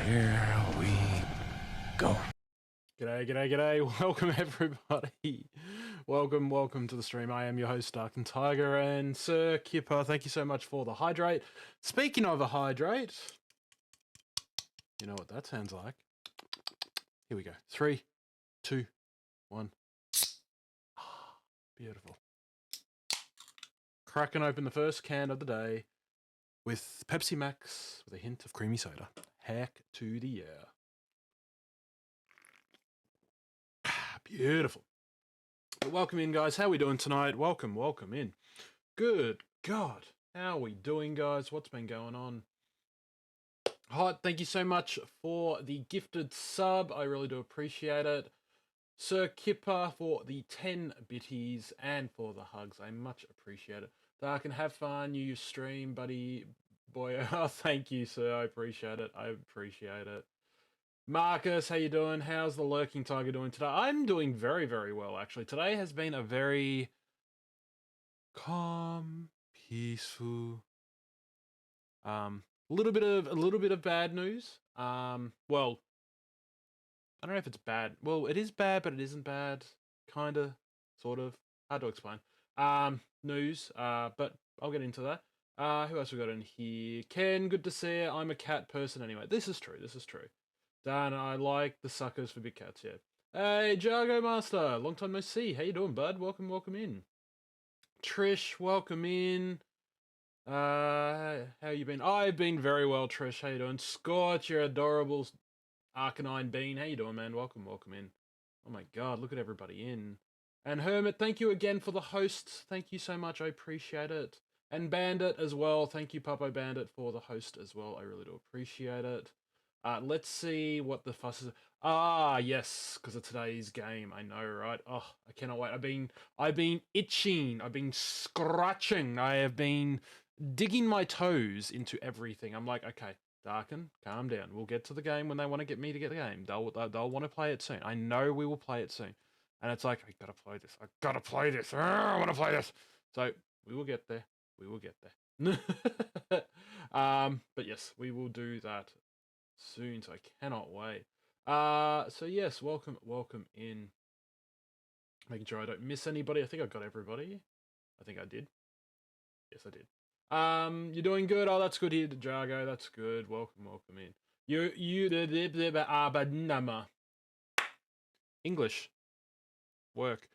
Here we go. G'day. Welcome, everybody. Welcome to the stream. I am your host, Dark and Tiger, and Sir Kipper, thank you so much for the hydrate. Speaking of a hydrate, you know what that sounds like. Here we go. 3, 2, 1. Beautiful. Cracking open the first can of the day with Pepsi Max with a hint of creamy soda. Heck to the yeah. Beautiful. But welcome in, guys. How we doing tonight? Welcome in. Good God. How we doing, guys? What's been going on? Hot, thank you so much for the gifted sub. I really do appreciate it. Sir Kipper for the 10 bitties and for the hugs. I much appreciate it. Dark and have fun. You stream, buddy. Boy, oh, thank you, sir. I appreciate it. Marcus, how you doing? How's the Lurking Tiger doing today? I'm doing very, very well, actually. Today has been a very calm, peaceful, a little bit of bad news. Well, I don't know if it's bad. Well, it is bad, but it isn't bad. Kinda, sort of. Hard to explain. News. But I'll get into that. Who else we got in here? Ken, good to see you. I'm a cat person anyway. This is true. Dan, I like the suckers for big cats, yeah. Hey, Jargo Master, long time no see. How you doing, bud? Welcome in. Trish, welcome in. How you been? I've been very well, Trish. How you doing? Scorch, your adorable Arcanine Bean. How you doing, man? Welcome in. Oh my God, look at everybody in. And Hermit, thank you again for the host. Thank you so much. I appreciate it. And Bandit as well. Thank you, Papo Bandit, for the host as well. I really do appreciate it. Let's see what the fuss is. Ah, yes, because of today's game. I know, right? Oh, I cannot wait. I've been itching. I've been scratching. I have been digging my toes into everything. I'm like, okay, Darken, calm down. We'll get to the game when they want to get me to get the game. They'll want to play it soon. I know we will play it soon. And it's like, I gotta play this. I want to play this. So we will get there. But yes, we will do that soon, so I cannot wait. So yes, welcome in. Making sure I don't miss anybody. I think I got everybody. I think I did. Yes, I did. You're doing good. Oh, that's good here, Jargo. That's good. Welcome in. English work.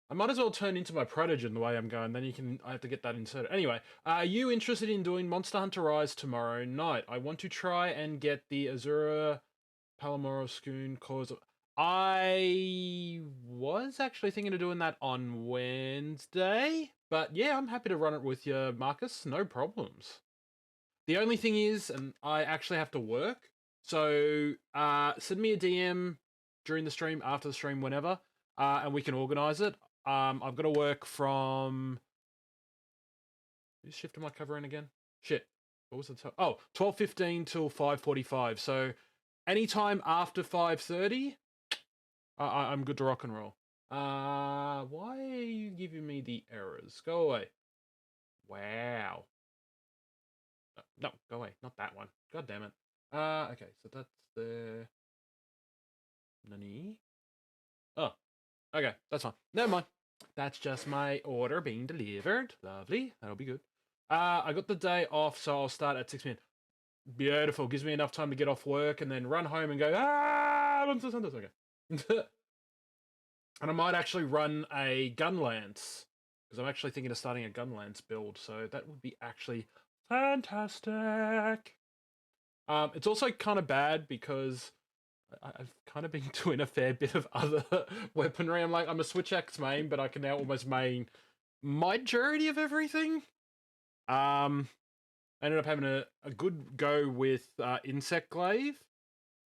I might as well turn into my Protogen the way I'm going. Then I have to get that inserted. Anyway, are you interested in doing Monster Hunter Rise tomorrow night? I want to try and get the Azura Palomaro Schoon cause. I was actually thinking of doing that on Wednesday, but yeah, I'm happy to run it with you, Marcus. No problems. The only thing is, and I actually have to work, So send me a DM during the stream, after the stream, whenever, and we can organize it. I've got to work from. Is shifting my cover in again? Shit. What was the time? Oh, 12:15 till 5:45. So anytime after 5:30, I'm good to rock and roll. Why are you giving me the errors? Go away. Wow. No, go away. Not that one. God damn it. Okay, so that's the Nani. Oh, okay, that's fine. Never mind. That's just my order being delivered. Lovely. That'll be good. I got the day off, so I'll start at 6 p.m. Beautiful. Gives me enough time to get off work and then run home and go, okay. And I might actually run a gun lance because I'm actually thinking of starting a gun lance build. So that would be actually fantastic. It's also kind of bad because I've kind of been doing a fair bit of other weaponry. I'm a Switch X main, but I can now almost main majority of everything. I ended up having a good go with Insect Glaive.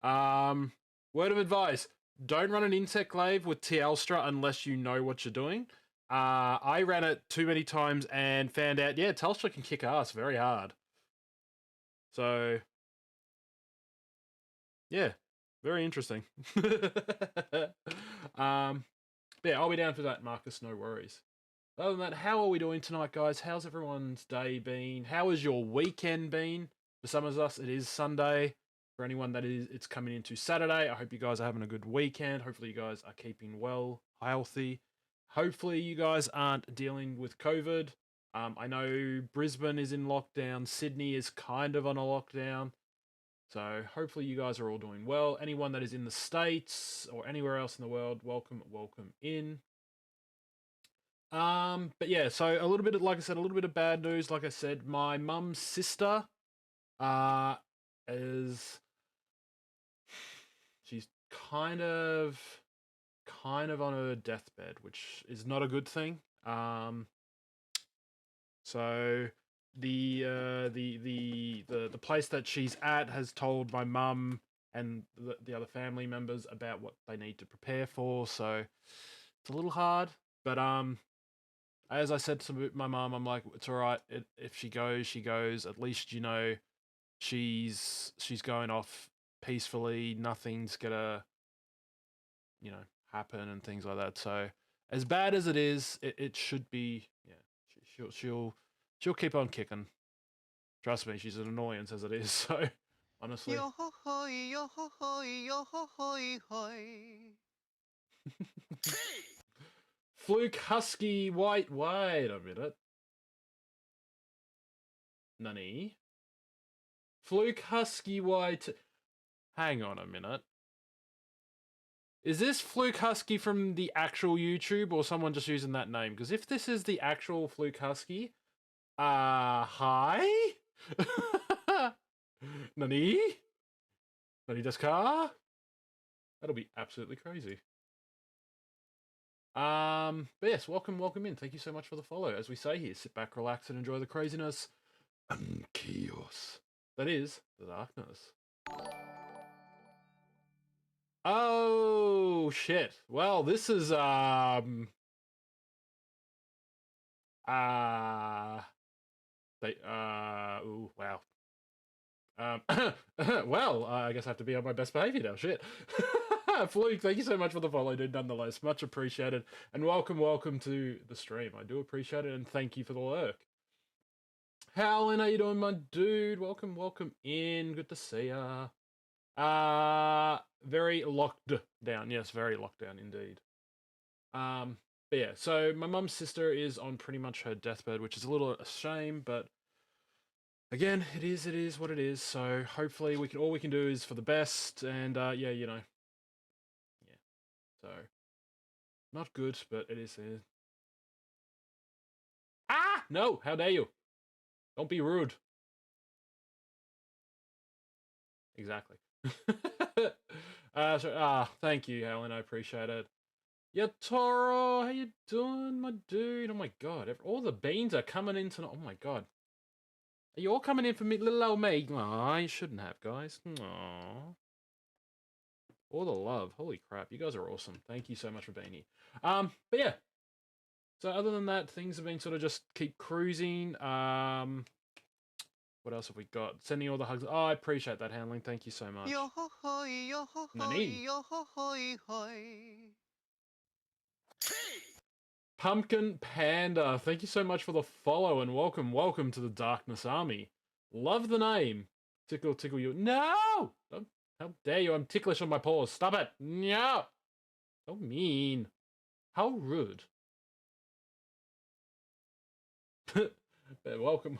Word of advice: don't run an Insect Glaive with Telstra unless you know what you're doing. I ran it too many times and found out, yeah, Telstra can kick ass very hard. So, yeah, very interesting. Yeah, I'll be down for that, Marcus. No worries. Other than that, how are we doing tonight, guys? How's everyone's day been? How has your weekend been? For some of us, it is Sunday. For anyone that is, it's coming into Saturday. I hope you guys are having a good weekend. Hopefully, you guys are keeping well, healthy. Hopefully, you guys aren't dealing with COVID. I know Brisbane is in lockdown. Sydney is kind of on a lockdown. So hopefully you guys are all doing well. Anyone that is in the States or anywhere else in the world, welcome in. But yeah, so a little bit of, like I said, a little bit of bad news. Like I said, my mum's sister, uh, is she's kind of on her deathbed, which is not a good thing. So the place that she's at has told my mum and the other family members about what they need to prepare for. So it's a little hard, but as I said to my mum, I'm like, it's all right. If she goes, she goes. At least you know she's going off peacefully. Nothing's gonna happen and things like that. So as bad as it is, it should be. Yeah, she'll keep on kicking. Trust me, she's an annoyance as it is. So honestly, Yo ho ho yo ho ho yo ho ho hoy. Fluke Husky White. Wait a minute. Nani? Fluke Husky White. Hang on a minute. Is this Fluke Husky from the actual YouTube or someone just using that name? Because if this is the actual Fluke Husky, hi? Nani? Nani desu ka? That'll be absolutely crazy. But yes, welcome in. Thank you so much for the follow. As we say here, sit back, relax, and enjoy the craziness and chaos that is the darkness. Oh shit. Well, this is ooh, wow. Well, I guess I have to be on my best behavior now. Shit. Fluke, thank you so much for the follow, dude. Nonetheless, much appreciated. And welcome to the stream. I do appreciate it, and thank you for the lurk. Howlin, how you doing, my dude? Welcome in. Good to see ya. Very locked down. Yes, very locked down indeed. But yeah, so my mum's sister is on pretty much her deathbed, which is a little a shame, but again, it is what it is. So hopefully all we can do is for the best, and yeah, yeah. So not good, but it is. Ah, no! How dare you? Don't be rude. Exactly. Thank you, Helen. I appreciate it. Yeah, Toro, how you doing, my dude? Oh my god, all the beans are coming in tonight. Oh my god. Are you all coming in for me, little old me? Aw, you shouldn't have, guys. Aww. All the love. Holy crap, you guys are awesome. Thank you so much for being here. But yeah. So other than that, things have been sort of just keep cruising. What else have we got? Sending all the hugs. Oh, I appreciate that handling. Thank you so much. Nani? Pumpkin Panda, thank you so much for the follow and welcome to the Darkness Army. Love the name. Tickle, tickle you. No! Don't, how dare you? I'm ticklish on my paws. Stop it. No! So mean. How rude. welcome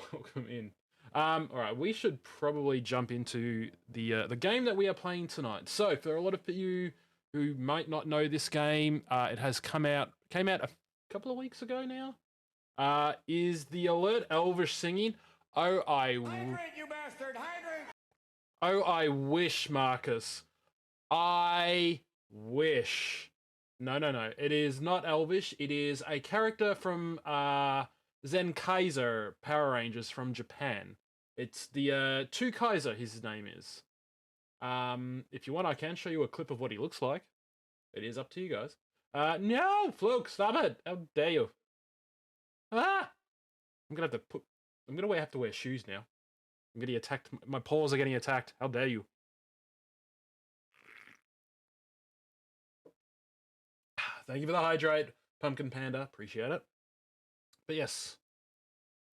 in. Alright, we should probably jump into the game that we are playing tonight. So, for a lot of you who might not know this game, it has came out a couple of weeks ago now. Is the alert Elvish singing? Hydrate, you bastard! Hydrate! Oh, I wish, Marcus. I wish. No. It is not Elvish. It is a character from Zen Kaiser Power Rangers from Japan. It's the Two Kaiser, his name is. If you want, I can show you a clip of what he looks like. It is up to you guys. No, Fluke, stop it! How dare you? Ah! I'm gonna have to wear shoes now. I'm getting attacked. My paws are getting attacked. How dare you? Thank you for the hydrate, Pumpkin Panda. Appreciate it. But yes.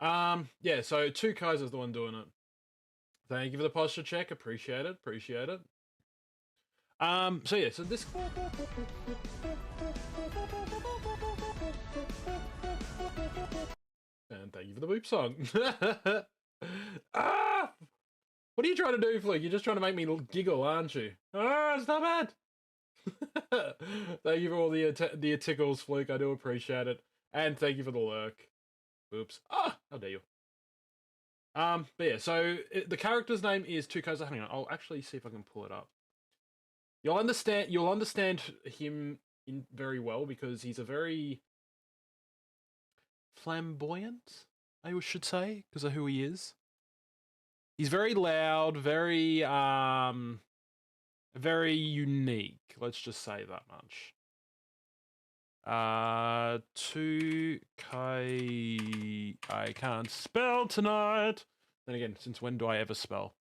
Yeah, so Two Kaiser's the one doing it. Thank you for the posture check. Appreciate it. So yeah, so this. And thank you for the boop song. Ah! What are you trying to do, Flick? You're just trying to make me giggle, aren't you? Ah, stop it! Thank you for all the tickles, Flick. I do appreciate it. And thank you for the lurk. Oops. Ah! How dare you? But yeah, so the character's name is Two Kaiser. Hang on, I'll actually see if I can pull it up. You'll understand him very well because he's a very flamboyant, I should say, because of who he is. He's very loud, very unique. Let's just say that much. I can't spell tonight. Then again, since when do I ever spell?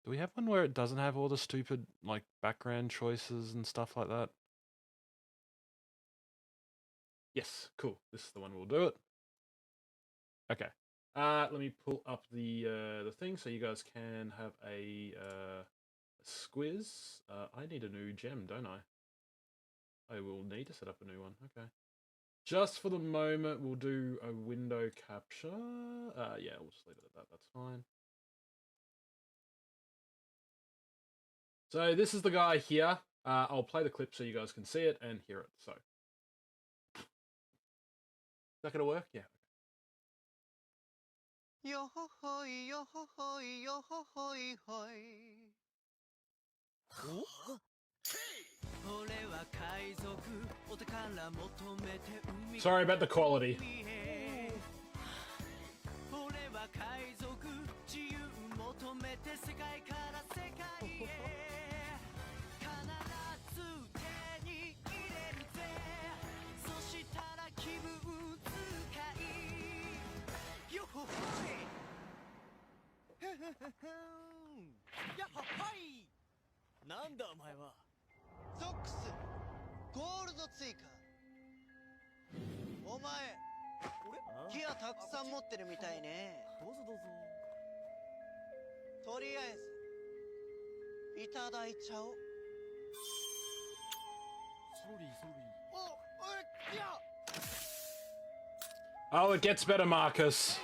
Do we have one where it doesn't have all the stupid, like, background choices and stuff like that? Yes, cool. This is the one we'll do it. Okay. Let me pull up the thing so you guys can have a squiz. I need a new gem, don't I? I will need to set up a new one. Okay. Just for the moment, we'll do a window capture. Yeah, we'll just leave it at that. That's fine. So this is the guy here. I'll play the clip so you guys can see it and hear it. So. Is that going to work? Yeah. Yo-ho-hoi, yo-ho-hoi, yo-ho-hoi, hoi. Sorry about the quality. Oh, it gets better, Marcus.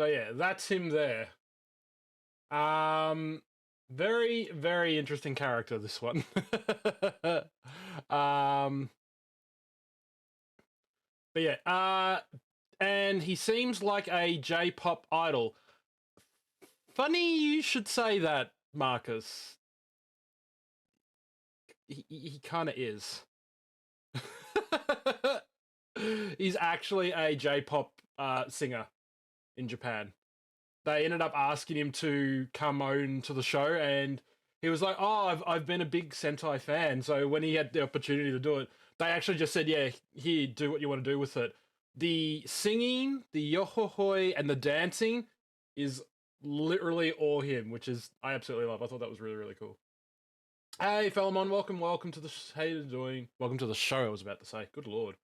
So yeah, that's him there. Very, very interesting character, this one. um, but yeah, and he seems like a J-pop idol. Funny you should say that, Marcus. He kind of is. He's actually a J-pop singer in Japan. They ended up asking him to come on to the show, and he was like, "Oh, I've been a big Sentai fan." So when he had the opportunity to do it, they actually just said, "Yeah, here, do what you want to do with it." The singing, the yohohoi, and the dancing is literally all him, which is I absolutely love. I thought that was really, really cool. Hey, Philemon, welcome to the how you doing? Welcome to the show. I was about to say, good lord.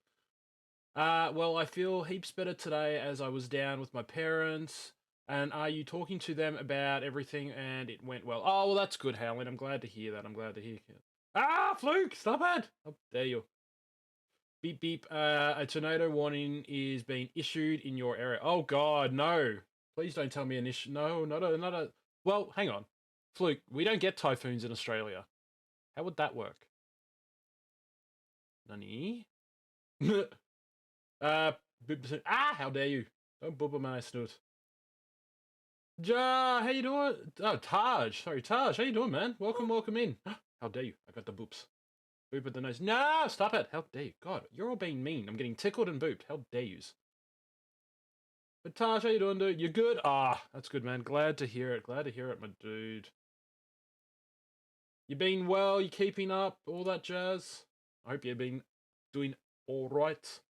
Well, I feel heaps better today as I was down with my parents. And are you talking to them about everything and it went well? Oh, well, that's good, Howlin. I'm glad to hear that. I'm glad to hear it. Ah, Fluke, stop it! How dare you? Beep, beep. A tornado warning is being issued in your area. Oh, God, no. Please don't tell me an issue. No, not a. Well, hang on. Fluke, we don't get typhoons in Australia. How would that work? Nani? Uh, how dare you? Don't bubble my snoot. Ja, how you doing? Oh, Taj. Sorry, Taj. How you doing, man? Welcome in. How dare you? I got the boops. Boop at the nose. No, stop it. How dare you? God, you're all being mean. I'm getting tickled and booped. How dare you? But Taj, how you doing, dude? You good? Ah, that's good, man. Glad to hear it. Glad to hear it, my dude. You been well? You keeping up? All that jazz? I hope you've been doing all right.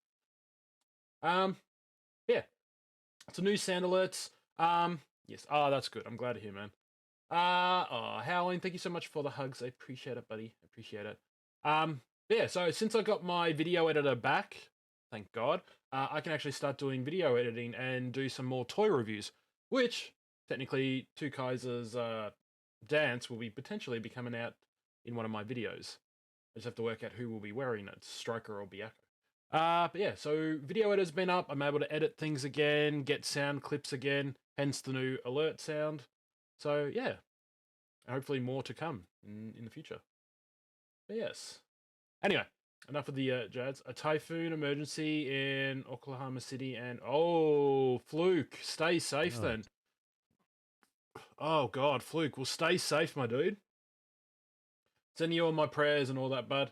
Yeah. It's a new sound alerts. Yes. Ah, that's good. I'm glad to hear, man. Howling, thank you so much for the hugs. I appreciate it, buddy. I appreciate it. Yeah, so since I got my video editor back, thank God, I can actually start doing video editing and do some more toy reviews, which technically Two Kaisers dance will be potentially be coming out in one of my videos. I just have to work out who will be wearing it, Striker or Byaku. But yeah, so video editor's been up. I'm able to edit things again, get sound clips again, hence the new alert sound. So yeah, hopefully more to come in the future. But yes. Anyway, enough of the Jads. A typhoon emergency in Oklahoma City, and oh, Fluke, stay safe then. Oh God, Fluke, well stay safe, my dude. Sending you all my prayers and all that, bud.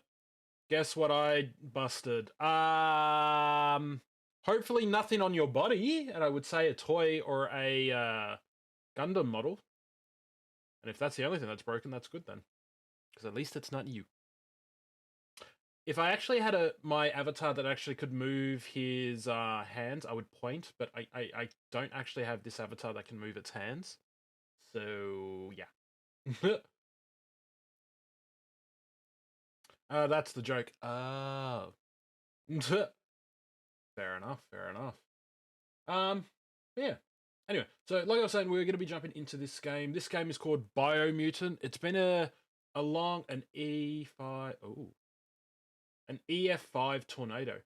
Guess what I busted? Hopefully nothing on your body, and I would say a toy or a Gundam model. And if that's the only thing that's broken, that's good then, because at least it's not you. If I actually had my avatar that actually could move his hands, I would point, but I don't actually have this avatar that can move its hands. So yeah. That's the joke. Oh. Fair enough, fair enough. Yeah. Anyway, so like I was saying, we're going to be jumping into this game. This game is called Biomutant. It's been an E5, an EF5 tornado.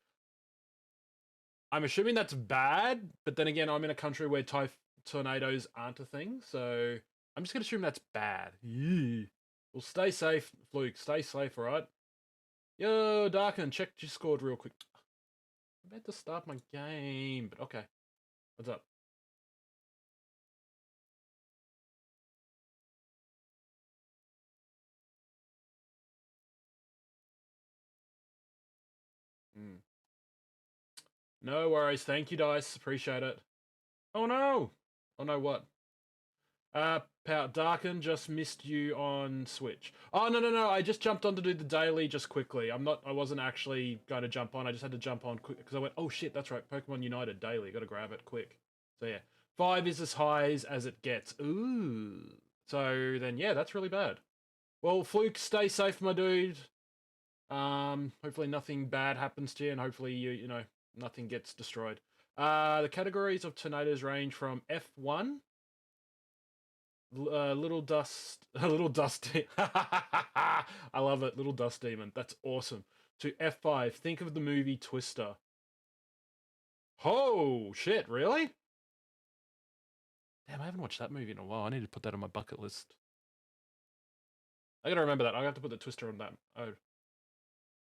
I'm assuming that's bad, but then again, I'm in a country where tornadoes aren't a thing, so I'm just going to assume that's bad. Yeah. Well, stay safe, Fluke. Stay safe, all right? Yo, Darken, check Discord real quick. I'm about to start my game, but okay. What's up? Mm. No worries. Thank you, Dice. Appreciate it. Oh no! Oh no, what? Darken just missed you on Switch. Oh no! I just jumped on to do the daily just quickly. I wasn't actually going to jump on. I just had to jump on quick because I went, oh shit, that's right. Pokemon United daily. Got to grab it quick. So yeah, 5 is as high as it gets. Ooh. So then yeah, that's really bad. Well, Fluke, stay safe, my dude. Hopefully nothing bad happens to you, and hopefully you know nothing gets destroyed. The categories of tornadoes range from F1, little dust, little dust. I love it, little dust demon. That's awesome. To F5. Think of the movie Twister. Oh shit! Really? Damn, I haven't watched that movie in a while. I need to put that on my bucket list. I gotta remember that. I have to put the twister on that. Oh.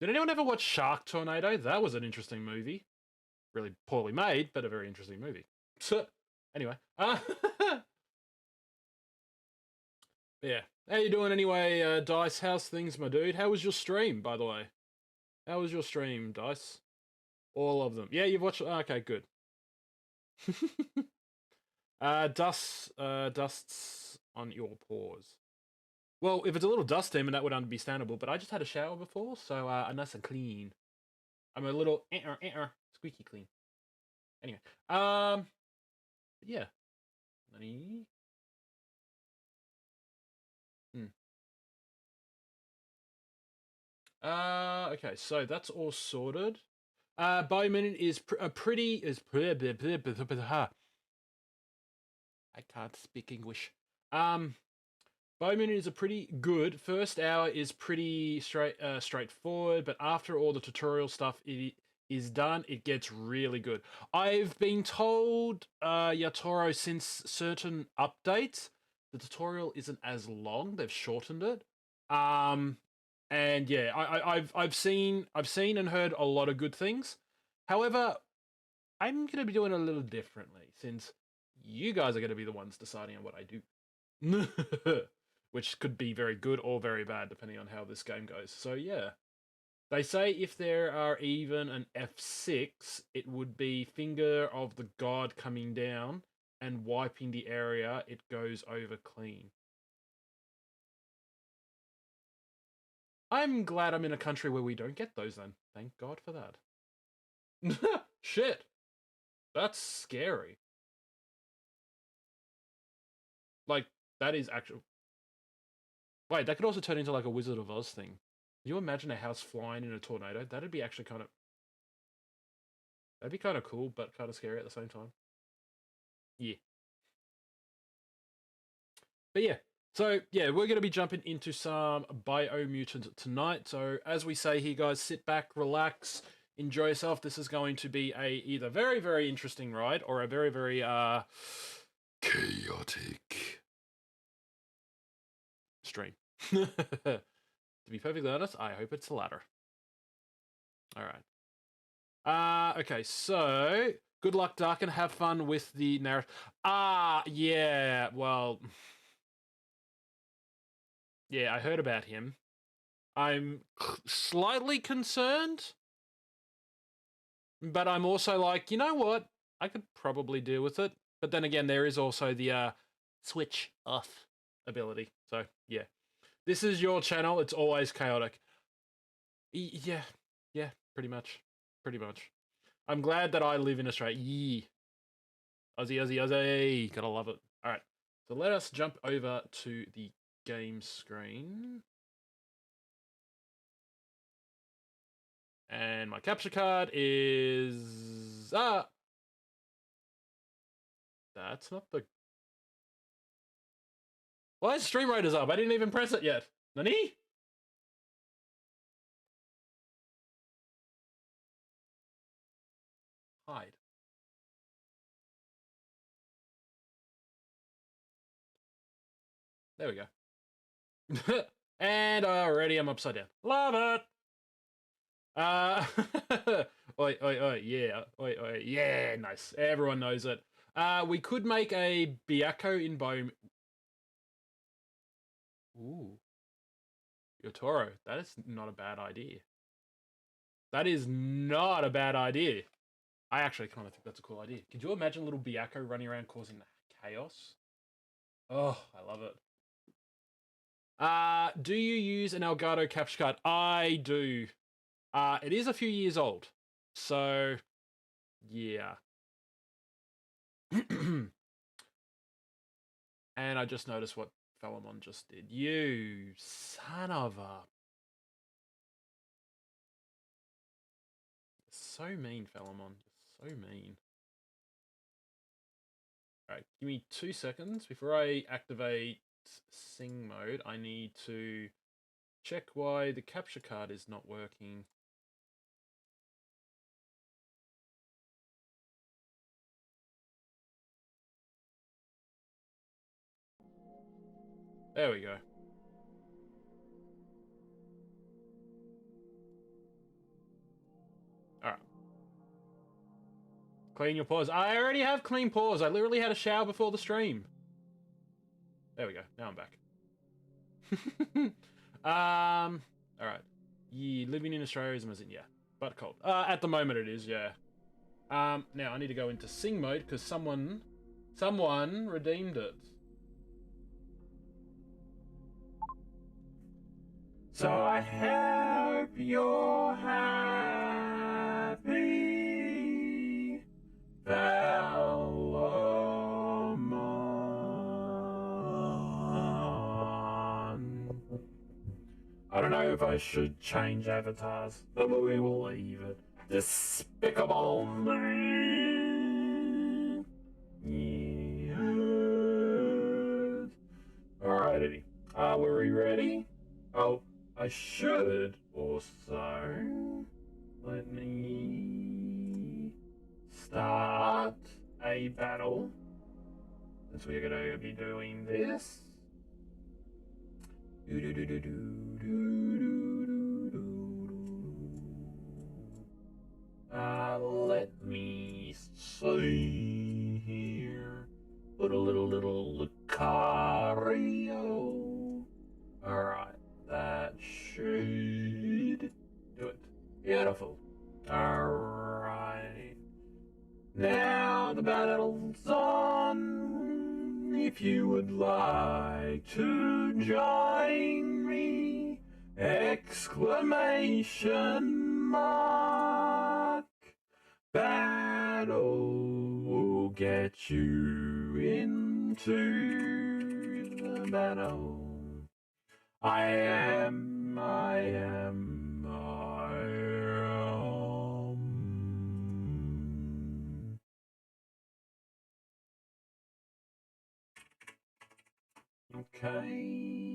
Did anyone ever watch Shark Tornado? That was an interesting movie. Really poorly made, but a very interesting movie. Anyway. Yeah. How you doing anyway, Dice? How's things, my dude? How was your stream, by the way? How was your stream, Dice? All of them. Yeah, you've watched. Okay, good. Dusts on your paws. Well, if it's a little dust then that would be understandable, but I just had a shower before, so I'm nice and clean. I'm a little squeaky clean. Anyway, yeah. Hmm. Okay, so that's all sorted. Biomutant is I can't speak English. Biomutant is a pretty good. First hour is pretty straightforward, but after all the tutorial stuff is done, it gets really good. I've been told, Yatoro, since certain updates, the tutorial isn't as long. They've shortened it. And yeah, I've seen and heard a lot of good things. However, I'm gonna be doing it a little differently since you guys are gonna be the ones deciding on what I do. Which could be very good or very bad depending on how this game goes. So yeah. They say if there are even an F6, it would be Finger of the God coming down and wiping the area it goes over clean. I'm glad I'm in a country where we don't get those then. Thank God for that. Shit. That's scary. Like, that is actual. Wait, that could also turn into like a Wizard of Oz thing. Can you imagine a house flying in a tornado? That'd be actually kind of. That'd be kind of cool, but kind of scary at the same time. Yeah. But yeah. So yeah, we're going to be jumping into some Biomutant tonight. So as we say here, guys, sit back, relax, enjoy yourself. This is going to be a either very, very interesting ride or a very, very chaotic stream. To be perfectly honest, I hope it's the latter. All right. Okay, so good luck, Dark, and have fun with the narrative. Yeah, well, yeah, I heard about him. I'm slightly concerned, but I'm also like, you know what? I could probably deal with it. But then again, there is also the switch off ability. So, yeah. This is your channel. It's always chaotic. Yeah, yeah, pretty much. Pretty much. I'm glad that I live in Australia. Yeah. Aussie, Aussie, Aussie. Gotta love it. All right. So let us jump over to the game screen. And my capture card is... That's not the... Why is Stream Raiders up? I didn't even press it yet. Nani? Hide. There we go. And already I'm upside down. Love it! Oi, oi, oi, yeah. Oi, oi, yeah, nice. Everyone knows it. We could make a Byakko in Biome... Ooh. Yotoro. That is not a bad idea. That is not a bad idea. I actually kind of think that's a cool idea. Could you imagine little Byakko running around causing chaos? Oh, I love it. Do you use an Elgato capture card? I do. It is a few years old. So, yeah. And I just noticed what Phelamon just did. You son of a... So mean, Phelamon. So mean. Alright, give me 2 seconds. Before I activate sing mode, I need to check why the capture card is not working. There we go. Alright. Clean your paws. I already have clean paws. I literally had a shower before the stream. There we go. Now I'm back. Alright. Yeah, living in Australia is amazing. Yeah. But cold. At the moment it is, yeah. Now I need to go into sing mode because someone redeemed it. So I hope you're happy, Bellomon. I don't know if I should change avatars, but we will leave it. Despicable me. Yeah. Alrighty. Were we ready? Oh, I should also let me start a battle, since we're gonna be doing this. Let me see here. Put a little Lucario. Alright, that should do it. Beautiful. Alright. Now the battle's on. If you would like to join me, exclamation mark. Battle will get you into the battle. I am. Okay.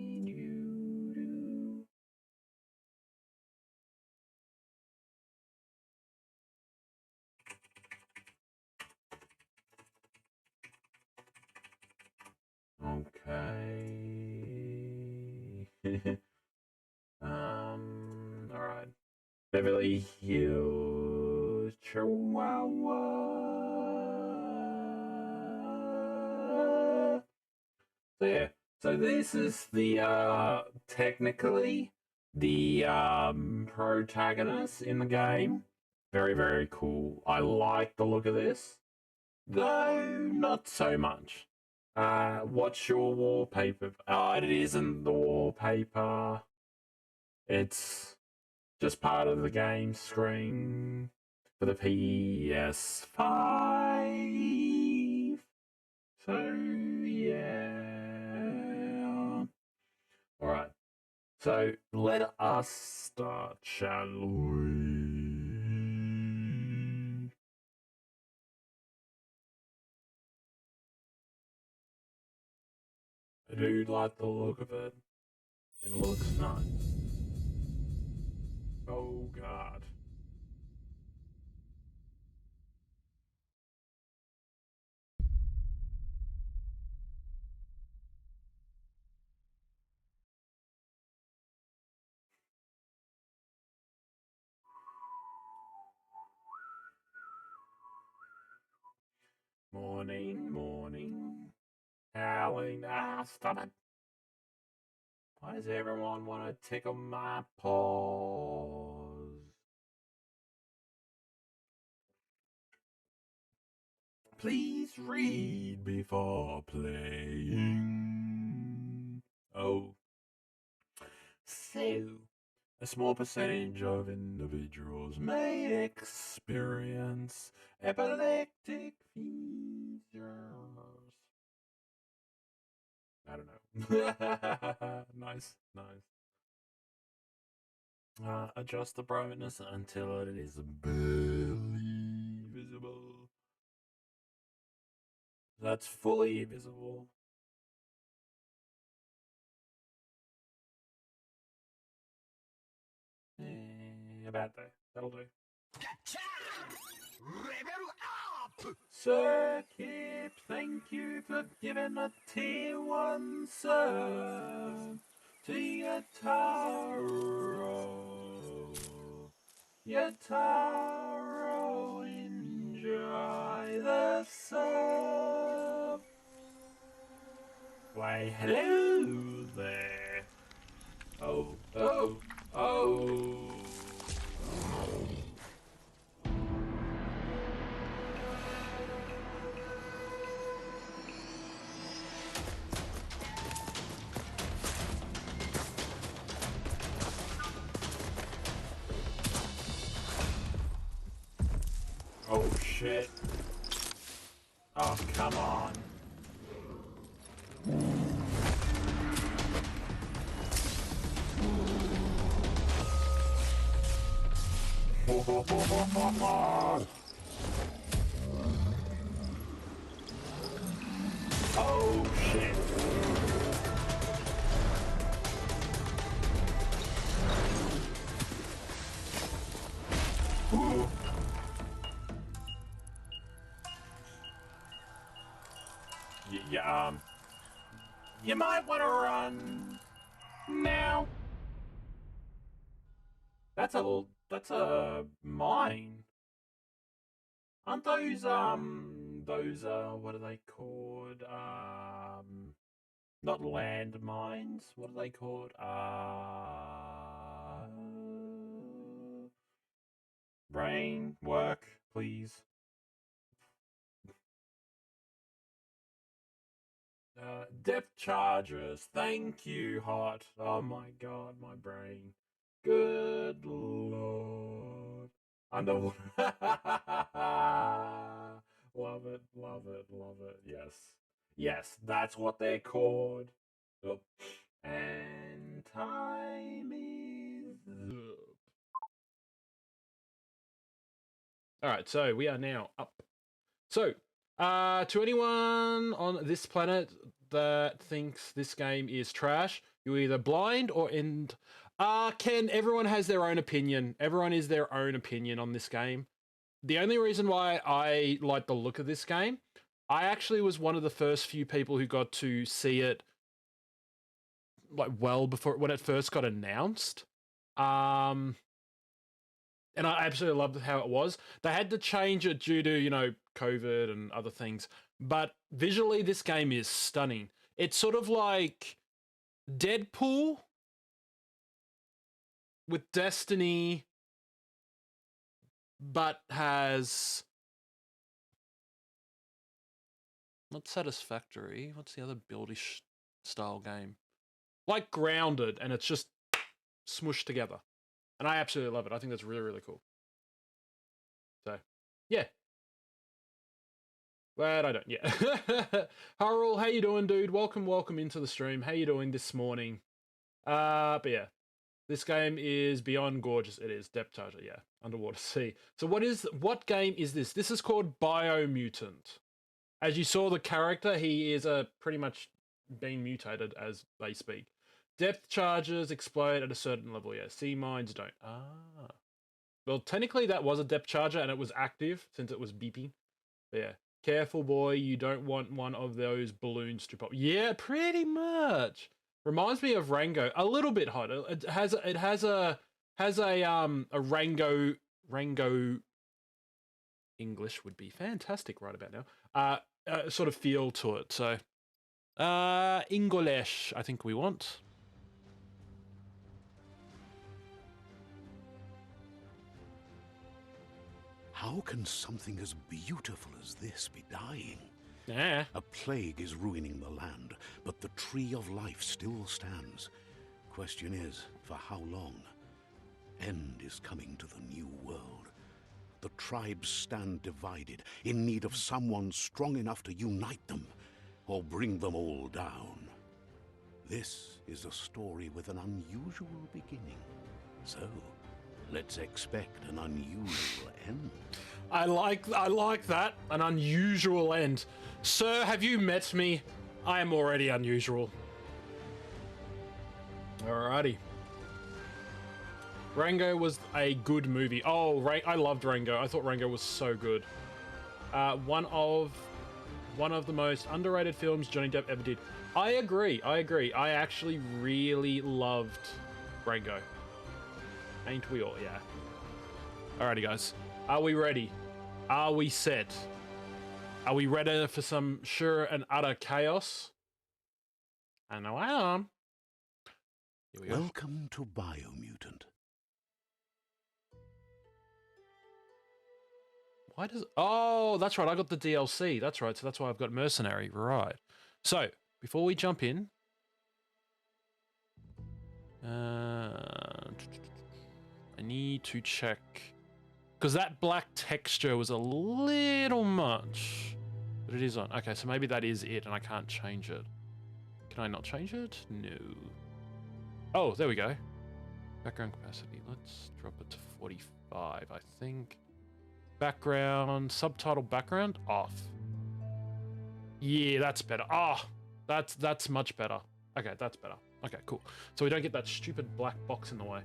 Okay. Alright. Beverly Hills Chihuahua. So yeah. So this is the technically the protagonist in the game. Very, very cool. I like the look of this. Though not so much. What's your wallpaper? It isn't the wallpaper. It's just part of the game screen for the PS5. So yeah. Alright. So let us start, shall we? I do like the look of it. It looks nice. Oh god. Morning. Howling. Stop it. Why does everyone want to tickle my paws? Please read before playing. Oh. So, a small percentage of individuals may experience epileptic seizures. I don't know. Nice. Adjust the brightness until it is barely visible. That's fully visible. About that. That'll do. Level up! Sir Kip, thank you for giving a tier 1 sub to Yataro. Yataro, enjoy the sub. Why, hello there. Oh, oh, oh. Oh shit. Oh, come on. Oh shit. Ooh. You might want to run now. That's a mine. Aren't those, what are they called? Not land mines. What are they called? Brain work, please. Depth charges, thank you, hot. Oh my god, my brain. Good lord. Underwater. Love it, love it, love it. Yes. Yes, that's what they're called. Oh. And time is up. Alright, so we are now up. So, to anyone on this planet that thinks this game is trash, you're either blind or Ken, everyone has their own opinion. Everyone is their own opinion on this game. The only reason why I like the look of this game, I actually was one of the first few people who got to see it like well before when it first got announced. And I absolutely loved how it was. They had to change it due to, COVID and other things. But visually, this game is stunning. It's sort of like Deadpool with Destiny, but has not Satisfactory. What's the other buildish style game? Like Grounded, and it's just smushed together. And I absolutely love it. I think that's really, really cool. So, yeah. But I don't, yeah. Harrell, how you doing, dude? Welcome into the stream. How you doing this morning? But yeah, this game is beyond gorgeous. It is. Depth Charger, yeah. Underwater Sea. So what game is this? This is called Biomutant. As you saw the character, he is pretty much being mutated as they speak. Depth charges explode at a certain level, yeah. Sea mines don't. Ah. Well, technically that was a depth charger and it was active since it was beeping. But yeah. Careful, boy, you don't want one of those balloons to pop. Yeah, pretty much. Reminds me of Rango. A little bit hot. It has a Rango English would be fantastic right about now. Sort of feel to it. So English, I think we want. How can something as beautiful as this be dying? Yeah. A plague is ruining the land, but the tree of life still stands. Question is, for how long? End is coming to the new world. The tribes stand divided, in need of someone strong enough to unite them, or bring them all down. This is a story with an unusual beginning. So, let's expect an unusual end. I like that. An unusual end. Sir, have you met me? I am already unusual. Alrighty. Rango was a good movie. Oh, I loved Rango. I thought Rango was so good. One of the most underrated films Johnny Depp ever did. I agree. I actually really loved Rango. Ain't we all? Yeah. Alrighty, guys. Are we ready? Are we set? Are we ready for some sure and utter chaos? I know I am. Here we go. Welcome to Biomutant. Why does... Oh, that's right. I got the DLC. That's right. So that's why I've got Mercenary. Right. So, before we jump in... I need to check... Because that black texture was a little much. But it is on. Okay, so maybe that is it and I can't change it. Can I not change it? No. Oh, there we go. Background capacity. Let's drop it to 45, I think. Background, subtitle background, off. Yeah, that's better. Oh, that's much better. Okay, that's better. Okay, cool. So we don't get that stupid black box in the way.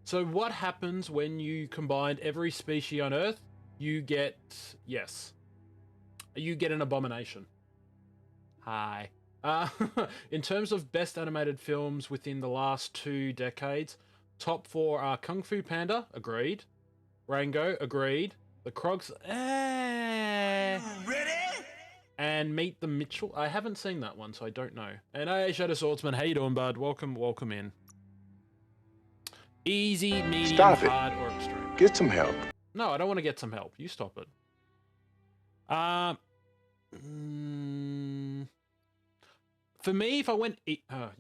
So what happens when you combine every species on Earth? You get, yes, you get an abomination. Hi. In terms of best animated films within the last 2 decades, top 4 are Kung Fu Panda, agreed. Rango, agreed. The Krogs, Ready? and Meet the Mitchell. I haven't seen that one, so I don't know. And hey, Shadow Swordsman, how you doing, bud? Welcome in. Easy, medium, Stop it. hard, or extreme. Get some help. No, I don't want to get some help. You stop it. For me, if I went... you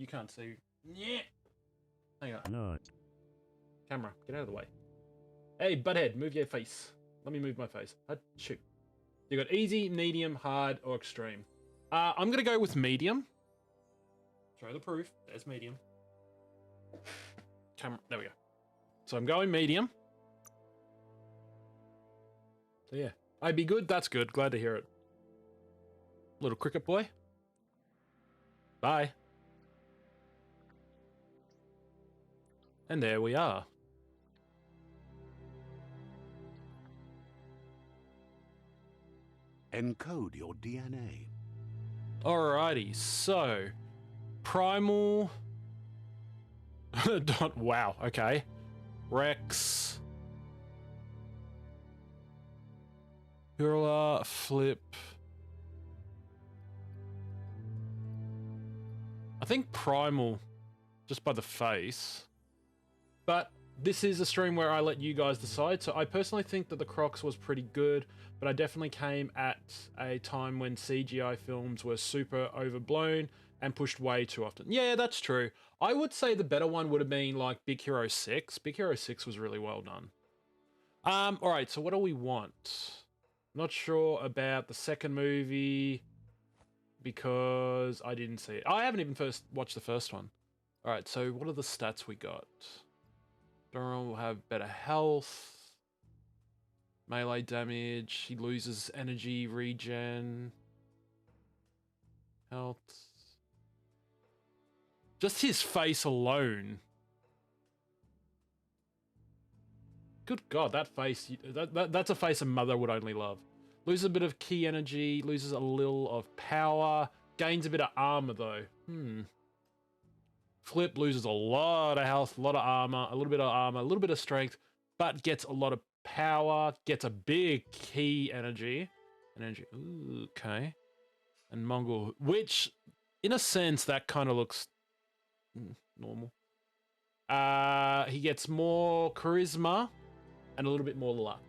can't see. Yeah. Hang on. No. Camera, get out of the way. Hey, butthead, move your face. Let me move my face. Shoot. You got easy, medium, hard, or extreme. I'm going to go with medium. Show the proof. There's medium. Camera, there we go. So I'm going medium. So yeah. I'd be good, that's good. Glad to hear it. Little cricket boy. Bye. And there we are. Encode your DNA. Alrighty, so primal. Wow, okay. Rex. Hurla, Flip. I think primal, just by the face. But this is a stream where I let you guys decide. So I personally think that the Crocs was pretty good, but I definitely came at a time when CGI films were super overblown and pushed way too often. Yeah, that's true. I would say the better one would have been like Big Hero 6. Big Hero 6 was really well done. All right, so what do we want? Not sure about the second movie because I didn't see it. I haven't even watched the first one. All right, so what are the stats we got? Doran will have better health, melee damage, he loses energy regen, health. Just his face alone. Good God, that face, that's a face a mother would only love. Loses a bit of key energy, loses a little of power, gains a bit of armor though. Flip loses a lot of health, a lot of armor, a little bit of armor, a little bit of strength, but gets a lot of power, gets a big key energy. Ooh, okay. And Mongol, which, in a sense, that kind of looks normal. He gets more charisma and a little bit more luck.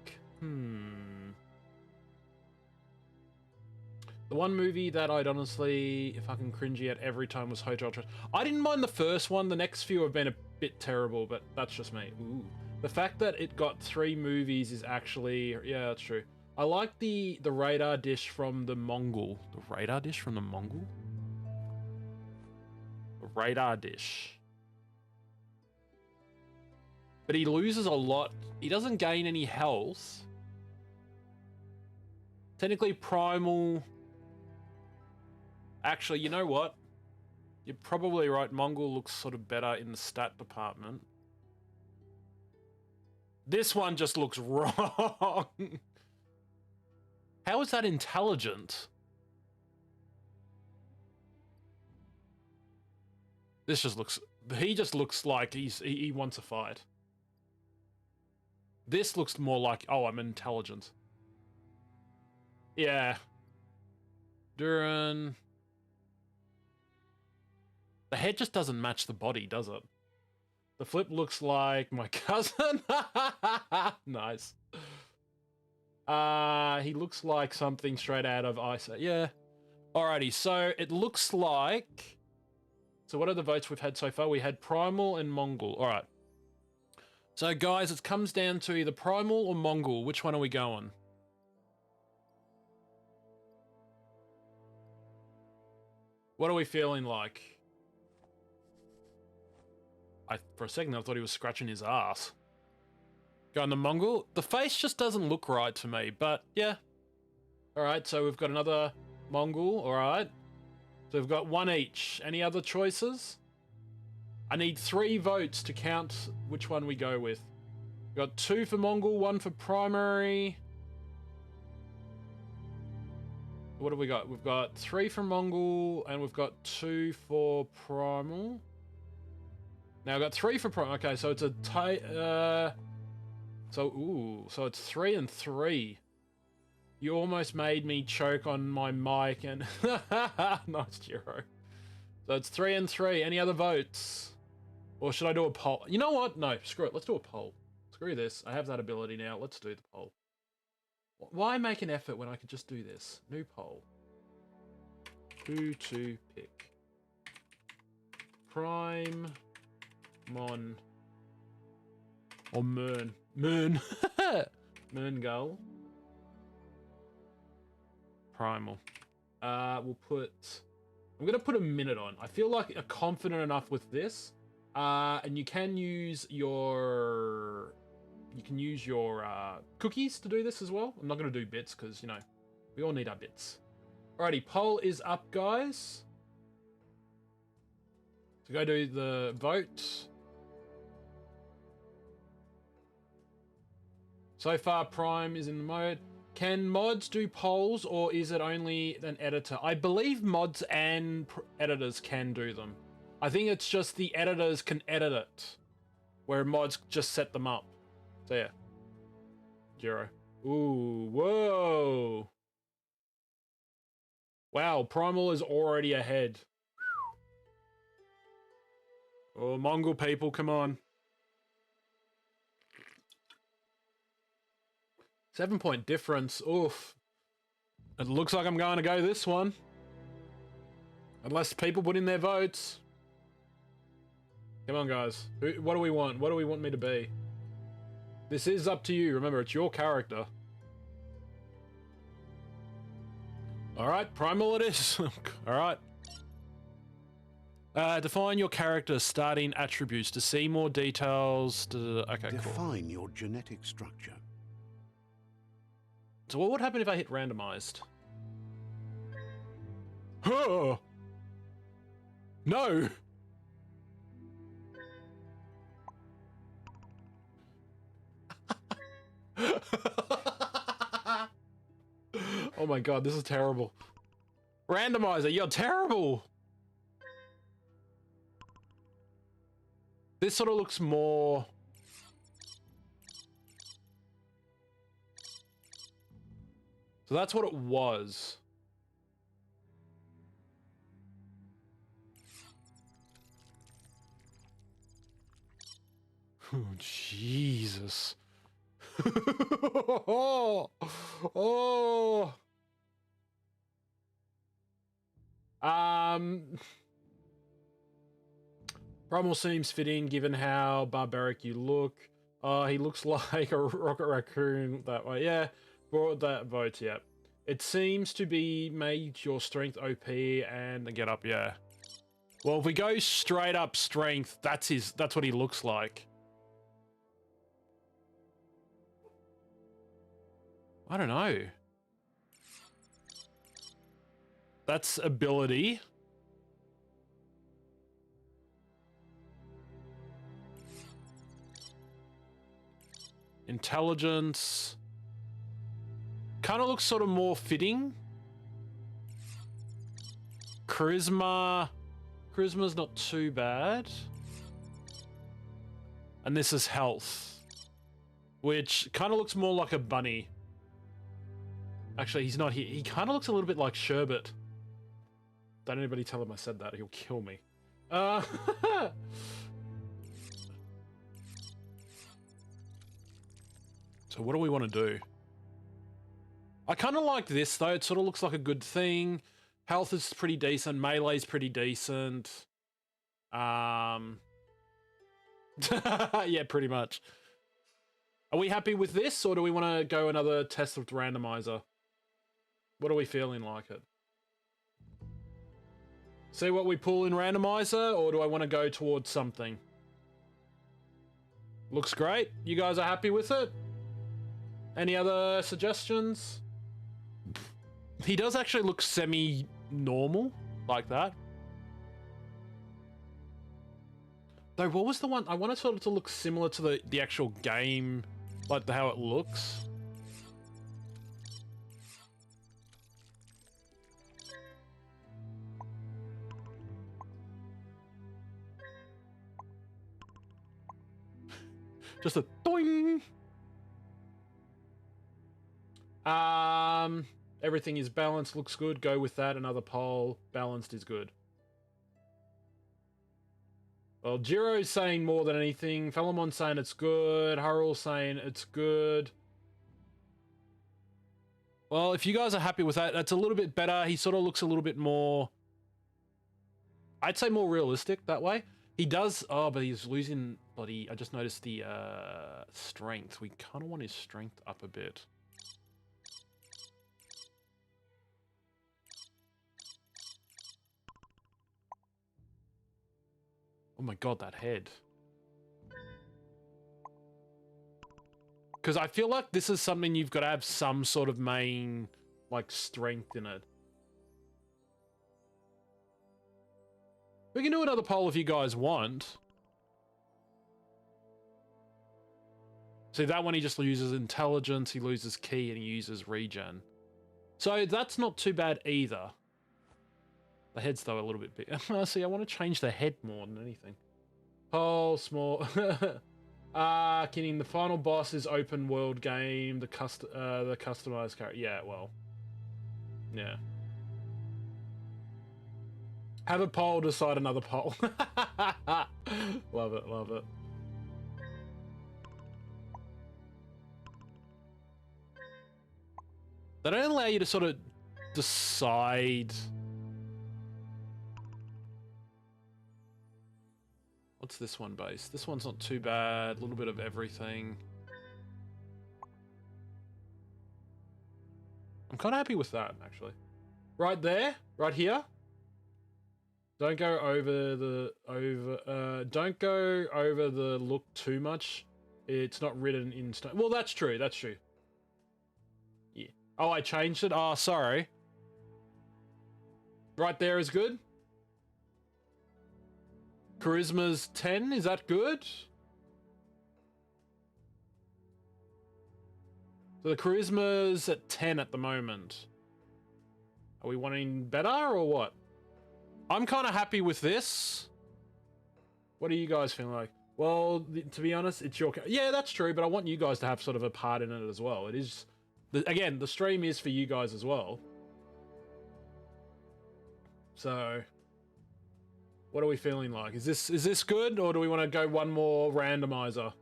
The one movie that I'd honestly fucking cringy at every time was Hotel Trust. I didn't mind the first one. The next few have been a bit terrible, but that's just me. Ooh. The fact that it got 3 movies is actually... Yeah, that's true. I like the radar dish from the Mongol. The radar dish from the Mongol? The radar dish. But he loses a lot. He doesn't gain any health. Technically, Primal... Actually, you know what? You're probably right. Mongol looks sort of better in the stat department. This one just looks wrong. How is that intelligent? This just looks... He just looks like he wants a fight. This looks more like, oh, I'm intelligent. Yeah. Duran... The head just doesn't match the body, does it? The flip looks like my cousin. Nice. He looks like something straight out of Ice. Yeah. Alrighty, so it looks like... So what are the votes we've had so far? We had Primal and Mongol. Alright. So guys, it comes down to either Primal or Mongol. Which one are we going? What are we feeling like? For a second, I thought he was scratching his ass. Going the Mongol. The face just doesn't look right to me, but yeah. Alright, so we've got another Mongol. Alright. So we've got one each. Any other choices? I need 3 votes to count which one we go with. We've got 2 for Mongol, 1 for primary. What have we got? We've got 3 for Mongol, and we've got 2 for primal. Now I've got 3 for primal. Okay, so it's a so it's 3 and 3. You almost made me choke on my mic and... Nice, Jiro. So it's 3 and 3. Any other votes? Or should I do a poll? You know what? No, screw it. Let's do a poll. Screw this. I have that ability now. Let's do the poll. Why make an effort when I could just do this? New poll. Who to pick? Prime, Mon, or Mern. Mern. Mern Gull. Primal. We'll put... I'm going to put a minute on. I feel like I'm confident enough with this. And you can use your... You can use your cookies to do this as well. I'm not going to do bits because, you know, we all need our bits. Alrighty, poll is up, guys. So go do the vote. So far, Prime is in the mode. Can mods do polls, or is it only an editor? I believe mods and editors can do them. I think it's just the editors can edit it, where mods just set them up. So yeah. 0. Ooh, whoa. Wow, Primal is already ahead. Oh, Mongol people, come on. 7-point difference. Oof. It looks like I'm going to go this one. Unless people put in their votes. Come on, guys. What do we want? What do we want me to be? This is up to you. Remember, it's your character. Alright, Primal it is. Alright. Define your character's starting attributes to see more details. Okay, cool. Define your genetic structure. So what would happen if I hit randomized? Huh! No! Oh my god, this is terrible. Randomizer, you're terrible! This sort of looks more... So that's what it was. Oh, Jesus. Oh. Oh. Primal seems fitting given how barbaric you look. He looks like a rocket raccoon that way. Yeah. For that vote, yeah. It seems to be made your strength OP and the get up, yeah. Well, if we go straight up strength, that's what he looks like. I don't know. That's ability. Intelligence. Kind of looks sort of more fitting. Charisma. Charisma's not too bad. And this is health, which kind of looks more like a bunny. Actually, he's not here. He kind of looks a little bit like Sherbet. Don't anybody tell him I said that. He'll kill me. So what do we want to do? I kind of like this, though. It sort of looks like a good thing. Health is pretty decent. Melee's pretty decent. Yeah, pretty much. Are we happy with this, or do we want to go another test with the randomizer? What are we feeling like it? See what we pull in randomizer, or do I want to go towards something? Looks great. You guys are happy with it? Any other suggestions? He does actually look semi-normal, like that. Though, what was the one? I wanted sort of to look similar to the actual game, like how it looks. Just a doing. Everything is balanced, looks good. Go with that. Another poll. Balanced is good. Well, Jiro's saying more than anything. Philemon's saying it's good. Harul's saying it's good. Well, if you guys are happy with that, that's a little bit better. He sort of looks a little bit more... I'd say more realistic that way. He does... Oh, but he's losing... Bloody... I just noticed the strength. We kind of want his strength up a bit. Oh my god, that head. Because I feel like this is something you've got to have some sort of main, like, strength in it. We can do another poll if you guys want. See, that one he just loses intelligence, he loses ki, and he uses regen. So that's not too bad either. The head's, though, a little bit big. See, I want to change the head more than anything. Oh, small. Kidding. The final boss is open world game. The customized character. Yeah, well. Yeah. Have a poll, decide another poll. Love it, love it. They don't allow you to sort of decide... What's this one based? This one's not too bad. A little bit of everything. I'm kind of happy with that, actually. Right there, right here. Don't go over the don't go over the look too much. It's not written in stone. Well, that's true. That's true. Yeah. Oh, I changed it. Oh, sorry. Right there is good. Charisma's 10, is that good? So the charisma's at 10 at the moment. Are we wanting better or what? I'm kind of happy with this. What are you guys feeling like? Well, to be honest, it's your... Yeah, that's true, but I want you guys to have sort of a part in it as well. It is... Again, the stream is for you guys as well. So... What are we feeling like? Is this good, or do we want to go one more randomizer?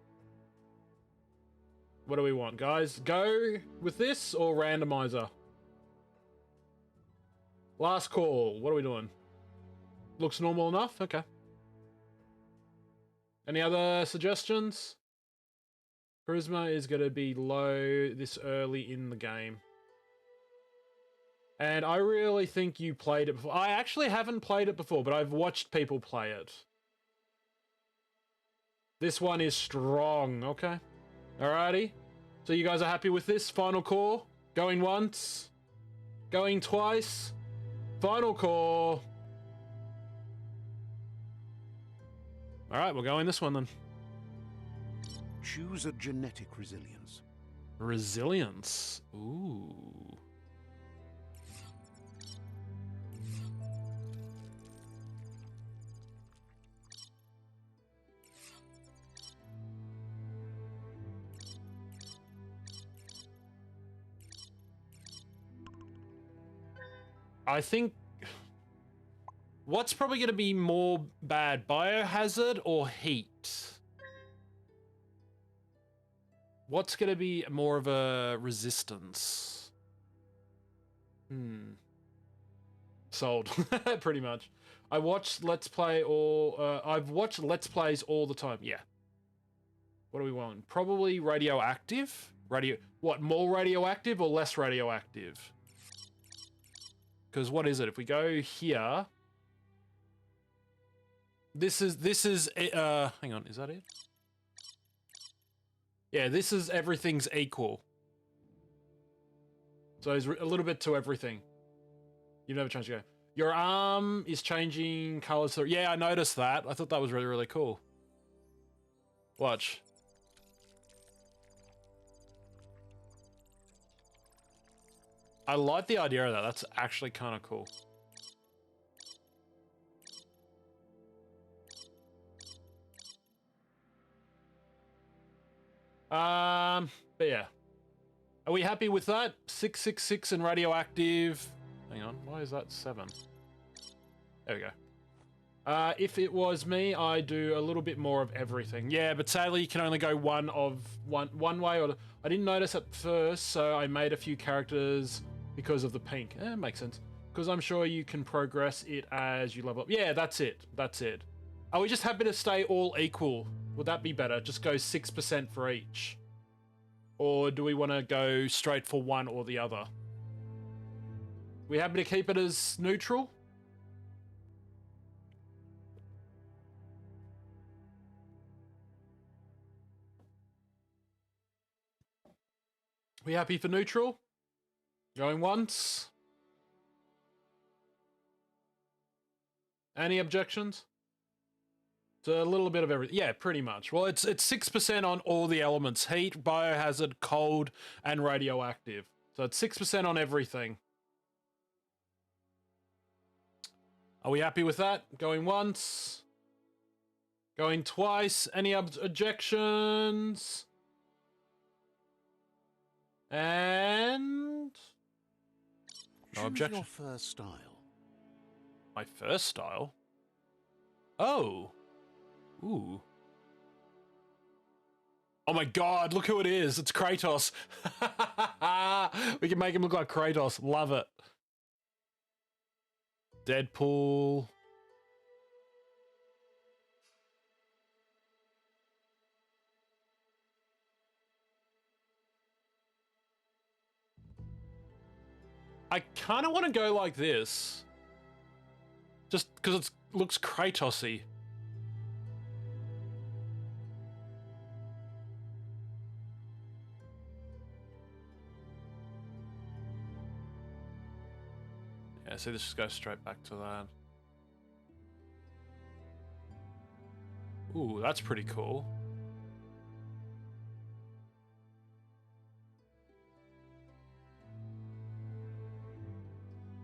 What do we want, guys? Go with this or randomizer? Last call. What are we doing? Looks normal enough? Okay. Any other suggestions? Charisma is going to be low this early in the game. And I really think you played it before. I actually haven't played it before, but I've watched people play it. This one is strong, okay? Alrighty. So you guys are happy with this? Final call? Going once? Going twice? Final call. Alright, we'll go in this one then. Choose a genetic resilience. Resilience. Ooh. I think what's probably going to be more bad, biohazard or heat? What's going to be more of a resistance? Sold. Pretty much. I watch Let's Play or I've watched Let's Plays all the time. Yeah. What do we want? Probably radioactive? What, more radioactive or less radioactive? Because what is it? If we go here, this is hang on, is that it? Yeah, this is everything's equal. So it's a little bit to everything. You've never changed your game. Your arm is changing colors. So yeah, I noticed that. I thought that was really, really cool. Watch. I like the idea of that. That's actually kind of cool. But yeah. Are we happy with that? 666 and radioactive. Hang on, why is that 7? There we go. If it was me, I do a little bit more of everything. Yeah, but sadly you can only go one way. Or I didn't notice at first, so I made a few characters because of the pink. Makes sense. Because I'm sure you can progress it as you level up. Yeah, that's it. That's it. Are we just happy to stay all equal? Would that be better? Just go 6% for each. Or do we want to go straight for one or the other? We happy to keep it as neutral? We happy for neutral? Going once? Any objections? It's a little bit of everything. Yeah, pretty much. Well, it's 6% on all the elements. Heat, biohazard, cold, and radioactive. So it's 6% on everything. Are we happy with that? Going once? Going twice? Any objections? And... no objection. Choose your first style. My first style? Oh. Ooh. Oh my god, look who it is. It's Kratos. We can make him look like Kratos. Love it. Deadpool. I kind of want to go like this. Just because it looks Kratos-y. Yeah, so this just goes straight back to that. Ooh, that's pretty cool.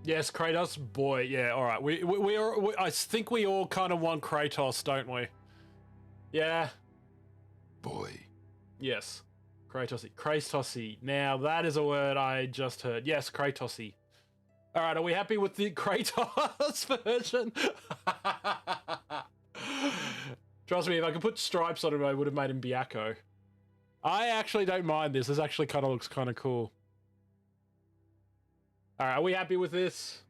Yes, Kratos, boy, yeah, all right. I think we all kind of want Kratos, don't we? Yeah. Boy. Yes. Kratosy. Kratosy. Now, that is a word I just heard. Yes, Kratosy. All right, are we happy with the Kratos version? Trust me, if I could put stripes on him, I would have made him Byakko. I actually don't mind this. This actually kind of looks kind of cool. All right, are we happy with this?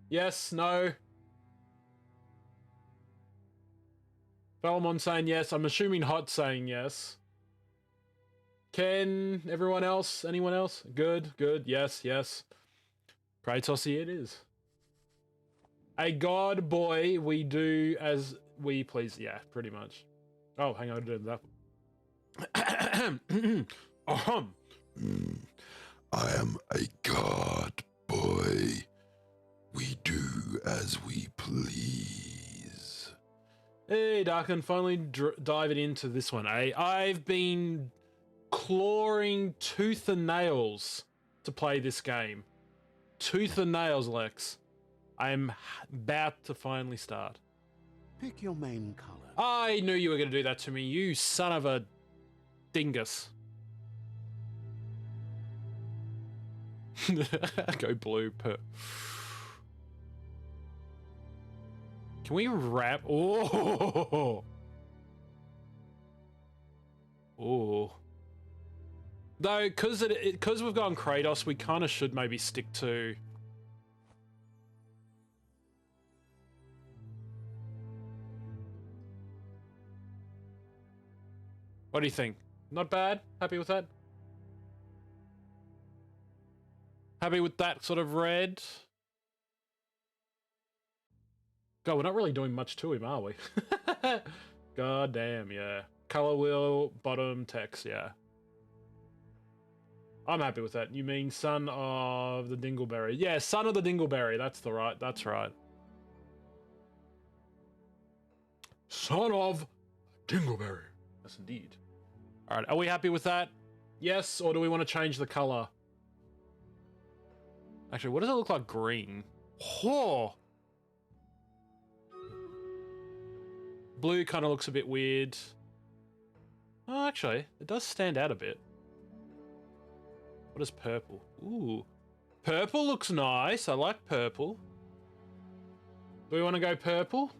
Yes, no? Belmont saying yes. I'm assuming Hot saying yes. Ken, everyone else? Anyone else? Good, good. Yes, yes. Kratosy it is. A god boy, we do as we please. Yeah, pretty much. Oh, hang on, I did that. I am a god boy. We do as we please. Hey, Darkin, finally diving into this one, eh? I've been clawing tooth and nails to play this game. Tooth and nails, Lex. I'm about to finally start. Pick your main color. I knew you were going to do that to me, you son of a dingus. Go blue. Can we wrap? Oh. Oh. Though, because we've gone Kratos, we kind of should maybe stick to... What do you think? Not bad? Happy with that? Happy with that sort of red? God, we're not really doing much to him, are we? God damn, yeah. Color wheel, bottom, text, yeah. I'm happy with that. You mean son of the Dingleberry? Yeah, son of the Dingleberry. That's right. Son of Dingleberry. Yes, indeed. All right, are we happy with that? Yes, or do we want to change the color? Actually, what does it look like green? Oh. Blue kind of looks a bit weird. Oh, actually, it does stand out a bit. What is purple? Ooh. Purple looks nice. I like purple. Do we want to go purple?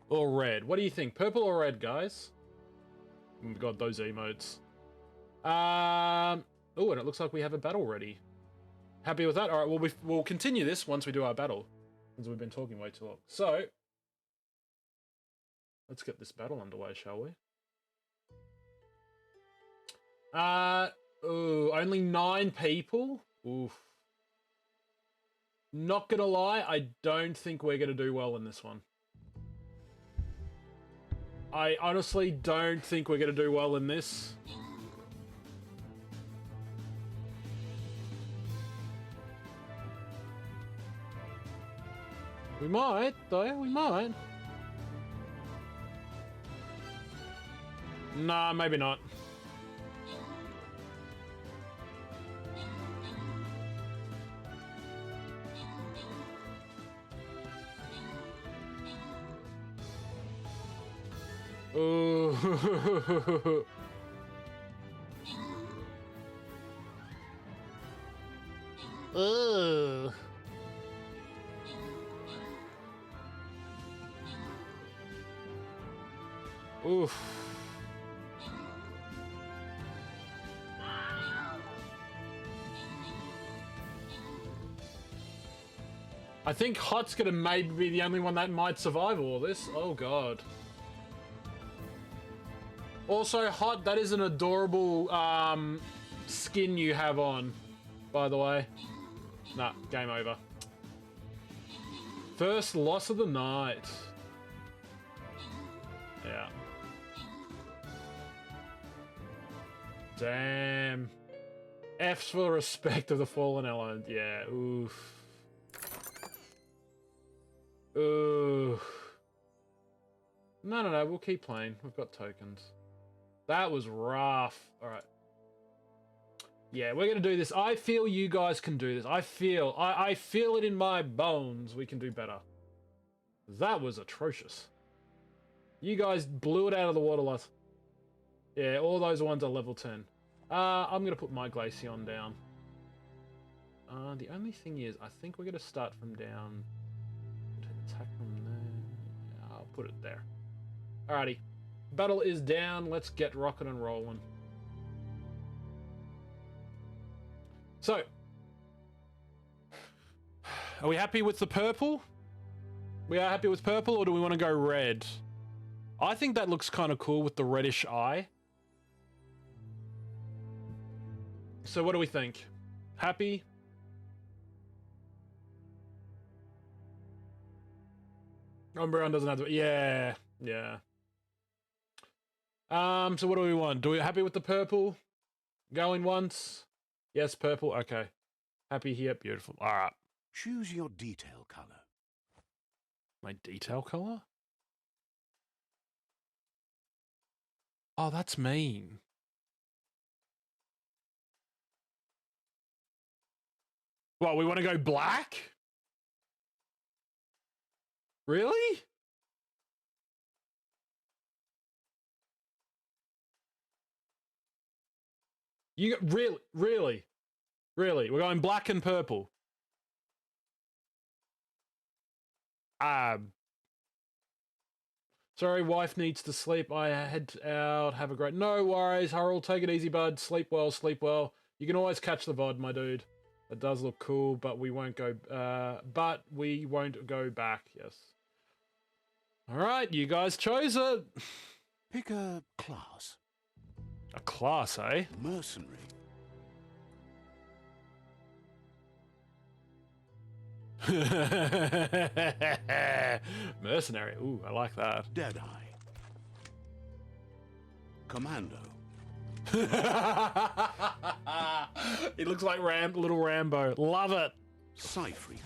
Or red? What do you think? Purple or red, guys? Oh my god, those emotes. Oh, and it looks like we have a battle ready. Happy with that? Alright, well, we'll continue this once we do our battle. Because we've been talking way too long. So, let's get this battle underway, shall we? Ooh, only 9 people? Oof. Not gonna lie, I don't think we're gonna do well in this one. I honestly don't think we're gonna do well in this. We might, though, we might. Nah, maybe not. Ooh. Ugh. Oof. I think Hot's gonna maybe be the only one that might survive all this. Oh god. Also, Hot, that is an adorable skin you have on, by the way. Nah, game over. First loss of the night. Yeah. Damn. F's for the respect of the fallen element. Yeah, oof. Ooh. No, we'll keep playing. We've got tokens. That was rough. Alright. Yeah, we're gonna do this. I feel you guys can do this. I feel it in my bones we can do better. That was atrocious. You guys blew it out of the water last... Yeah, all those ones are level 10. I'm gonna put my Glaceon down. The only thing is, I think we're gonna start from down... Attack from there. I'll put it there. Alrighty. Battle is down. Let's get rocking and rolling. So, are we happy with the purple? We are happy with purple, or do we want to go red? I think that looks kind of cool with the reddish eye. So what do we think? Happy? Umbreon doesn't have to... Yeah. So what do we want? Do we happy with the purple? Going once? Yes, purple. Okay. Happy here. Beautiful. All right. Choose your detail color. My detail color? Oh, that's mean. What, we want to go black? Really? You really? We're going black and purple. Sorry, wife needs to sleep. I head out. Have a great. No worries, Harold. Take it easy, bud. Sleep well. Sleep well. You can always catch the VOD, my dude. It does look cool, but we won't go. But we won't go back. Yes. All right, you guys chose it. Pick a class. A class, eh? Mercenary. Mercenary. Ooh, I like that. Deadeye. Commando. He looks like little Rambo. Love it. Psy-freak.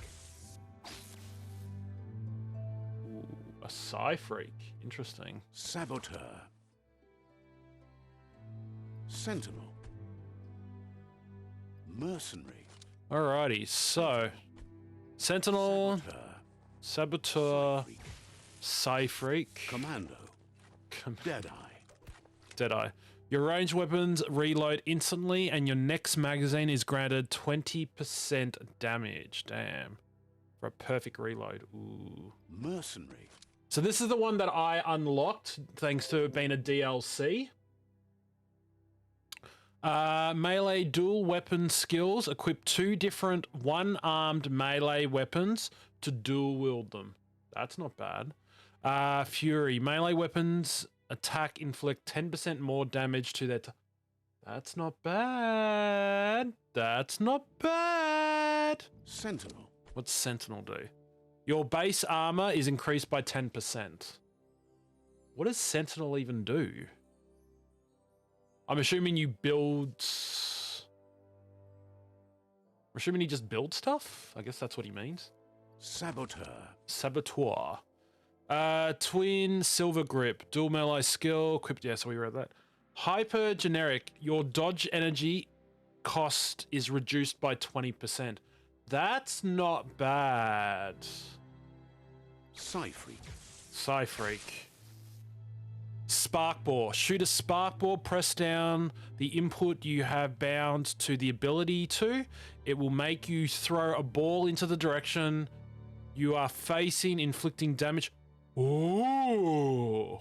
Ooh, a Psy-freak. Interesting. Saboteur. Sentinel. Mercenary. Alrighty, so Sentinel, Saboteur, Psy-freak. Psy-freak, Commando. Deadeye. Deadeye. Your ranged weapons reload instantly, and your next magazine is granted 20% damage. Damn. For a perfect reload. Ooh. Mercenary. So this is the one that I unlocked, thanks to it being a DLC. Melee dual weapon skills. Equip 2 different one-armed melee weapons to dual wield them. That's not bad. Fury. Melee weapons attack inflict 10% more damage to their... That's not bad. That's not bad. Sentinel. What's Sentinel do? Your base armor is increased by 10%. What does Sentinel even do? I'm assuming you build... I'm assuming he just builds stuff? I guess that's what he means. Saboteur. Saboteur. Twin silver grip. Dual melee skill. Equipped... Yeah, so we read that. Hyper generic. Your dodge energy cost is reduced by 20%. That's not bad. Psy-freak. Psy-freak. Sparkball. Shoot a sparkball, press down the input you have bound to the ability to. It will make you throw a ball into the direction you are facing, inflicting damage. Ooh.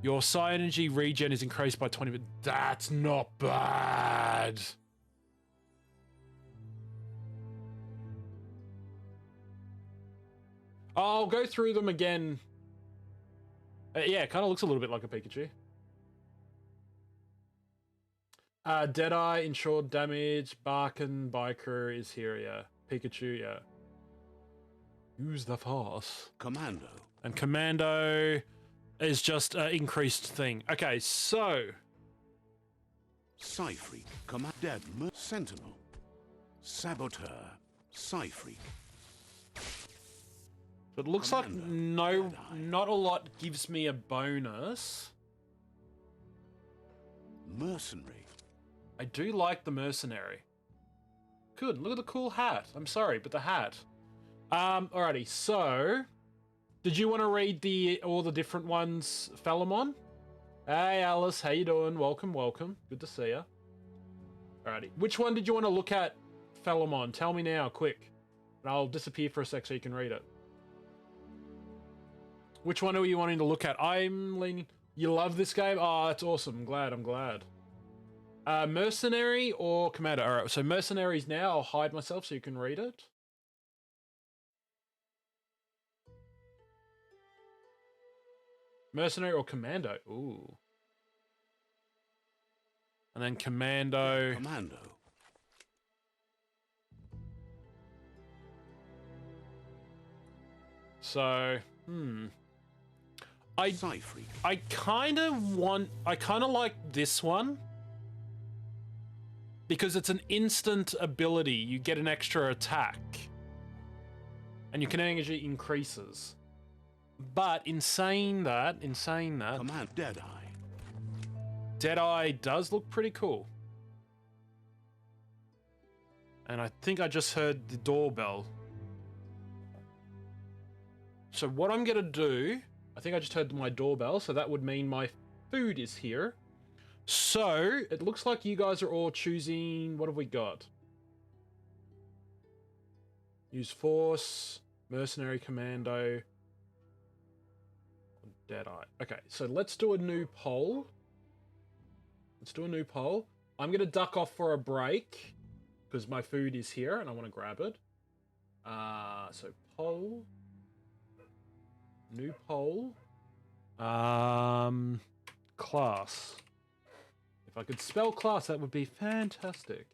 Your psi energy regen is increased by 20%. That's not bad. I'll go through them again. Yeah, it kind of looks a little bit like a Pikachu. Deadeye, ensured damage. Barkin, Biker is here, yeah. Pikachu, yeah. Use the force. Commando. And Commando is just an increased thing. Okay, so... Psy-freak. Sentinel. Saboteur. Psy-freak. It looks Commando. like not a lot gives me a bonus. Mercenary. I do like the mercenary. Good, look at the cool hat. I'm sorry, but the hat. Alrighty, so... Did you want to read all the different ones, Phelamon? Hey, Alice, how you doing? Welcome, welcome. Good to see you. Alrighty, which one did you want to look at, Phelamon? Tell me now, quick. And I'll disappear for a sec so you can read it. Which one are you wanting to look at? I'm leaning... You love this game? Oh, that's awesome. I'm glad. Mercenary or Commander? Alright, so Mercenaries now. I'll hide myself so you can read it. Mercenary or Commando? Ooh. And then Commando. Commando. So, Psy-freak. I kind of like this one because it's an instant ability. You get an extra attack and your command energy increases. But in saying that, Command Deadeye. Deadeye does look pretty cool. And I think I just heard the doorbell. So what I'm gonna do, I think I just heard my doorbell, so that would mean my food is here. So it looks like you guys are all choosing, what have we got? Use Force, Mercenary Commando, Deadeye. Okay, so let's do a new poll. I'm gonna duck off for a break because my food is here and I want to grab it. So poll. New poll. Class. If I could spell class, that would be fantastic.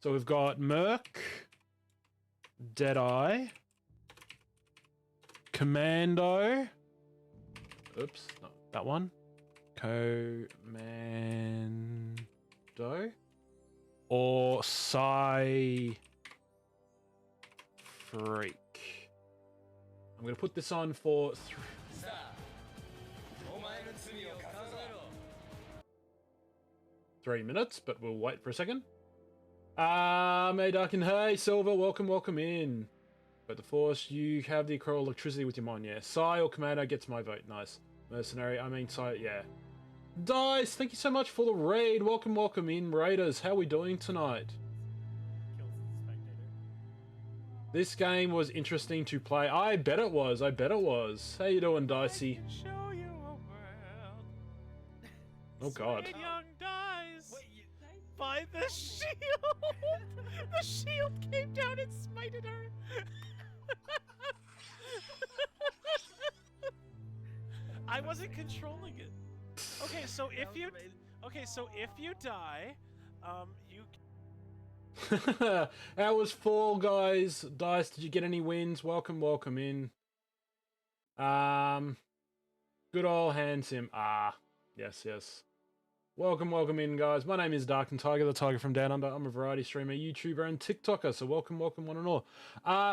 So we've got Merc, Deadeye, Commando. Oops, not that one. Commando. Or Psy Freak. I'm going to put this on for 3 minutes, but we'll wait for a second. May Darkin, hey, Silver, welcome in. But the Force, you have the acro electricity with your mind, yeah. Psy or Commando gets my vote, nice. Mercenary, I mean Psy, yeah. Dice, thank you so much for the raid. Welcome in, Raiders. How are we doing tonight? This game was interesting to play. I bet it was. How you doing, Dicey? Show you a world. Oh God. Young dies by the shield. The shield came down and smited her. I wasn't controlling it. Okay, so if you die, you. How was Fall Guys? Dice, did you get any wins? Welcome in. Good old hand sim. Yes. Welcome in, guys. My name is Dark and Tiger, the Tiger from Down Under. I'm a variety streamer, YouTuber, and TikToker, so welcome one and all.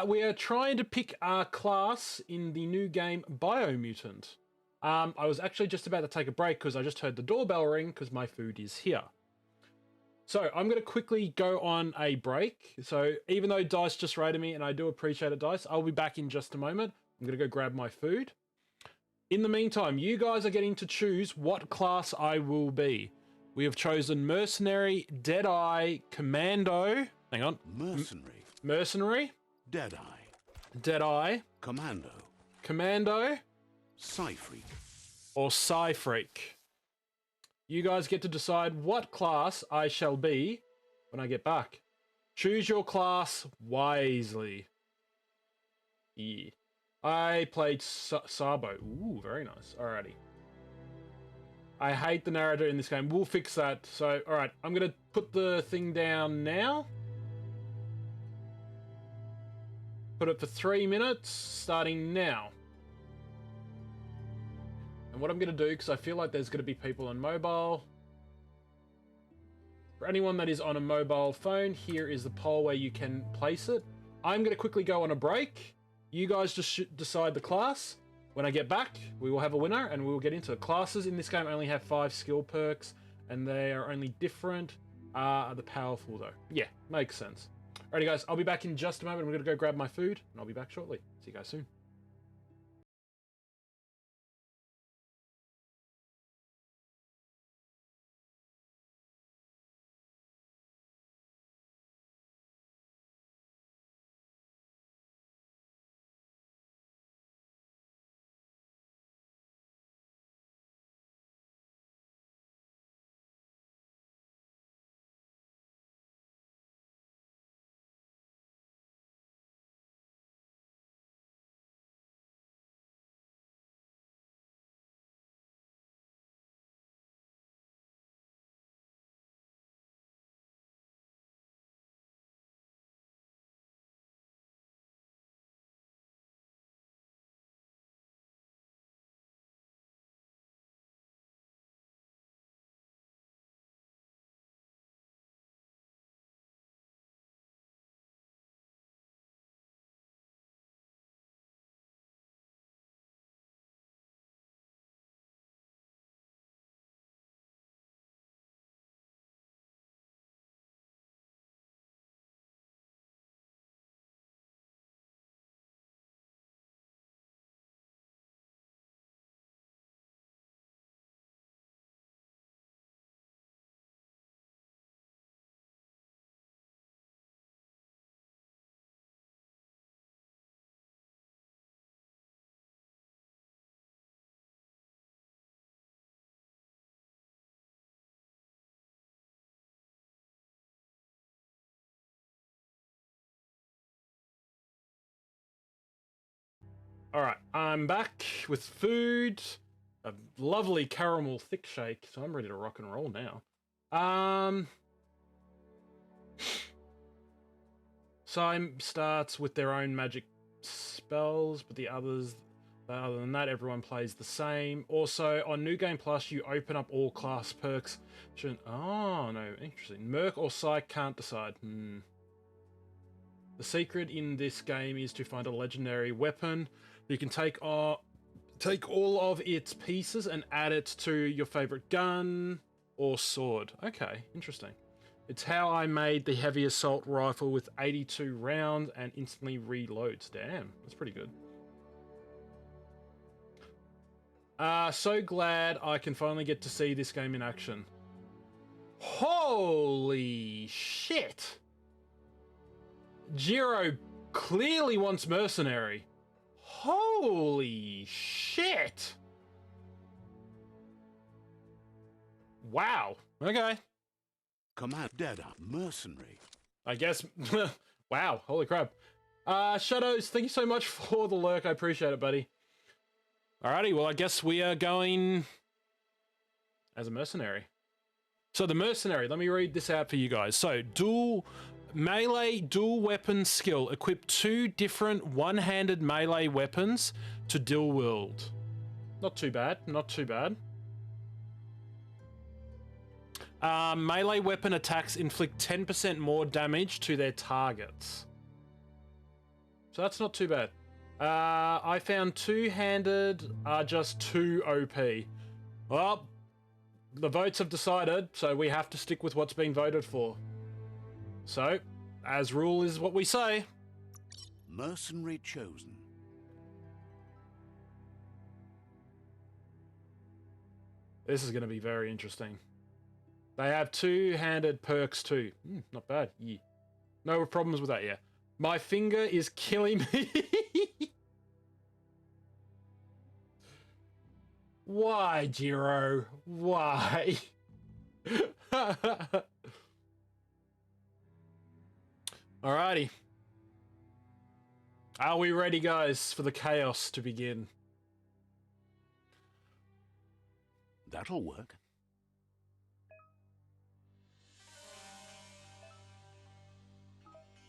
We are trying to pick our class in the new game Biomutant. I was actually just about to take a break because I just heard the doorbell ring because my food is here. So I'm going to quickly go on a break. So even though Dice just raided me, and I do appreciate it, Dice, I'll be back in just a moment. I'm going to go grab my food. In the meantime, you guys are getting to choose what class I will be. We have chosen Mercenary, Deadeye, Commando. Hang on. Mercenary. Deadeye. Commando. Psy-Freak. Or Psy-Freak. You guys get to decide what class I shall be when I get back. Choose your class wisely. Yeah. I played Sabo. Ooh, very nice. Alrighty. I hate the narrator in this game. We'll fix that. So, alright. I'm going to put the thing down now. Put it for 3 minutes, starting now. And what I'm going to do, because I feel like there's going to be people on mobile. For anyone that is on a mobile phone, here is the poll where you can place it. I'm going to quickly go on a break. You guys just decide the class. When I get back, we will have a winner and we will get into it. Classes in this game only have 5 skill perks and they are only different. The powerful though. Yeah, makes sense. Alrighty guys, I'll be back in just a moment. I'm going to go grab my food and I'll be back shortly. See you guys soon. Alright, I'm back with food. A lovely caramel thick shake, so I'm ready to rock and roll now. Some starts with their own magic spells, but the others, other than that, everyone plays the same. Also, on New Game Plus, you open up all class perks. Oh, no, interesting. Merc or Psych can't decide. The secret in this game is to find a legendary weapon. You can take all of its pieces and add it to your favorite gun or sword. Okay, interesting. It's how I made the heavy assault rifle with 82 rounds and instantly reloads. Damn, that's pretty good. So glad I can finally get to see this game in action. Holy shit! Jiro clearly wants mercenary. Holy shit! Wow. Okay. Commander, mercenary. I guess. Wow. Holy crap. Shadows, thank you so much for the lurk. I appreciate it, buddy. Alrighty, well, I guess we are going as a mercenary. So the mercenary, let me read this out for you guys. So, melee dual weapon skill. Equip 2 different one-handed melee weapons to dual wield. Not too bad, not too bad. Melee weapon attacks inflict 10% more damage to their targets. So that's not too bad. I found two-handed are just too OP. Well, the votes have decided, so we have to stick with what's been voted for. So, as rule is what we say. Mercenary chosen. This is going to be very interesting. They have two-handed perks too. Not bad. Yeah. No problems with that, yeah. My finger is killing me. Why, Jiro? Why? Alrighty. Are we ready, guys, for the chaos to begin? That'll work.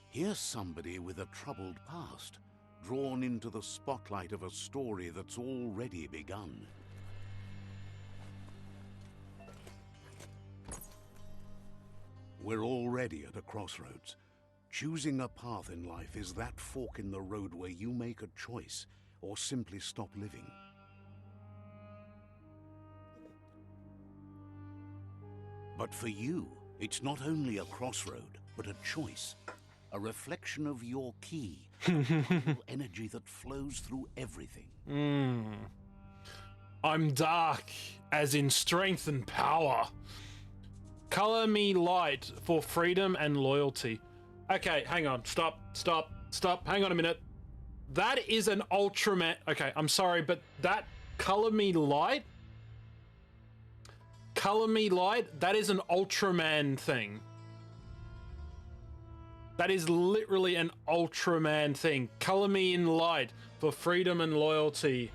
Here's somebody with a troubled past, drawn into the spotlight of a story that's already begun. We're already at a crossroads. Choosing a path in life is that fork in the road where you make a choice or simply stop living. But for you, it's not only a crossroad, but a choice. A reflection of your key, energy that flows through everything. I'm dark, as in strength and power. Color me light for freedom and loyalty. Okay, hang on. Stop. Hang on a minute. That is an Ultraman. Okay, I'm sorry, but that color me light, that is an Ultraman thing. That is literally an Ultraman thing. Color me in light for freedom and loyalty.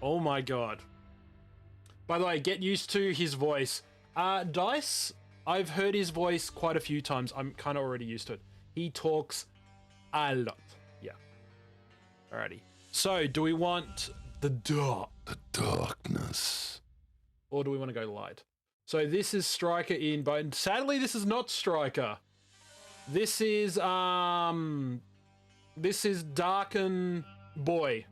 Oh my god. By the way, get used to his voice. Dice, I've heard his voice quite a few times. I'm kind of already used to it. He talks a lot. Yeah. Alrighty. So, do we want the darkness. or do we want to go light? So this is Striker in, but sadly this is not Striker. This is Darken Boy,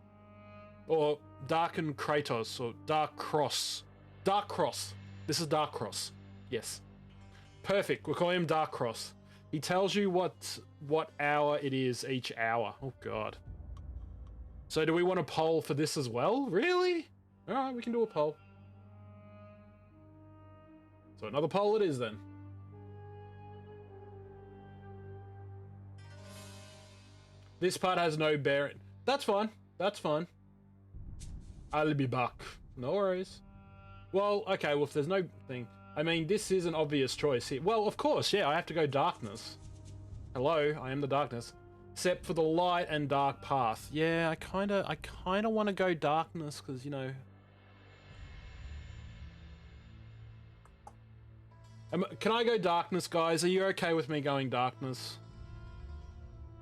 or Darken Kratos, or Dark Cross. Dark Cross. This is Dark Cross. Yes. Perfect. We'll call him Dark Cross. He tells you what hour it is each hour. Oh god. So do we want a poll for this as well? Really? Alright, we can do a poll. So another poll it is then. This part has no bearing. That's fine. That's fine. I'll be back. No worries. Well, okay, well, if there's no thing... I mean, this is an obvious choice here. Well, of course, yeah, I have to go darkness. Hello, I am the darkness. except for the light and dark path. Yeah, I kind of want to go darkness because, you know. Can I go darkness, guys? Are you okay with me going darkness?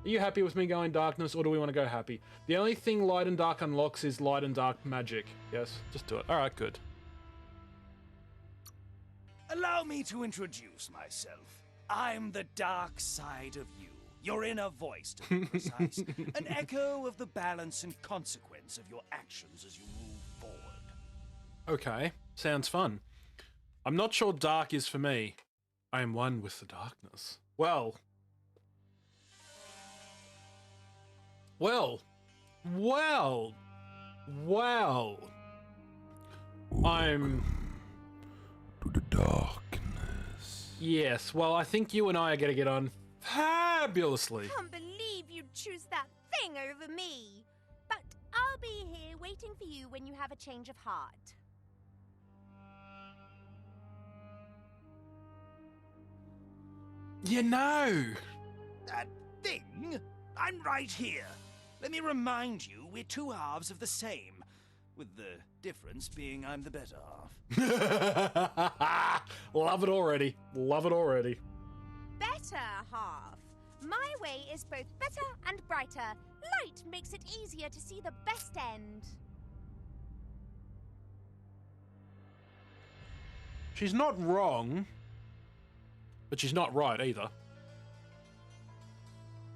Are you happy with me going darkness, or do we want to go happy? The only thing light and dark unlocks is light and dark magic. Yes, just do it. All right, good. Allow me to introduce myself. I'm the dark side of you. Your inner voice, to be precise. An echo of the balance and consequence of your actions as you move forward. Okay, sounds fun. I'm not sure dark is for me. I am one with the darkness. Well. I'm... To the darkness. Yes, well, I think you and I are going to get on fabulously. Can't believe you'd choose that thing over me. But I'll be here waiting for you when you have a change of heart. You know. That thing? I'm right here. Let me remind you, we're two halves of the same. With the difference being I'm the better half. Love it already. Love it already. Better half. My way is both better and brighter. Light makes it easier to see the best end. She's not wrong, but she's not right either.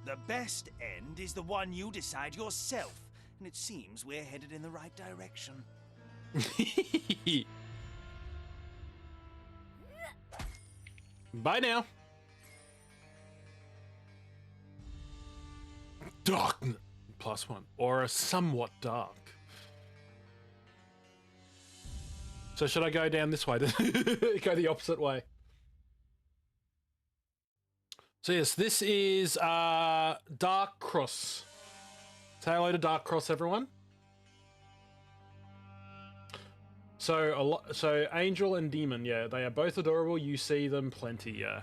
The best end is the one you decide yourself, and it seems we're headed in the right direction. Bye now. Dark +1, or a somewhat dark. So should I go down this way? Go the opposite way. So yes, this is Dark Cross. Say hello to Dark Cross, everyone. So Angel and Demon, yeah, they are both adorable. You see them plenty, yeah.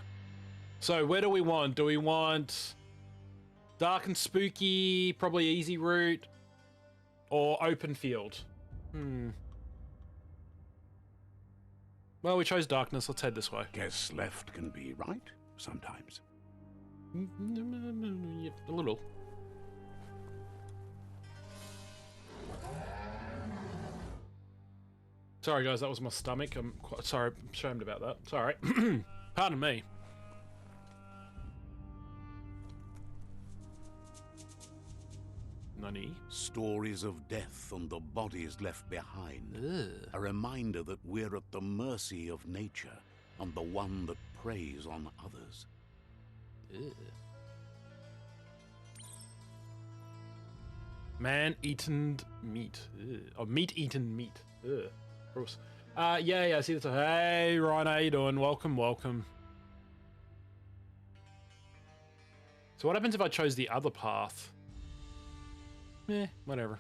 So where do we want? Do we want dark and spooky, probably easy route, or open field? Well, we chose darkness. Let's head this way. Guess left can be right sometimes. A little. Sorry, guys, that was my stomach. I'm quite sorry, I'm ashamed about that. Sorry. Pardon me. Nani? Stories of death and the bodies left behind. Ugh. A reminder that we're at the mercy of nature and the one that preys on others. Ugh. Man-eaten meat. Ugh. Oh, meat-eaten meat. Ugh. Gross. Yeah, I see this. Hey, Ryan, how you doing? Welcome. So what happens if I chose the other path? Whatever.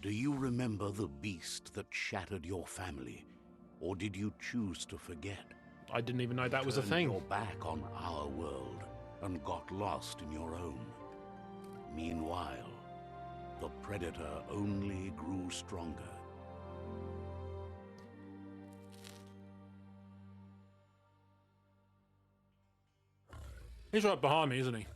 Do you remember the beast that shattered your family? Or did you choose to forget? I didn't even know that was a Turned thing. your back on our world and got lost in your own. Meanwhile, the predator only grew stronger. He's right behind me, isn't he?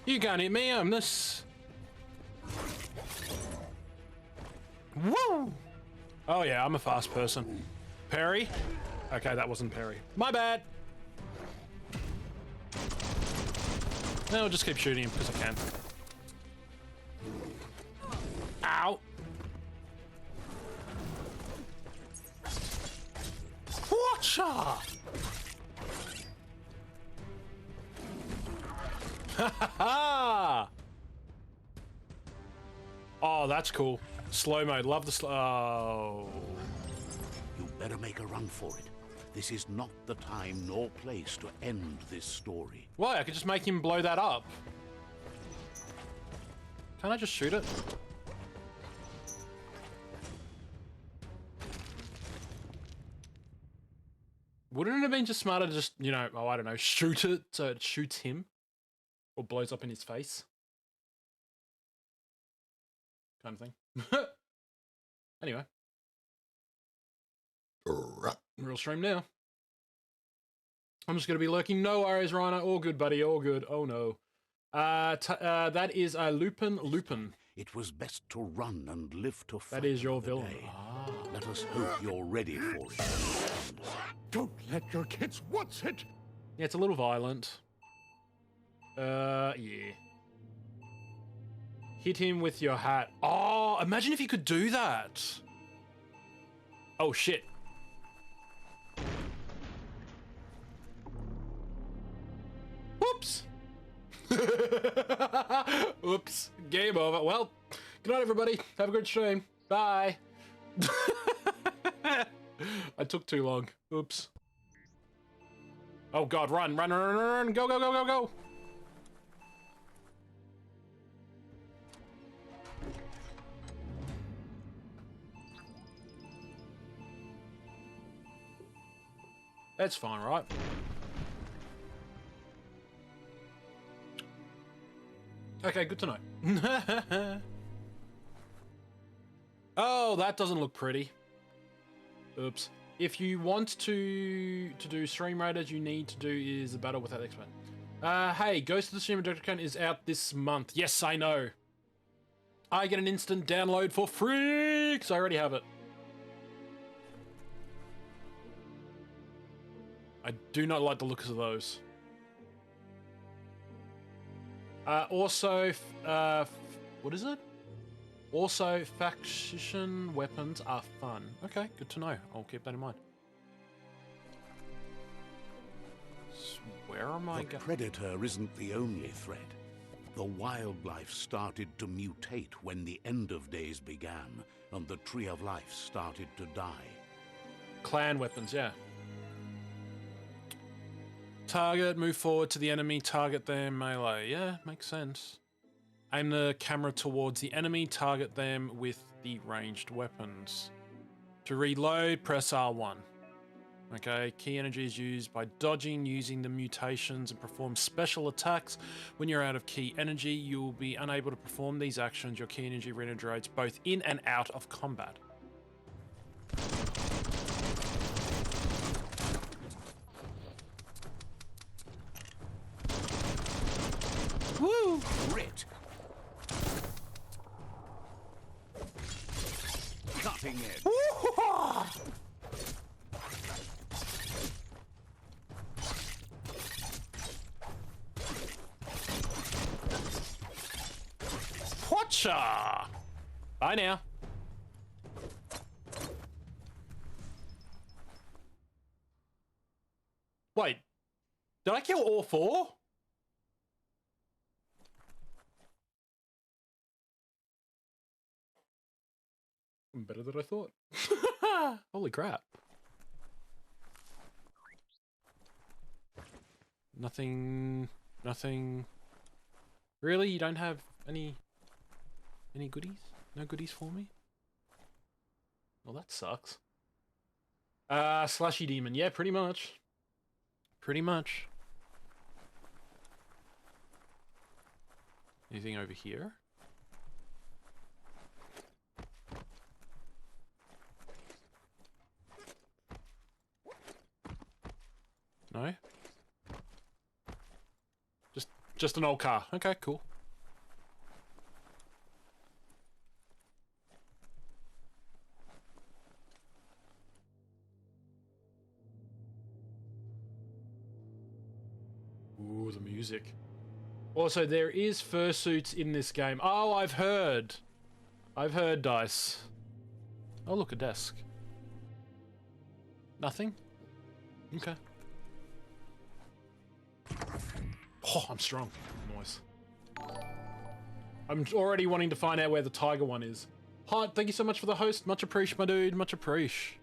You can't hit me, I'm this. Woo! Oh yeah, I'm a fast person. Parry? Okay, that wasn't parry. My bad! No, I'll just keep shooting him because I can. Ow! Whatcha? Oh, that's cool. Slow mode. Love the slow. Oh. You better make a run for it. This is not the time nor place to end this story. Why? I could just make him blow that up. Can't I just shoot it? Wouldn't it have been just smarter to just, you know, oh, I don't know, shoot it so it shoots him? Or blows up in his face? Kind of thing. Anyway. Real stream now. I'm just going to be lurking. No worries, Rhino. All good, buddy. All good. Oh, no. That is Lupin. It was best to run and live to fight. That is your another villain. day. Ah. Let us hope you're ready for it. Don't let your kids watch it! Yeah, it's a little violent. Yeah. Hit him with your hat. Oh, imagine if you could do that. Oh, shit. Whoops. Oops. Game over. Well, good night, everybody. Have a good stream. Bye. I took too long. Oops. Oh, God. Run, run, run, run, run. Go, go, go, go, go. That's fine, right? Okay, good to know. Oh, that doesn't look pretty. Oops. If you want to do Stream Raiders, you need to do is the Battle Without Expert. Hey, Ghost of the Tsushima Director Cut is out this month. Yes, I know. I get an instant download for free, because I already have it. I do not like the looks of those. Also, what is it? Also, faction weapons are fun. Okay, good to know. I'll keep that in mind. So where am I The going? predator isn't the only threat. The wildlife started to mutate when the end of days began, and the Tree of Life started to die. Clan weapons, yeah. Target, move forward to the enemy, target them, melee. Yeah, makes sense. Aim the camera towards the enemy, target them with the ranged weapons. To reload, press R1. Okay, key energy is used by dodging, using the mutations, and perform special attacks. When you're out of key energy, you will be unable to perform these actions. Your key energy regenerates both in and out of combat. Woo! Grit! Cutting edge! Whatcha? Bye now. Wait, did I kill all four? Better than I thought. Holy crap. Nothing. Really? You don't have any goodies? No goodies for me? Well, that sucks. Slushy demon. Yeah, pretty much. Pretty much. Anything over here? No? Just an old car. Okay, cool. Ooh, the music. Also, there is fursuits in this game. Oh, I've heard. I've heard, Dice. Oh, look, a desk. Nothing? Okay. Oh, I'm strong. Annoying. nice. I'm already wanting to find out where the tiger one is. Hi, thank you so much for the host. Much appreciate, my dude. Much appreciate.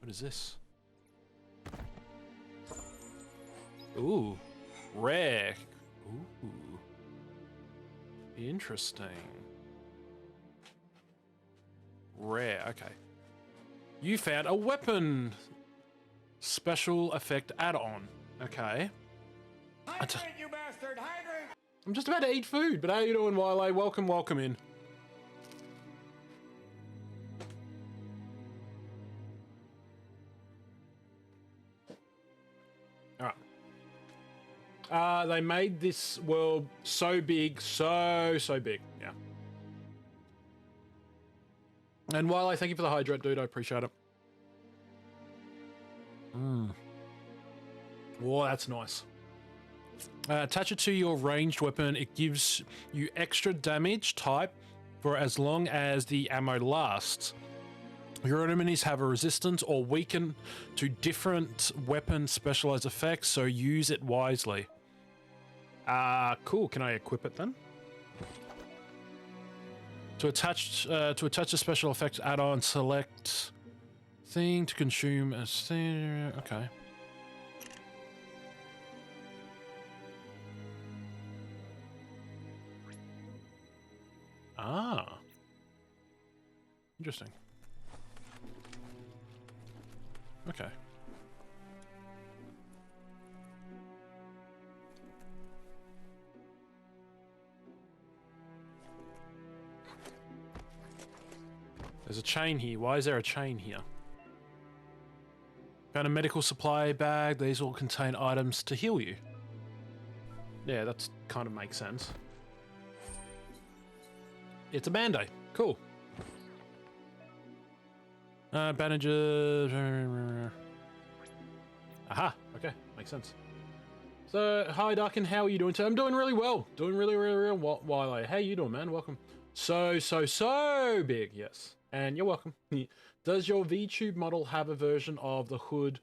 What is this? Ooh, rare. Ooh, interesting. Rare. Okay. You found a weapon special effect add-on. Okay. Hydrate, you bastard! Hydrate! I'm just about to eat food, but how you doing, Wile? Welcome in. Alright. They made this world so big, so big. Yeah. And Wile, thank you for the hydrate, dude. I appreciate it. Oh, that's nice. Attach it to your ranged weapon. It gives you extra damage type for as long as the ammo lasts. Your enemies have a resistance or weaken to different weapon specialized effects, so use it wisely. Cool. Can I equip it then? To attach a special effect add-on, select thing to consume as thing. Okay. Ah. Interesting. Okay. There's a chain here. Why is there a chain here? Found a medical supply bag. These all contain items to heal you. Yeah, that's kind of makes sense. It's a band-aid. Cool. Bandages. Aha. Okay, makes sense. So, hi, Darkin. How are you doing today? I'm doing really well. Doing really well. Wile. How you doing, man? Welcome. So big. Yes. And you're welcome. Does your VTube model have a version of the hood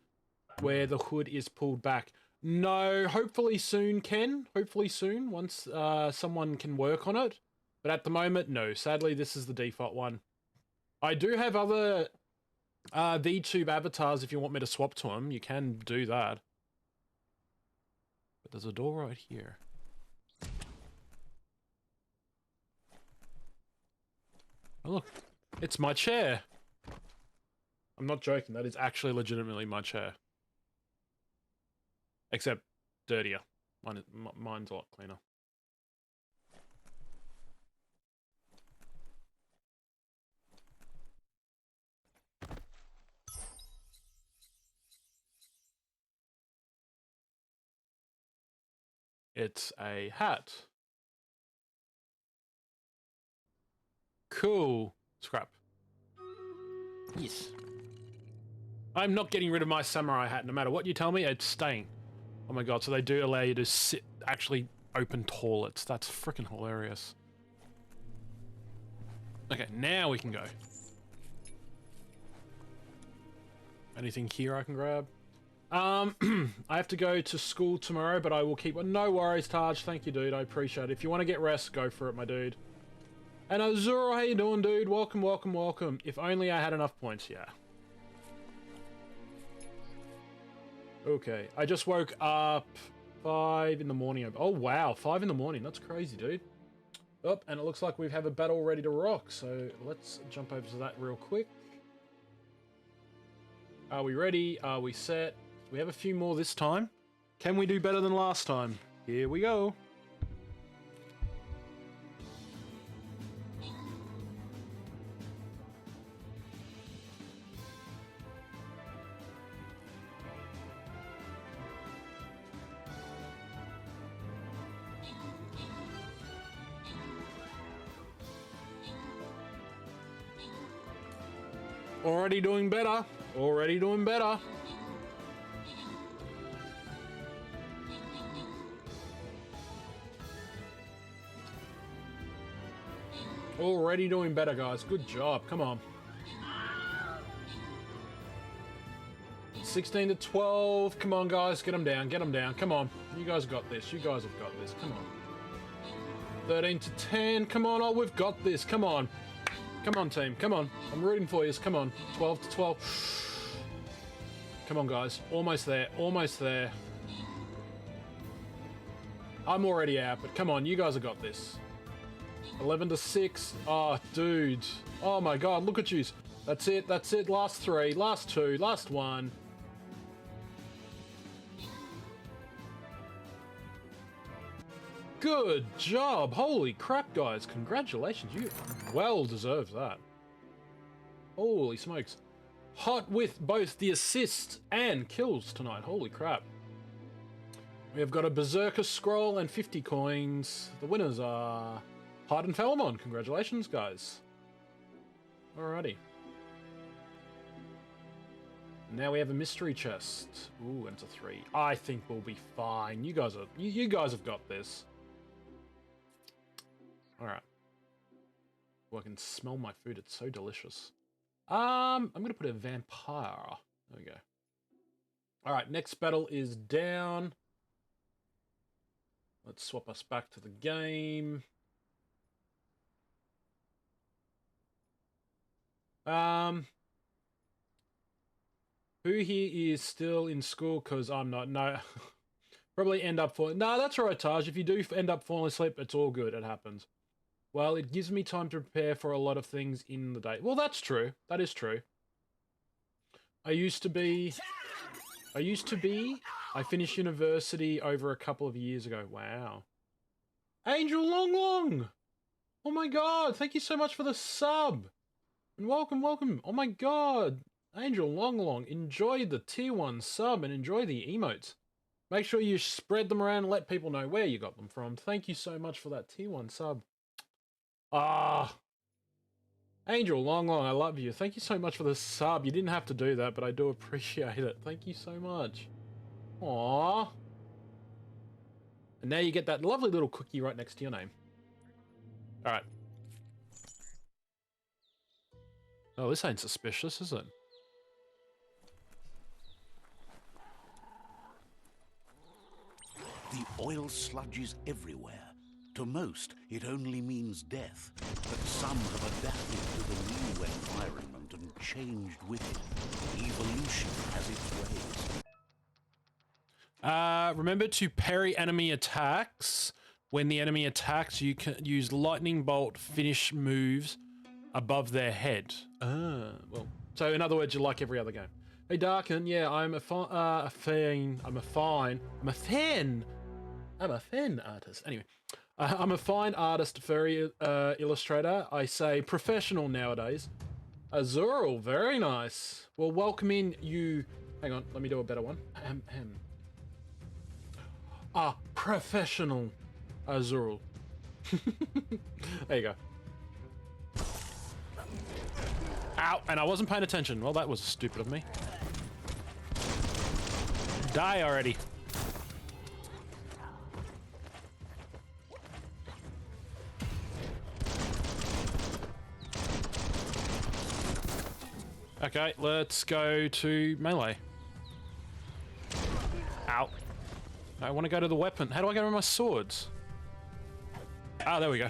where the hood is pulled back? No, hopefully soon, Ken. Hopefully soon, once someone can work on it. But at the moment, no. Sadly, this is the default one. I do have other VTube avatars if you want me to swap to them. You can do that. But there's a door right here. Oh, look. It's my chair. I'm not joking. That is actually legitimately my chair. Except dirtier. Mine's a lot cleaner. It's a hat. Cool. Scrap. Yes. I'm not getting rid of my samurai hat. No matter what you tell me, it's staying. Oh my god, so they do allow you to sit, actually open toilets. That's freaking hilarious. Okay, now we can go. Anything here I can grab? I have to go to school tomorrow, but I will keep... No worries, Taj. Thank you, dude. I appreciate it. If you want to get rest, go for it, my dude. And Azuro, how you doing, dude? Welcome. If only I had enough points, yeah. Okay, I just woke up 5 in the morning. Oh, wow, 5 in the morning. That's crazy, dude. Oh, and it looks like we have a battle ready to rock, so let's jump over to that real quick. Are we ready? Are we set? We have a few more this time. Can we do better than last time? Here we go. Already doing better. Already doing better. Already doing better, guys. Good job. Come on. 16 to 12. Come on, guys. Get them down. Get them down. Come on. You guys got this. You guys have got this. Come on. 13 to 10. Come on, oh, we've got this. Come on. Come on, team. Come on. I'm rooting for you. Come on. 12 to 12. Come on, guys. Almost there. Almost there. I'm already out, but come on. You guys have got this. 11 to 6. Oh, dude. Oh, my God. Look at you. That's it. That's it. Last 3. Last 2. Last 1. Good job. Holy crap, guys. Congratulations. You well deserve that. Holy smokes. Hot with both the assists and kills tonight. Holy crap. We have got a Berserker Scroll and 50 coins. The winners are Hard and Falamon. Congratulations, guys. Alrighty. Now we have a mystery chest. Ooh, and it's a 3. I think we'll be fine. You guys have got this. Alright. Well, I can smell my food. It's so delicious. I'm gonna put a vampire. There we go. Alright, next battle is down. Let's swap us back to the game. Who here is still in school? Because I'm not. No. Probably end up falling. No, that's all right, Taj. If you do end up falling asleep, it's all good. It happens. Well, it gives me time to prepare for a lot of things in the day. Well, that's true. That is true. I finished university over a couple of years ago. Wow. Angel Long Long! Oh my god, thank you so much for the sub! And welcome, welcome. Oh my god. Angel Long Long, enjoy the tier 1 sub and enjoy the emotes. Make sure you spread them around and let people know where you got them from. Thank you so much for that tier 1 sub. Ah. Angel Long Long, I love you. Thank you so much for the sub. You didn't have to do that, but I do appreciate it. Thank you so much. Aww. And now you get that lovely little cookie right next to your name. Alright. Oh, this ain't suspicious, is it? The oil sludges everywhere. To most, it only means death, but some have adapted to the new environment and changed with it. Evolution has its ways. Remember to parry enemy attacks. When the enemy attacks, you can use lightning bolt finish moves above their head. Well, so in other words, you're like every other game. Hey, Darken, yeah, I'm a fan artist. Anyway. I'm a fine artist, furry illustrator. I say professional nowadays. Azuril, very nice. Well, welcome in you. Hang on, let me do a better one. Professional Azuril. There you go. Ow, and I wasn't paying attention. Well, that was stupid of me. Die already. Okay, let's go to melee. Ow. I want to go to the weapon. How do I go to my swords? Ah, there we go.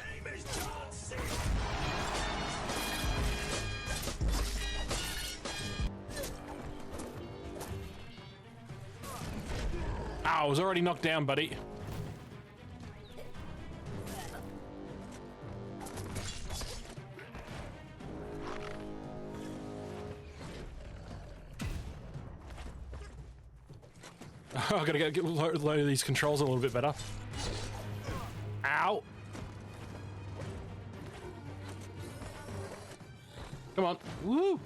Ow, I was already knocked down, buddy. I gotta get load these controls a little bit better. Ow! Come on. Woo!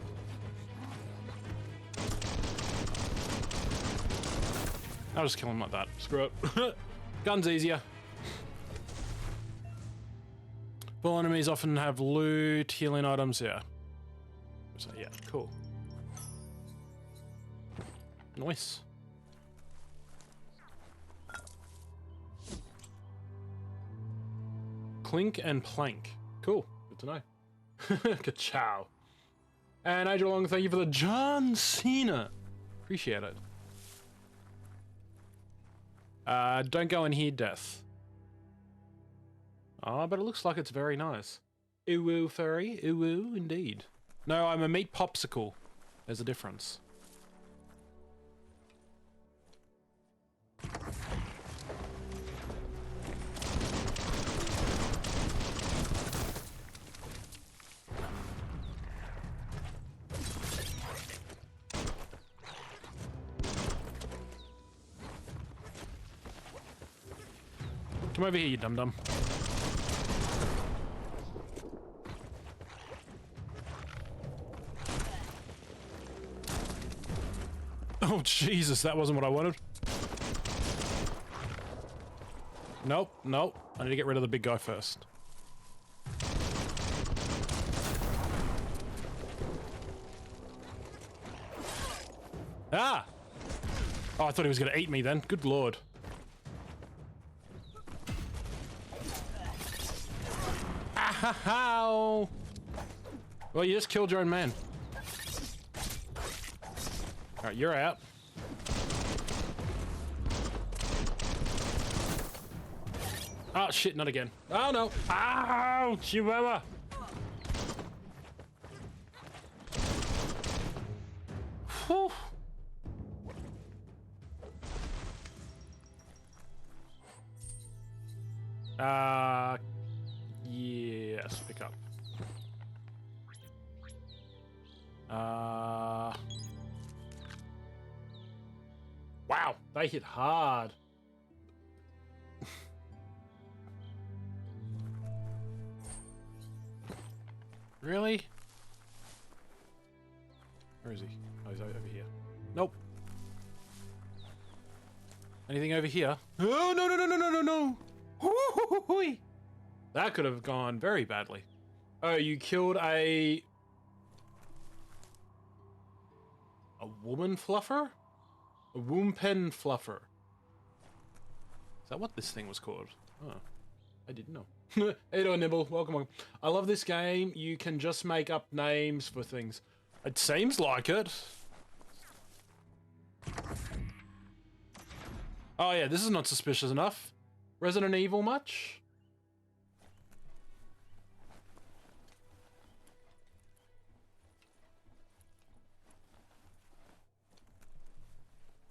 I'll just kill him like that. Screw it. Gun's easier. Full enemies often have loot, healing items, yeah. So yeah, cool. Nice. Clink and plank. Cool. Good to know. Ka-chow. And Angel Long, thank you for the John Cena. Appreciate it. Don't go in here, Death. Ah, but it looks like it's very nice. Ooh, furry. Ooh, indeed. No, I'm a meat popsicle. There's a difference. Come over here, you dum-dum. Oh, Jesus, that wasn't what I wanted. Nope, nope. I need to get rid of the big guy first. Ah! Oh, I thought he was going to eat me then. Good lord. Ow! Well, you just killed your own man. Alright, you're out. Oh, shit, not again. Oh, no. Ow! Chihuahua! Whew. Yes, pick up. Wow, they hit hard. Really? Where is he? Oh, he's over here. Nope. Anything over here? Oh, no, no, no, no, no, no, no! Hoo-hoo-hoo-hoo-hoo. That could have gone very badly. Oh, you killed a woman fluffer? A woompen fluffer. Is that what this thing was called? Oh, I didn't know. Hey there, Nibble. Welcome, welcome. I love this game. You can just make up names for things. It seems like it. Oh yeah, this is not suspicious enough. Resident Evil much?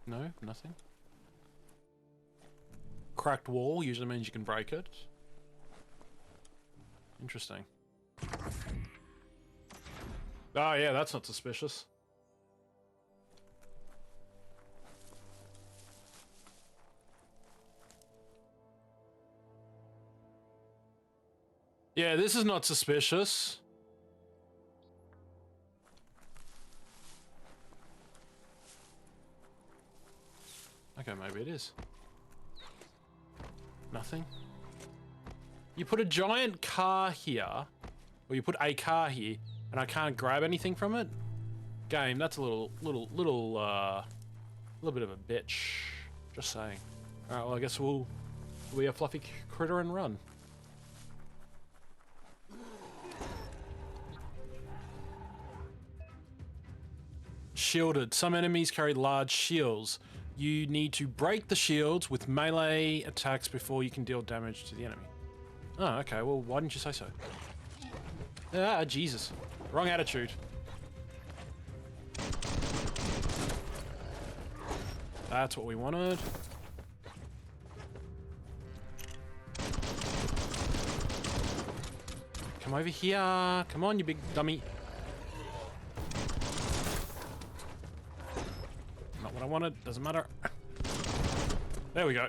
No, nothing. Cracked wall usually means you can break it. Interesting. Oh yeah, that's not suspicious. Yeah, this is not suspicious. Okay, maybe it is. Nothing. You put a giant car here, or you put a car here, and I can't grab anything from it? Game, that's a little bit of a bitch. Just saying. Alright, well I guess we'll be a fluffy critter and run. Shielded. Some enemies carry large shields. You need to break the shields with melee attacks before you can deal damage to the enemy. Oh, okay. Well, why didn't you say so? Ah, Jesus. Wrong attitude. That's what we wanted. Come over here. Come on, you big dummy. Not what I wanted. Doesn't matter. There we go.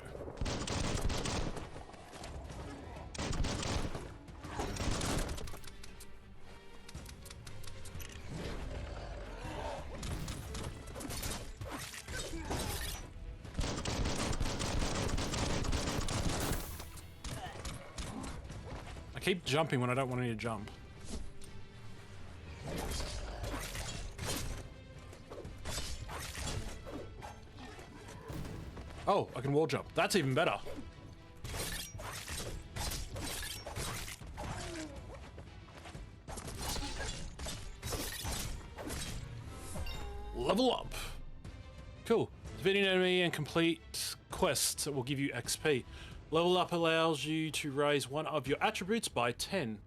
I keep jumping when I don't want any to jump. Oh, I can wall jump. That's even better. Level up. Cool. Defeat an enemy and complete quests that will give you XP. Level up allows you to raise one of your attributes by 10.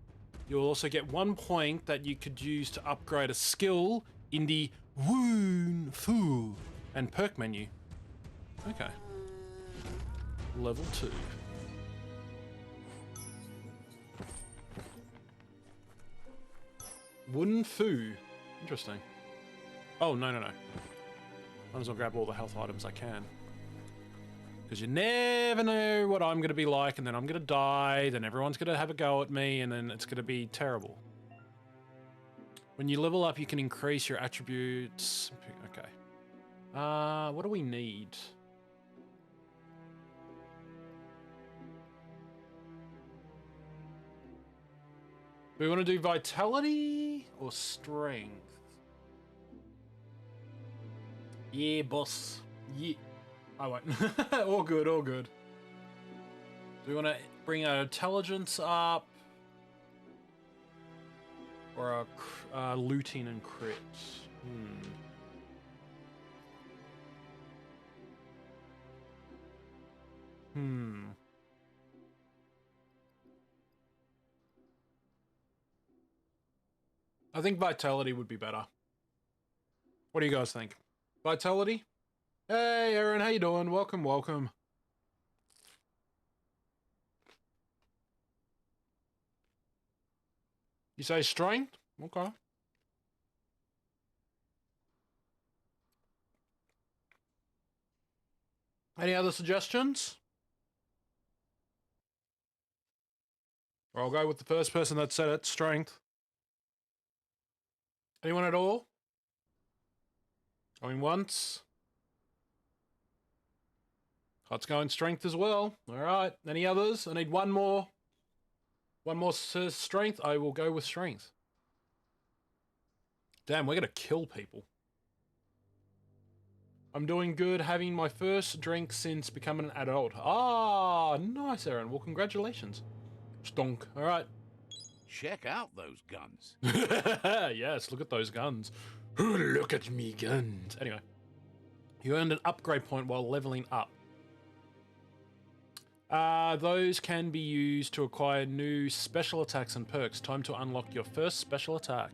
You'll also get 1 point that you could use to upgrade a skill in the Woon Fu and perk menu. Okay. Level 2. Wooden Fu. Interesting. Oh, no. Might as well grab all the health items I can. Because you never know what I'm going to be like, and then I'm going to die, then everyone's going to have a go at me, and then it's going to be terrible. When you level up, you can increase your attributes. Okay. What do we need? Do we want to do vitality or strength? Yeah, boss. Yeah. I won't. All good, all good. Do we want to bring our intelligence up? Or our looting and crit? I think vitality would be better. What do you guys think? Vitality? Hey, Aaron, how you doing? Welcome, welcome. You say strength? Okay. Any other suggestions? Or I'll go with the first person that said it, strength. Anyone at all? Going once. Hot's going strength as well. All right. Any others? I need one more. One more says strength. I will go with strength. Damn, we're going to kill people. I'm doing good, having my first drink since becoming an adult. Ah, nice, Aaron. Well, congratulations. Stonk. All right. Check out those guns. Yes, look at those guns. Look at me guns. Anyway, you earned an upgrade point while leveling up. Those can be used to acquire new special attacks and perks. Time to unlock your first special attack.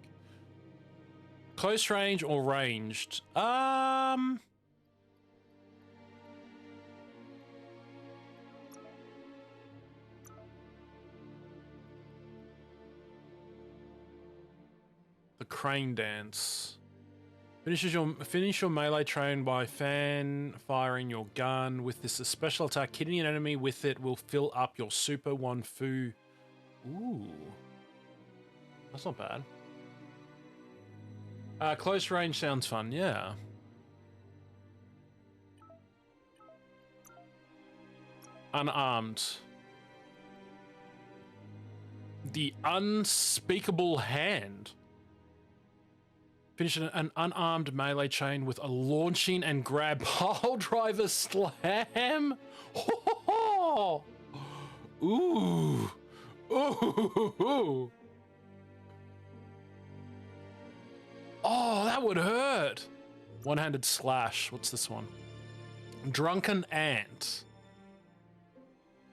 Close range or ranged? The crane dance. Finish your melee train by fan firing your gun. With this special attack, hitting an enemy with it will fill up your super one fu. Ooh. That's not bad. Close range sounds fun, yeah. Unarmed. The unspeakable hand. Finish an unarmed melee chain with a launching and grab pile driver slam. Ooh. Ooh. Oh, that would hurt. One-handed slash. What's this one? Drunken ant.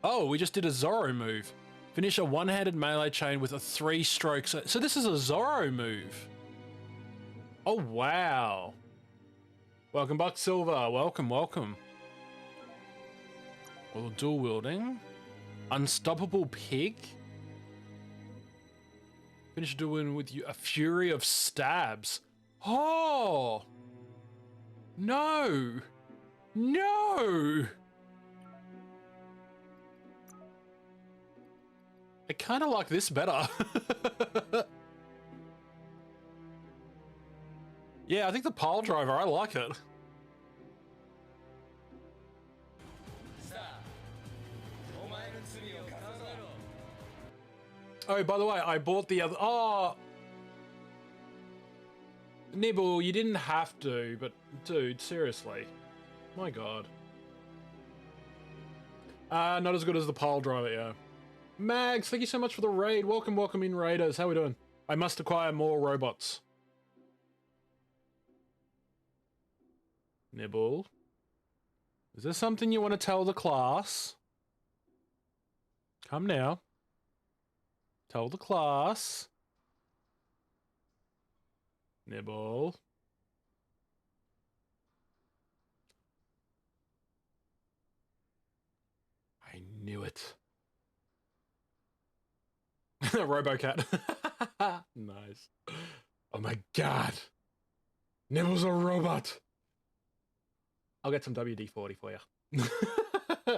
Oh, we just did a Zorro move. Finish a one-handed melee chain with a 3-stroke. So this is a Zorro move. Oh, wow. Welcome back, Silver. Welcome, welcome. Well, dual wielding. Unstoppable pig. Finish doing with you a fury of stabs. Oh! No! No! I kind of like this better. Yeah, I think the pile driver, I like it. Oh, by the way, I bought the other... Oh! Nibble, you didn't have to, but dude, seriously. My god. Not as good as the pile driver, yeah. Mags, thank you so much for the raid. Welcome, welcome in, raiders. How we doing? I must acquire more robots. Nibble. Is there something you want to tell the class? Come now. Tell the class. Nibble. I knew it. Robocat. Nice. Oh my god. Nibble's a robot. I'll get some WD-40 for you.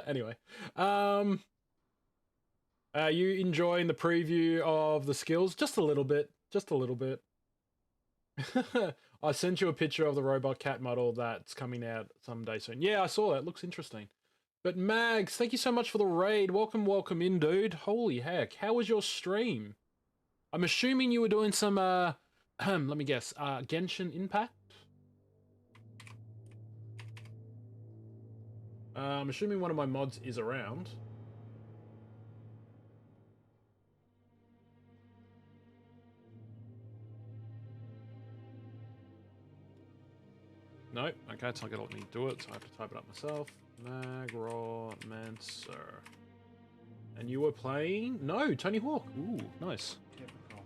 Anyway. Are you enjoying the preview of the skills? Just a little bit. Just a little bit. I sent you a picture of the robot cat model that's coming out someday soon. Yeah, I saw that. Looks interesting. But Mags, thank you so much for the raid. Welcome, welcome in, dude. Holy heck. How was your stream? I'm assuming you were doing some, let me guess, Genshin Impact? I'm assuming one of my mods is around. Nope. Okay, it's not going to let me do it, so I have to type it up myself. Magromancer. And you were playing? No, Tony Hawk. Ooh, nice. Typical.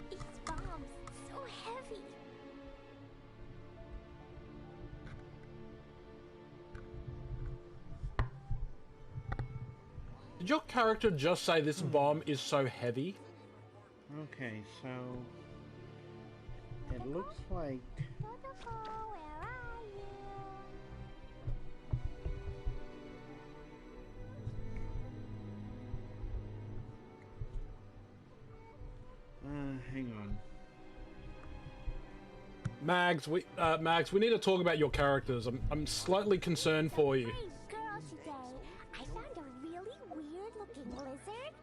These bombs, so heavy. Did your character just say this bomb is so heavy? Okay, so it looks like Protocol, where are you? hang on. Mags, we need to talk about your characters. I'm slightly concerned for you. Hey, girl, today I found a really weird-looking lizard.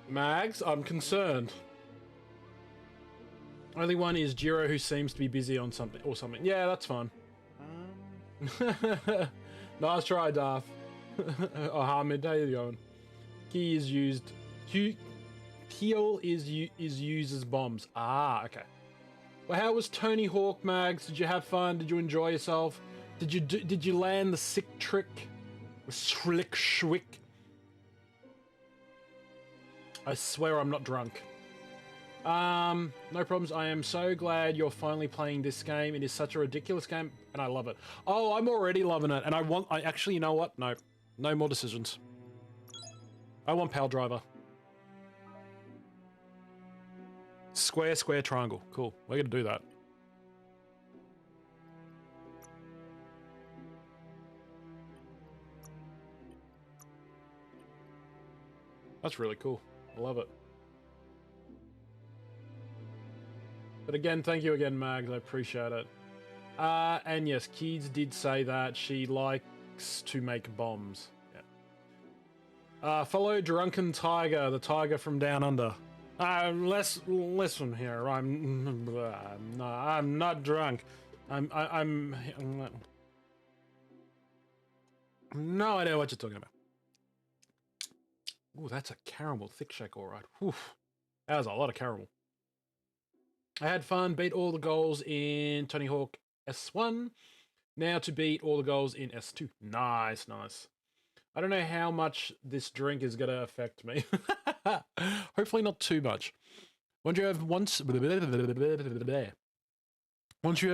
Mags, I'm concerned. Only one is Jiro, who seems to be busy on something or something. Yeah, that's fine. Nice try, Darth. Oh, Hamid, how you going? Key is used. Heal is used as bombs. Ah, okay. Well, how was Tony Hawk, Mags? Did you have fun? Did you enjoy yourself? Did you land the sick trick? Slick schwick. I swear I'm not drunk. No problems. I am so glad you're finally playing this game. It is such a ridiculous game, and I love it. Oh, I'm already loving it, and I actually, you know what? No. No more decisions. I want Pal Driver. Square, square, triangle. Cool. We're gonna do that. That's really cool. I love it. But again, thank you again, Mags. I appreciate it. And yes, Keeds did say that she likes to make bombs. Yeah. Follow Drunken Tiger, the tiger from down under. Listen here. I'm not drunk. I'm no idea what you're talking about. Ooh, that's a caramel thick shake, all right. Whew. That was a lot of caramel. I had fun, beat all the goals in Tony Hawk S1. Now to beat all the goals in S2. Nice, nice. I don't know how much this drink is going to affect me. Hopefully not too much. Once you have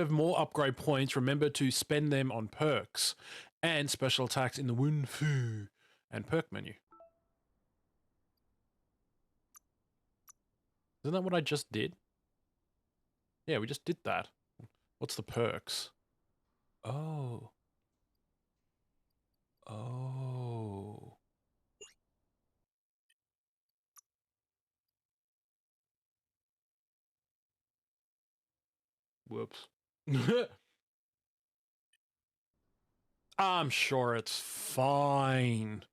more upgrade points, remember to spend them on perks and special attacks in the Wun Fu and perk menu. Isn't that what I just did? Yeah, we just did that. What's the perks? Oh. Oh. Whoops. I'm sure it's fine.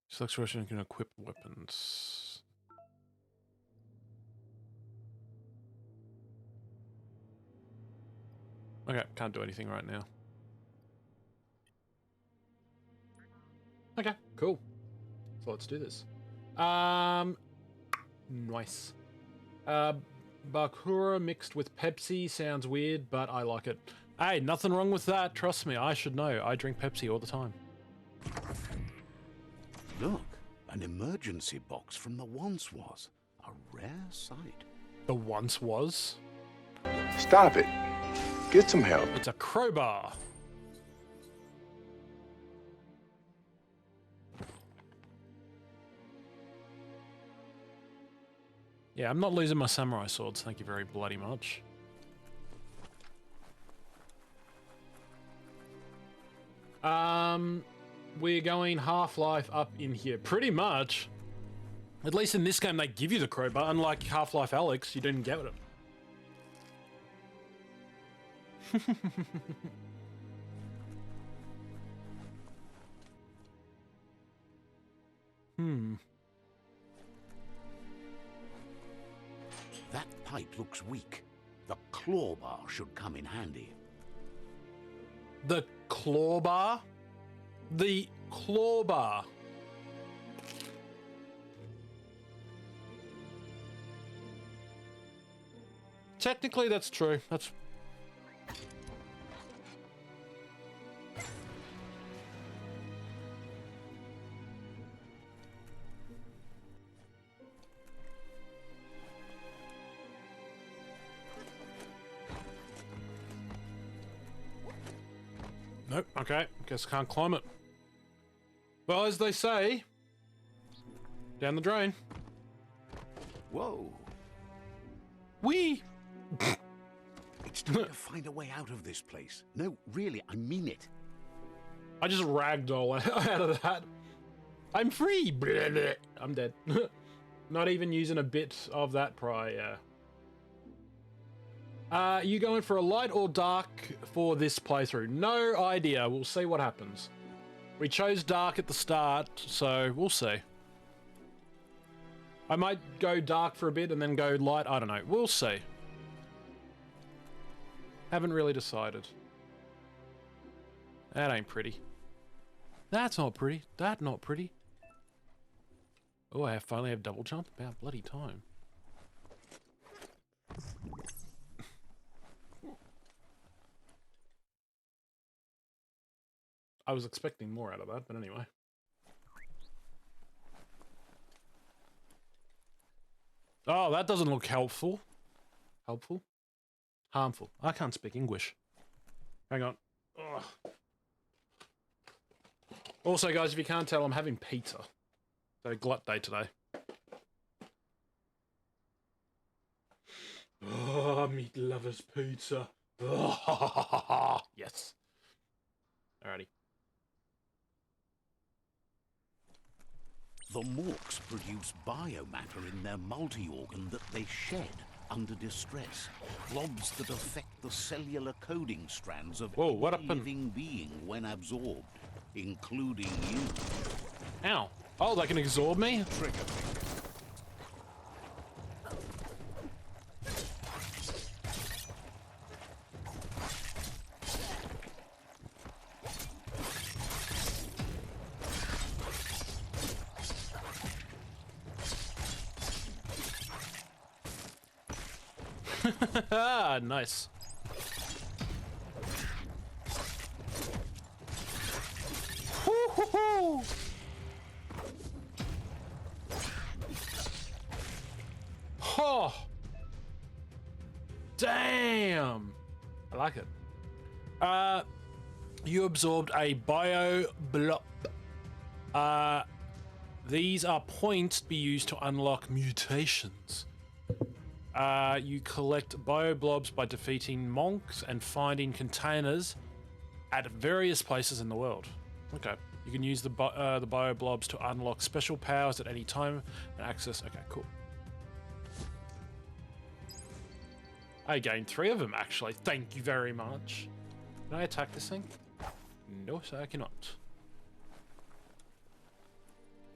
Select selection can equip weapons. Okay, can't do anything right now. Okay, cool. So let's do this. Nice. Bakura mixed with Pepsi sounds weird, but I like it. Hey, nothing wrong with that. Trust me, I should know. I drink Pepsi all the time. Look, an emergency box from the once was. A rare sight. The once was. Stop it. Get some help. It's a crowbar. Yeah, I'm not losing my samurai swords, thank you very bloody much. We're going Half-Life up in here, pretty much. At least in this game they give you the crowbar, unlike Half-Life Alyx, you didn't get it. That pipe looks weak. The claw bar should come in handy. The claw bar? The claw bar. Technically, that's true. That's... Nope, okay. Guess can't climb it. Well, as they say, down the drain. Whoa. Whee! It's time to find a way out of this place. No, really, I mean it. I just ragdoll out of that. I'm free! Blah, blah. I'm dead. Not even using a bit of that prior. You going for a light or dark for this playthrough? No idea. We'll see what happens. We chose dark at the start, so we'll see. I might go dark for a bit and then go light. I don't know. We'll see. Haven't really decided. That ain't pretty. That's not pretty. That not pretty. Oh, I finally have double jump. About bloody time. I was expecting more out of that, but anyway. Oh, that doesn't look helpful. Helpful? Harmful. I can't speak English. Hang on. Ugh. Also, guys, if you can't tell, I'm having pizza. So, glut day today. Oh, meat lovers pizza. Oh, yes. Alrighty. The Morks produce biomatter in their multi-organ that they shed under distress. Blobs that affect the cellular coding strands of what any happened? living being when absorbed, including you. Ow. Oh, they can absorb me? Trigger. Nice. Woo-hoo-hoo. Oh. Damn. I like it. You absorbed a bio blob. These are points to be used to unlock mutations. You collect bioblobs by defeating monks and finding containers at various places in the world. Okay. You can use the bioblobs to unlock special powers at any time and access... Okay, cool. I gained 3 of them, actually. Thank you very much. Can I attack this thing? No, sir, I cannot.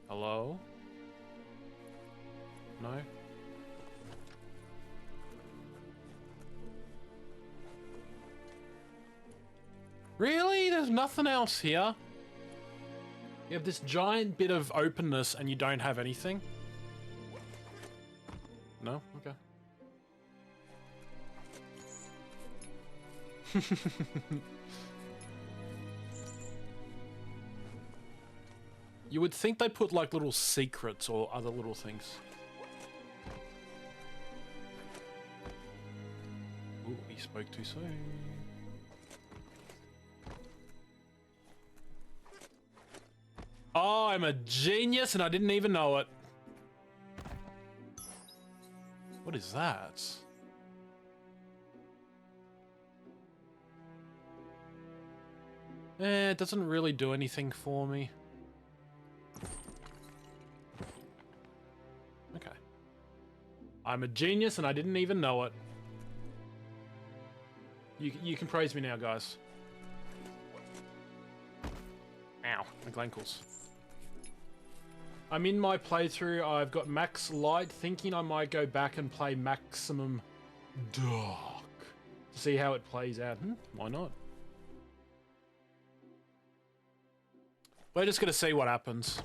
Hello? No? Really? There's nothing else here? You have this giant bit of openness and you don't have anything? No? Okay. You would think they put like little secrets or other little things. Ooh, he spoke too soon. Oh, I'm a genius and I didn't even know it. What is that? It doesn't really do anything for me. Okay. I'm a genius and I didn't even know it. You can praise me now, guys. Ow, my ankles. I'm in my playthrough. I've got max light, thinking I might go back and play maximum dark to see how it plays out. Why not? We're just gonna see what happens.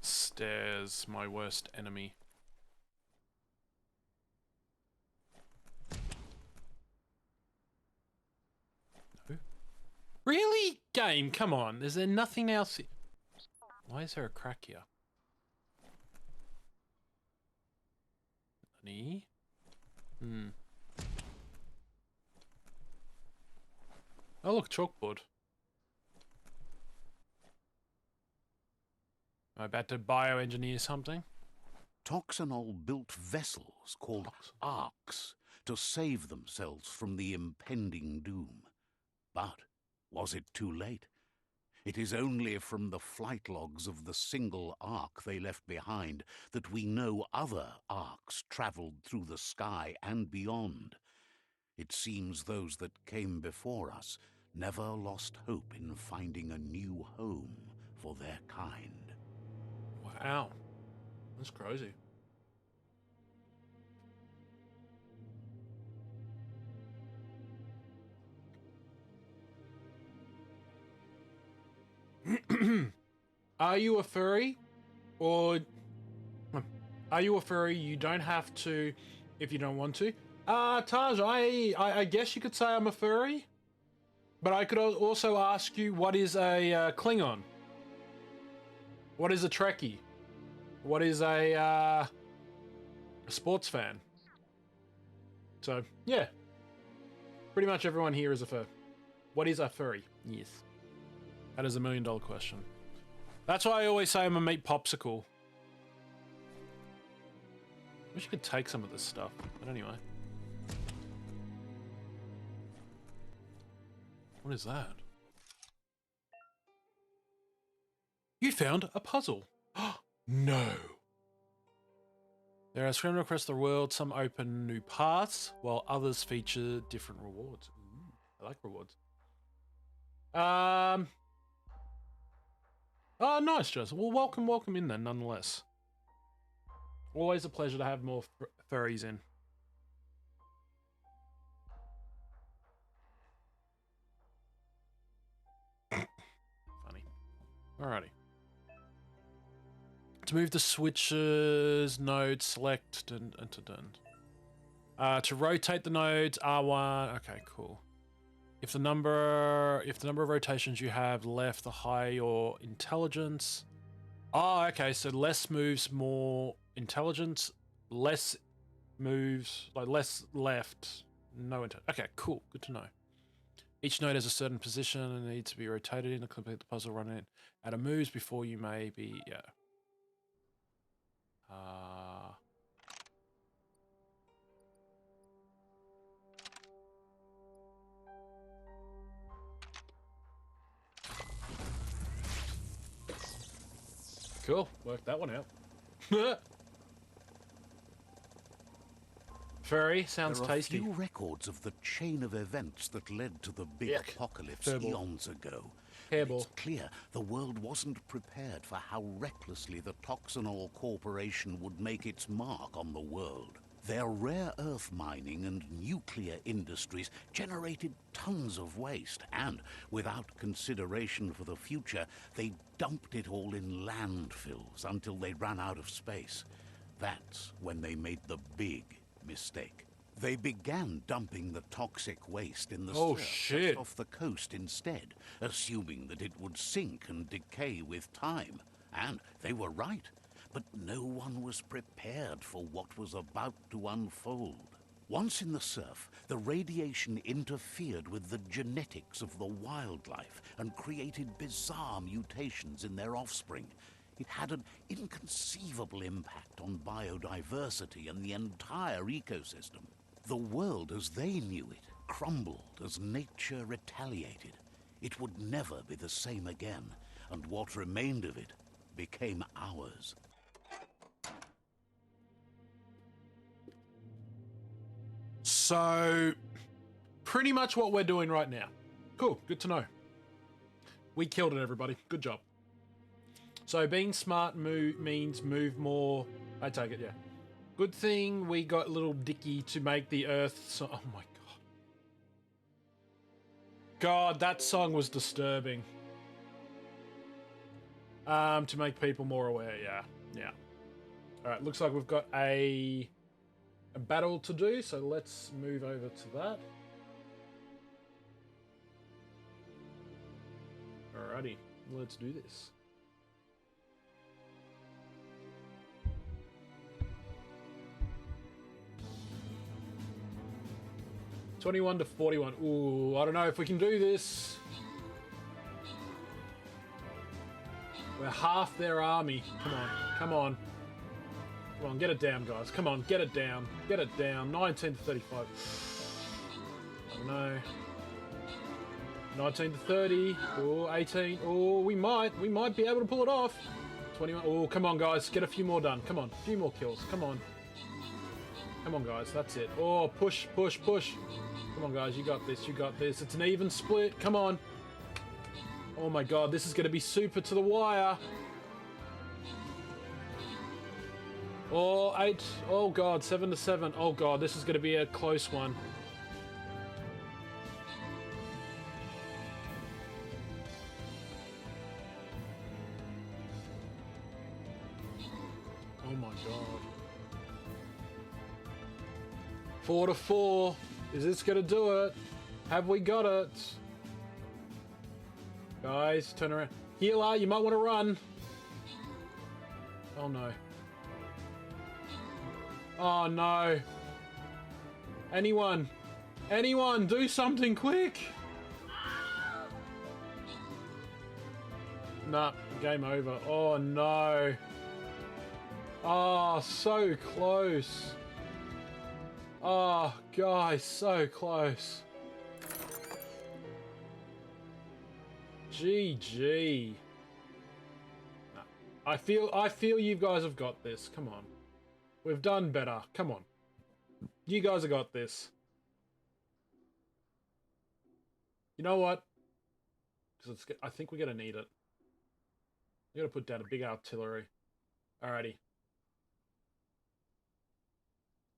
Stairs, my worst enemy. No. Really? Game, come on. Is there nothing else? Why is there a crack here? Any? Oh look, chalkboard. Am I about to bioengineer something? Toxanol built vessels called arks to save themselves from the impending doom. But was it too late? It is only from the flight logs of the single ark they left behind that we know other arks traveled through the sky and beyond. It seems those that came before us never lost hope in finding a new home for their kind. Wow. That's crazy. Are you a furry? Or are you a furry? You don't have to if you don't want to. Taj, I guess you could say I'm a furry. But I could also ask you, what is a Klingon? What is a Trekkie? What is a sports fan? So, yeah. Pretty much everyone here is a fur. What is a furry? Yes. That is $1 million question. That's why I always say I'm a meat popsicle. Wish you could take some of this stuff, but anyway. What is that? You found a puzzle. No. There are scrambling across the world. Some open new paths, while others feature different rewards. I like rewards. Oh, nice, Joseph. Well, welcome in then, nonetheless. Always a pleasure to have more furries in. Funny. Alrighty. To move the switches, node select, to rotate the nodes, R1. Okay, cool. If the number of rotations you have left, the higher your intelligence. Oh, okay. So less moves, more intelligence. Less moves, like less left, no intelligence. Okay, cool. Good to know. Each node has a certain position and needs to be rotated in to complete the puzzle. Run it out of moves before you may be. Yeah. Cool. Worked that one out. Furry sounds tasty. There are few records of the chain of events that led to the big apocalypse eons ago. It's clear the world wasn't prepared for how recklessly the Toxanol Corporation would make its mark on the world. Their rare earth mining and nuclear industries generated tons of waste, and without consideration for the future, they dumped it all in landfills until they ran out of space. That's when they made the big mistake. They began dumping the toxic waste in the Oh, surf shit. just off the coast instead, assuming that it would sink and decay with time. And they were right. But no one was prepared for what was about to unfold. Once in the surf, the radiation interfered with the genetics of the wildlife and created bizarre mutations in their offspring. It had an inconceivable impact on biodiversity and the entire ecosystem. The world as they knew it crumbled as nature retaliated. It would never be the same again, and what remained of it became ours. So, pretty much what we're doing right now. Cool, good to know. We killed it, everybody. Good job. So, being smart means move more. I take it, yeah. Good thing we got little Dicky to make the Earth. So, oh my god. God, that song was disturbing. To make people more aware, yeah. Alright, looks like we've got a battle to do, so let's move over to that. Alrighty, let's do this. $21 to $41. Ooh, I don't know if we can do this. We're half their army. Come on, come on. Come on, get it down, guys. Come on, get it down. Get it down. 19 to 35. I don't know. 19 to 30. Oh, 18. Oh, we might be able to pull it off. 21. Oh, come on, guys. Get a few more done. Come on, a few more kills. Come on. Come on, guys. That's it. Oh, push, push, push. Come on, guys. You got this. You got this. It's an even split. Come on. Oh, my God. This is going to be super to the wire. Oh, 8. Oh, God. 7 to 7. Oh, God. This is going to be a close one. Oh, my God. 4 to 4. Is this going to do it? Have we got it? Guys, turn around. Healer, you might want to run. Oh, no. Oh, no. Anyone. Anyone, do something quick. Nah, game over. Oh, no. Oh, so close. Oh, guys, so close. GG. I feel you guys have got this. Come on. We've done better. Come on. You guys have got this. You know what? I think we're going to need it. We're going to put down a big artillery. Alrighty.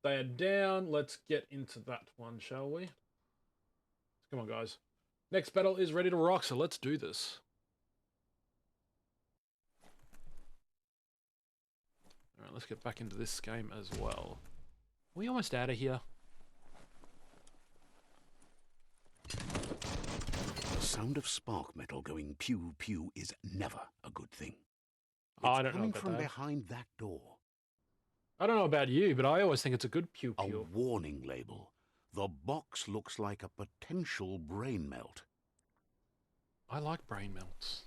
They are down. Let's get into that one, shall we? Come on, guys. Next battle is ready to rock, so let's do this. Alright, let's get back into this game as well. Are we almost out of here? The sound of spark metal going pew pew is never a good thing. Oh, I It's don't know coming about from that. behind that door. I don't know about you, but I always think it's a good pew A pew. warning label. The box looks like a potential brain melt. I like brain melts.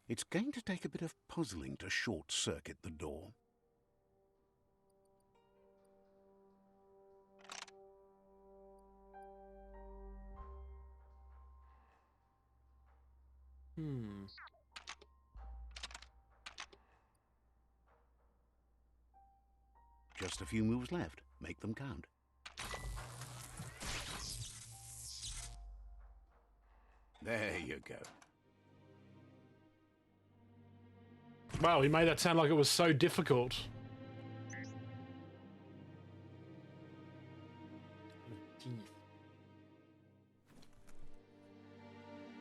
It's going to take a bit of puzzling to short-circuit the door. Just a few moves left. Make them count. There you go. Wow, he made that sound like it was so difficult.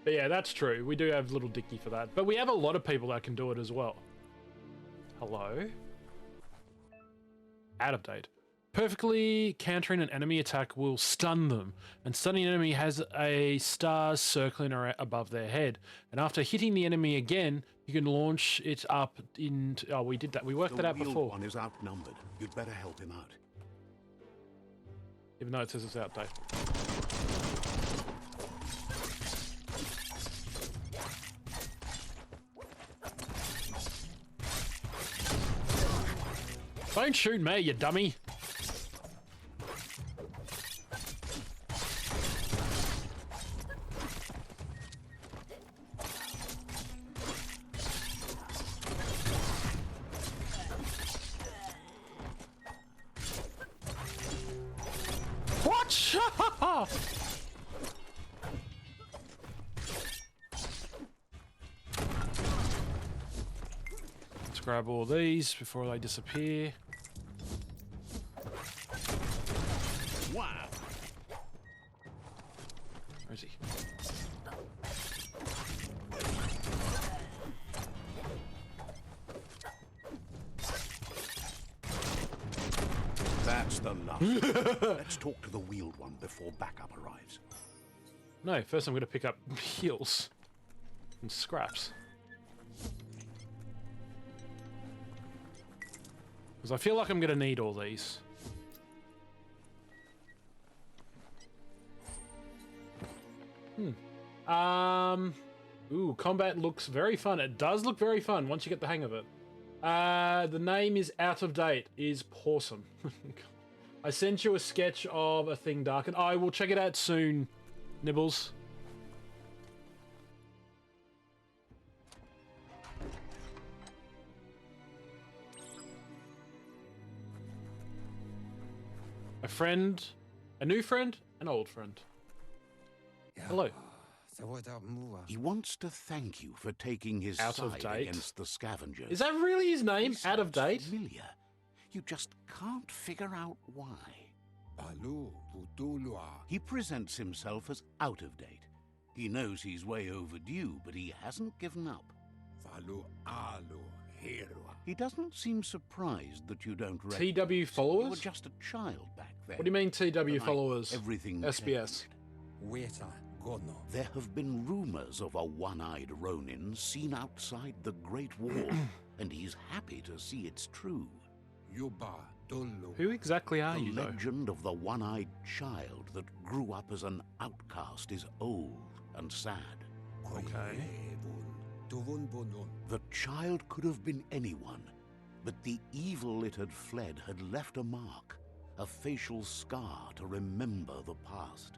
But yeah, that's true. We do have Little Dicky for that. But we have a lot of people that can do it as well. Hello? out of date. Perfectly countering an enemy attack will stun them, and stunning an enemy has a star circling above their head. And after hitting the enemy again, you can launch it up into... Oh, we did that. We worked that out The wheeled before. one is outnumbered. You'd better help him out. Even though it says it's outdated. Don't shoot me, you dummy! What? Let's grab all these before they disappear. Wow! Where is he? That's the last. Let's talk to the wheeled one before backup arrives. No, first I'm going to pick up heals and scraps. Because I feel like I'm going to need all these. Ooh, combat looks very fun. It does look very fun once you get the hang of it. The name is out of date, is awesome. I sent you a sketch of a thing darkened. I will check it out soon, Nibbles. A friend, a new friend, an old friend. Hello. He wants to thank you for taking his Out of side date? against the scavengers. Is that really his name? He Out of sounds date? Familiar. You just can't figure out why. He presents himself as out of date. He knows he's way overdue, but he hasn't given up. He doesn't seem surprised that you don't recognize TW him. You followers? were just a child back then. What do you mean TW Tonight, followers? Everything SBS. changed. There have been rumors of a one-eyed Ronin seen outside the Great Wall, and he's happy to see it's true. Who exactly are The you, though? legend of the one-eyed child that grew up as an outcast is old and sad. Okay. The child could have been anyone, but the evil it had fled had left a mark, a facial scar to remember the past.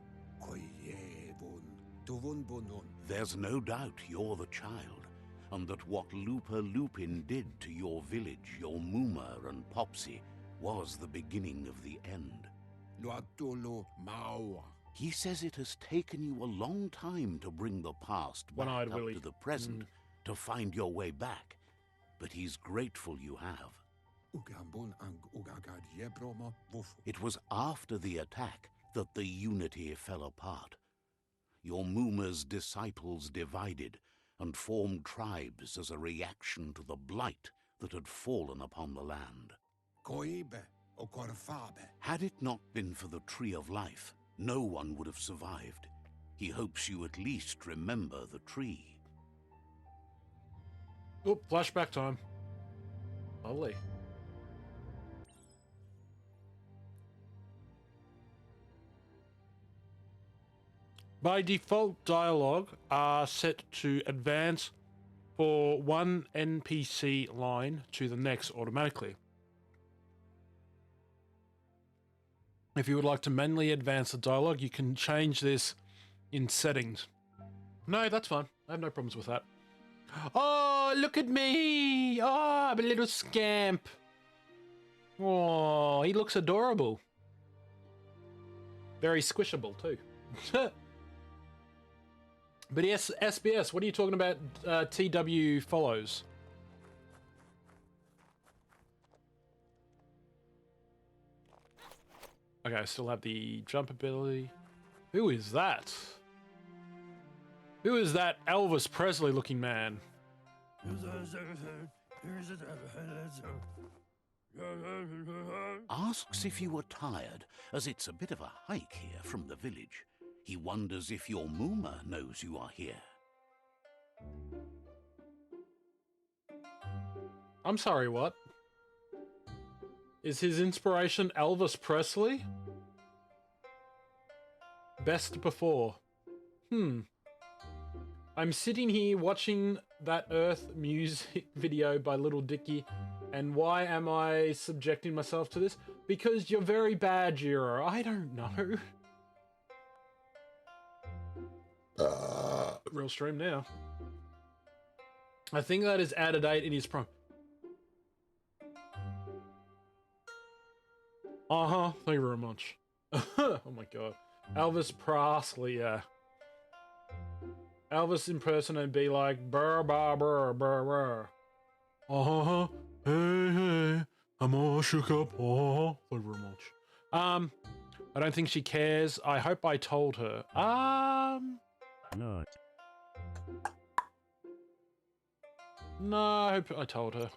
There's no doubt you're the child, and that what Looper Lupin did to your village, your Moomer and Popsy, was the beginning of the end. He says it has taken you a long time to bring the past back One-eyed up Willy. to the present, to find your way back, but he's grateful you have. It was after the attack that the unity fell apart. Your Moomer's disciples divided and formed tribes as a reaction to the blight that had fallen upon the land. Had it not been for the Tree of Life, no one would have survived. He hopes you at least remember the tree. Oh, flashback time. Lovely. By default, dialogue are set to advance for one NPC line to the next automatically. If you would like to manually advance the dialogue, you can change this in settings. No, that's fine. I have no problems with that. Oh, look at me! Oh, I'm a little scamp. Oh, he looks adorable. Very squishable, too. But yes, SBS, what are you talking about TW follows? Okay, I still have the jump ability. Who is that? Who is that Elvis Presley looking man? Asks if you are tired, as it's a bit of a hike here from the village. He wonders if your Mooma knows you are here. I'm sorry, what? Is his inspiration Elvis Presley? Best before. I'm sitting here watching that Earth music video by Little Dicky, and why am I subjecting myself to this? Because you're very bad, Jiro. I don't know. Real stream now. I think that is out of date in his prime. Thank you very much. Oh my god. Elvis Presley, yeah. Elvis impersonate and be like, brr, brr, brr, brr, brr. Hey, I'm all shook up. Thank you very much. I don't think she cares. I hope I told her. No. No, I hope I told her.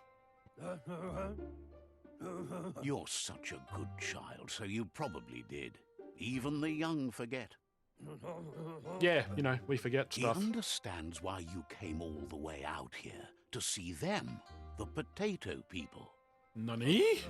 You're such a good child, so you probably did. Even the young forget. Yeah, you know, we forget He stuff. understands why you came all the way out here, to see them, the potato people. Nani?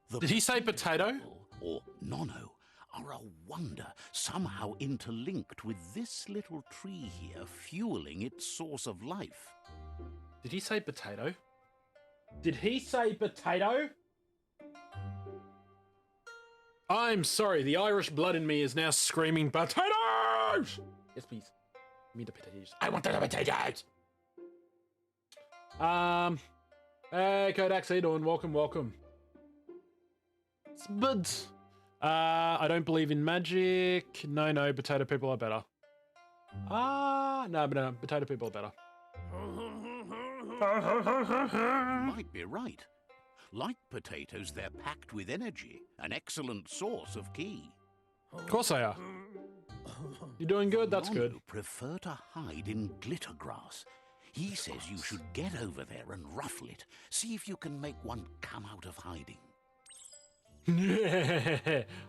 The Did he say potato? people, or nono, are a wonder, somehow interlinked with this little tree here, fueling its source of life. Did he say potato? Did he say potato? I'm sorry, the Irish blood in me is now screaming potatoes! Yes, please. Give me the potatoes. I want the potatoes! Hey, Kodak, how you doing? Welcome, welcome. Spuds. I don't believe in magic. No, potato people are better. No, potato people are better. You might be right. Like potatoes, they're packed with energy, an excellent source of ki. Of course they are. You're doing good, that's good. Nono prefer to hide in glitter grass. He says you should get over there and ruffle it. See if you can make one come out of hiding.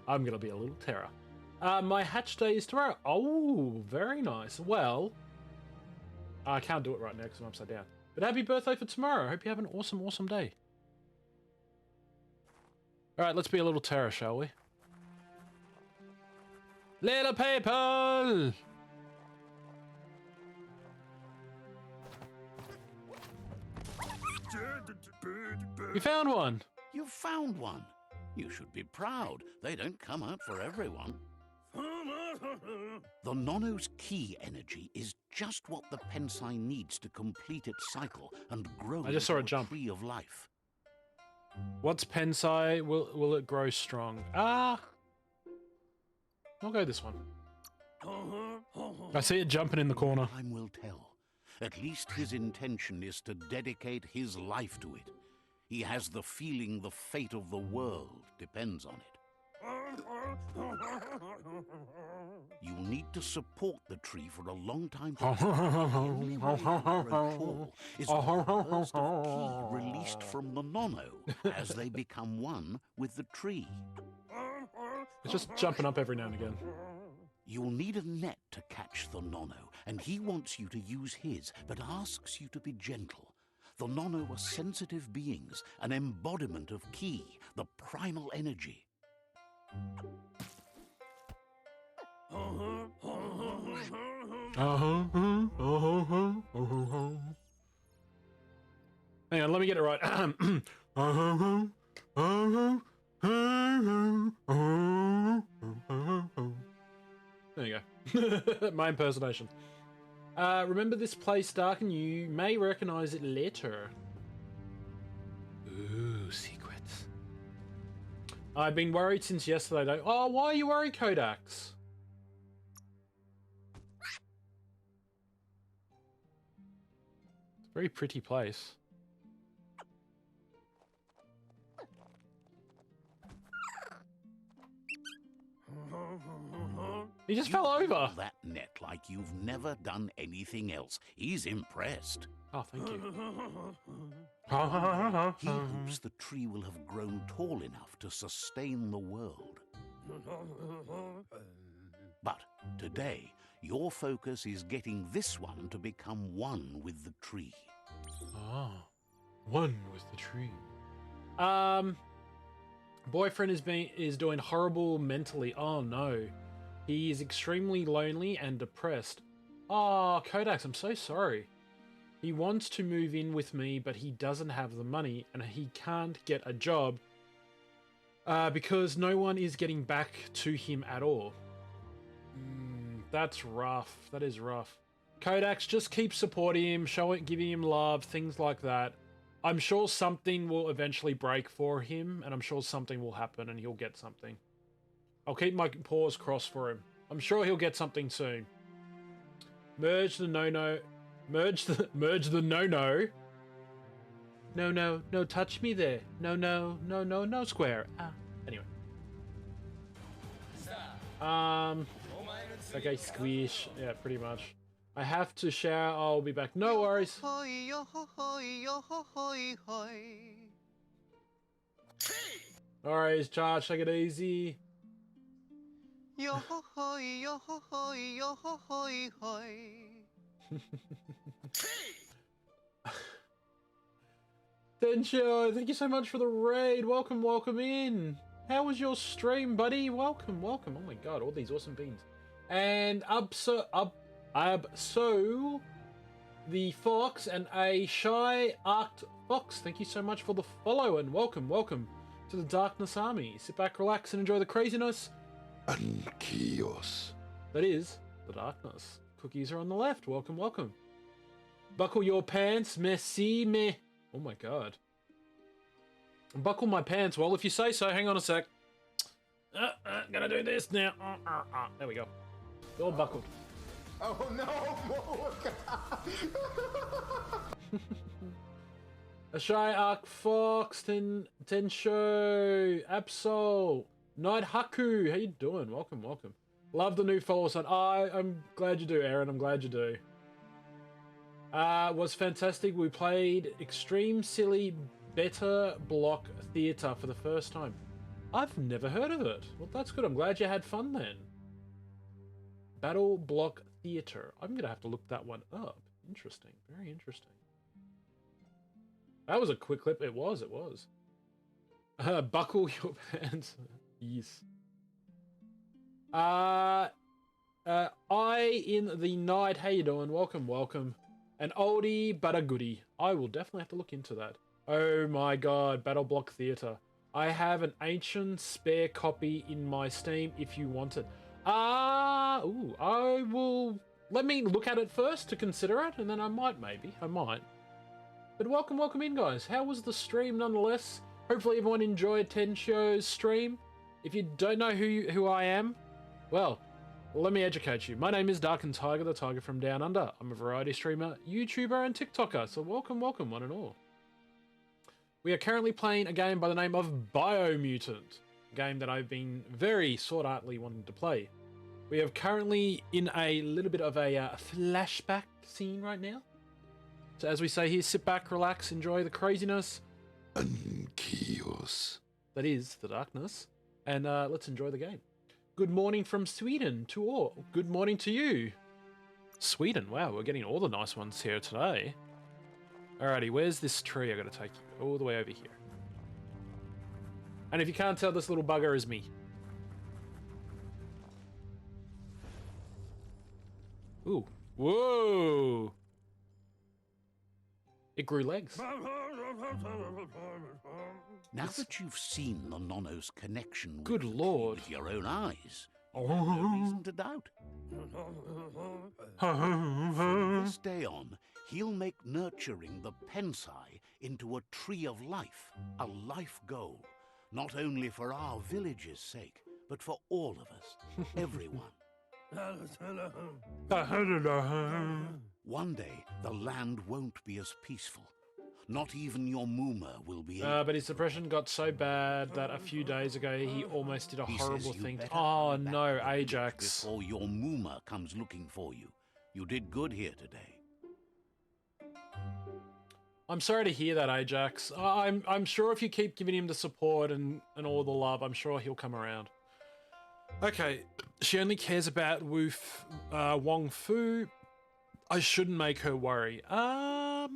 I'm gonna be a little terror. My hatch day is tomorrow. Oh, very nice. Well, I can't do it right now because I'm upside down. But happy birthday for tomorrow. Hope you have an awesome, awesome day. All right, let's be a little terror, shall we? Little people! You found one! You found one. You should be proud. They don't come out for everyone. The Nono's ki energy is just what the Pensai needs to complete its cycle and grow I just saw into it jump. tree of life. What's Pensai? Will it grow strong? I'll go this one. I see it jumping in the corner. Time will tell. At least his intention is to dedicate his life to it. He has the feeling the fate of the world depends on it. You'll need to support the tree for a long time. The only way it will grow tall is with a burst of ki released from the Nono as they become one with the tree. It's just jumping up every now and again. You'll need a net to catch the Nono, and he wants you to use his, but asks you to be gentle. The Nono are sensitive beings, an embodiment of ki, the primal energy. Hang on, let me get it right. There you go. My impersonation. Remember this place, Dark, and you may recognize it later. Ooh, secrets. I've been worried since yesterday, though. Oh, why are you worried, Kodaks? It's a very pretty place. He just You fell handle over. that net like you've never done anything else. He's impressed. Oh, thank you. He hopes the tree will have grown tall enough to sustain the world. But today, your focus is getting this one to become one with the tree. Ah, one with the tree. Boyfriend is doing horrible mentally. Oh no. He is extremely lonely and depressed. Oh, Kodaks, I'm so sorry. He wants to move in with me, but he doesn't have the money and he can't get a job because no one is getting back to him at all. That's rough. That is rough. Kodaks, just keep supporting him, giving him love, things like that. I'm sure something will eventually break for him, and I'm sure something will happen and he'll get something. I'll keep my paws crossed for him. I'm sure he'll get something soon. Merge the no-no. Merge the no-no. No, touch me there. No, square. Anyway. Okay, squish. Yeah, pretty much. I have to shower. I'll be back. No worries. Alright, charge. Take it easy. Densho, thank you so much for the raid. Welcome in. How was your stream, buddy? Welcome. Oh my god, all these awesome beans. And Abso, the Fox, and a Shy Arced Fox. Thank you so much for the follow and welcome to the Darkness Army. Sit back, relax, and enjoy the craziness And chaos. that is the darkness. Cookies are on the left. Welcome. Buckle your pants, merci me. Oh my god. Buckle my pants. Well, if you say so. Hang on a sec. Gonna do this now. There we go. It's all buckled. Oh no! A Shy Arc Fox, Tensho, Absol, Night Haku. How you doing? Welcome. Love the new follow sign. I'm glad you do, Aaron. I'm glad you do. Was fantastic. We played Extreme Silly Better Block Theatre for the first time. I've never heard of it. Well, that's good. I'm glad you had fun then. Battle Block Theatre. I'm going to have to look that one up. Interesting. Very interesting. That was a quick clip. It was. Buckle your pants. Yes. I in the night. How you doing? Welcome. An oldie but a goodie. I will definitely have to look into that. Oh my god, Battle Block Theatre. I have an ancient spare copy in my Steam if you want it. I will... Let me look at it first to consider it, and then I might. But welcome in, guys. How was the stream nonetheless? Hopefully everyone enjoyed Tensho's stream. If you don't know who I am, well, let me educate you. My name is Darken Tiger, the Tiger from Down Under. I'm a variety streamer, YouTuber, and TikToker, so welcome one and all. We are currently playing a game by the name of Biomutant, a game that I've been very sought-afterly wanting to play. We are currently in a little bit of a flashback scene right now. So as we say here, sit back, relax, enjoy the craziness And chaos. that is the darkness, and let's enjoy the game. Good morning from Sweden to all. Good morning to you. Sweden, wow, we're getting all the nice ones here today. Alrighty, where's this tree? I gotta take you all the way over here. And if you can't tell, this little bugger is me. Ooh. Whoa! It grew legs. Now that you've seen the Nono's connection with Good the tree lord. with your own eyes, you have no reason to doubt. From this day on, he'll make nurturing the Pensai into a tree of life, a life goal, not only for our village's sake, but for all of us, everyone. One day, the land won't be as peaceful. Not even your Muma will be able. But his depression got so bad that a few days ago he almost did a He horrible says you thing. better Oh hurry back no, to the village Ajax. before your Muma comes looking for you. You did good here today. I'm sorry to hear that, Ajax. I'm sure if you keep giving him the support and all the love, I'm sure he'll come around. Okay, she only cares about Wong Fu. I shouldn't make her worry. Well,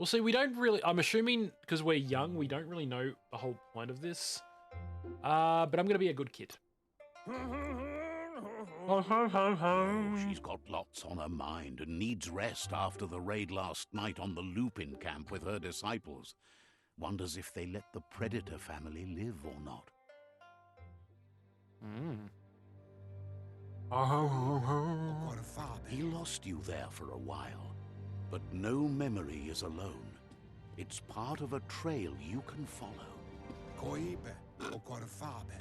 see, we don't really... I'm assuming, because we're young, we don't really know the whole point of this. But I'm going to be a good kid. She's got lots on her mind and needs rest after the raid last night on the Lupin camp with her disciples. Wonders if they let the Predator family live or not. He lost you there for a while, but no memory is alone. It's part of a trail you can follow.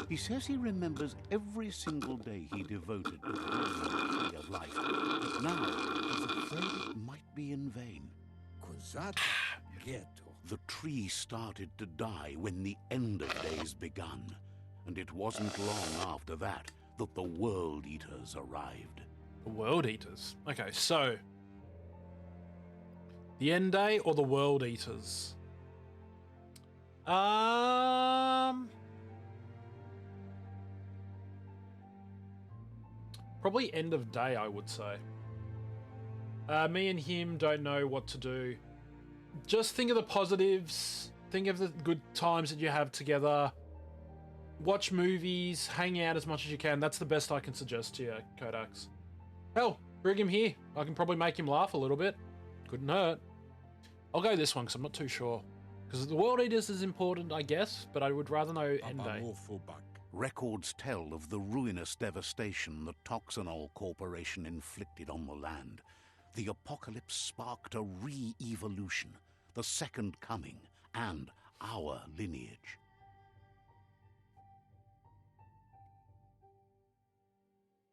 He says he remembers every single day he devoted to the tree of life, but now he's afraid it might be in vain. The tree started to die when the end of days begun, and it wasn't long after that that the World Eaters arrived. The World Eaters? Okay, so... the end day or the World Eaters? Probably end of day, I would say. Me and him don't know what to do. Just think of the positives. Think of the good times that you have together. Watch movies, hang out as much as you can. That's the best I can suggest to you, Kodax. Hell, bring him here. I can probably make him laugh a little bit. Couldn't hurt. I'll go this one because I'm not too sure. Because the World Eaters is important, I guess, but I would rather know end day. Records tell of the ruinous devastation the Toxanol Corporation inflicted on the land. The apocalypse sparked a re-evolution, the second coming, and our lineage.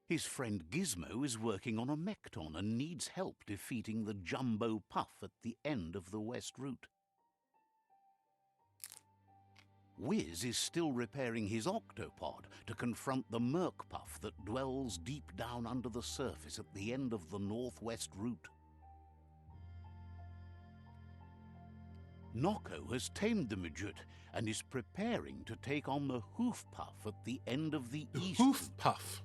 His friend Gizmo is working on a Mekton and needs help defeating the Jumbo Puff at the end of the West Route. Wiz is still repairing his octopod to confront the Merc Puff that dwells deep down under the surface at the end of the Northwest Route. Noko has tamed the midget and is preparing to take on the Hoof Puff at the end of the East Hoof Route. Puff.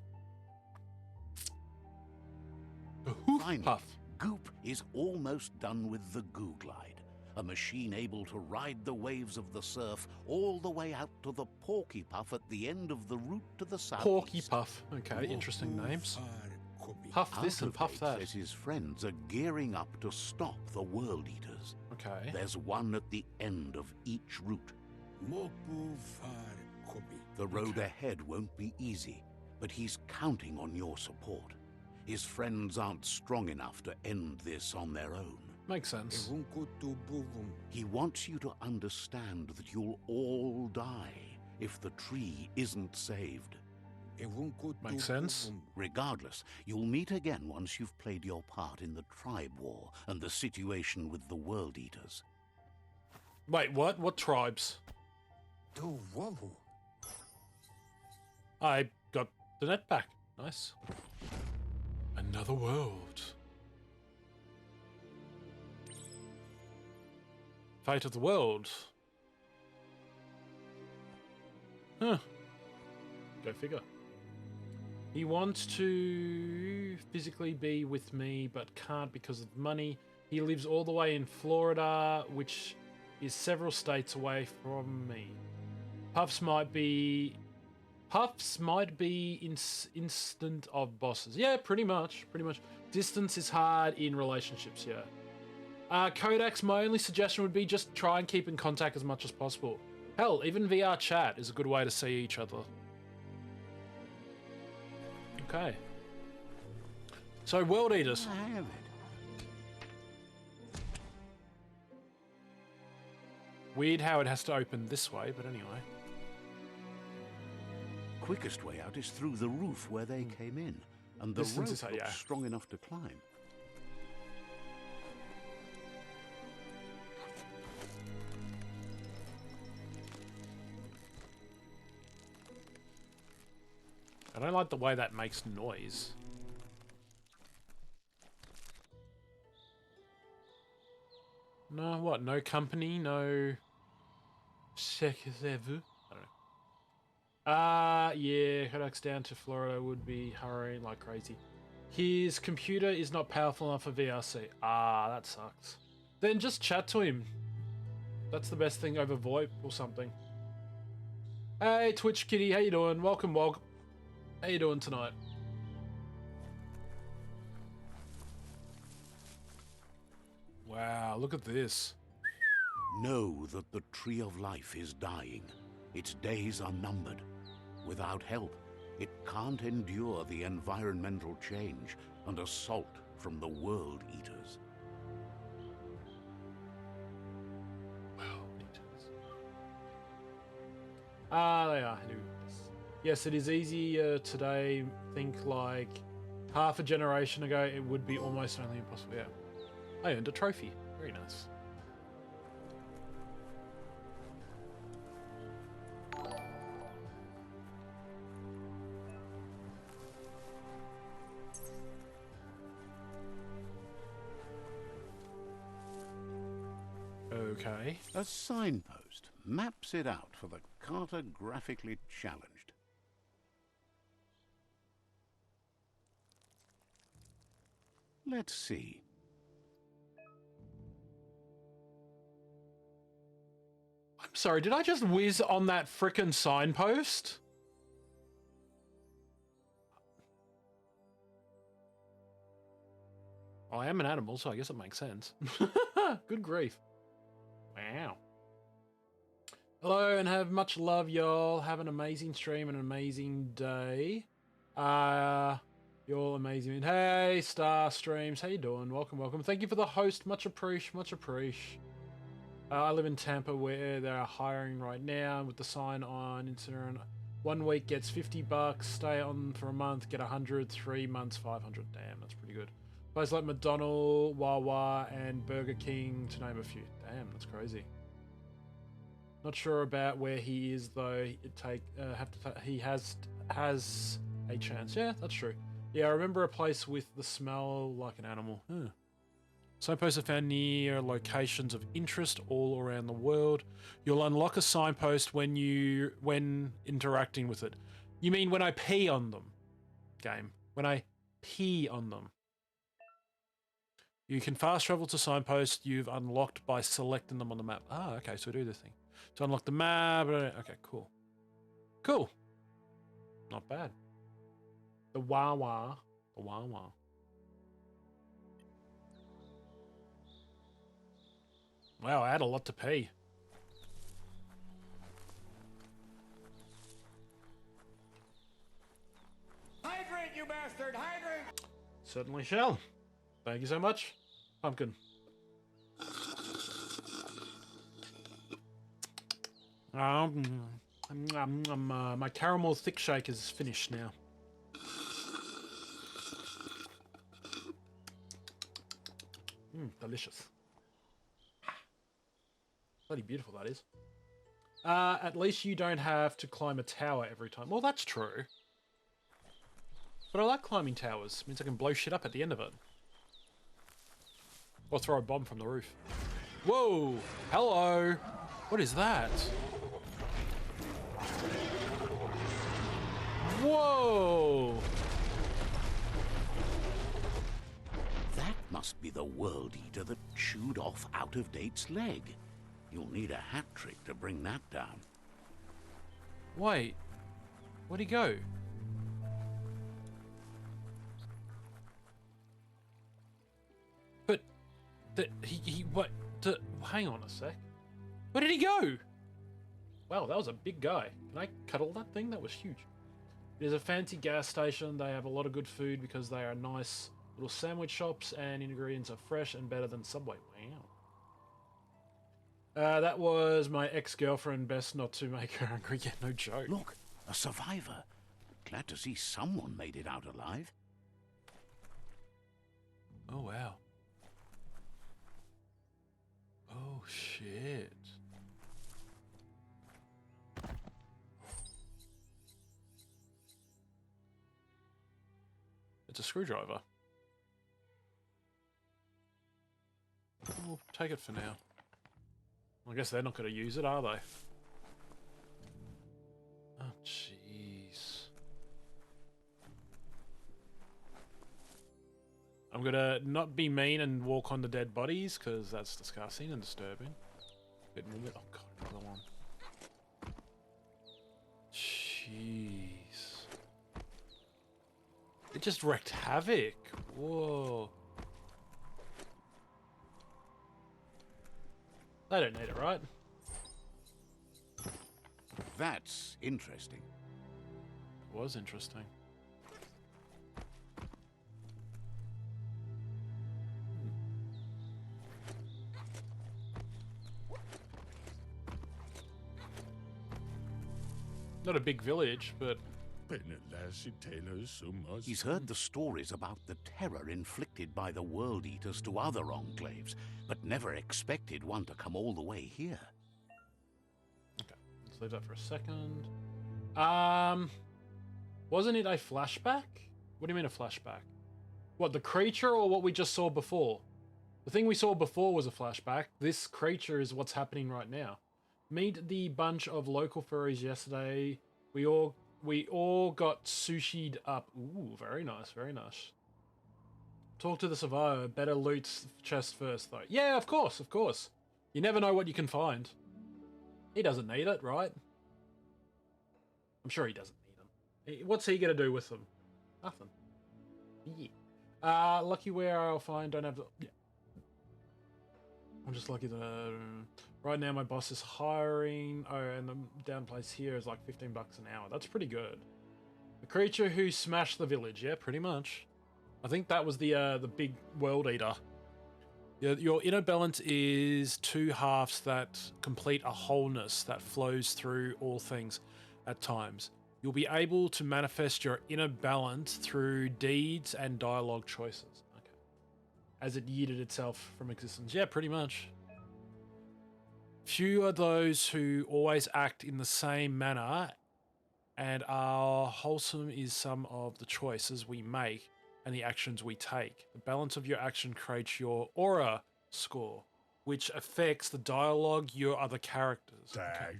The Hoof Finally, Puff. Goop is almost done with the Goo Glide, a machine able to ride the waves of the surf all the way out to the Porky Puff at the end of the route to the south. Porky Puff. Okay, interesting names. Puff this and puff that. Says his friends are gearing up to stop the World Eaters. Okay. There's one at the end of each route. The road ahead won't be easy, but he's counting on your support. His friends aren't strong enough to end this on their own. Makes sense. He wants you to understand that you'll all die if the tree isn't saved. Makes sense. Regardless, you'll meet again once you've played your part in the tribe war and the situation with the World Eaters. Wait, what? What tribes? I got the net back. Nice. Another world. Fate of the world. Huh. Go figure. He wants to physically be with me, but can't because of money. He lives all the way in Florida, which is several states away from me. Puffs might be instant of bosses. Yeah, pretty much. Distance is hard in relationships, yeah. Kodak's, my only suggestion would be just try and keep in contact as much as possible. Hell, even VR chat is a good way to see each other. Okay. So, World Eaters. I have it. Weird how it has to open this way, but anyway. Quickest way out is through the roof where they came in, and the Distance rope is hard, looks yeah. strong enough to climb. I don't like the way that makes noise. No, what? No company? No... I don't know. Yeah, Kodak's down to Florida would be hurrying like crazy. His computer is not powerful enough for VRC. That sucks. Then just chat to him. That's the best thing over VoIP or something. Hey, Twitch Kitty, how you doing? Welcome, welcome. How you doing tonight? Wow, look at this. Know that the Tree of Life is dying. Its days are numbered. Without help, it can't endure the environmental change and assault from the World Eaters. World Eaters. They are. Yes, it is easier today. Think like half a generation ago, it would be almost only impossible. Yeah. I earned a trophy. Very nice. Okay. A signpost maps it out for the cartographically challenged. Let's see. I'm sorry, did I just whiz on that frickin' signpost? I am an animal, so I guess it makes sense. Good grief. Wow. Hello and have much love, y'all. Have an amazing stream and an amazing day. You're all amazing. Hey, Star Streams. How you doing? Welcome, welcome. Thank you for the host. Much appreciate, much appreciate. I live in Tampa where they are hiring right now with the sign on Instagram. 1 week gets $50, stay on for a month, get 100, 3 months, 500. Damn, that's pretty good. Places like McDonald's, Wawa, and Burger King, to name a few. Damn, that's crazy. Not sure about where he is though. He has a chance. Yeah, that's true. Yeah, I remember a place with the smell like an animal. Signposts are found near locations of interest all around the world. You'll unlock a signpost when interacting with it. You mean when I pee on them? Game. When I pee on them. You can fast travel to signposts you've unlocked by selecting them on the map. Okay, so do this thing. To unlock the map. Okay, cool. Cool. Not bad. The Wawa. The Wawa. Wow, I had a lot to pee. Hydrate, you bastard! Hydrate! Certainly shall. Thank you so much, Pumpkin. My caramel thick shake is finished now. Delicious. Bloody beautiful that is. At least you don't have to climb a tower every time. Well, that's true. But I like climbing towers. It means I can blow shit up at the end of it. Or throw a bomb from the roof. Whoa! Hello! What is that? Whoa! That must be the World Eater that chewed off Out-of-Date's leg. You'll need a hat trick to bring that down. Wait. Where'd he go? But... hang on a sec. Where did he go? Wow, that was a big guy. Can I cuddle that thing? That was huge. There's a fancy gas station. They have a lot of good food because they are nice little sandwich shops and ingredients are fresh and better than Subway. Wow. That was my ex-girlfriend. Best not to make her angry. Yeah, no joke. Look, a survivor. Glad to see someone made it out alive. Oh, wow. Oh, shit. a screwdriver. We'll take it for now. I guess they're not going to use it, are they? Oh, jeez. I'm going to not be mean and walk on the dead bodies, because that's disgusting and disturbing. Bit more. Oh, God, another one. Jeez. It just wreaked havoc. Whoa. They don't need it, right? That's interesting. It was interesting. Not a big village, but... He's heard the stories about the terror inflicted by the World Eaters to other enclaves, but never expected one to come all the way here. Okay, let's leave that for a second. Wasn't it a flashback? What do you mean a flashback? What, the creature or what we just saw before? The thing we saw before was a flashback. This creature is what's happening right now. Meet the bunch of local furries yesterday. We all got sushi'd up. Ooh, very nice, very nice. Talk to the survivor. Better loot chest first, though. Yeah, of course, of course. You never know what you can find. He doesn't need it, right? I'm sure he doesn't need them. What's he gonna do with them? Nothing. Yeah. Lucky where I'll find. Don't have the. Yeah. I'm just lucky that right now my boss is hiring. Oh, and the down place here is like 15 bucks an hour. That's pretty good. The creature who smashed the village. Yeah, pretty much. I think that was the big world eater. Your inner balance is two halves that complete a wholeness that flows through all things at times. You'll be able to manifest your inner balance through deeds and dialogue choices. Okay. As it yeeted itself from existence. Yeah, pretty much. Few are those who always act in the same manner, and are wholesome is some of the choices we make and the actions we take. The balance of your action creates your aura score, which affects the dialogue your other characters. Okay.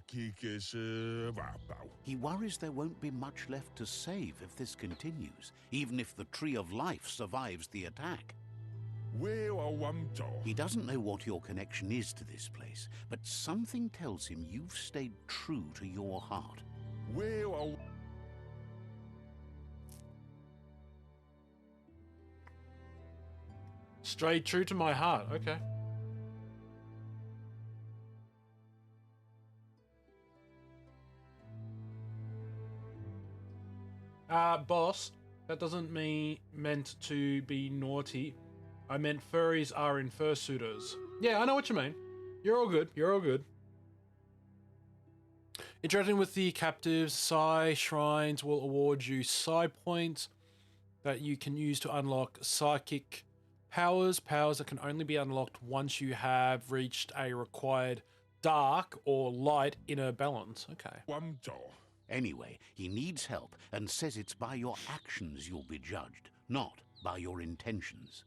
He worries there won't be much left to save if this continues, even if the Tree of Life survives the attack. He doesn't know what your connection is to this place, but something tells him you've stayed true to your heart. Stayed true to my heart. Okay. Boss, that doesn't mean meant to be naughty. I meant furries are in fursuiters. Yeah, I know what you mean. You're all good. You're all good. Interacting with the captives, Psi Shrines will award you Psi points that you can use to unlock psychic powers. Powers that can only be unlocked once you have reached a required dark or light inner balance. Okay. Anyway, he needs help and says it's by your actions you'll be judged, not by your intentions.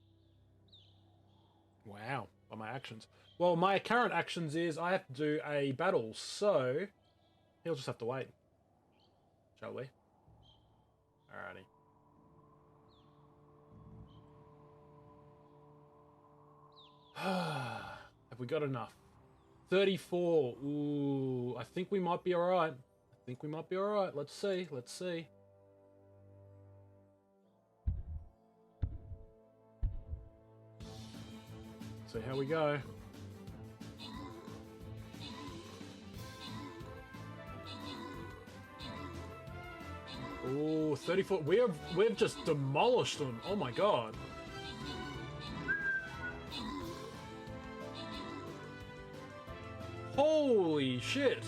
Wow, by my actions. Well, my current actions is I have to do a battle, so he'll just have to wait. Shall we? Alrighty. Have we got enough? 34. Ooh, I think we might be alright. I think we might be alright. Let's see. Let's see. See how we go. Oh, 34. We've just demolished them. Oh my god. Holy shit.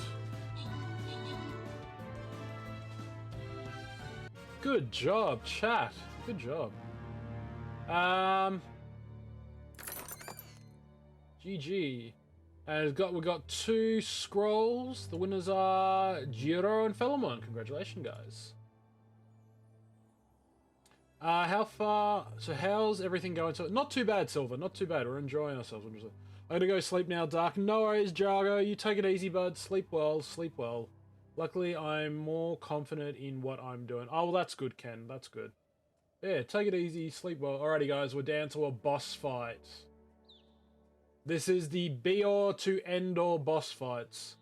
Good job, chat. Good job. GG. And we got 2 scrolls. The winners are Giro and Philemon. Congratulations, guys. How far? So how's everything going? So not too bad, Silver. Not too bad. We're enjoying ourselves. I'm gonna go sleep now, Dark. No worries, Jargo. You take it easy, bud. Sleep well. Sleep well. Luckily, I'm more confident in what I'm doing. Oh, well, that's good, Ken. That's good. Yeah, take it easy. Sleep well. Alrighty, guys. We're down to a boss fight. This is the be-all to end-all boss fights.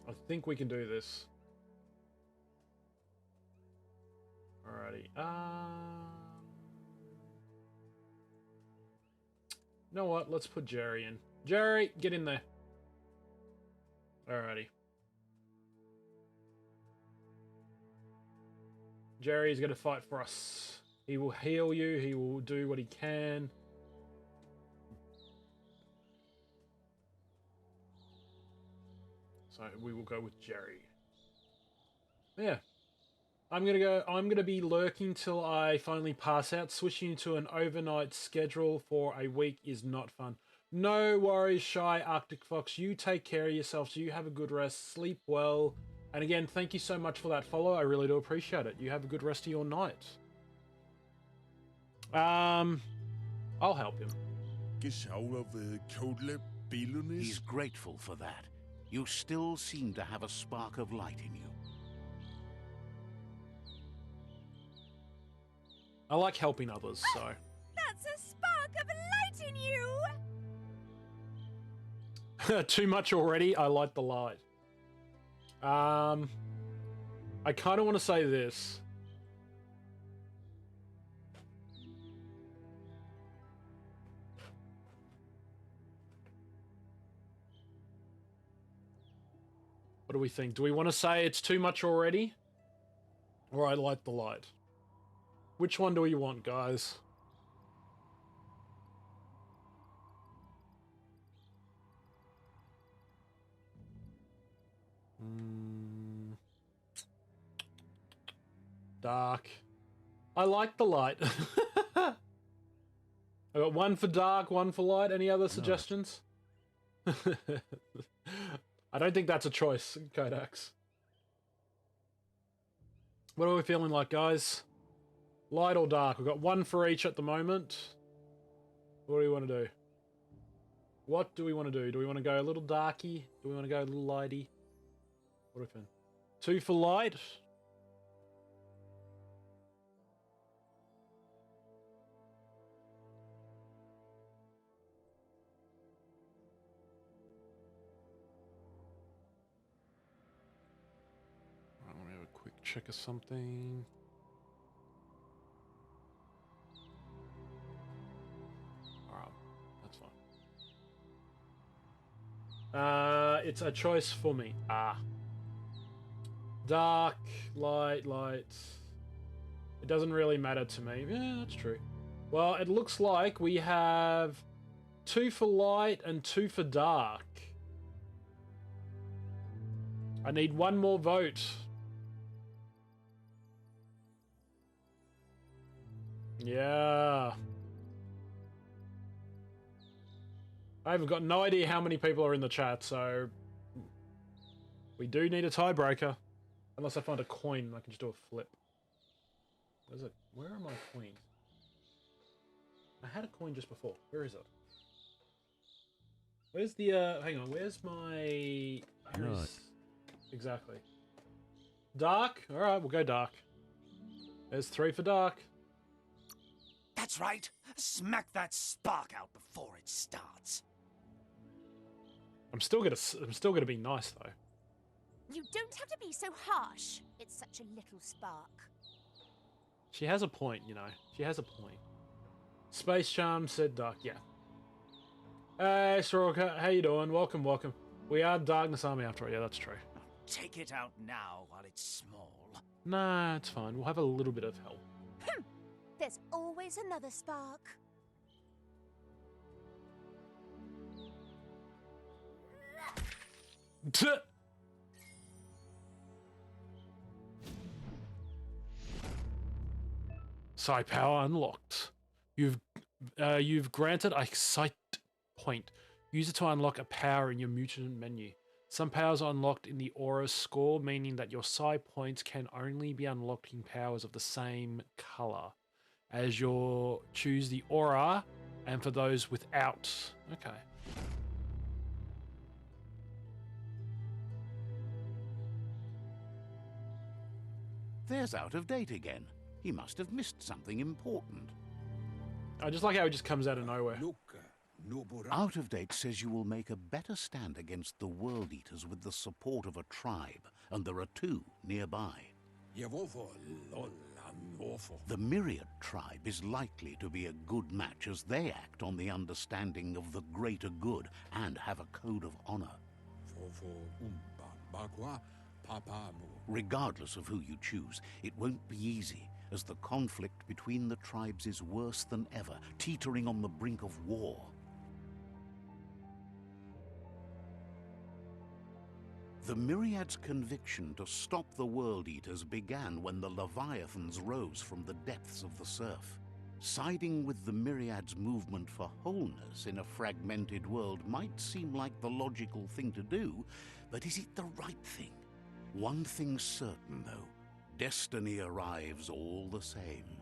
I think we can do this. Alrighty. You know what? Let's put Jerry in. Jerry, get in there. Alrighty. Jerry's gonna fight for us. He will heal you. He will do what he can. So we will go with Jerry. Yeah. I'm gonna be lurking till I finally pass out. Switching to an overnight schedule for a week is not fun. No worries, Shy Arctic Fox. You take care of yourself, so you have a good rest. Sleep well. And again, thank you so much for that follow. I really do appreciate it. You have a good rest of your night. I'll help him. He's grateful for that. You still seem to have a spark of light in you. I like helping others, so. That's a spark of light in you! Too much already? I like the light. I kind of want to say this. What do we think? Do we want to say it's too much already? Or I like the light? Which one do we want, guys? Dark. I like the light. I got one for dark, one for light. Any other suggestions? I don't think that's a choice, Kodax. What are we feeling like, guys? Light or dark? We've got one for each at the moment. What do we want to do? What do we want to do? Do we want to go a little darky? Do we want to go a little lighty? What do we think? 2 for light? Right, let me have a quick check of something. It's a choice for me. Dark, light. It doesn't really matter to me. Yeah, that's true. Well, it looks like we have 2 for light and 2 for dark. I need one more vote. Yeah. I've got no idea how many people are in the chat, so we do need a tiebreaker. Unless I find a coin, I can just do a flip. Where's it? Where are my coins? I had a coin just before. Where is it? Where's the, hang on, where's my... Exactly. Dark? Alright, we'll go dark. There's 3 for dark. That's right. Smack that spark out before it starts. I'm still gonna be nice though. You don't have to be so harsh. It's such a little spark. She has a point, you know. She has a point. Space Charm said dark, yeah. Hey, Soroka, how you doing? Welcome. We are Darkness Army after all. Yeah, that's true. Take it out now while it's small. Nah, it's fine. We'll have a little bit of help. There's always another spark. Psi power unlocked. You've granted a sight point. Use it to unlock a power in your mutant menu. Some powers are unlocked in the aura score, meaning that your psi points can only be unlocked in powers of the same color as your choose the aura, and for those without. Okay. There's Out of Date again. He must have missed something important. I just like how it just comes out of nowhere. Out of Date says you will make a better stand against the World Eaters with the support of a tribe, and there are 2 nearby. The Myriad tribe is likely to be a good match, as they act on the understanding of the greater good and have a code of honor. Regardless of who you choose, it won't be easy, as the conflict between the tribes is worse than ever, teetering on the brink of war. The Myriad's conviction to stop the World Eaters began when the Leviathans rose from the depths of the surf. Siding with the Myriad's movement for wholeness in a fragmented world might seem like the logical thing to do, but is it the right thing? One thing's certain, though. Destiny arrives all the same.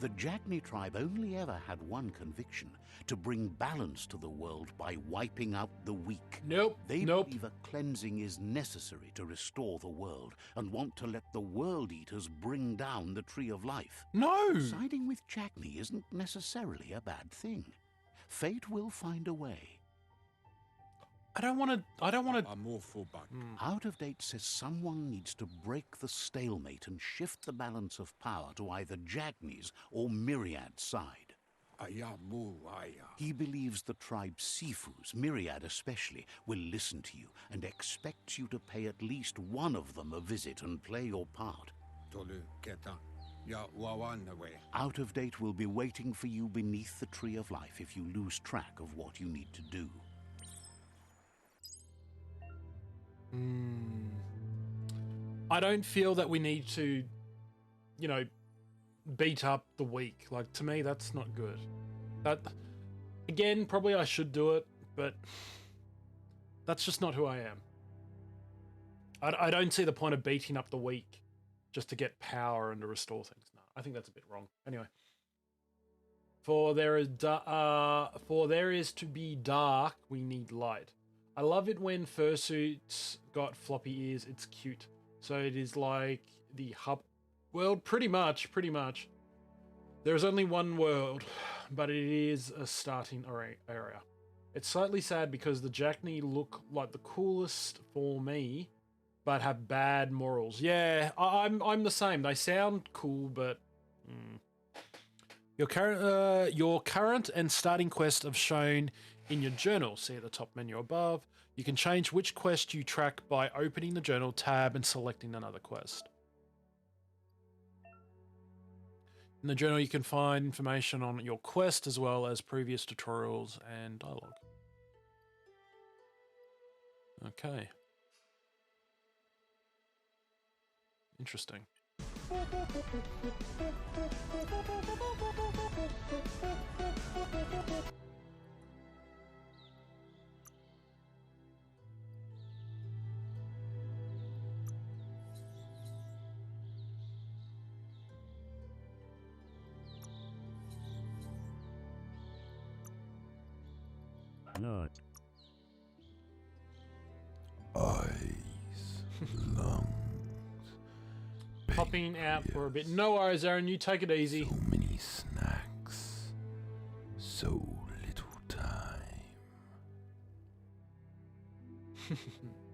The Jagni tribe only ever had one conviction: to bring balance to the world by wiping out the weak. They believe a cleansing is necessary to restore the world, and want to let the World Eaters bring down the Tree of Life. Siding with Jagni isn't necessarily a bad thing. Fate will find a way. I don't want to. Out of Date says someone needs to break the stalemate and shift the balance of power to either Jagni's or Myriad's side. He believes the tribe Sifus, Myriad especially, will listen to you and expects you to pay at least one of them a visit and play your part. Out of Date will be waiting for you beneath the Tree of Life if you lose track of what you need to do. I don't feel that we need to, beat up the weak. Like, to me, that's not good. That, again, probably I should do it, but that's just not who I am. I don't see the point of beating up the weak just to get power and to restore things. No, I think that's a bit wrong. Anyway. For there is to be dark, we need light. I love it when fursuits got floppy ears. It's cute. So it is like the hub world, pretty much. There is only one world, but it is a starting area. It's slightly sad because the Jagni look like the coolest for me, but have bad morals. Yeah, I'm the same. They sound cool, but your current and starting quests have shown in your journal. See at the top menu above. You can change which quest you track by opening the journal tab and selecting another quest. In the journal, you can find information on your quest as well as previous tutorials and dialogue. Okay. Interesting. Not. Eyes, lungs. Popping out for a bit. No worries, Aaron. You take it easy. So many snacks. So little time.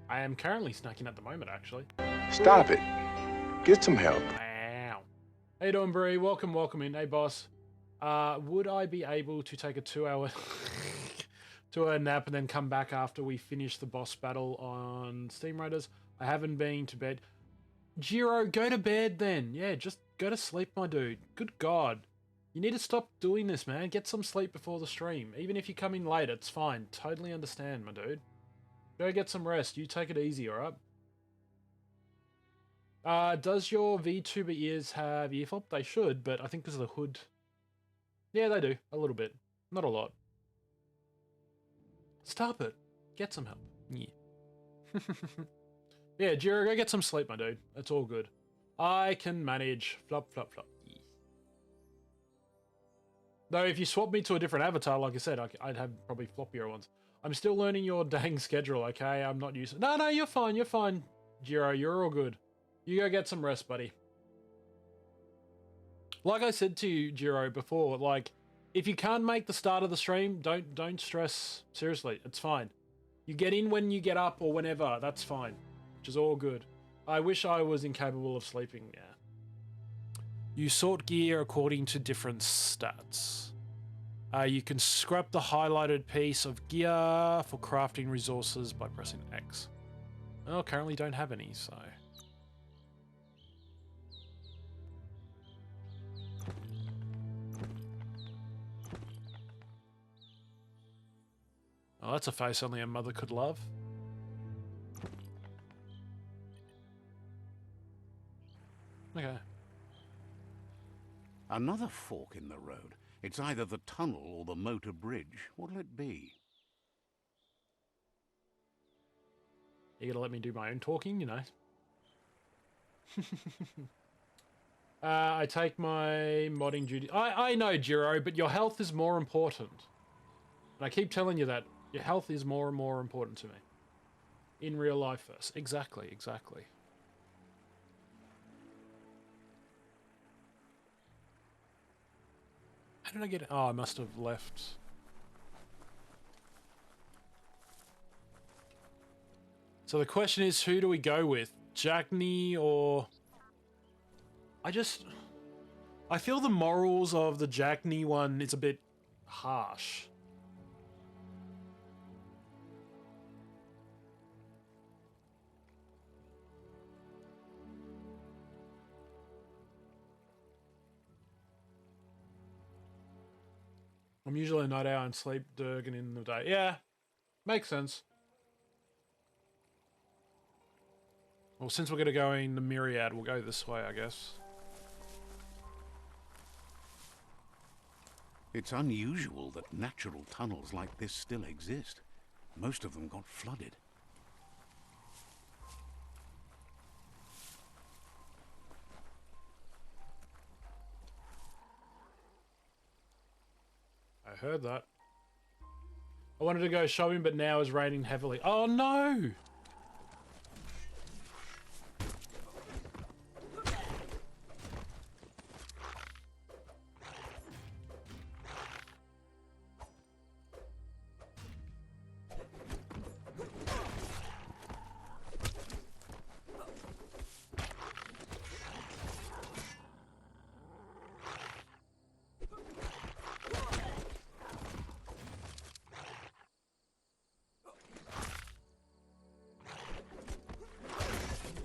I am currently snacking at the moment, actually. Stop it. Get some help. Wow. How you doing, Bree? Welcome in. Hey, boss. Would I be able to take a 2-hour 2-hour nap and then come back after we finish the boss battle on Steam Raiders? I haven't been to bed. Jiro, go to bed then. Yeah, just go to sleep, my dude. Good God. You need to stop doing this, man. Get some sleep before the stream. Even if you come in late, it's fine. Totally understand, my dude. Go get some rest. You take it easy, alright? Does your VTuber ears have ear flop? They should, but I think because of the hood. Yeah, they do. A little bit. Not a lot. Stop it. Get some help. Yeah. Yeah, Jiro, go get some sleep, my dude. It's all good. I can manage. Flop, flop, flop. Yeah. Though, if you swap me to a different avatar, like I said, I'd have probably floppier ones. I'm still learning your dang schedule, okay? I'm not used to... No, you're fine, Jiro. You're all good. You go get some rest, buddy. Like I said to you, Jiro, before, like, if you can't make the start of the stream, don't stress. Seriously, it's fine. You get in when you get up or whenever, that's fine. Which is all good. I wish I was incapable of sleeping, yeah. You sort gear according to different stats. You can scrap the highlighted piece of gear for crafting resources by pressing X. Well, currently don't have any, so... Oh, that's a face only a mother could love. Okay. Another fork in the road. It's either the tunnel or the motor bridge. What'll it be? You gotta let me do my own talking, you know. I take my modding duty. I know, Jiro, but your health is more important. And I keep telling you that. Your health is more and more important to me. In real life first. Exactly. How did I get... Oh, I must have left. So the question is, who do we go with? Jackney or... I feel the morals of the Jackney one is a bit harsh. I'm usually a night owl and sleep Durgan in the day. Yeah, makes sense. Well, since we're going to go in the Myriad, we'll go this way, I guess. It's unusual that natural tunnels like this still exist. Most of them got flooded. I heard that. I wanted to go shopping, but now it's raining heavily. Oh no!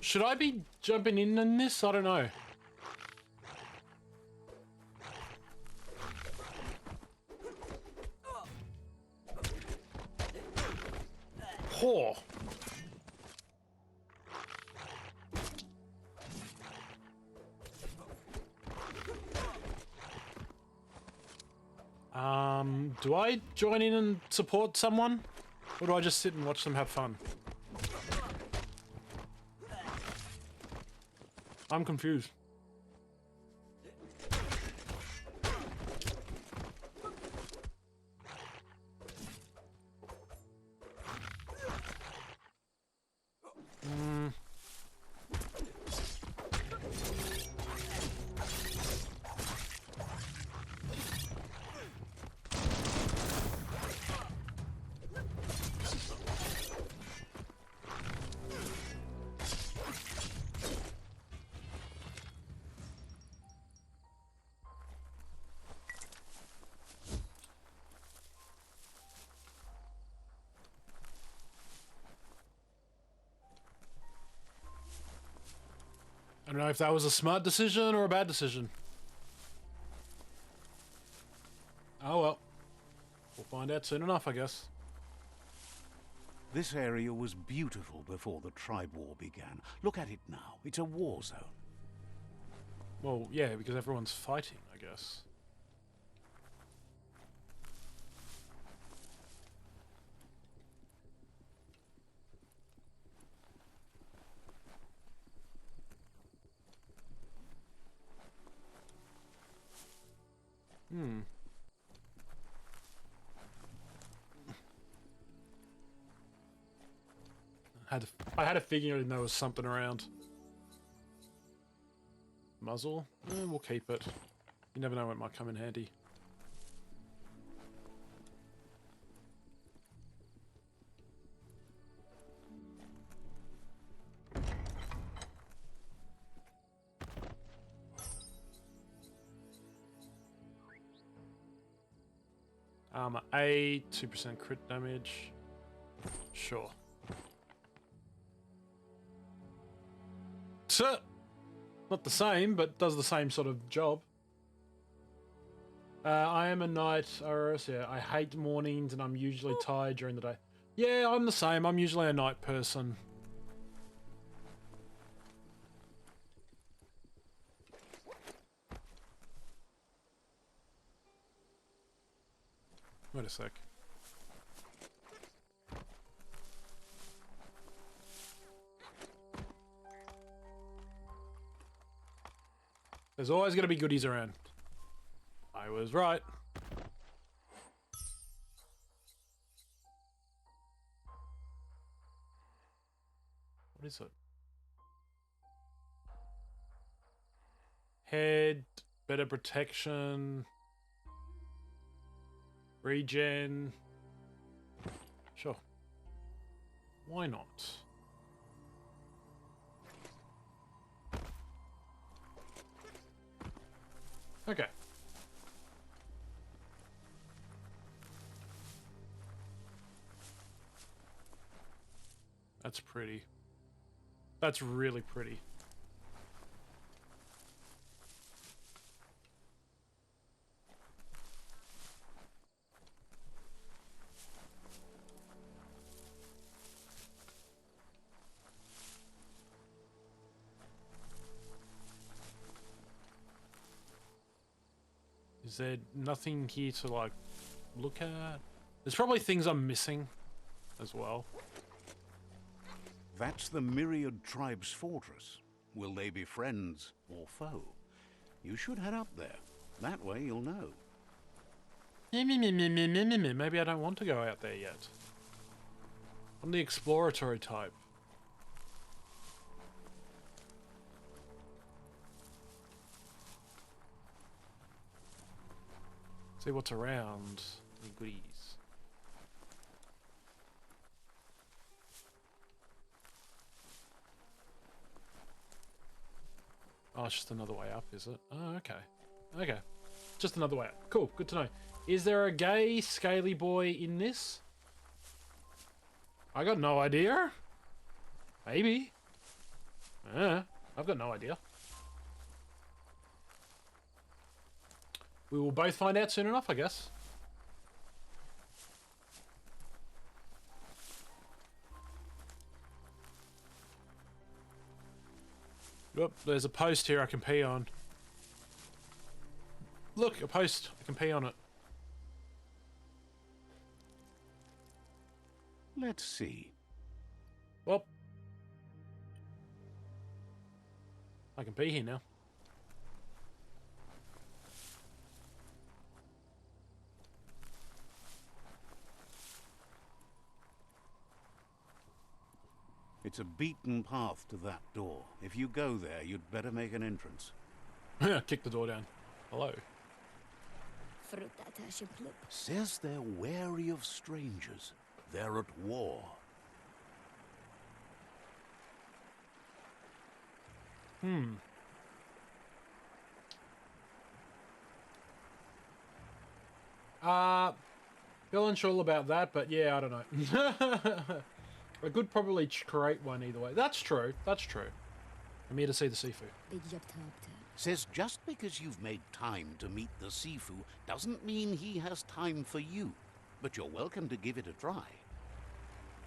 Should I be jumping in this? I don't know. Whore. Do I join in and support someone? Or do I just sit and watch them have fun? I'm confused. I don't know if that was a smart decision or a bad decision. Oh well. We'll find out soon enough, I guess. This area was beautiful before the tribe war began. Look at it now. It's a war zone. Well, yeah, because everyone's fighting, I guess. Hmm. I had a feeling there was something around. Muzzle? We'll keep it. You never know when it might come in handy. Armor 8, 2% crit damage. Sure. So, not the same, but does the same sort of job. I am a night Iris, yeah. I hate mornings and I'm usually tired during the day. Yeah, I'm the same. I'm usually a night person. Wait a sec. There's always going to be goodies around. I was right. What is it? Head, better protection, regen. Sure. Why not? Okay. That's pretty. That's really pretty. Is there nothing here to, like, look at? There's probably things I'm missing as well. That's the Myriad Tribe's fortress. Will they be friends or foe? You should head up there. That way you'll know. Maybe I don't want to go out there yet. I'm the exploratory type. See what's around. Any goodies. Oh, it's just another way up, is it? Oh, okay. Okay. Just another way up. Cool, good to know. Is there a gay, scaly boy in this? I got no idea. Maybe. I've got no idea. We will both find out soon enough, I guess. Look, there's a post here I can pee on. Look, a post. I can pee on it. Let's see. Well, I can pee here now. It's a beaten path to that door. If you go there, you'd better make an entrance. Kick the door down. Hello. Says they're wary of strangers. They're at war. Feel unsure about that, but yeah, I don't know. I could probably create one either way. That's true. That's true. I'm here to see the Sifu. Says just because you've made time to meet the Sifu doesn't mean he has time for you. But you're welcome to give it a try.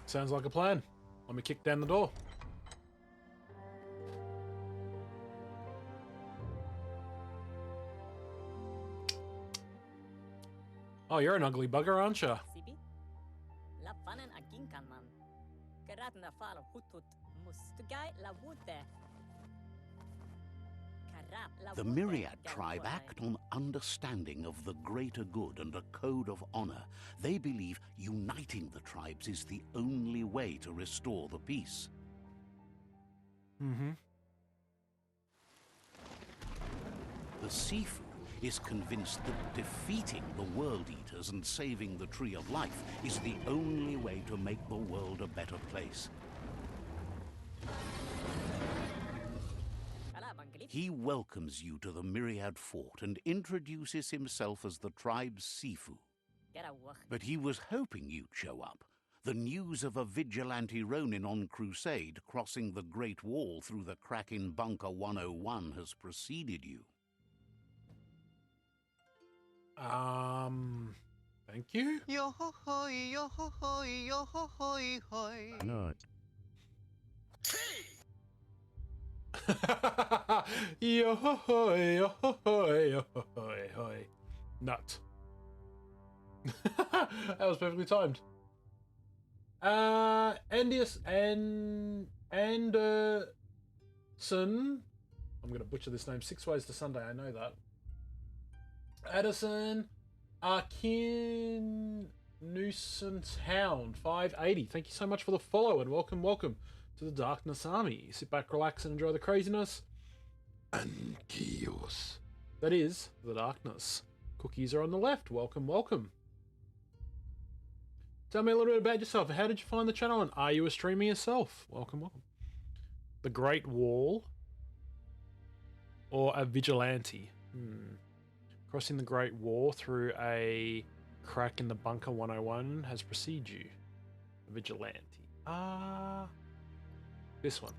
Sounds like a plan. Let me kick down the door. Oh, you're an ugly bugger, aren't you? The Myriad tribe act on understanding of the greater good and a code of honor. They believe uniting the tribes is the only way to restore the peace. Mm-hmm. The Sifu is convinced that defeating the World Eaters and saving the Tree of Life is the only way to make the world a better place. He welcomes you to the Myriad Fort and introduces himself as the tribe's Sifu. But he was hoping you'd show up. The news of a vigilante Ronin on crusade crossing the Great Wall through the crack in Bunker 101 has preceded you. Thank you. Yo ho hoi, yo ho hoi, yo ho hoi hoi. Annoy. Yo ho hoi, yo ho hoi, yo ho hoi hoi. Nut. That was perfectly timed. Anderson. I'm gonna butcher this name. 6 Ways to Sunday. I know that. Addison Arkin Nuisance Hound 580. Thank you so much for the follow and welcome to the Darkness Army. Sit back, relax, and enjoy the craziness and chaos that is the darkness. Cookies are on the left. Welcome. Tell me a little bit about yourself. How did you find the channel, and are you a streamer yourself? Welcome. The Great Wall or a vigilante? Crossing the Great Wall through a crack in the Bunker 101 has preceded you. A vigilante. This one.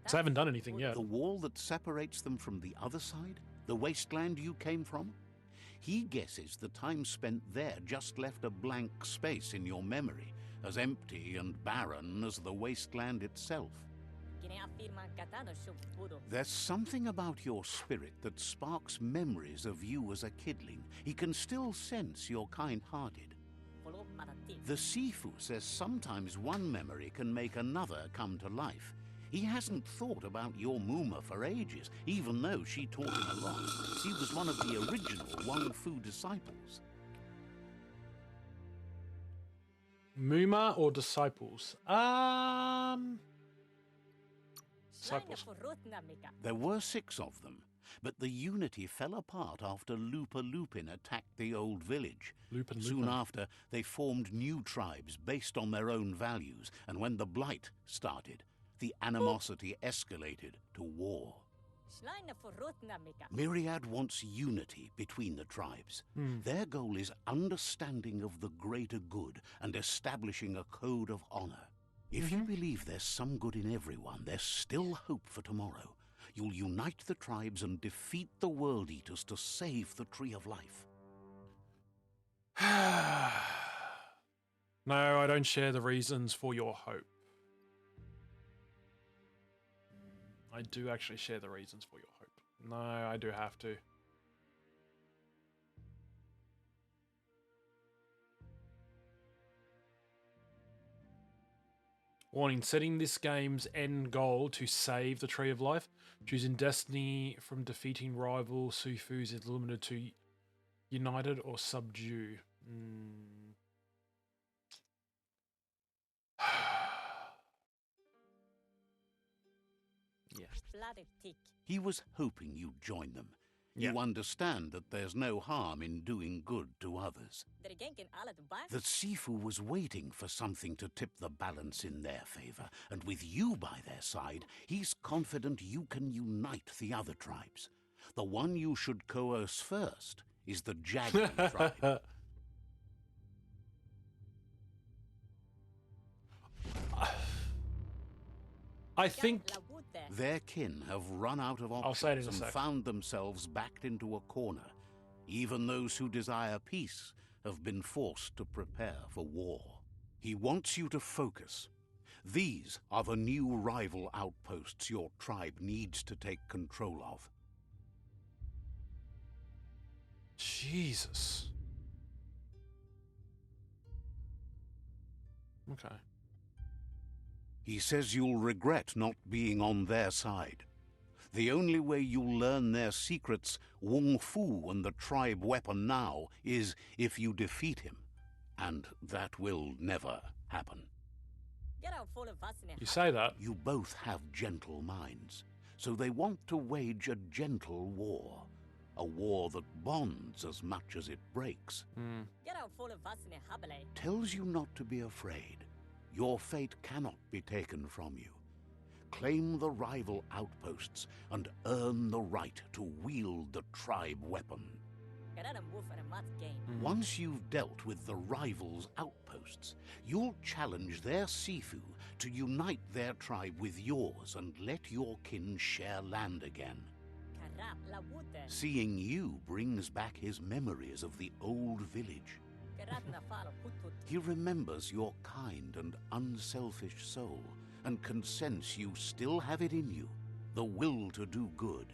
So I haven't done anything yet. The wall that separates them from the other side? The wasteland you came from? He guesses the time spent there just left a blank space in your memory, as empty and barren as the wasteland itself. There's something about your spirit that sparks memories of you as a kidling. He can still sense you're kind-hearted. The Sifu says sometimes one memory can make another come to life. He hasn't thought about your Muma for ages, even though she taught him a lot. He was one of the original Wang Fu disciples. Muma or disciples? Disciples. There were 6 of them, but the unity fell apart after Lupa Lupin attacked the old village. Soon after, they formed new tribes based on their own values, and when the Blight started, the animosity escalated to war. Myriad wants unity between the tribes. Their goal is understanding of the greater good and establishing a code of honor. If you believe there's some good in everyone, there's still hope for tomorrow. You'll unite the tribes and defeat the World Eaters to save the Tree of Life. No, I don't share the reasons for your hope. I do actually share the reasons for your hope. No, I do have to. Warning, setting this game's end goal to save the Tree of Life. Choosing destiny from defeating rival Sifus is limited to united or subdue. Yeah. He was hoping you'd join them. Yeah. You understand that there's no harm in doing good to others. The Sifu was waiting for something to tip the balance in their favor, and with you by their side, he's confident you can unite the other tribes. The one you should coerce first is the Jagged tribe. I think their kin have run out of I'll say it in options a and sec. found themselves backed into a corner. Even those who desire peace have been forced to prepare for war. He wants you to focus. These are the new rival outposts your tribe needs to take control of. Jesus. Okay. He says you'll regret not being on their side. The only way you'll learn their secrets, Wung Fu and the tribe weapon now, is if you defeat him. And that will never happen. You say that. You both have gentle minds, so they want to wage a gentle war. A war that bonds as much as it breaks. Tells you not to be afraid. Your fate cannot be taken from you. Claim the rival outposts and earn the right to wield the tribe weapon. Once you've dealt with the rivals' outposts, you'll challenge their Sifu to unite their tribe with yours and let your kin share land again. Seeing you brings back his memories of the old village. He remembers your kind and unselfish soul and can sense you still have it in you, the will to do good.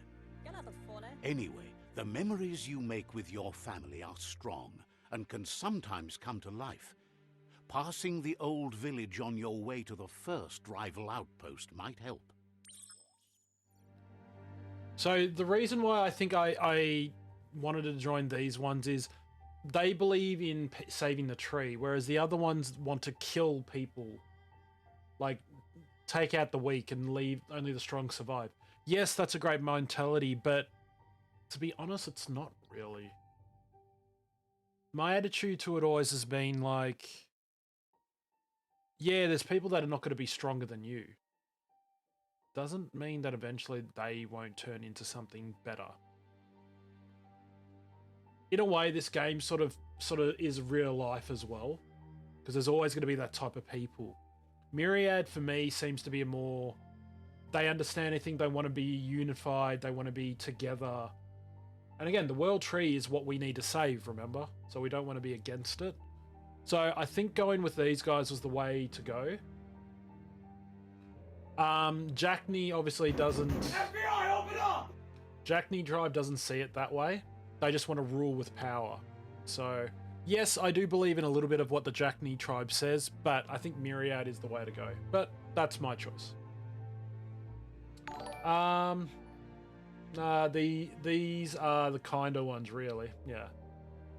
Anyway, the memories you make with your family are strong and can sometimes come to life. Passing the old village on your way to the first rival outpost might help. So the reason why I think I wanted to join these ones is they believe in saving the tree, whereas the other ones want to kill people. Like, take out the weak and leave only the strong survive. Yes, that's a great mentality, but to be honest, it's not really. My attitude to it always has been like, yeah, there's people that are not going to be stronger than you. Doesn't mean that eventually they won't turn into something better. In a way, this game sort of is real life as well, because there's always going to be that type of people. Myriad, for me, seems to be a more... They understand anything, they want to be unified, they want to be together. And again, the world tree is what we need to save, remember? So we don't want to be against it. So I think going with these guys was the way to go. Jackney obviously doesn't... FBI, open up! Jackney tribe doesn't see it that way. They just want to rule with power. So, yes, I do believe in a little bit of what the Jackney tribe says, but I think Myriad is the way to go. But that's my choice. These are the kinder ones, really. Yeah.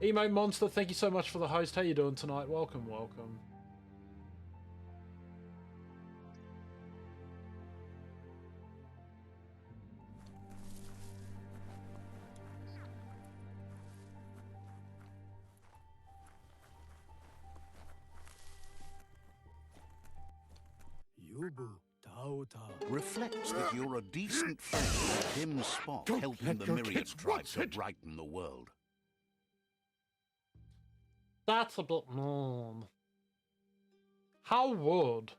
Emo Monster, thank you so much for the host. How you doing tonight? Welcome, welcome. Reflects that you're a decent friend with Tim's spot, helping the Myriad tribe to brighten the world. That's a bit mean. How would?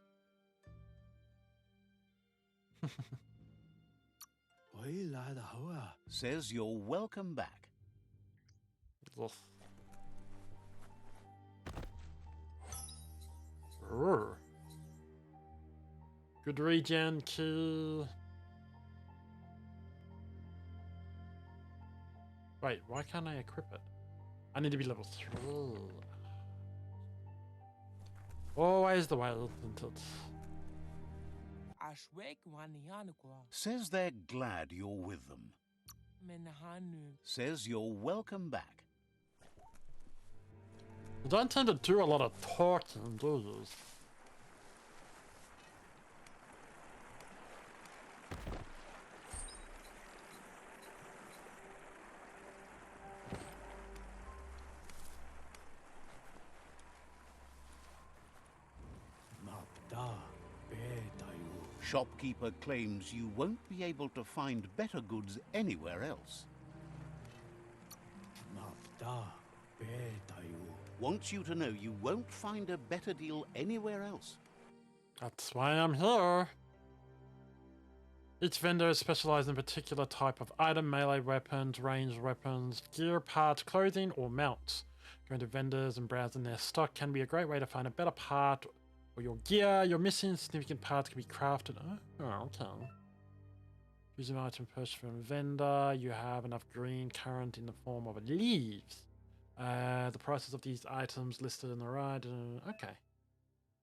Says you're welcome back. Good regen key. Wait, why can't I equip it? I need to be level 3. Always the way, isn't it? Says they're glad you're with them. Says you're welcome back. You don't tend to do a lot of talking, do you? Shopkeeper claims you won't be able to find better goods anywhere else. Wants you to know you won't find a better deal anywhere else. That's why I'm here. Each vendor is specialized in a particular type of item: melee weapons, ranged weapons, gear, parts, clothing, or mounts. Going to vendors and browsing their stock can be a great way to find a better part or your gear. Your missing significant parts can be crafted. Oh, okay. Use an item purchased from a vendor. You have enough green current in the form of leaves. The prices of these items listed in the right. Okay.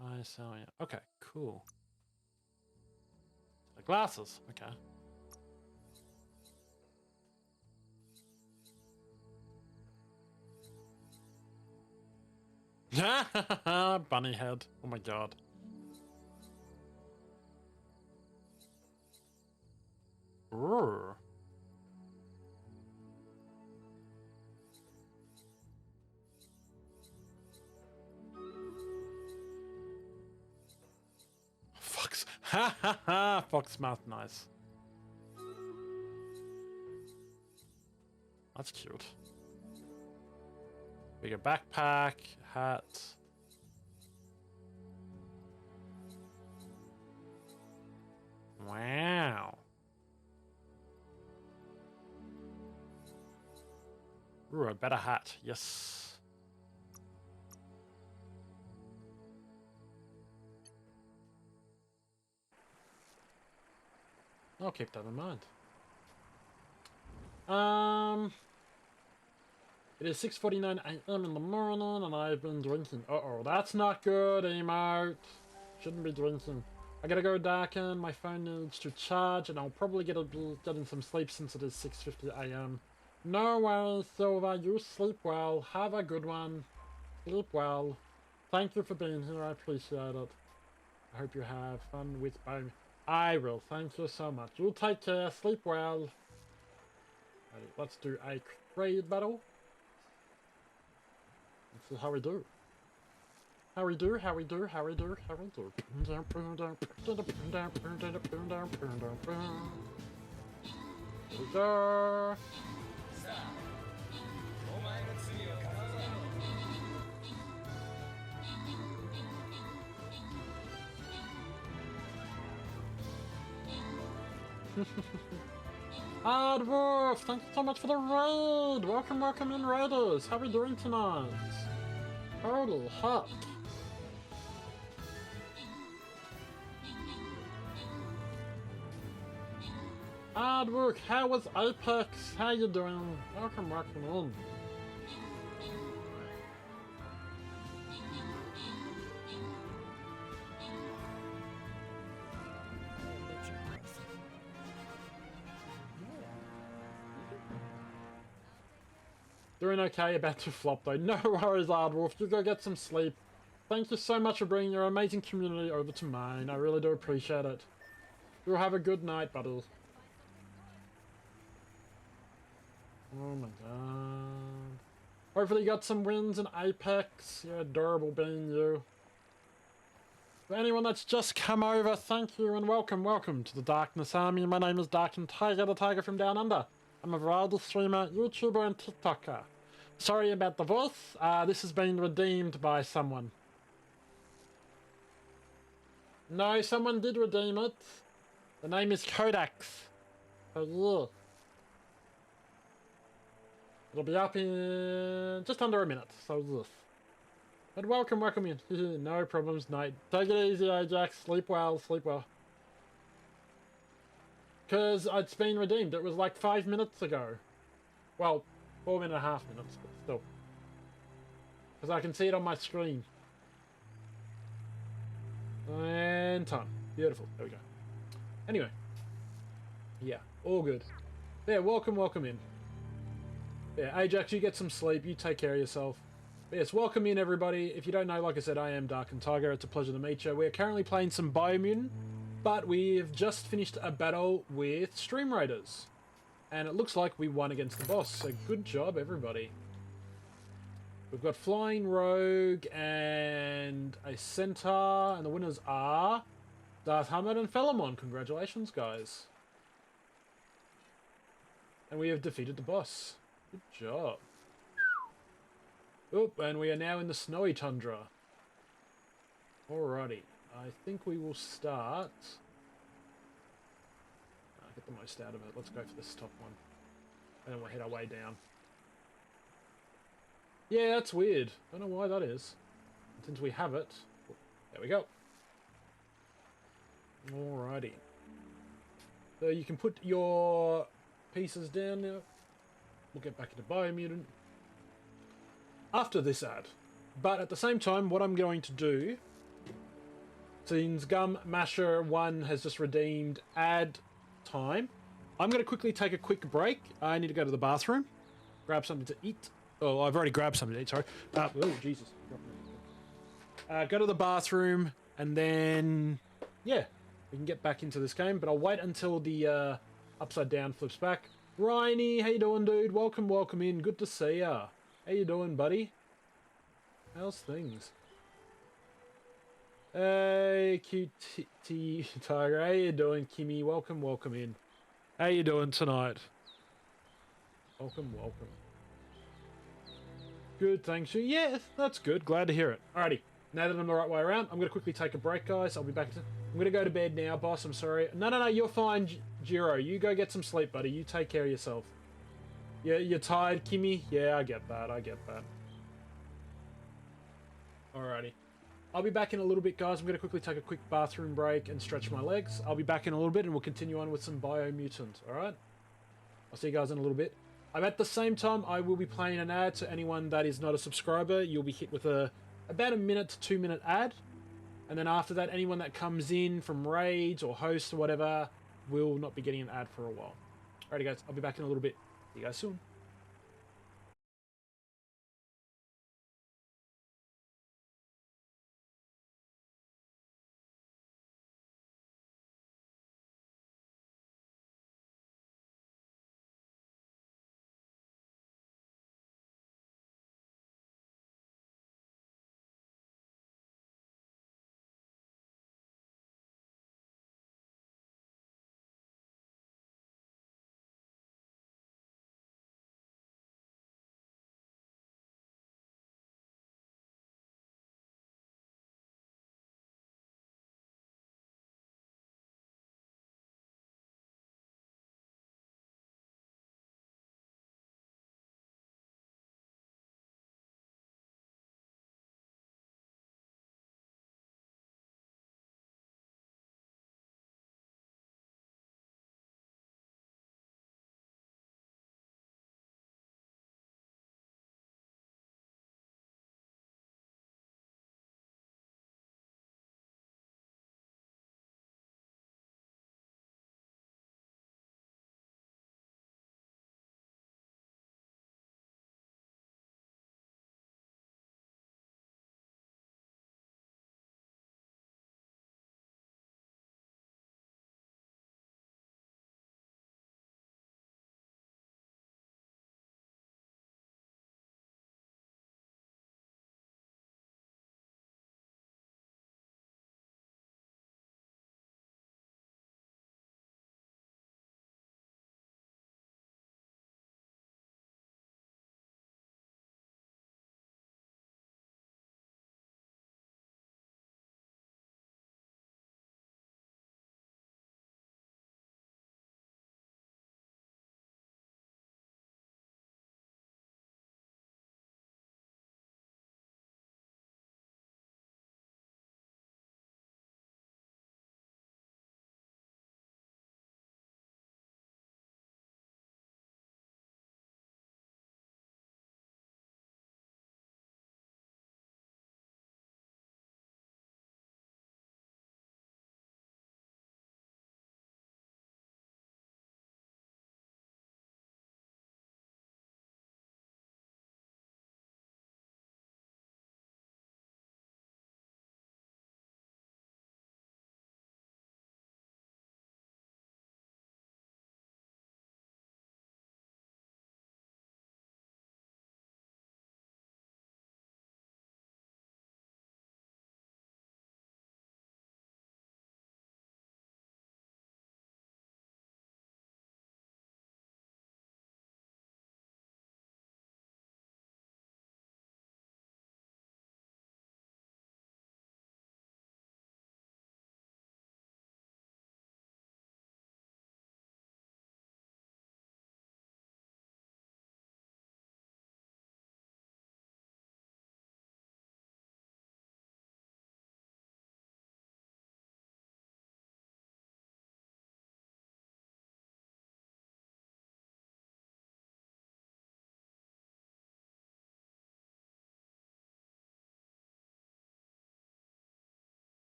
I sell, yeah. Okay, cool. The glasses. Okay. Bunny head. Oh my god. Ooh. Fox. Ha ha ha. Fox mouth. Nice. That's cute. Bigger backpack, hat. Wow. Ooh, a better hat. Yes. I'll keep that in mind. It is 6:49 a.m. in the morning and I've been drinking. Uh-oh, that's not good, emote. Shouldn't be drinking. I gotta go darken, my phone needs to charge, and I'll probably be getting some sleep since it is 6:50 a.m. No worries, Silver, you sleep well. Have a good one. Sleep well. Thank you for being here, I appreciate it. I hope you have fun with Biomutant. I will, thank you so much. You'll take care, sleep well. Right, let's do a trade battle. Let's see how we do. How we do, how we do, how we do, how we do. Here we go. Adwolf, thank you so much for the raid! Welcome, welcome in, raiders! How are we doing tonight? Holy heck! Adwolf, how was Apex? How you doing? Welcome, welcome in. Doing okay, about to flop though. No worries, Ardwolf. You go get some sleep. Thank you so much for bringing your amazing community over to mine. I really do appreciate it. You'll have a good night, buddy. Oh my god. Hopefully you got some wins in Apex. You're adorable being you. For anyone that's just come over, thank you and welcome, welcome to the Darkness Army. My name is Dark and Tiger, the Tiger from Down Under. I'm a variety streamer, YouTuber, and TikToker. Sorry about the voice. This has been redeemed by someone. No, someone did redeem it. The name is Codax. So yeah. It'll be up in just under a minute, so yes. But welcome, welcome in. No problems, mate. Take it easy, Ajax. Sleep well, sleep well. Because it's been redeemed. It was like 5 minutes ago. Well, 4.5 minutes, but still. Because I can see it on my screen. And time. Beautiful. There we go. Anyway. Yeah, all good. Yeah, welcome, welcome in. Yeah, Ajax, you get some sleep. You take care of yourself. But yes, welcome in, everybody. If you don't know, like I said, I am Dark and Tiger. It's a pleasure to meet you. We're currently playing some Biomutant. But we've just finished a battle with Stream Raiders. And it looks like we won against the boss, so good job, everybody. We've got Flying Rogue and a Centaur, and the winners are Darth Hamid and Philemon. Congratulations, guys. And we have defeated the boss. Good job. Oop, and we are now in the snowy tundra. Alrighty. I think we will start... get the most out of it. Let's go for this top one. And then we'll head our way down. Yeah, that's weird. Don't know why that is. Since we have it... There we go. Alrighty. So you can put your pieces down now. We'll get back into Biomutant after this ad. But at the same time, what I'm going to do... Since Gum Masher 1 has just redeemed ad time, I'm going to quickly take a quick break. I need to go to the bathroom, grab something to eat. Oh, I've already grabbed something to eat, sorry. Oh, Jesus. go to the bathroom, and then, yeah, we can get back into this game. But I'll wait until the upside down flips back. Rhiney, how you doing, dude? Welcome in. Good to see ya. How you doing, buddy? How's things? Hey, QT Tiger, how you doing, Kimmy? Welcome in. How you doing tonight? Welcome. Good, thanks you. Yeah, that's good. Glad to hear it. Alrighty, now that I'm the right way around, I'm going to quickly take a break, guys. I'll be back. I'm going to go to bed now, boss. I'm sorry. No, you're fine, Jiro. You go get some sleep, buddy. You take care of yourself. Yeah, you're tired, Kimmy? Yeah, I get that. Alrighty. I'll be back in a little bit, guys. I'm going to quickly take a quick bathroom break and stretch my legs. I'll be back in a little bit, and we'll continue on with some Biomutant, alright? I'll see you guys in a little bit. At the same time, I will be playing an ad to anyone that is not a subscriber. You'll be hit with about a minute to 2 minute ad. And then after that, anyone that comes in from raids or hosts or whatever will not be getting an ad for a while. Alrighty, guys. I'll be back in a little bit. See you guys soon.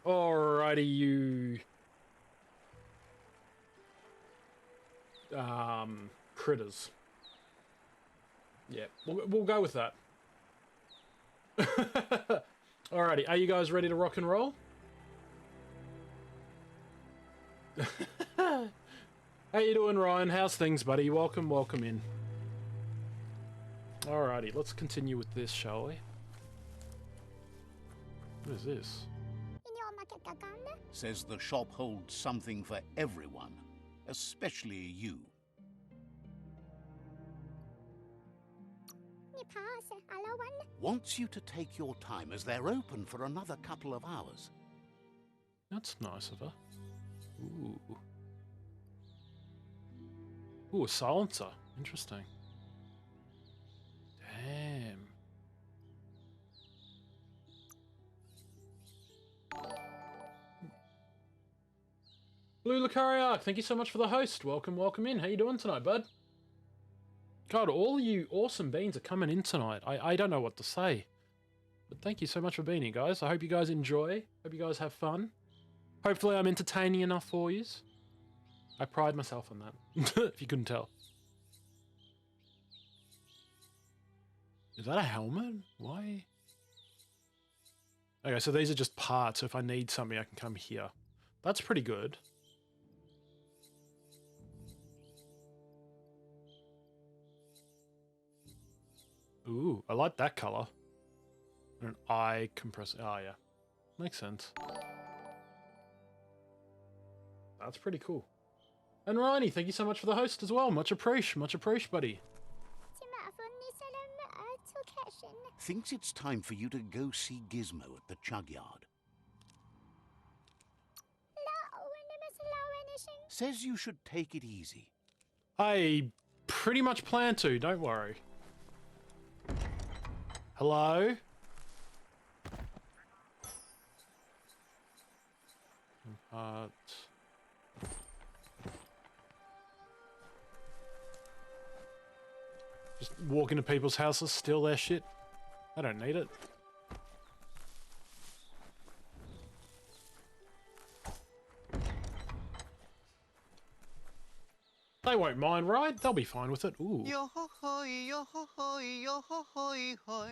Alrighty, you critters. Yeah, we'll go with that. Alrighty, are you guys ready to rock and roll? How you doing, Ryan? How's things, buddy? Welcome in. Alrighty, let's continue with this, shall we? What is this? Says the shop holds something for everyone, especially you. Wants you to take your time as they're open for another couple of hours. That's nice of her. Ooh. Ooh, a silencer. Interesting. Damn. Blue Lucariarch, thank you so much for the host. Welcome in. How you doing tonight, bud? God, all you awesome beans are coming in tonight. I don't know what to say. But thank you so much for being here, guys. I hope you guys enjoy. Hope you guys have fun. Hopefully I'm entertaining enough for you. I pride myself on that, if you couldn't tell. Is that a helmet? Why? Okay, so these are just parts. So if I need something, I can come here. That's pretty good. Ooh, I like that color. An eye compressor. Oh, yeah. Makes sense. That's pretty cool. And Ronnie, thank you so much for the host as well. Much appreciate, buddy. Thinks it's time for you to go see Gizmo at the chug yard. Says you should take it easy. I pretty much plan to, don't worry. Hello? Just walk into people's houses, steal their shit. I don't need it. They won't mind, right? They'll be fine with it. Ooh. Yo ho ho, yo ho ho, yo ho ho ho.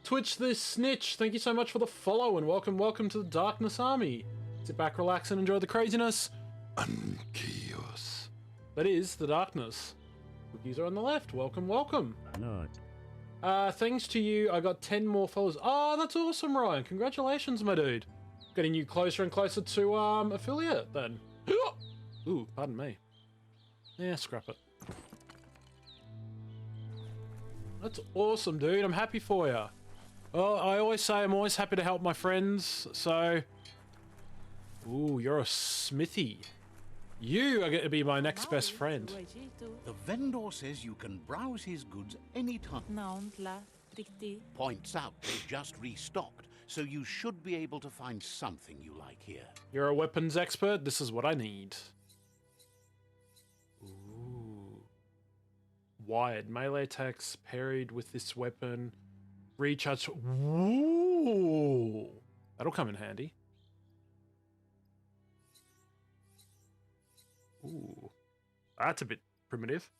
Twitch this snitch, thank you so much for the follow and welcome to the Darkness Army. Sit back, relax and enjoy the craziness and chaos that is the darkness. Cookies are on the left. Welcome. Not. Thanks to you, I got 10 more followers. Oh, that's awesome, Ryan. Congratulations, my dude. Getting you closer and closer to affiliate then. Ooh, pardon me. Yeah, scrap it. That's awesome, dude. I'm happy for you. Well, I always say I'm always happy to help my friends, so... Ooh, you're a smithy. You are going to be my next best friend. The vendor says you can browse his goods anytime. Points out they just restocked, so you should be able to find something you like here. You're a weapons expert? This is what I need. Ooh. Wired. Melee attacks parried with this weapon. Recharge. Ooh. That'll come in handy. Ooh. That's a bit primitive.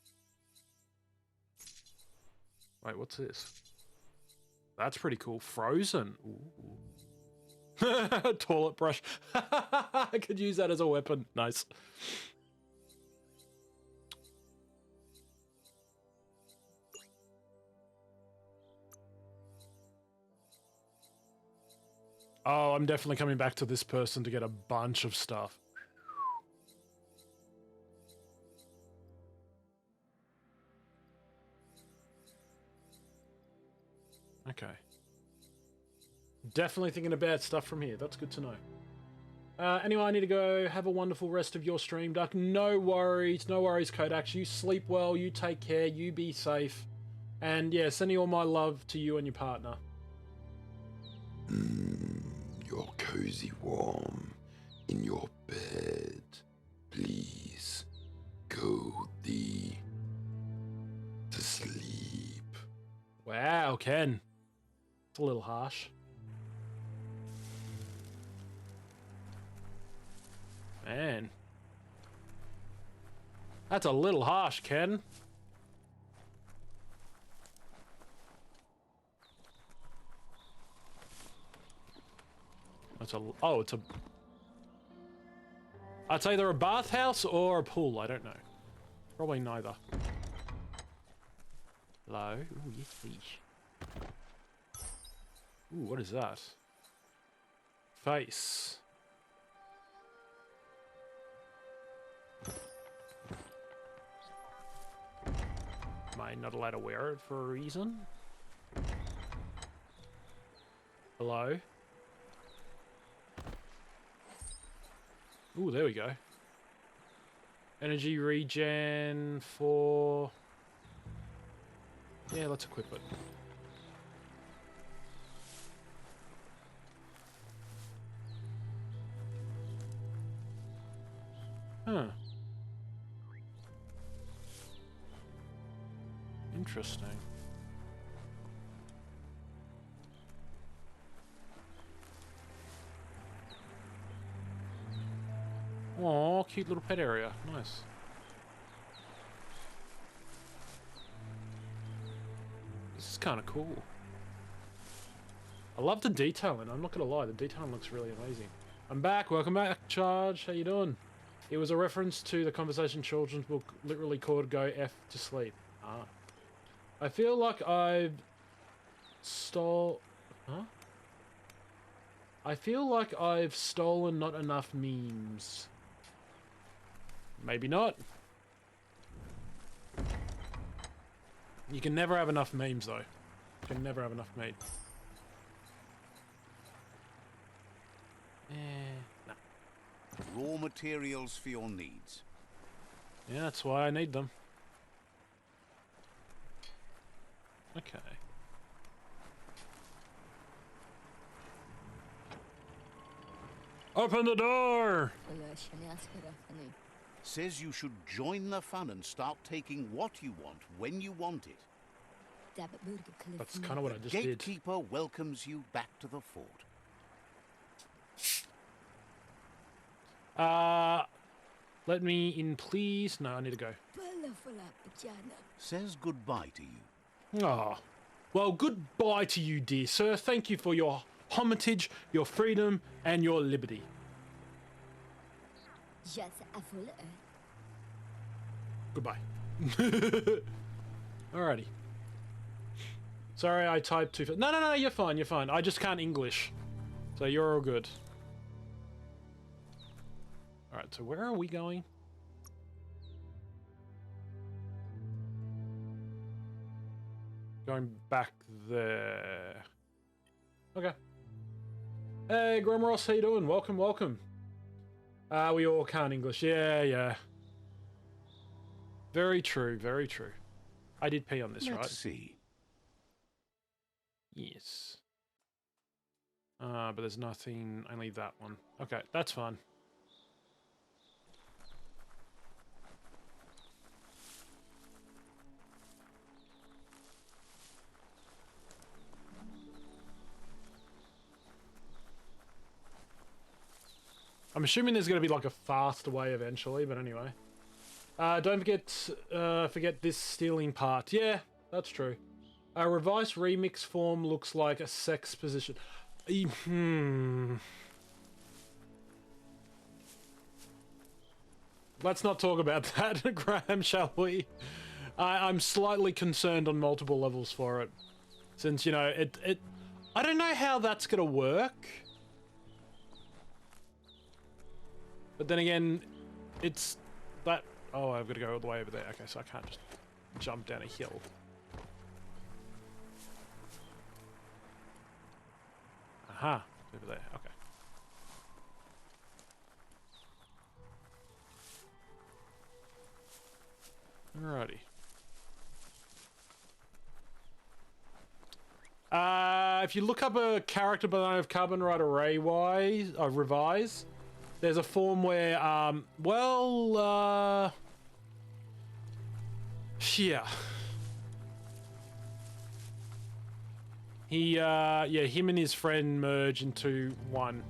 Wait, what's this? That's pretty cool. Frozen. Ooh. Toilet brush. I could use that as a weapon. Nice. Oh, I'm definitely coming back to this person to get a bunch of stuff. Okay. Definitely thinking about stuff from here. That's good to know. Anyway, I need to go. Have a wonderful rest of your stream, Duck. No worries, Kodax. You sleep well, you take care, you be safe. And yeah, sending all my love to you and your partner. You're cozy warm in your bed. Please go thee to sleep. Wow, Ken. It's a little harsh. Man. That's a little harsh, Ken. It's a... Oh, it's a... It's either a bathhouse or a pool. I don't know. Probably neither. Hello? Ooh, yes, please. Ooh, what is that? Face. Am I not allowed to wear it for a reason? Hello? Ooh, there we go. Energy regen for... Yeah, let's equip it. Huh. Interesting. Aw, cute little pet area. Nice. This is kind of cool. I love the detailing. I'm not gonna lie, the detailing looks really amazing. I'm back. Welcome back, Charge. How you doing? It was a reference to the conversation children's book literally called "Go F to Sleep." Ah. I feel like I've I feel like I've stolen not enough memes. Maybe not. You can never have enough memes, though. You can never have enough memes. Nah. Raw materials for your needs. Yeah, that's why I need them. Okay. Open the door! Says you should join the fun and start taking what you want when you want it. That's kind of what I just did. Gatekeeper welcomes you back to the fort. Let me in, please. No, I need to go. Says goodbye to you. Ah. Well, goodbye to you, dear sir. Thank you for your homage, your freedom, and your liberty. Goodbye. Alrighty. Sorry, I typed too fast. No, you're fine, you're fine. I just can't English. So you're all good. Alright, so where are we going? Going back there. Okay. Hey, Grimross, how you doing? Welcome, welcome. We all can't English. Yeah. Very true, very true. I did pee on this, right? Let's see. Yes. But there's nothing, only that one. Okay, that's fine. I'm assuming there's going to be like a faster way eventually, but anyway. Don't forget this stealing part. Yeah, that's true. A revised remix form looks like a sex position. Let's not talk about that, Graham, shall we? I'm slightly concerned on multiple levels for it. Since, you know, I don't know how that's going to work. But then again, it's that... Oh, I've got to go all the way over there. Okay, so I can't just jump down a hill. Aha, over there. Okay. Alrighty. If you look up a character by the name of Carbon Rider Revise, there's a form where, yeah. He, yeah, him and his friend merge into one.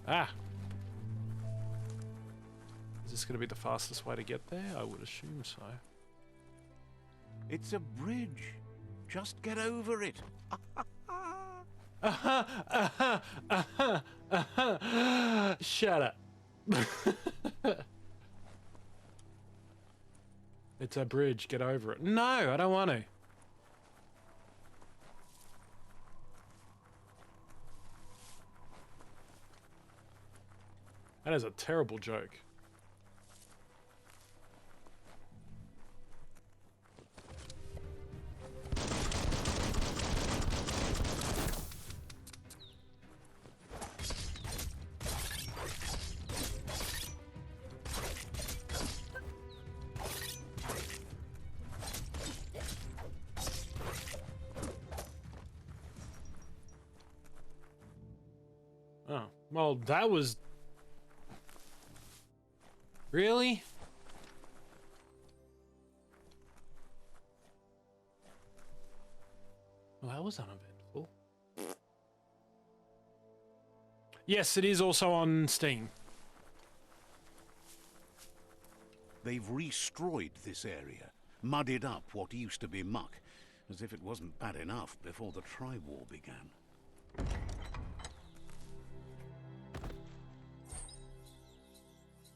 Ah. Is this going to be the fastest way to get there? I would assume so. It's a bridge. Just get over it. Shut up. It's a bridge, get over it. No, I don't want to. That is a terrible joke. Oh, well, that was... Really? Well, that was uneventful. Yes, it is also on Steam. They've destroyed this area, muddied up what used to be muck, as if it wasn't bad enough before the tri-war began.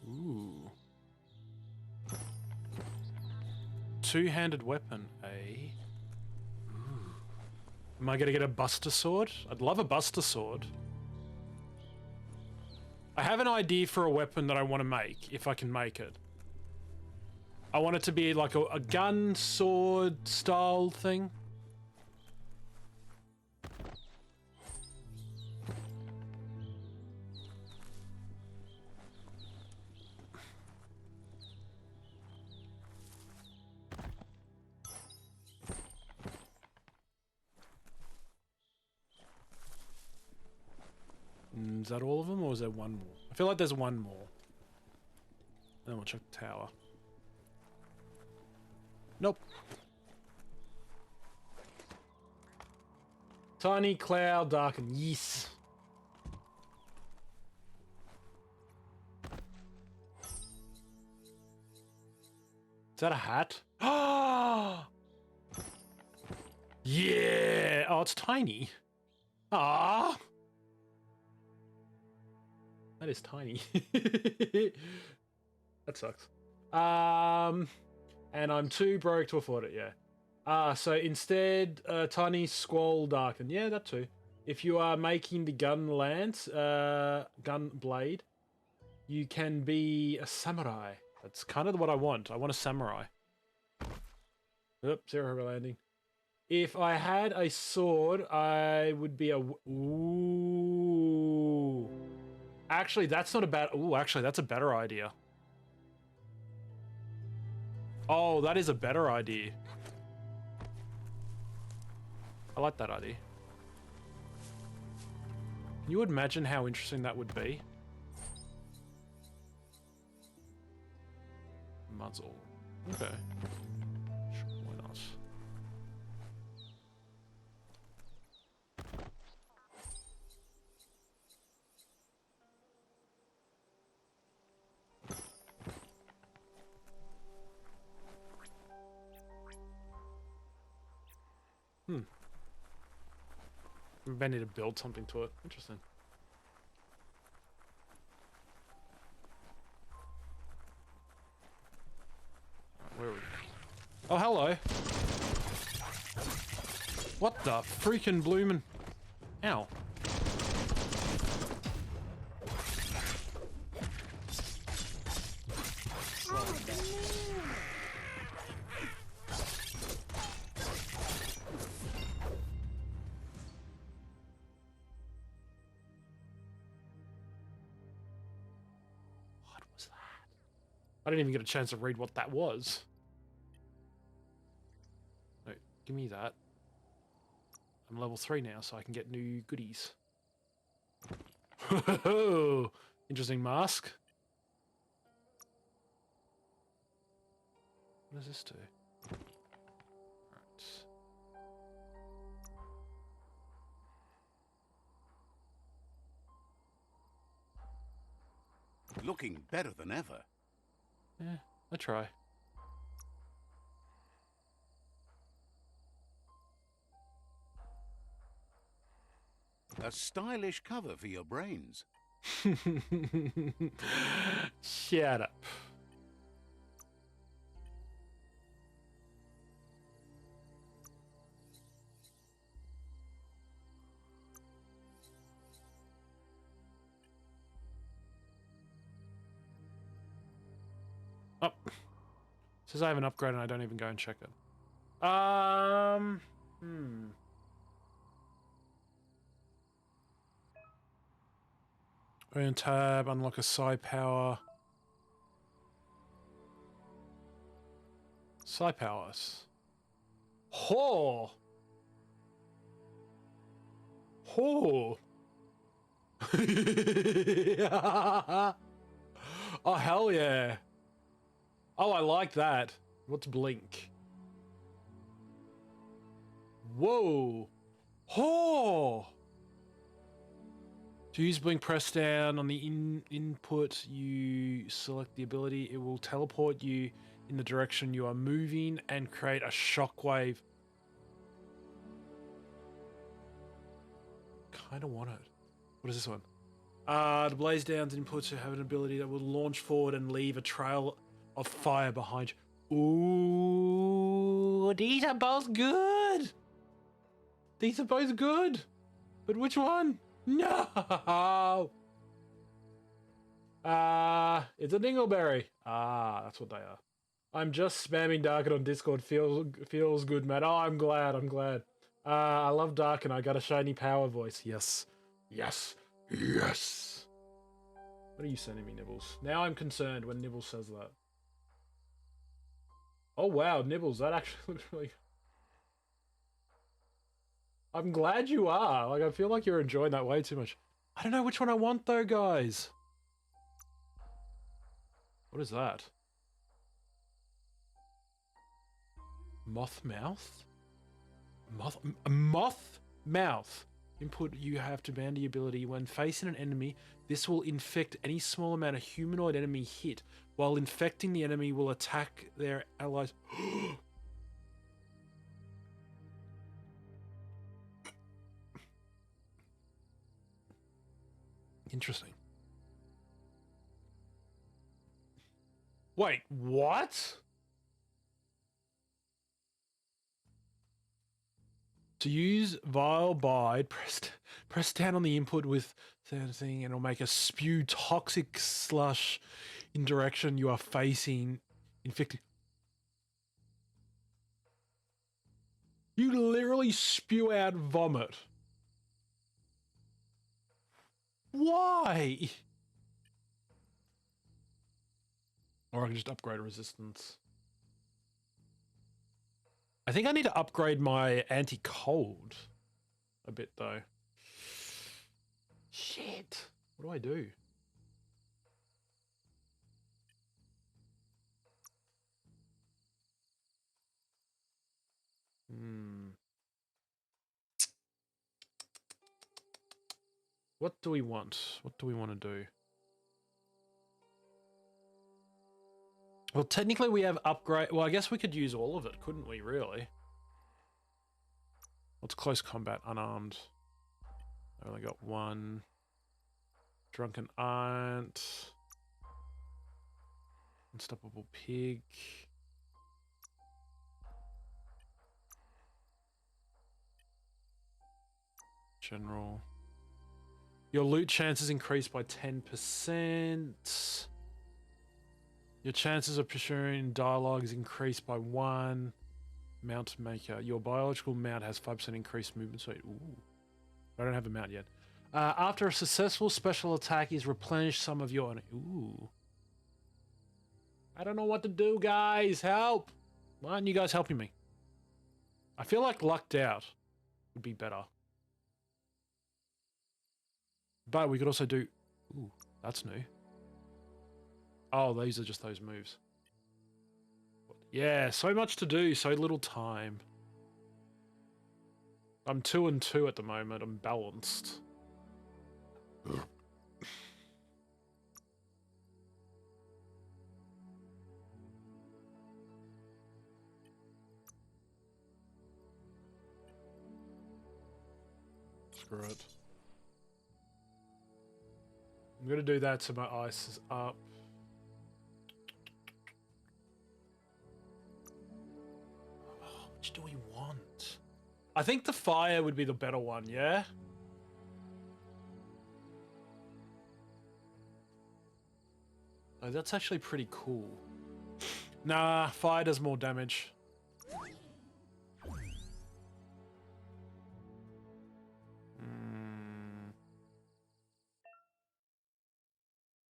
Ooh. Two-handed weapon, eh? Ooh. Am I gonna get a Buster Sword? I'd love a Buster Sword. I have an idea for a weapon that I want to make, if I can make it. I want it to be like a gun, sword style thing. Is that all of them, or is there one more? I feel like there's one more. And then we'll check the tower. Nope. Tiny cloud darken. Yes. Is that a hat? Ah! Yeah! Oh, it's tiny. Ah! That is tiny. That sucks. And I'm too broke to afford it, yeah. So instead, tiny squall darken. Yeah, that too. If you are making the gun lance, gun blade, you can be a samurai. That's kind of what I want. I want a samurai. Oop, zero landing. If I had a sword, I would be a... Ooh. Actually, that's not a bad... Ooh, actually, that's a better idea. Oh, that is a better idea. I like that idea. Can you imagine how interesting that would be? Muzzle. Okay. Sure, why not? Maybe I need to build something to it. Interesting. Where are we? Oh, hello. What the freaking bloomin'? Ow. I didn't even get a chance to read what that was. No, give me that. I'm level 3 now, so I can get new goodies. Interesting mask. What does this do? Right. Looking better than ever. Yeah, I try. A stylish cover for your brains. Shut up. Oh. Says I have an upgrade and I don't even go and check it. Earn tab, unlock a psi power. Psi powers. Ho! Ho! Oh, hell yeah. Oh, I like that. What's blink? Whoa! Ho! To use blink, press down on the input, you select the ability. It will teleport you in the direction you are moving and create a shockwave. Kind of want it. What is this one? The blaze down's inputs have an ability that will launch forward and leave a trail of fire behind you. Ooh, these are both good. These are both good. But which one? No. It's a dingleberry. That's what they are. I'm just spamming Darken on Discord. Feels good, man. Oh, I'm glad. I love Darken. I got a shiny power voice. Yes. Yes. Yes. What are you sending me, Nibbles? Now I'm concerned when Nibbles says that. Oh, wow, Nibbles. That actually looks really... I'm glad you are. Like, I feel like you're enjoying that way too much. I don't know which one I want, though, guys. What is that? Moth mouth? Moth mouth. Input you have to ban the ability. When facing an enemy, this will infect any small amount of humanoid enemy hit. While infecting the enemy will attack their allies. Interesting. Wait, what? To use Vile Bide, press down on the input with the thing and it'll make a spew toxic slush in direction you are facing, infecting. You literally spew out vomit. Why? Or I can just upgrade resistance. I think I need to upgrade my anti-cold a bit, though. Shit. What do I do? What do we want? What do we want to do? Well, technically we have upgrade... Well, I guess we could use all of it, couldn't we, really? What's close combat? Unarmed. I only got one. Drunken Aunt. Unstoppable Pig. General. Your loot chances increase by 10%. Your chances of pursuing dialogues increase by 1. Mount Maker. Your biological mount has 5% increased movement speed. Ooh. I don't have a mount yet. After a successful special attack is replenished some of your... Ooh. I don't know what to do, guys. Help! Why aren't you guys helping me? I feel like lucked out would be better. But we could also do... Ooh, that's new. Oh, these are just those moves. What? Yeah, so much to do, so little time. I'm 2 and 2 at the moment. I'm balanced. Screw it. I'm gonna do that so my ice is up. Oh, which do we want? I think the fire would be the better one, yeah? Oh, that's actually pretty cool. Nah, fire does more damage.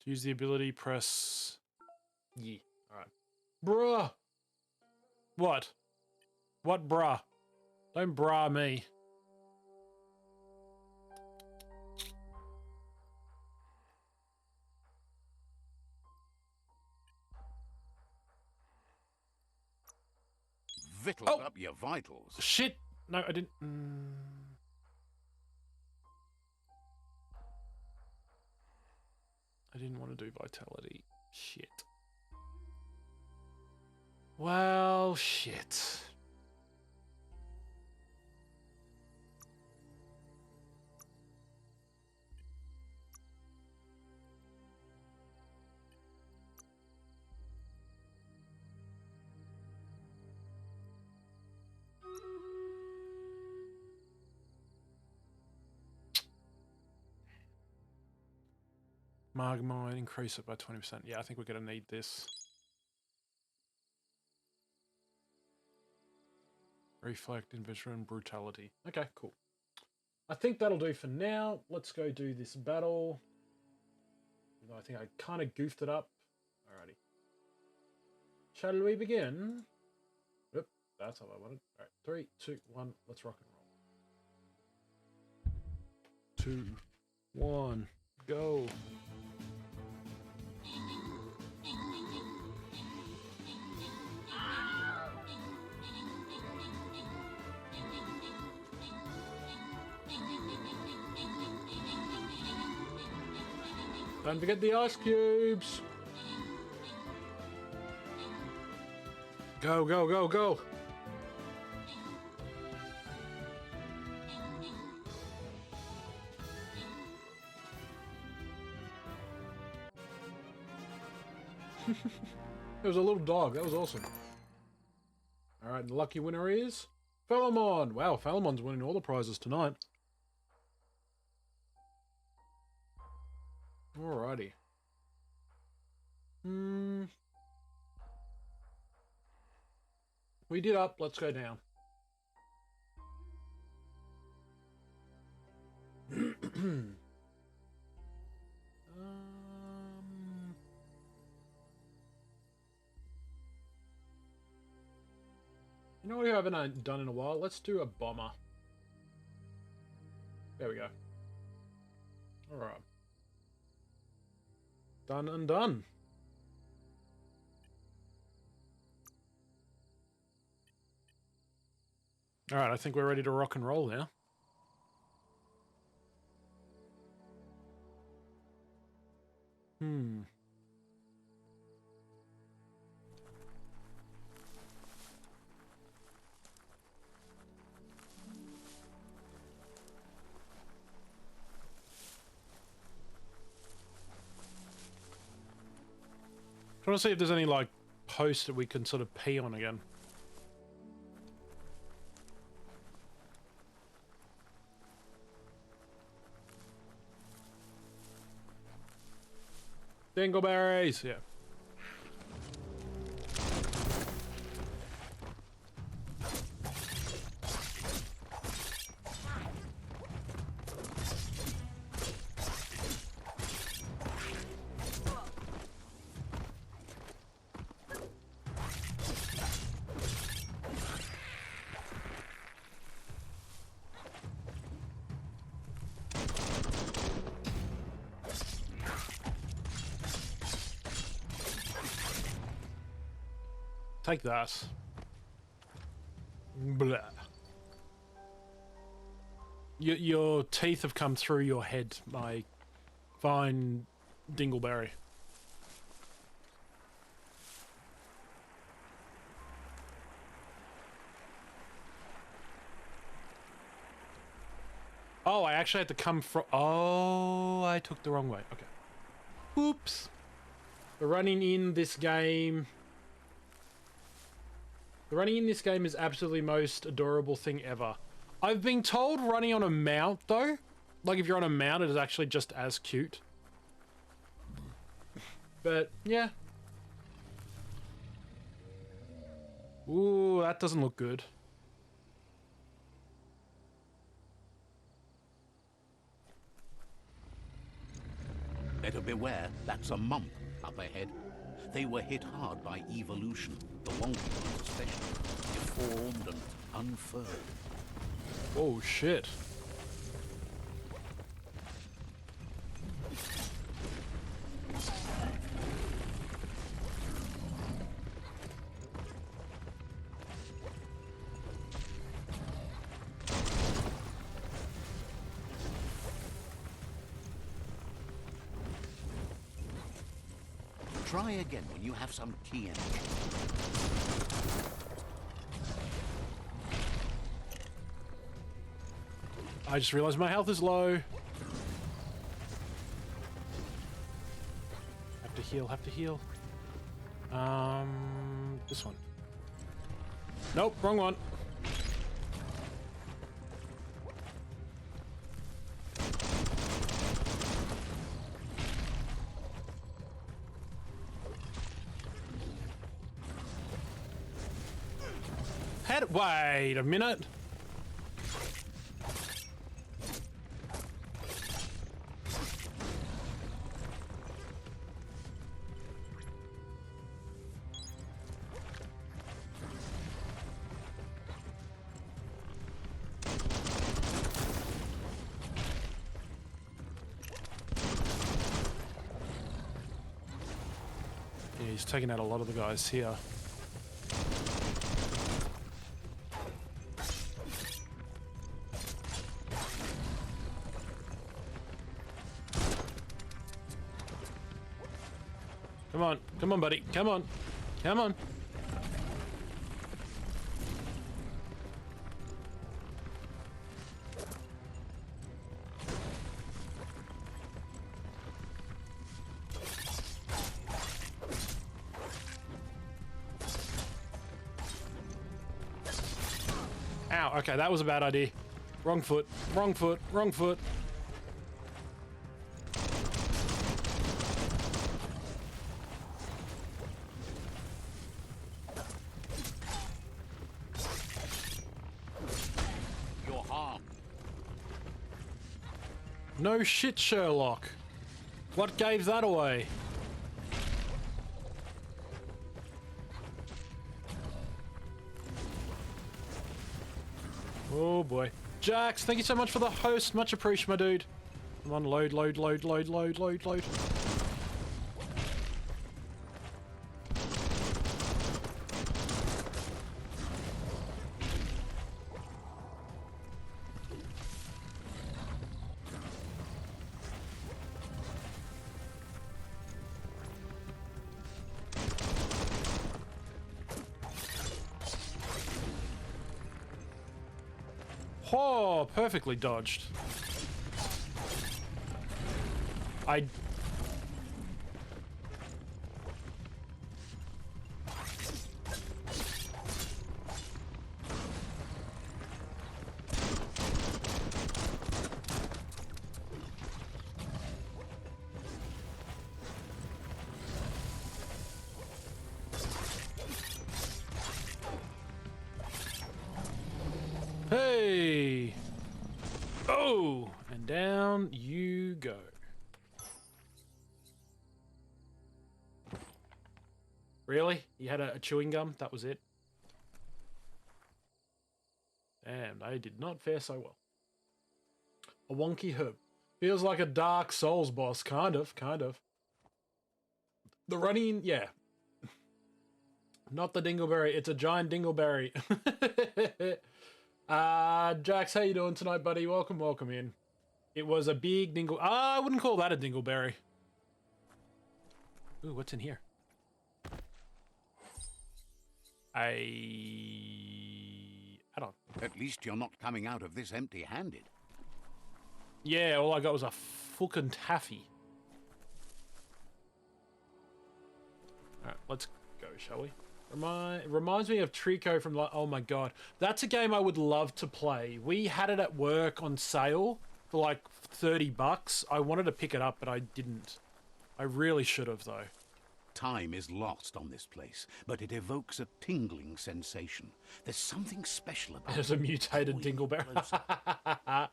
To use the ability, press... Yeah. Alright. Bruh! What? What bruh? Don't brah me. Victual up your vitals. Shit! No, I didn't... I didn't want to do vitality. Shit. Well, shit. Magma, increase it by 20%. Yeah, I think we're going to need this. Reflect, Invision, Brutality. Okay, cool. I think that'll do for now. Let's go do this battle. I think I kind of goofed it up. Alrighty. Shall we begin? Yep, that's how I wanted. Alright, 3, 2, 1, let's rock and roll. 2, 1, go. Don't forget the ice cubes. Go, go, go, go. It was a little dog. That was awesome. All right, the lucky winner is Phelamon. Wow, Phalamon's winning all the prizes tonight. Alrighty. We did up. Let's go down. You know what we haven't done in a while? Let's do a bomber. There we go. Alright. Done and done. Alright, I think we're ready to rock and roll now. Trying to see if there's any, like, posts that we can sort of pee on again. Dingleberries! Yeah. Take that. Blah. Your teeth have come through your head, my fine dingleberry. Oh, I actually had to come from... Oh, I took the wrong way. Okay. Oops. The running in this game... The running in this game is absolutely most adorable thing ever. I've been told running on a mount, though, like if you're on a mount, it is actually just as cute. But, yeah. Ooh, that doesn't look good. Better beware, that's a mump up ahead. They were hit hard by evolution, the wonky ones especially, deformed and unfurled. Oh, shit. Try again when you have some key energy. I just realized my health is low. Have to heal, have to heal. This one. Nope, wrong one. Wait a minute. Yeah, he's taking out a lot of the guys here. Come on, buddy. Come on. Come on. Ow, okay, that was a bad idea. Wrong foot, wrong foot, wrong foot. No shit, Sherlock. What gave that away? Oh boy. Jax, thank you so much for the host. Much appreciated, my dude. Come on, load, load, load, load, load, load, load. Oh, perfectly dodged. Hey! Oh! And down you go. Really? You had a chewing gum? That was it? Damn, they did not fare so well. A wonky herb. Feels like a Dark Souls boss. Kind of, kind of. The running, yeah. Not the dingleberry. It's a giant dingleberry. Jax, how you doing tonight, buddy? Welcome in. It was a big dingle. I wouldn't call that a dingleberry. Ooh, what's in here? Add-on. At least you're not coming out of this empty-handed. Yeah, all I got was a fucking taffy. Alright, let's go, shall we? Reminds me of Trico from, oh my god. That's a game I would love to play. We had it at work on sale for like $30. I wanted to pick it up, but I didn't. I really should have, though. Time is lost on this place, but it evokes a tingling sensation. There's something special about it. There's a mutated dingleberry.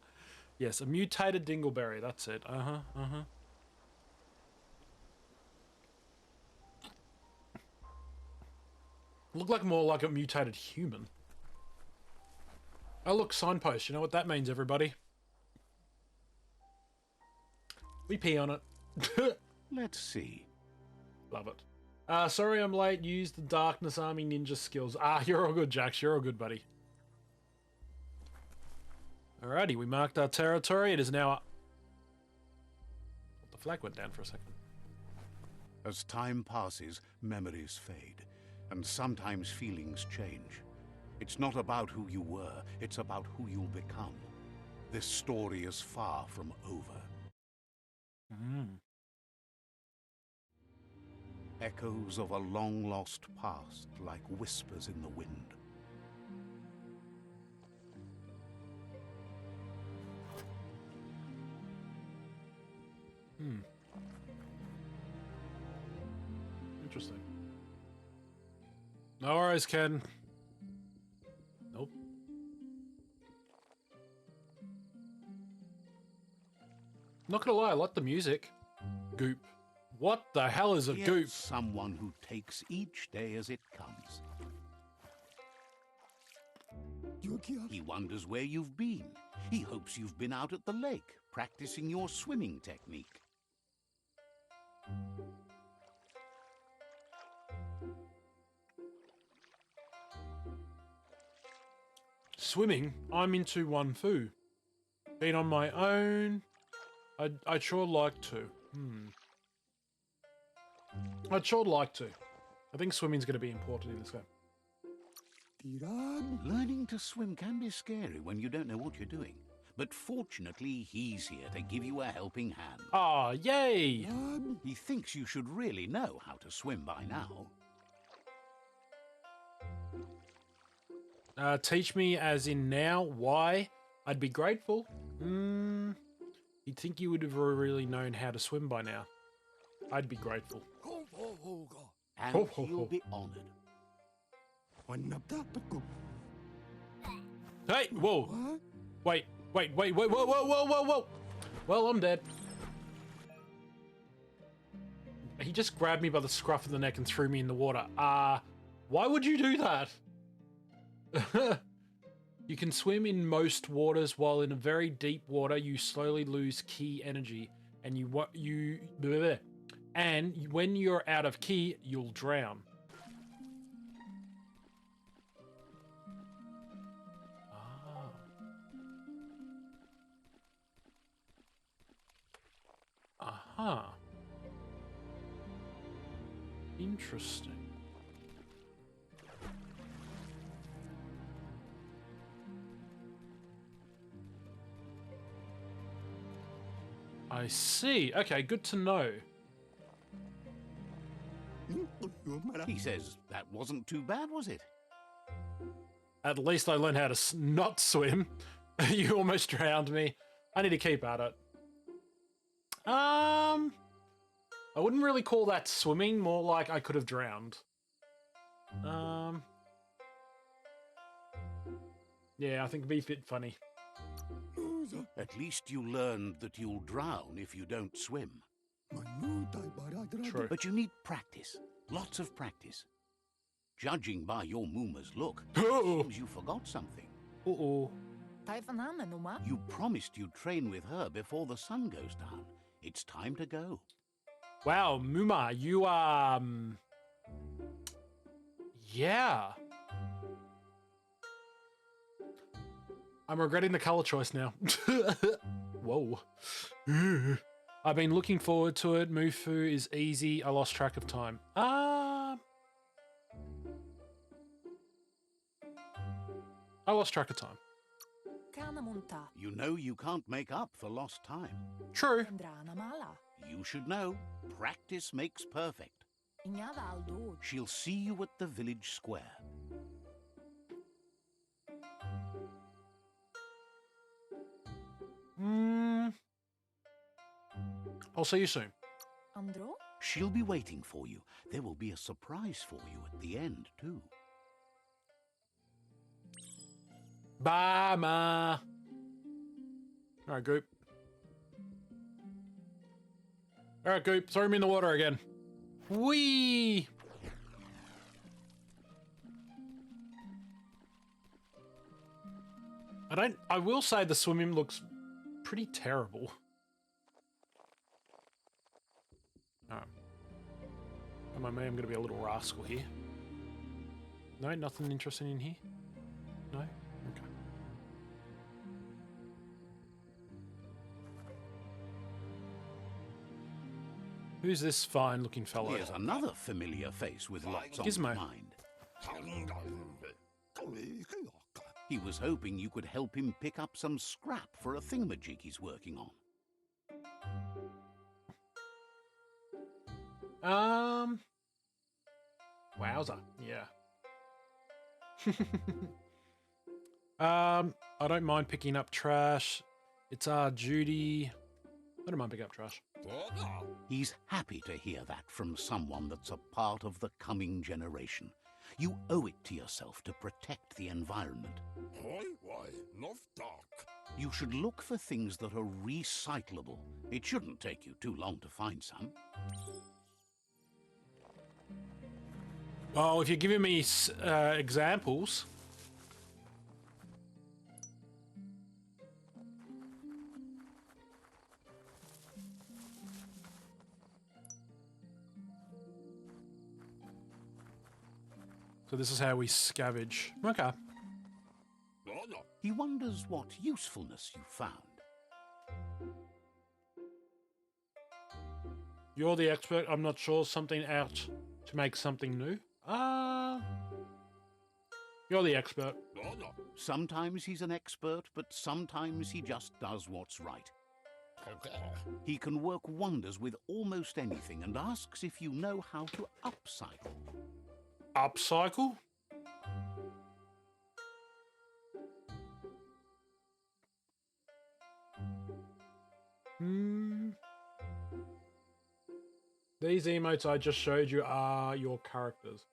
Yes, a mutated dingleberry. That's it. Look like more like a mutated human. Oh, look, signpost. You know what that means, everybody? We pee on it. Let's see. Love it. Sorry I'm late. Use the Darkness Army ninja skills. You're all good, Jax. You're all good, buddy. Alrighty, we marked our territory. It is now... The flag went down for a second. As time passes, memories fade, and sometimes feelings change. It's not about who you were, it's about who you'll become. This story is far from over. Echoes of a long-lost past, like whispers in the wind. Interesting. No worries, Ken. Nope. Not gonna lie, I like the music. Goop. What the hell is a Here's goop? someone who takes each day as it comes. He wonders where you've been. He hopes you've been out at the lake, practicing your swimming technique. Swimming? I'm into one foo. Been on my own. I'd sure like to. I'd sure like to. I think swimming's going to be important in this game. Learning to swim can be scary when you don't know what you're doing. But fortunately, he's here to give you a helping hand. Ah, yay! He thinks you should really know how to swim by now. Teach me as in now. Why? I'd be grateful. You'd think you would have really known how to swim by now. I'd be grateful. And he'll be honored. Hey, whoa. Wait, whoa. Well, I'm dead. He just grabbed me by the scruff of the neck and threw me in the water. Why would you do that? You can swim in most waters, while in a very deep water you slowly lose key energy, and when you're out of key, you'll drown. Interesting. I see. Okay, good to know. He says that wasn't too bad, was it? At least I learned how to not swim. You almost drowned me. I need to keep at it. I wouldn't really call that swimming, more like I could have drowned. Yeah, I think it'd be a bit funny. At least you learned that you'll drown if you don't swim. True. But you need practice. Lots of practice. Judging by your Mooma's look, Oh. it seems you forgot something. Uh-oh. You promised you'd train with her before the sun goes down. It's time to go. Wow, Muma, you are... Yeah. I'm regretting the color choice now. Whoa. I've been looking forward to it. Mufu is easy. I lost track of time. I lost track of time. You know you can't make up for lost time. True. You should know, practice makes perfect. She'll see you at the village square. I'll see you soon. She'll be waiting for you. There will be a surprise for you at the end, too. Bye, Ma. All right, Goop. All right, Goop. Throw me in the water again. Whee! I will say the swimming looks pretty terrible. Alright. Come on, man, I'm gonna be a little rascal here. No, nothing interesting in here? No? Okay. Who's this fine-looking fellow? Here's another familiar face with lots on his Gizmo. mind. He was hoping you could help him pick up some scrap for a thingamajig he's working on. Wowza. Yeah. I don't mind picking up trash. It's our duty. I don't mind picking up trash. He's happy to hear that from someone that's a part of the coming generation. You owe it to yourself to protect the environment. You should look for things that are recyclable. It shouldn't take you too long to find some. Well, if you're giving me examples... So this is how we scavenge. Okay. He wonders what usefulness you found. You're the expert. I'm not sure. Something out to make something new. You're the expert. Sometimes he's an expert, but sometimes he just does what's right. He can work wonders with almost anything and asks if you know how to upcycle. Upcycle? These emotes I just showed you are your characters.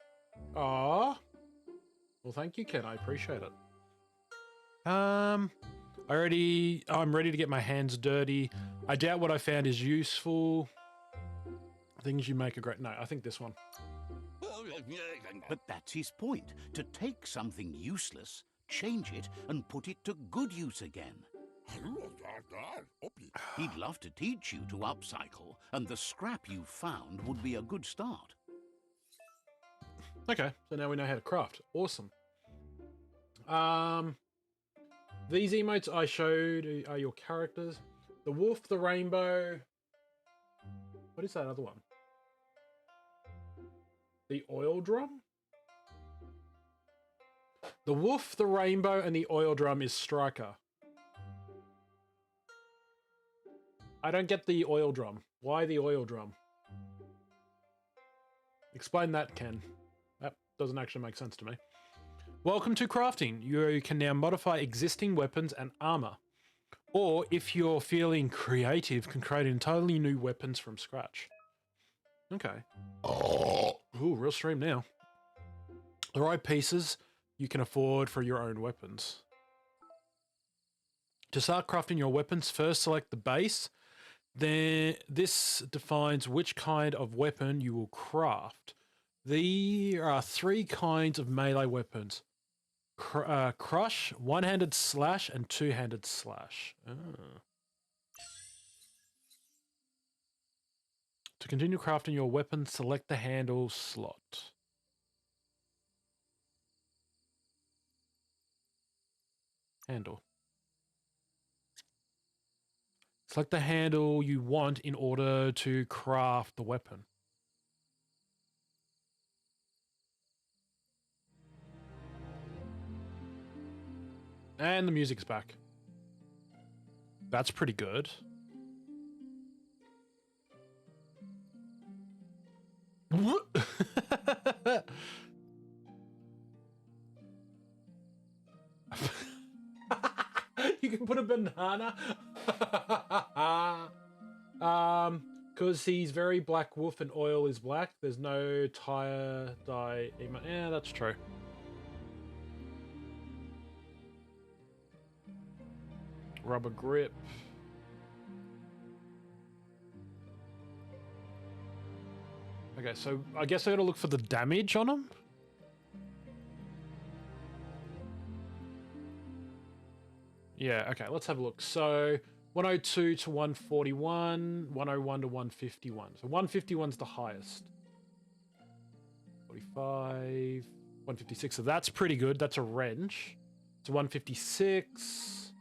Ah. Well, thank you, Ken. I appreciate it. I'm ready to get my hands dirty. I doubt what I found is useful. Things you make a great... No, I think this one. But that's his point. To take something useless, change it, and put it to good use again. He'd love to teach you to upcycle, and the scrap you found would be a good start. Okay, so now we know how to craft. Awesome. These emotes I showed are your characters. The wolf, the rainbow. What is that other one? The oil drum? The wolf, the rainbow, and the oil drum is Striker. I don't get the oil drum. Why the oil drum? Explain that, Ken. That doesn't actually make sense to me. Welcome to crafting. You can now modify existing weapons and armor. Or, if you're feeling creative, can create entirely new weapons from scratch. Okay. Ooh, real stream now. The right pieces you can afford for your own weapons. To start crafting your weapons, first select the base. Then this defines which kind of weapon you will craft. There are 3 kinds of melee weapons. Crush, one-handed slash, and two-handed slash. To continue crafting your weapon, select the handle slot. Handle. Select the handle you want in order to craft the weapon. And the music's back. That's pretty good. What? You can put a banana. Because he's very black wolf and oil is black. There's no tire dye. Yeah, that's true. Rubber grip. Okay, so I guess I gotta look for the damage on him. Yeah, okay, let's have a look. So 102 to 141, 101 to 151. So 151's the highest. 45, 156. So that's pretty good. That's a wrench. So 156.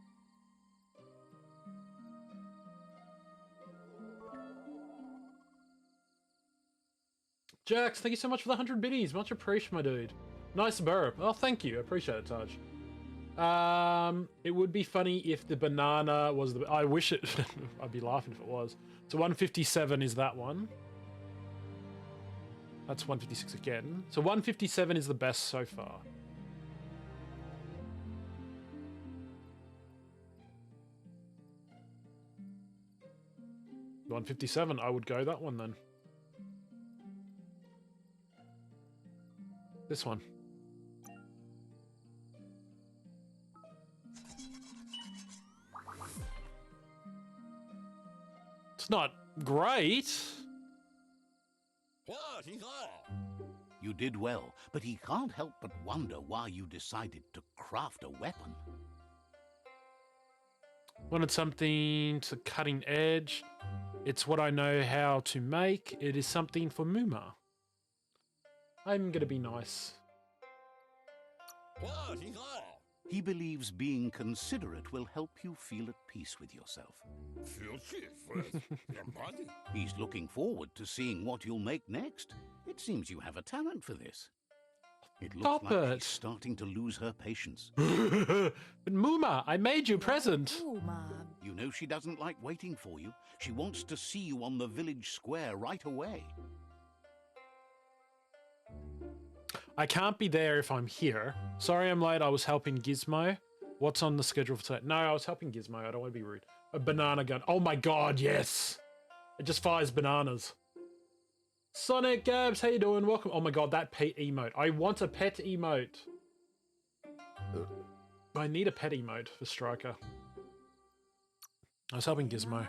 Jax, thank you so much for the 100 biddies. Much appreciated, my dude. Nice burp. Oh, thank you. I appreciate it, Taj. It would be funny if the banana was the... I wish it... I'd be laughing if it was. So 157 is that one. That's 156 again. So 157 is the best so far. $157, I would go that one then. This one. It's not great. You did well, but he can't help but wonder why you decided to craft a weapon. Wanted something to cutting edge. It's what I know how to make. It is something for Muma. I'm gonna be nice. He believes being considerate will help you feel at peace with yourself. He's looking forward to seeing what you'll make next. It seems you have a talent for this. It looks Stop like it. she's starting to lose her patience. But Muma, I made you a present. You know she doesn't like waiting for you. She wants to see you on the village square right away. I can't be there if I'm here. Sorry I'm late, I was helping Gizmo. What's on the schedule for today? No, I was helping Gizmo, I don't want to be rude. A banana gun. Oh my god, yes! It just fires bananas. Sonic Gabs, how you doing? Welcome. Oh my god, that pet emote. I want a pet emote. I need a pet emote for Striker. I was helping Gizmo.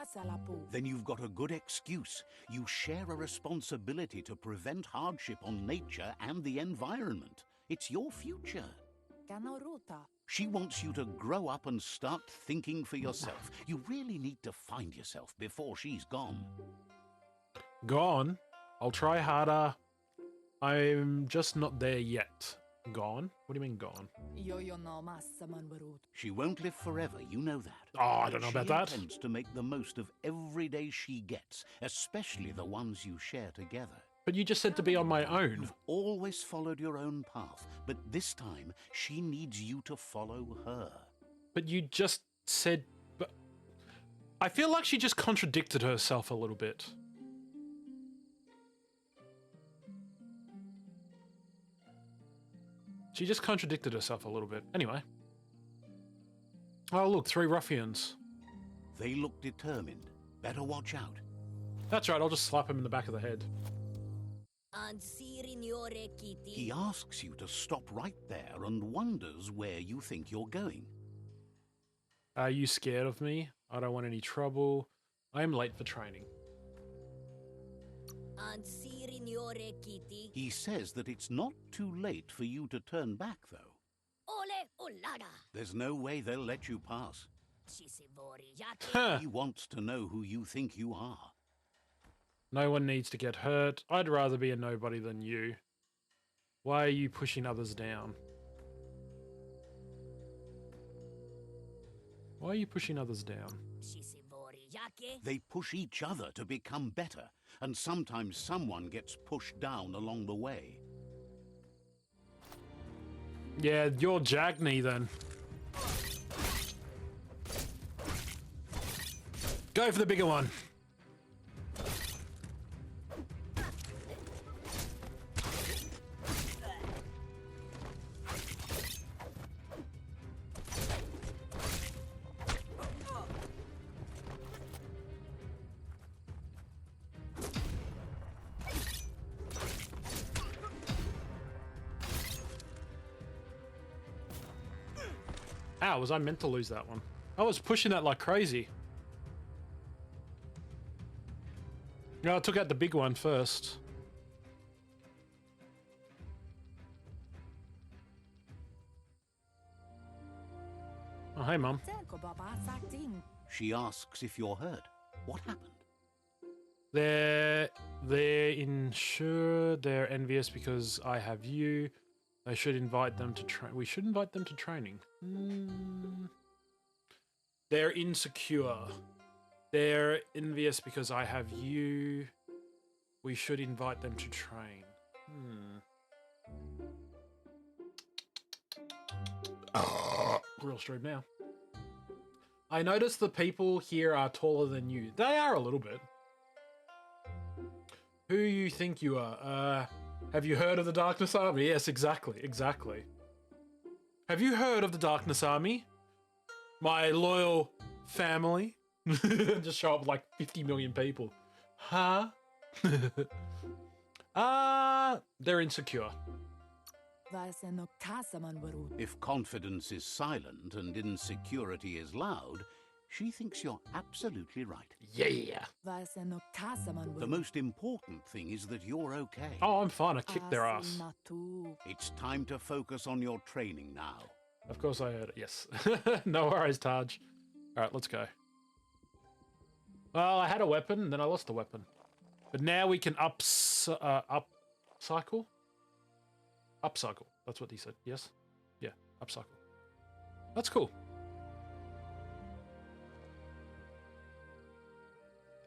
Then you've got a good excuse. You share a responsibility to prevent hardship on nature and the environment. It's your future. She wants you to grow up and start thinking for yourself. You really need to find yourself before she's gone. Gone? I'll try harder. I'm just not there yet. Gone? What do you mean gone? She won't live forever, you know that. Oh, I don't know about that. She intends to make the most of every day she gets, especially the ones you share together. But you just said to be on my own. You've always followed your own path, but this time she needs you to follow her. But you just said... But I feel like she just contradicted herself a little bit. She just contradicted herself a little bit. Anyway. Oh, look, 3 ruffians. They look determined. Better watch out. That's right, I'll just slap him in the back of the head. He asks you to stop right there and wonders where you think you're going. Are you scared of me? I don't want any trouble. I am late for training. He says that it's not too late for you to turn back, though. There's no way they'll let you pass. He wants to know who you think you are. No one needs to get hurt. I'd rather be a nobody than you. Why are you pushing others down? Why are you pushing others down? They push each other to become better, and sometimes someone gets pushed down along the way. Yeah, you're Jagney then. Go for the bigger one. Ow, was I meant to lose that one? I was pushing that like crazy. No, I took out the big one first. Oh, hey, Mum. She asks if you're hurt. What happened? They're insured. They're envious because I have you. I should invite them to train. We should invite them to training. They're insecure. They're envious because I have you. We should invite them to train. Real stream now. I noticed the people here are taller than you. They are a little bit. Who you think you are? Have you heard of the Darkness Army? Yes, exactly. Have you heard of the Darkness Army? My loyal family? Just show up with like 50 million people. Huh? They're insecure. If confidence is silent and insecurity is loud, she thinks you're absolutely right. Yeah. The most important thing is that you're okay. Oh, I'm fine. I kicked their ass. It's time to focus on your training now. Of course I heard it, yes. No worries, Taj. Alright, let's go. Well, I had a weapon, and then I lost the weapon. But now we can upcycle? Upcycle. That's what he said, yes? Yeah, upcycle. That's cool.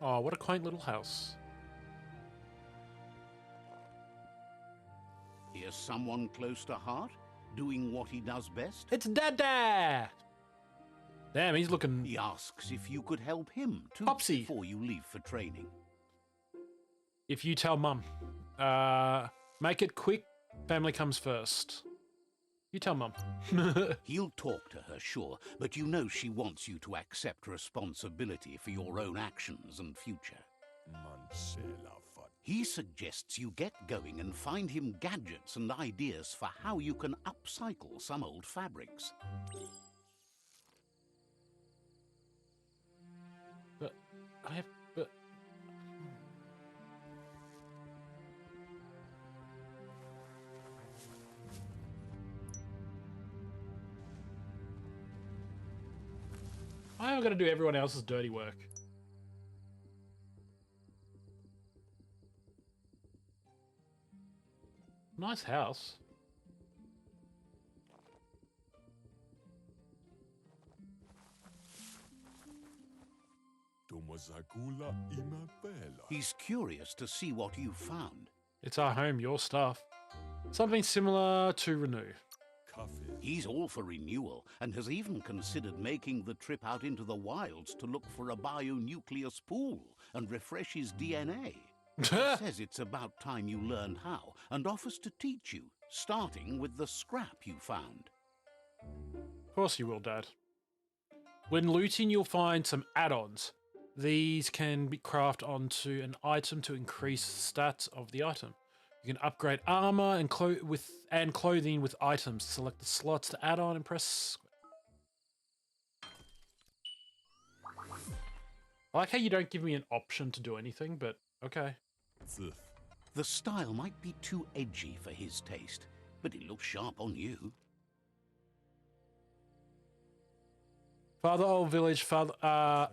Oh, what a quaint little house. Here's someone close to heart, doing what he does best. It's Dada! Damn, he's looking... He asks if you could help him too Popsy. Before you leave for training. If you tell Mum. Make it quick, family comes first. You tell Mum. He'll talk to her, sure, but you know she wants you to accept responsibility for your own actions and future. He suggests you get going and find him gadgets and ideas for how you can upcycle some old fabrics. But why am I going to do everyone else's dirty work? Nice house. He's curious to see what you found. It's our home, your stuff. Something similar to Renew. He's all for renewal and has even considered making the trip out into the wilds to look for a bionucleus pool and refresh his DNA. He says it's about time you learned how and offers to teach you, starting with the scrap you found. Of course you will, Dad. When looting, you'll find some add-ons. These can be crafted onto an item to increase the stats of the item. You can upgrade armor and clothing with items. Select the slots to add on and press. I like how you don't give me an option to do anything, but okay. The style might be too edgy for his taste, but it looks sharp on you. Father Old Village, Father... that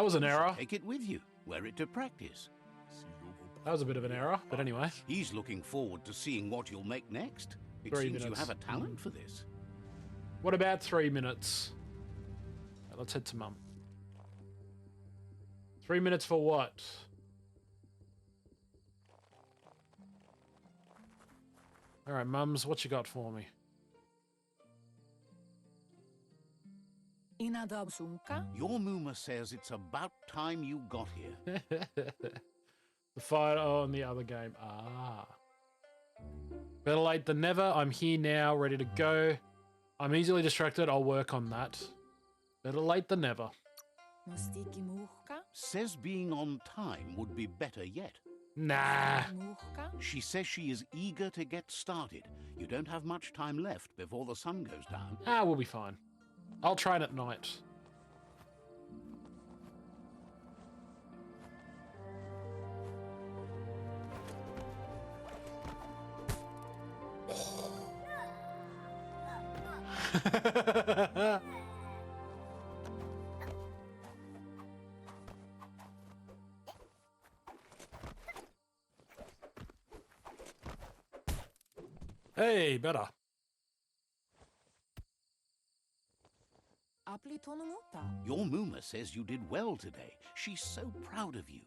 was an error. Take it with you. Wear it to practice. That was a bit of an error, but anyway. He's looking forward to seeing what you'll make next. It 3 seems minutes. you have a talent for this. What about 3 minutes? Let's head to Mum. 3 minutes for what? Alright, Mums, what you got for me? Your Mooma says it's about time you got here. The fight on the other game. Ah. Better late than never. I'm here now, ready to go. I'm easily distracted. I'll work on that. Better late than never. Says being on time would be better yet. Nah. She says she is eager to get started. You don't have much time left before the sun goes down. Ah, we'll be fine. I'll train at night. Hey, better. Your Mooma says you did well today. She's so proud of you.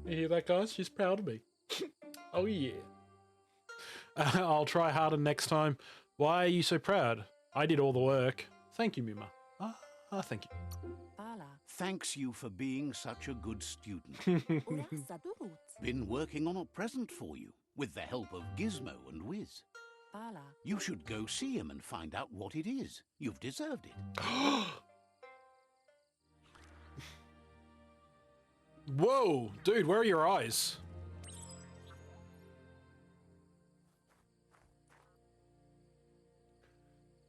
You hear that, guys? She's proud of me. Oh, yeah. I'll try harder next time. Why are you so proud? I did all the work. Thank you, Mima. Thank you. Thanks you for being such a good student. Been working on a present for you, with the help of Gizmo and Wiz. You should go see him and find out what it is. You've deserved it. Whoa, dude, where are your eyes?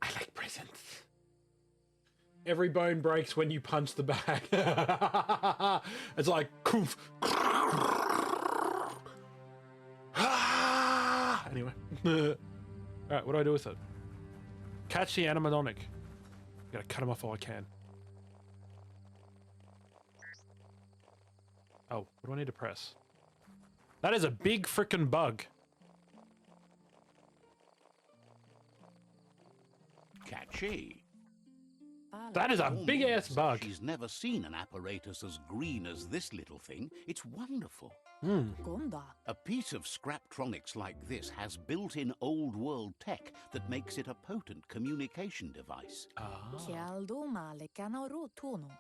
I like presents. Every bone breaks when you punch the bag. It's like, koof. Anyway. Alright, what do I do with it? Catch the animatronic. Gotta cut him off while I can. Oh, what do I need to press? That is a big frickin' bug. Catchy. That is a big ass bug. She's never seen an apparatus as green as this little thing. It's wonderful. A piece of Scraptronics like this has built-in old world tech that makes it a potent communication device.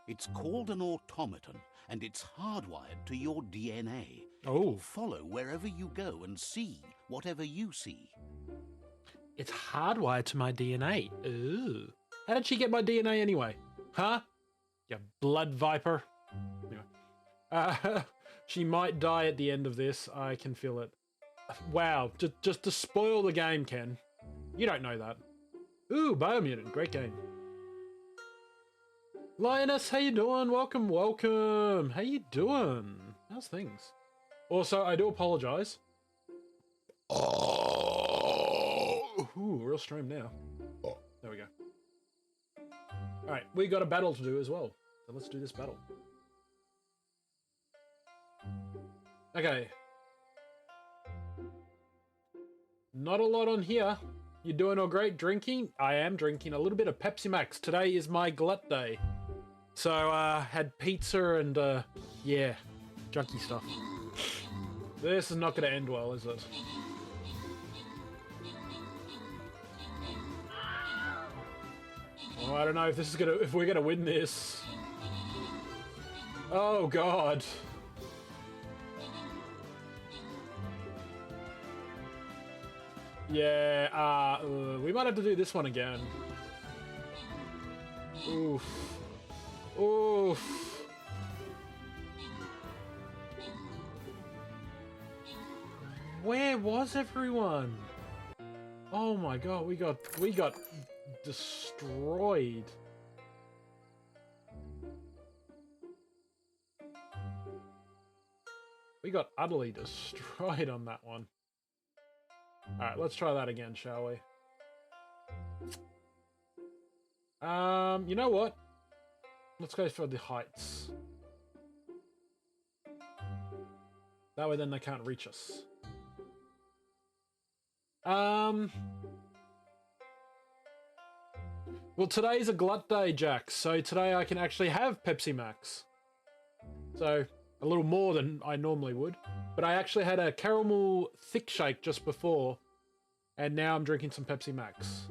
It's called an automaton, and it's hardwired to your DNA. Oh. Follow wherever you go and see whatever you see. It's hardwired to my DNA. Ooh. How did she get my DNA anyway? Huh? You blood viper. Anyway. She might die at the end of this. I can feel it. Wow. Just to spoil the game, Ken. You don't know that. Ooh, Biomutant. Great game. Lioness, how you doing? Welcome, welcome. How you doing? How's things? Also, I do apologize. Ooh, real stream now. There we go. Alright, we got a battle to do as well. So let's do this battle. Okay. Not a lot on here. You doing all great? Drinking? I am drinking a little bit of Pepsi Max. Today is my glut day. So, had pizza and, yeah, junky stuff. This is not going to end well, is it? Oh, I don't know if this is if we're gonna win this. Oh God. Yeah, we might have to do this one again. Oof. Oof. Where was everyone? Oh my God, we got destroyed. We got utterly destroyed on that one. Alright, let's try that again, shall we? You know what? Let's go for the heights. That way then they can't reach us. Well, today's a glut day, Jack, so today I can actually have Pepsi Max. So, a little more than I normally would. But I actually had a caramel thick shake just before, and now I'm drinking some Pepsi Max.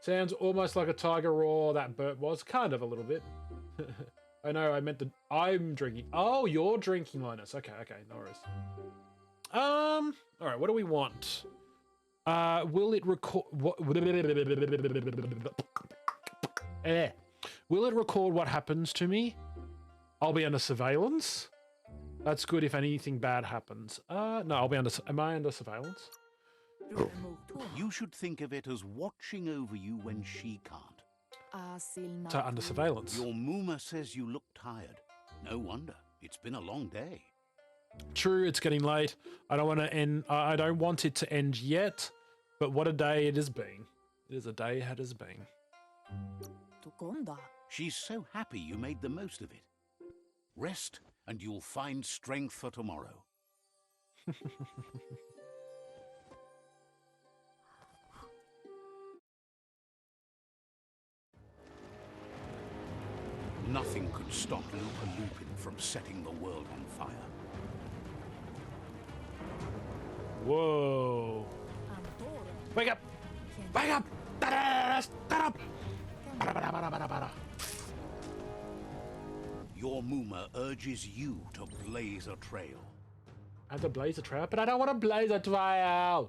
Sounds almost like a tiger roar that burp was. Kind of a little bit. I know, I meant the... I'm drinking... Oh, you're drinking, Linus. Okay, no worries. Alright, what do we want? Will it record... Will it record what happens to me? I'll be under surveillance? That's good if anything bad happens. No, I'll be under... Am I under surveillance? You should think of it as watching over you when she can't. So under surveillance. Your Muma says you look tired. No wonder. It's been a long day. True, it's getting late. I don't want to end... I don't want it to end yet, but what a day it has been. It is a day it has been. She's so happy you made the most of it. Rest, and you'll find strength for tomorrow. Nothing could stop Lupa Lupin from setting the world on fire. Whoa. Wake up! Wake up! Stop! Your Muma urges you to blaze a trail. I have to blaze a trail? But I don't want to blaze a trail!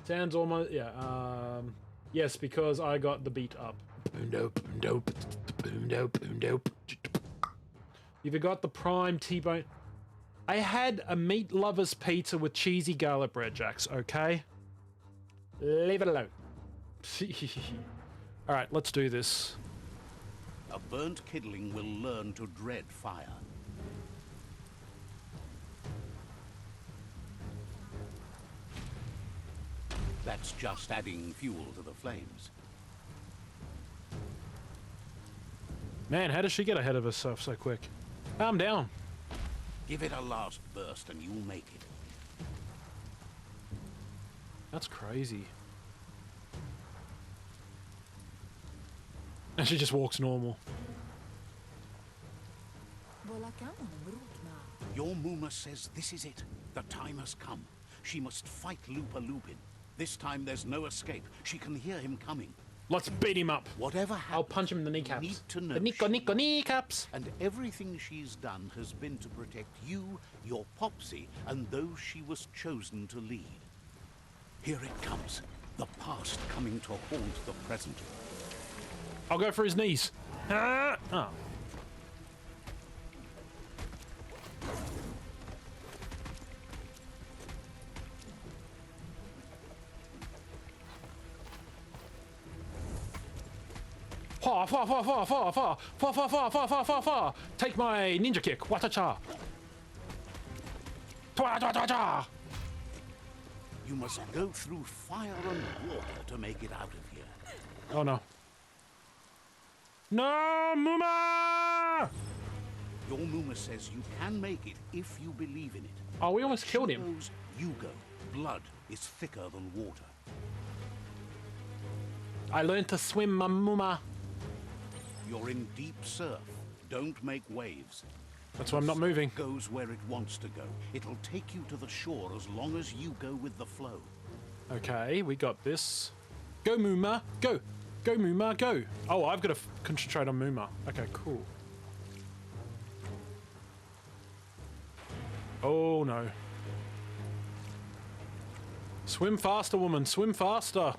Sounds almost... Yeah, yes, because I got the beat up. You forgot the prime T-bone. I had a meat lover's pizza with cheesy garlic bread, Jax, okay? Leave it alone. Alright, let's do this. A burnt kidling will learn to dread fire. That's just adding fuel to the flames. Man, how does she get ahead of herself so quick? Calm down. Give it a last burst and you'll make it. That's crazy. And she just walks normal. Your Muma says this is it. The time has come. She must fight Lupa Lupin. This time there's no escape. She can hear him coming. Let's beat him up. Whatever happens, I'll punch him in the kneecaps. you need to know The kneecaps. And everything she's done has been to protect you, your Popsy, and those she was chosen to lead. Here it comes. The past coming to haunt the present. I'll go for his knees. Ah! Oh. Fa fa fa fa fa fa fa fa fa fa fa fa fa. Take my ninja kick. Wata-cha. Twa-twa-twa-cha. You must go through fire and water to make it out of here. Oh no. No, Muma! Your Muma says you can make it if you believe in it. Oh, we almost killed him. She knows you go. Blood is thicker than water. I learned to swim, my Muma. You're in deep surf. Don't make waves. That's why I'm not moving. It goes where it wants to go. It'll take you to the shore as long as you go with the flow. Okay, we got this. Go, Muma. Go. Go, Muma. Go. Oh, I've got to concentrate on Muma. Okay, cool. Oh, no. Swim faster, woman. Swim faster.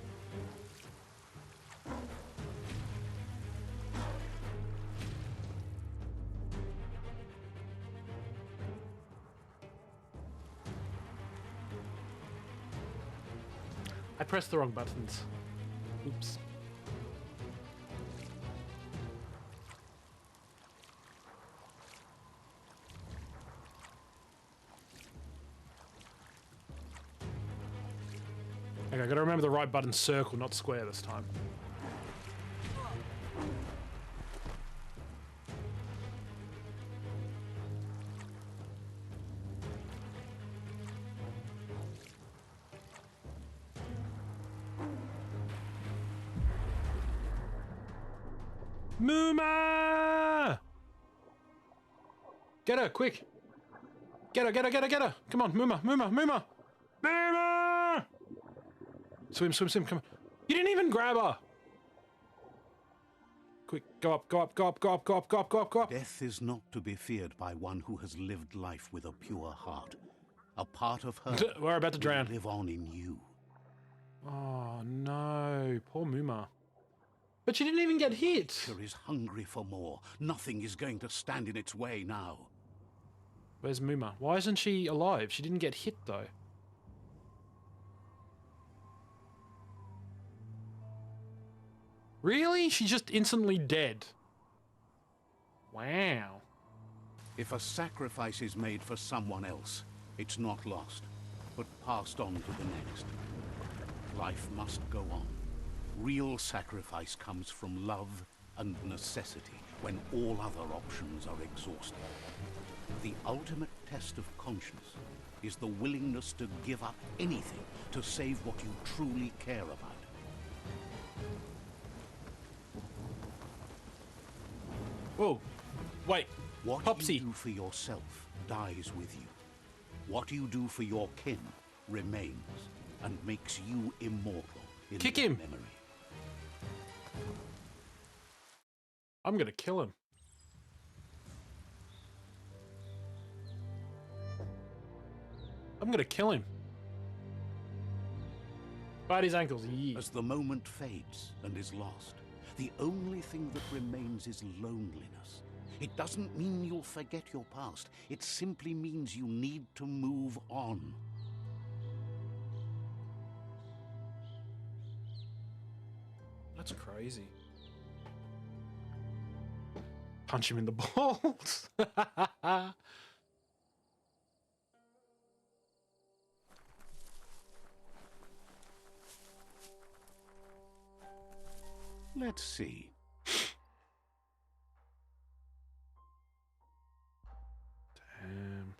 I pressed the wrong buttons. Oops. Okay, I gotta remember the right button, circle, not square this time. Muma! Get her, quick! Get her, get her, get her, get her! Come on, Muma, Muma, Muma! Muma! Swim, swim, swim, come on. You didn't even grab her! Quick, go up, go up, go up, go up, go up, go up, go up, go up! Death is not to be feared by one who has lived life with a pure heart. A part of her We're about to drown. will live on in you. Oh no, poor Muma. But she didn't even get hit! Nature is hungry for more. Nothing is going to stand in its way now. Where's Muma? Why isn't she alive? She didn't get hit though. Really? She's just instantly dead. Wow. If a sacrifice is made for someone else, it's not lost, but passed on to the next. Life must go on. Real sacrifice comes from love and necessity when all other options are exhausted. The ultimate test of conscience is the willingness to give up anything to save what you truly care about. Whoa. Wait. What Popsy. you do for yourself dies with you. What you do for your kin remains and makes you immortal in Kick their him. memory. I'm gonna kill him. I'm gonna kill him. Bite his ankles. Yeah. As the moment fades and is lost, the only thing that remains is loneliness. It doesn't mean you'll forget your past. It simply means you need to move on. That's crazy. Punch him in the balls. Let's see. Damn.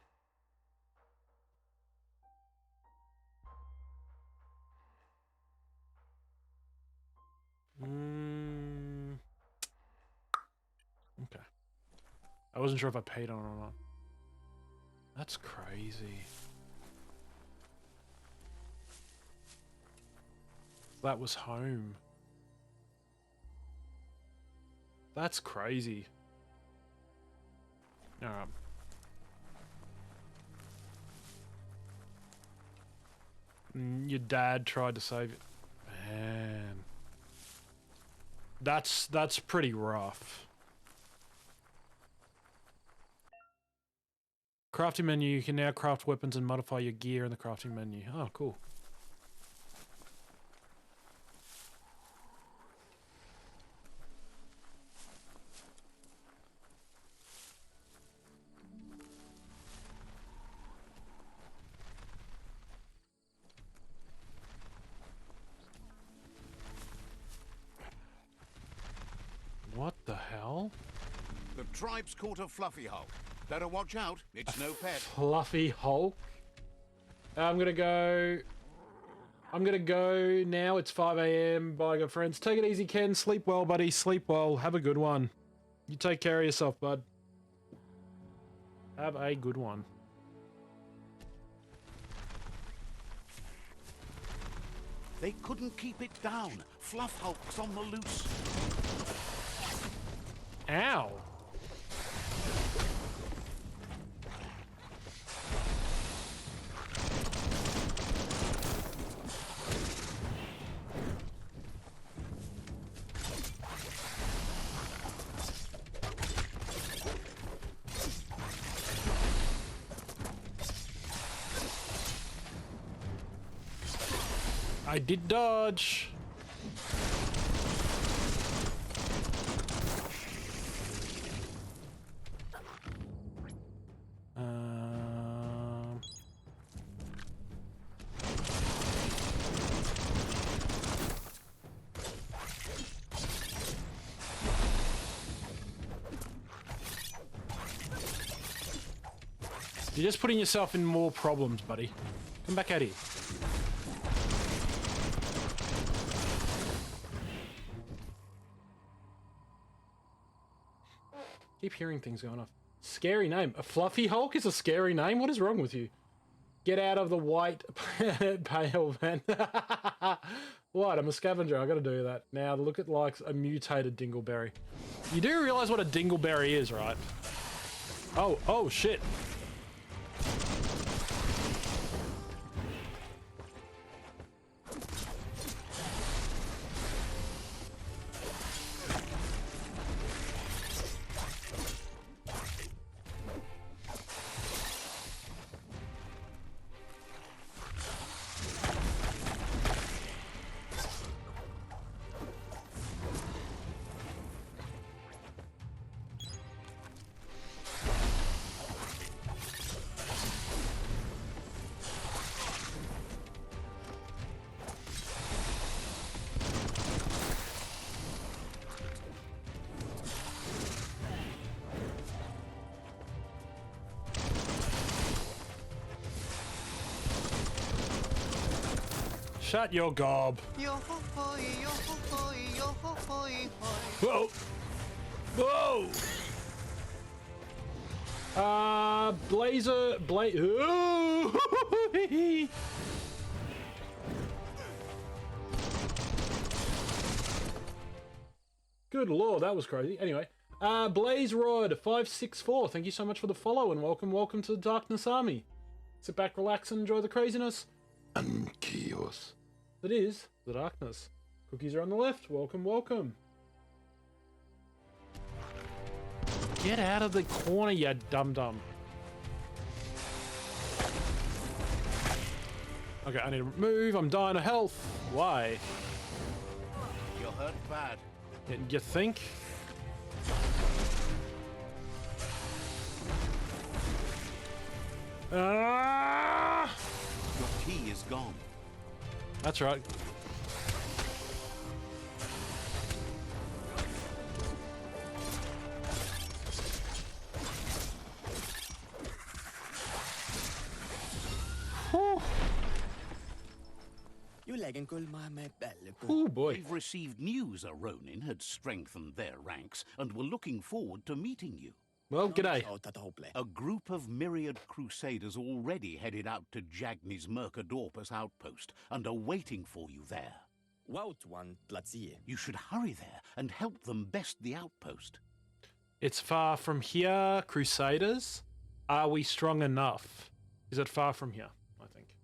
Okay. I wasn't sure if I paid on it or not. That's crazy. That was home. That's crazy. Alright. Your dad tried to save it. Man. That's pretty rough. Crafting menu, you can now craft weapons and modify your gear in the crafting menu. Oh, cool. What the hell? The tribe's caught a fluffy Hulk. Better watch out, it's no pet. Fluffy Hulk. I'm gonna go now. It's 5 AM. Bye, good friends. Take it easy, Ken. Sleep well, buddy. Sleep well. Have a good one. You take care of yourself, bud. Have a good one. They couldn't keep it down. Fluff Hulk's on the loose. Ow. I did dodge. You're just putting yourself in more problems, buddy. Come back out here. Keep hearing things going off. Scary name. A fluffy Hulk is a scary name? What is wrong with you? Get out of the white pale man. What? I'm a scavenger. I gotta do that. Now look at like a mutated dingleberry. You do realize what a dingleberry is, right? Oh shit. Shut your gob. Yo ho ho yo ho ho yo ho ho Whoa! Whoa! Blazer... Ooh! Good lord, that was crazy. Anyway, Blaze Rod 564, thank you so much for the follow and welcome to the Darkness Army. Sit back, relax, and enjoy the craziness. And chaos. That is the darkness. Cookies are on the left. Welcome. Get out of the corner, you dum-dum. Okay, I need to move. I'm dying of health. Why? You're hurt bad. You think? Ah! Your key is gone. That's right. Oh boy. We've received news a Ronin had strengthened their ranks and were looking forward to meeting you. Well, g'day. A group of myriad crusaders already headed out to Jagni's Mercadorpus outpost and are waiting for you there. You should hurry there and help them best the outpost. It's far from here, Crusaders. Are we strong enough? Is it far from here, I think.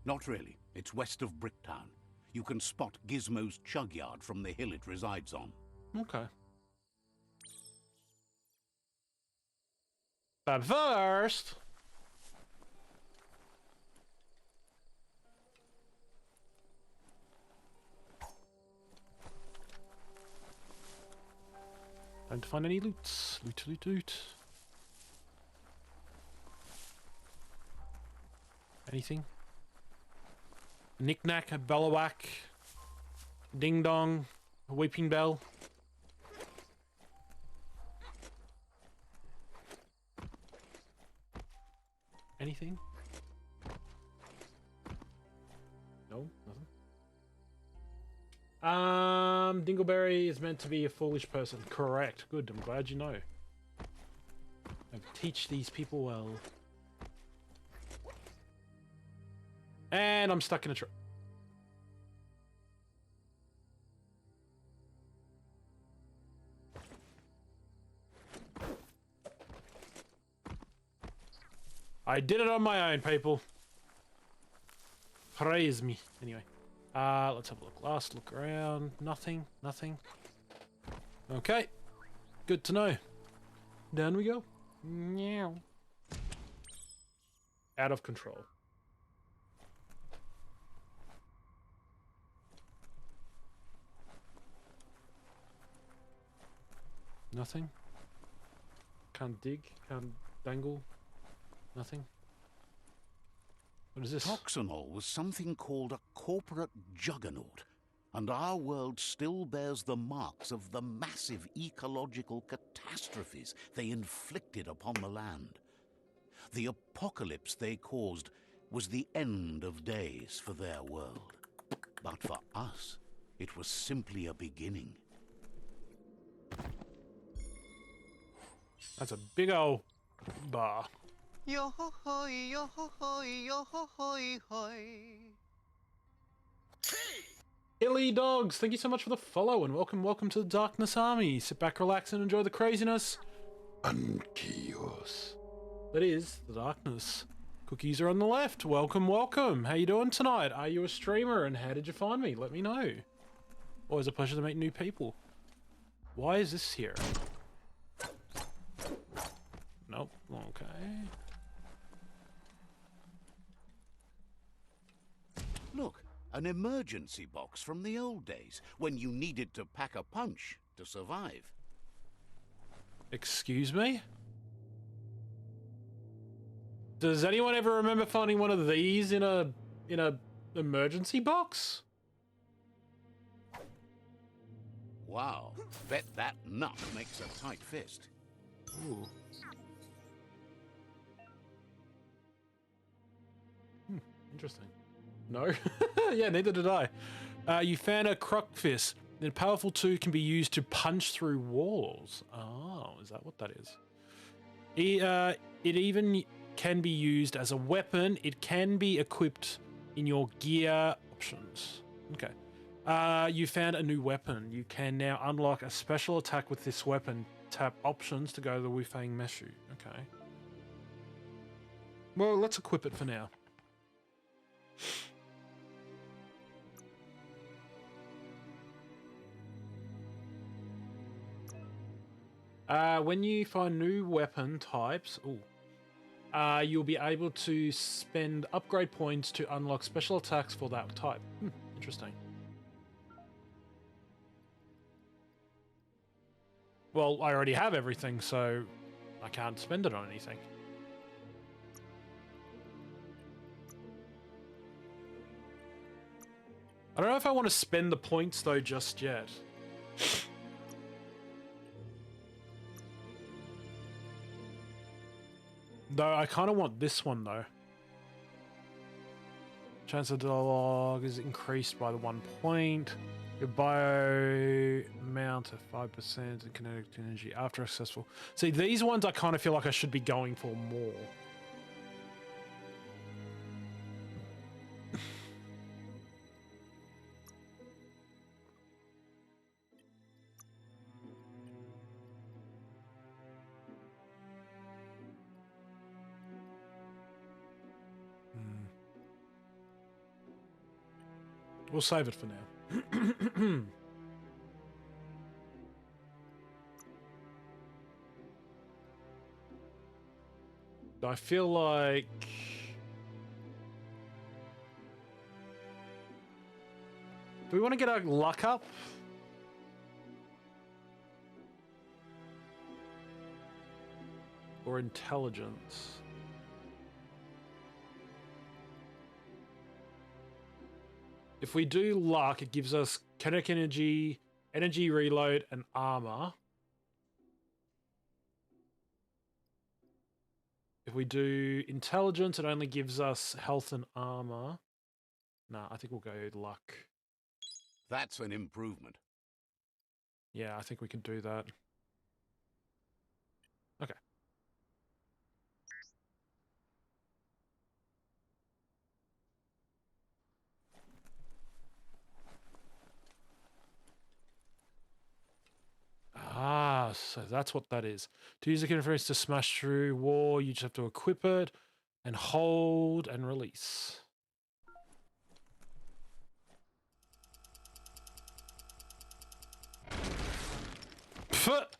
Not really. It's west of Bricktown. You can spot Gizmo's chug yard from the hill it resides on. Okay. But first... Time to find any loot. Loot. Anything? Knick-knack, a bellowhack, ding-dong, a weeping bell. Anything? No, nothing. Dingleberry is meant to be a foolish person. Correct. Good. I'm glad you know. I teach these people well. And I'm stuck in a trap. I did it on my own, people. Praise me. Anyway, let's have a look. Last look around. Nothing. Okay. Good to know. Down we go. Meow. Out of control. Nothing. Can't dig. Can't dangle. Nothing. What is this? Toxanol was something called a corporate juggernaut, and our world still bears the marks of the massive ecological catastrophes they inflicted upon the land. The apocalypse they caused was the end of days for their world. But for us, it was simply a beginning. That's a big old bar. Yo ho hoy, yo ho hoy, yo ho hoy hoy. Illy Dogs, thank you so much for the follow and welcome to the Darkness Army. Sit back, relax, and enjoy the craziness. And chaos. That is the darkness. Cookies are on the left. Welcome. How you doing tonight? Are you a streamer and how did you find me? Let me know. Always a pleasure to meet new people. Why is this here? Nope. Okay. Look, an emergency box from the old days, when you needed to pack a punch to survive. Excuse me? Does anyone ever remember finding one of these in a emergency box? Wow, bet that nut makes a tight fist. Ooh. Interesting. No? Yeah, neither did I. You found a croc fist. The powerful tool can be used to punch through walls. Oh, is that what that is? It even can be used as a weapon. It can be equipped in your gear options. Okay. You found a new weapon. You can now unlock a special attack with this weapon. Tap options to go to the Wufang Meshu. Okay. Well, let's equip it for now. When you find new weapon types, you'll be able to spend upgrade points to unlock special attacks for that type. Interesting. Well, I already have everything, so I can't spend it on anything. I don't know if I want to spend the points, though, just yet. Though I kind of want this one, though. Chance of dialogue is increased by the 1 point. Your bio amount of 5% and kinetic energy after successful. See, these ones I kind of feel like I should be going for more. We'll save it for now. I feel like... Do we want to get our luck up? Or intelligence? If we do luck, it gives us kinetic energy, energy reload, and armor. If we do intelligence, it only gives us health and armor. Nah, I think we'll go luck. That's an improvement. Yeah, I think we can do that. Okay. Ah, so that's what that is. To use the interface to smash through wall, you just have to equip it and hold and release. Pfft.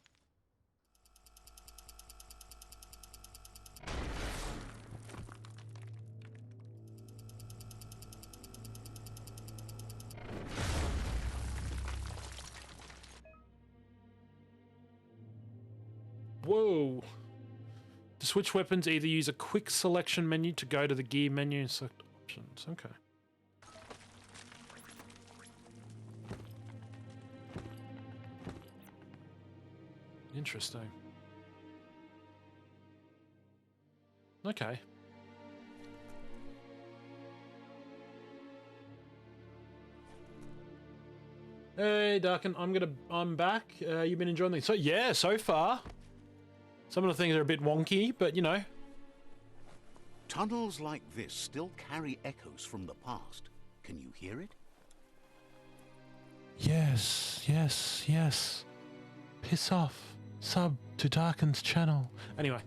Whoa. To switch weapons, either use a quick selection menu to go to the gear menu and select options. Okay. Interesting. Okay. Hey, Darkin, I'm back. You've been enjoying these. So yeah, so far. Some of the things are a bit wonky, but you know. Tunnels like this still carry echoes from the past. Can you hear it? Yes, yes, yes. Piss off. Sub to Darken's channel. Anyway,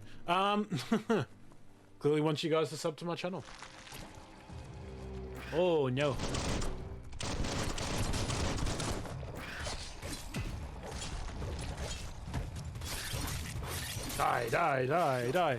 clearly wants you guys to sub to my channel. Oh no. Die, die, die, die.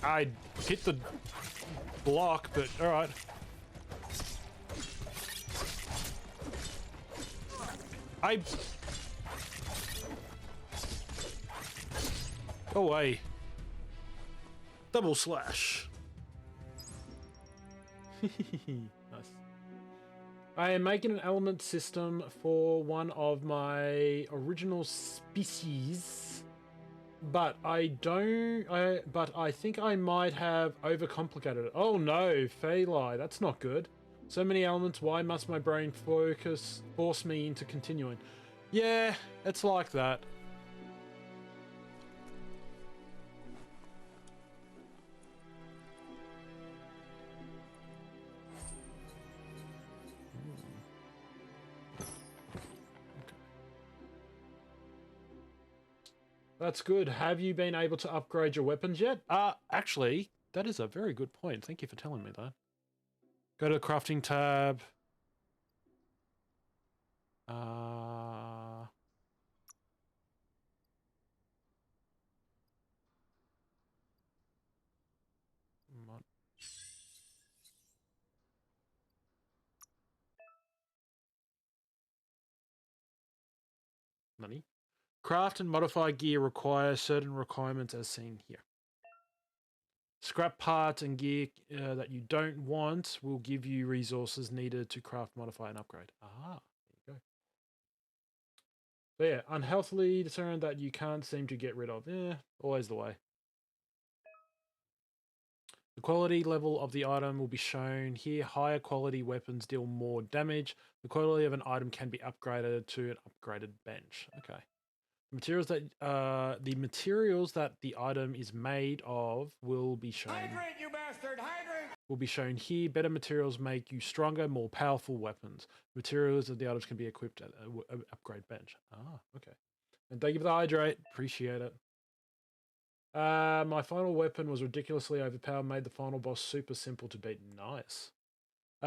I hit the block, but alright. Go away. Double slash. Nice. I am making an element system for one of my original species, but I think I might have overcomplicated it. Oh no, Phalai, that's not good. So many elements, why must my brain force me into continuing? Yeah, it's like that. That's good. Have you been able to upgrade your weapons yet? Actually, that is a very good point. Thank you for telling me that. Go to the crafting tab. Nani? Craft and modify gear require certain requirements as seen here. Scrap parts and gear that you don't want will give you resources needed to craft, modify, and upgrade. Ah, there you go. So yeah, unhealthily discern that you can't seem to get rid of. Always the way. The quality level of the item will be shown here. Higher quality weapons deal more damage. The quality of an item can be upgraded to an upgraded bench. Okay. Materials that the materials that the item is made of will be shown. Hydrant, you bastard! Hydrant! Will be shown here. Better materials make you stronger, more powerful weapons. Materials of the items can be equipped at an upgrade bench. Ah, okay. And thank you for the hydrate. Appreciate it. My final weapon was ridiculously overpowered, made the final boss super simple to beat. Nice.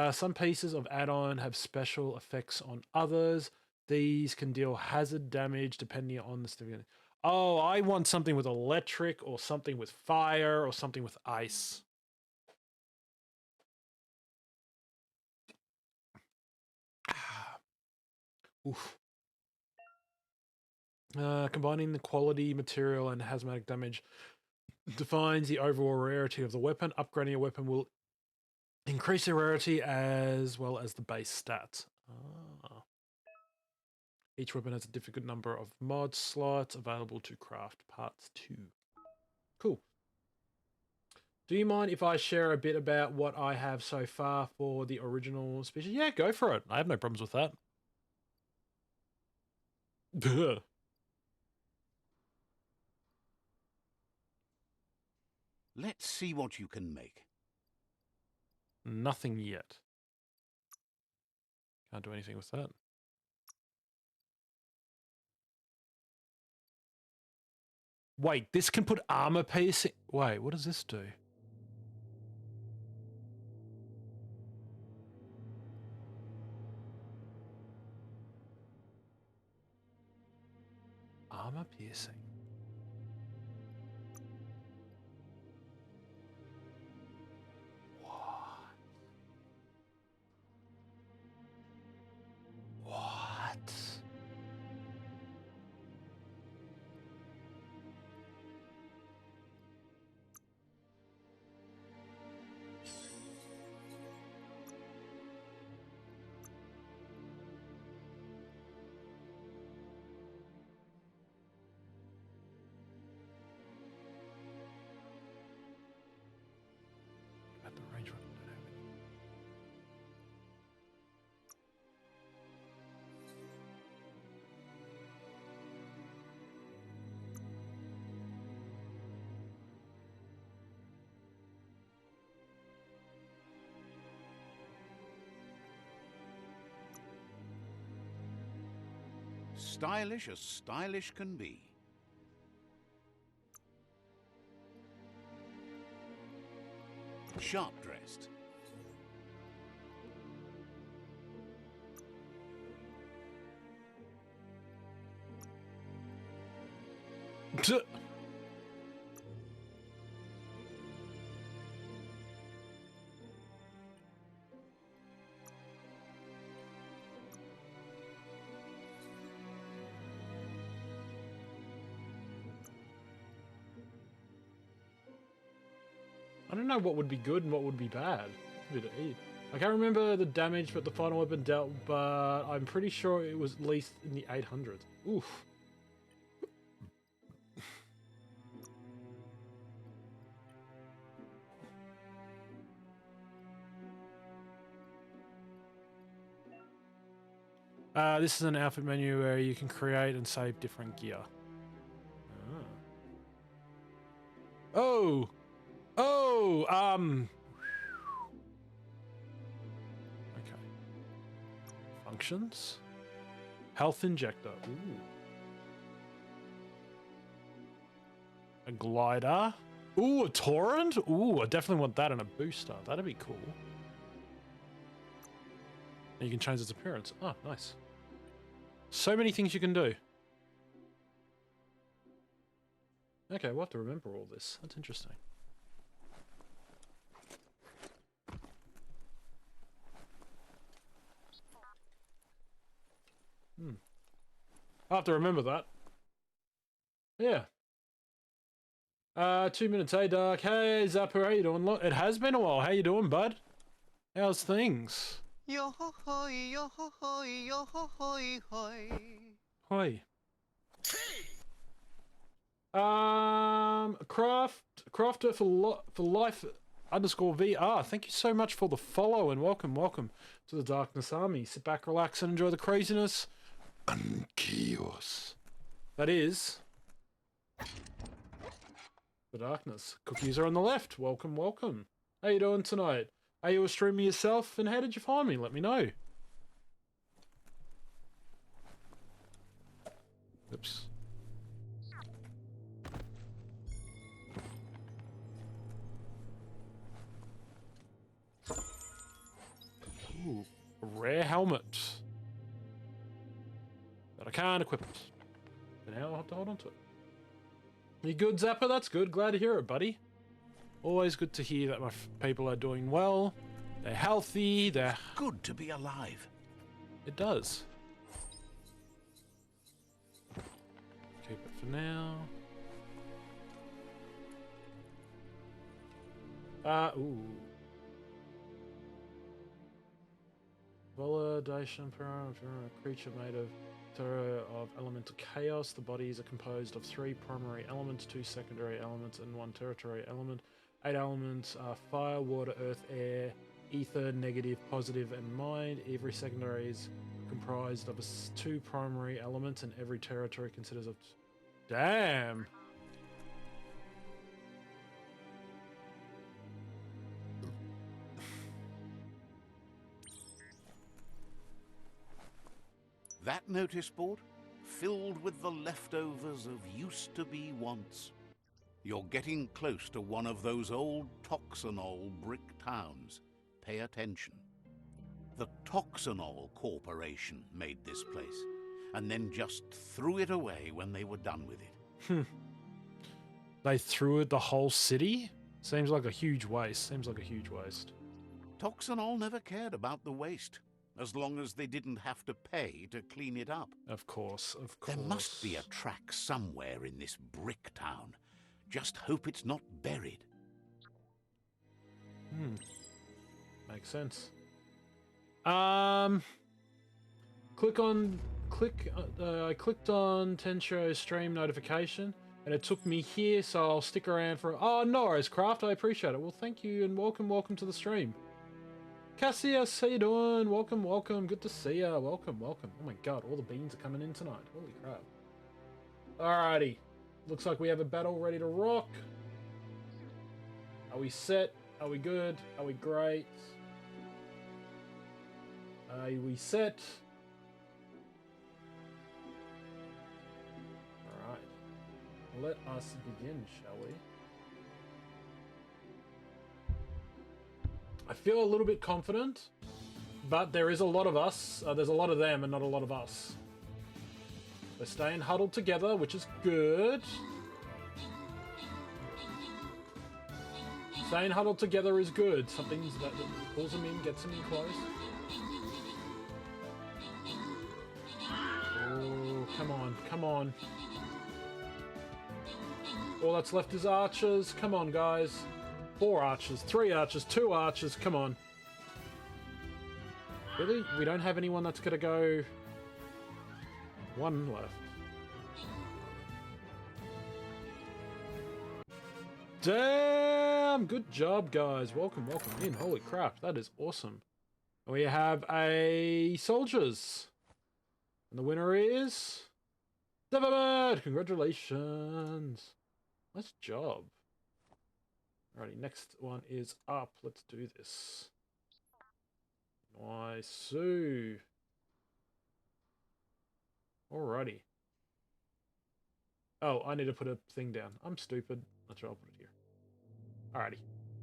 Some pieces of add-on have special effects on others. These can deal hazard damage depending on the stimulus. Oh, I want something with electric or something with fire or something with ice. Oof. Combining the quality, material, and hazmatic damage defines the overall rarity of the weapon. Upgrading a weapon will increase the rarity as well as the base stats. Ah. Each weapon has a different number of mod slots available to craft parts too. Cool. Do you mind if I share a bit about what I have so far for the original species? Yeah, go for it. I have no problems with that. Let's see what you can make. Nothing yet. Can't do anything with that. Wait, this can put armor piercing. Wait, what does this do? Armor piercing. What? Stylish as stylish can be. Sharp dressed. I don't know what would be good and what would be bad. I can't remember the damage that the final weapon dealt, but I'm pretty sure it was at least in the 800s. Oof. This is an outfit menu where you can create and save different gear. Oh! Oh! Okay. Functions? Health injector. Ooh. A glider. Ooh, a torrent? Ooh, I definitely want that and a booster. That'd be cool. And you can change its appearance. Oh, nice. So many things you can do. Okay, we'll have to remember all this. That's interesting. I'll have to remember that. Yeah. 2 minutes. Hey, Dark. Hey, Zapper. How you doing? Look, it has been a while. How you doing, bud? How's things? Yo ho hoi, yo ho hoi, yo ho hoi hoi. Hoi. Crafter for life _ VR. Thank you so much for the follow and welcome to the Darkness Army. Sit back, relax, and enjoy the craziness. Chaos. That is the darkness. Cookies are on the left. Welcome. How you doing tonight? Are you a streamer yourself? And how did you find me? Let me know. Oops. Ooh, a rare helmet. But I can't equip it. But now I'll have to hold on to it. You good, Zapper? That's good. Glad to hear it, buddy. Always good to hear that my people are doing well. They're healthy. They're... Good to be alive. It does. Keep it for now. Ooh. Validation for a creature made of elemental chaos. The bodies are composed of 3 primary elements, 2 secondary elements, and 1 territory element. 8 elements are fire, water, earth, air, ether, negative, positive, and mind. Every secondary is comprised of 2 primary elements, and every territory considers of... Damn! That notice board, filled with the leftovers of used-to-be wants. You're getting close to one of those old Toxanol brick towns. Pay attention. The Toxanol Corporation made this place, and then just threw it away when they were done with it. They threw it the whole city? Seems like a huge waste. Toxanol never cared about the waste, as long as they didn't have to pay to clean it up. Of course. There must be a track somewhere in this brick town. Just hope it's not buried. Makes sense. I clicked on Tensho's stream notification, and it took me here, so I'll stick around for... Oh, no worries, Craft. I appreciate it. Well, thank you, and welcome to the stream. Cassius, how you doing? Welcome. Good to see ya. Welcome. Oh my god, all the beans are coming in tonight. Holy crap. Alrighty. Looks like we have a battle ready to rock. Are we set? Are we good? Are we great? Are we set? Let us begin, shall we? I feel a little bit confident, but there is a lot of us. There's a lot of them and not a lot of us. We're staying huddled together, which is good. Staying huddled together is good. Something that pulls them in, gets them in close. Oh, come on, come on. All that's left is archers. Come on, guys. 4 archers, 3 archers, 2 archers. Come on. Really? We don't have anyone that's going to go... 1 left. Damn! Good job, guys. Welcome, welcome in. Holy crap, that is awesome. We have a soldiers. And the winner is... Devamad! Congratulations. Nice job. Alrighty, next one is up. Let's do this. Nice. Alrighty. Oh, I need to put a thing down. I'm stupid. That's right, I'll put it here. Alrighty.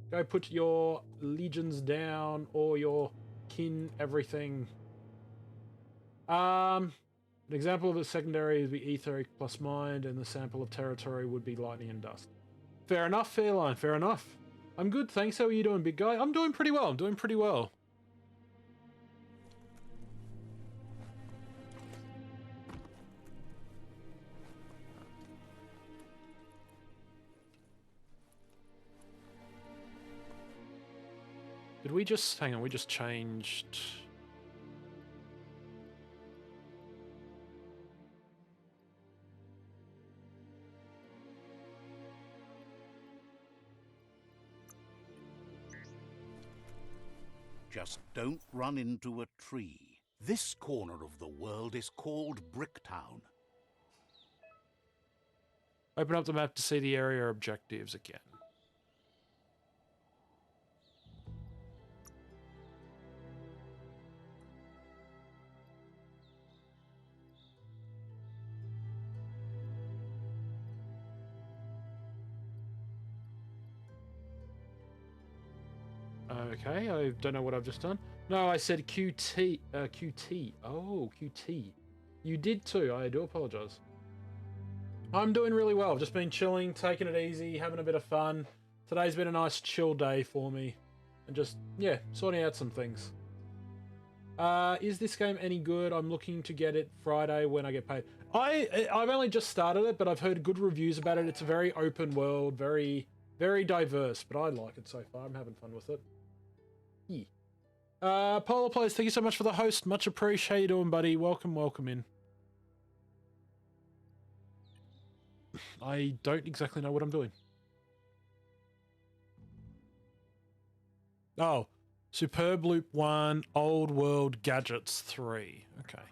Go put your legions down, or your kin, everything. An example of a secondary would be etheric plus mind, and the sample of territory would be lightning and dust. Fair enough, Fairline, fair enough. I'm good, thanks. How are you doing, big guy? I'm doing pretty well. I'm doing pretty well. Did we just... hang on, we just changed... Just don't run into a tree. This corner of the world is called Bricktown. Open up the map to see the area objectives again. Okay, I don't know what I've just done. No, I said QT. QT. Oh, QT. You did too. I do apologize. I'm doing really well. I've just been chilling, taking it easy, having a bit of fun. Today's been a nice chill day for me. And just, yeah, sorting out some things. Is this game any good? I'm looking to get it Friday when I get paid. I've only just started it, but I've heard good reviews about it. It's a very open world, very, very diverse, but I like it so far. I'm having fun with it. Yeah. Polar Players, thank you so much for the host. Much appreciated. How you doing, buddy? Welcome, welcome in. I don't exactly know what I'm doing. Oh, Superb Loop 1, Old World Gadgets 3. Okay.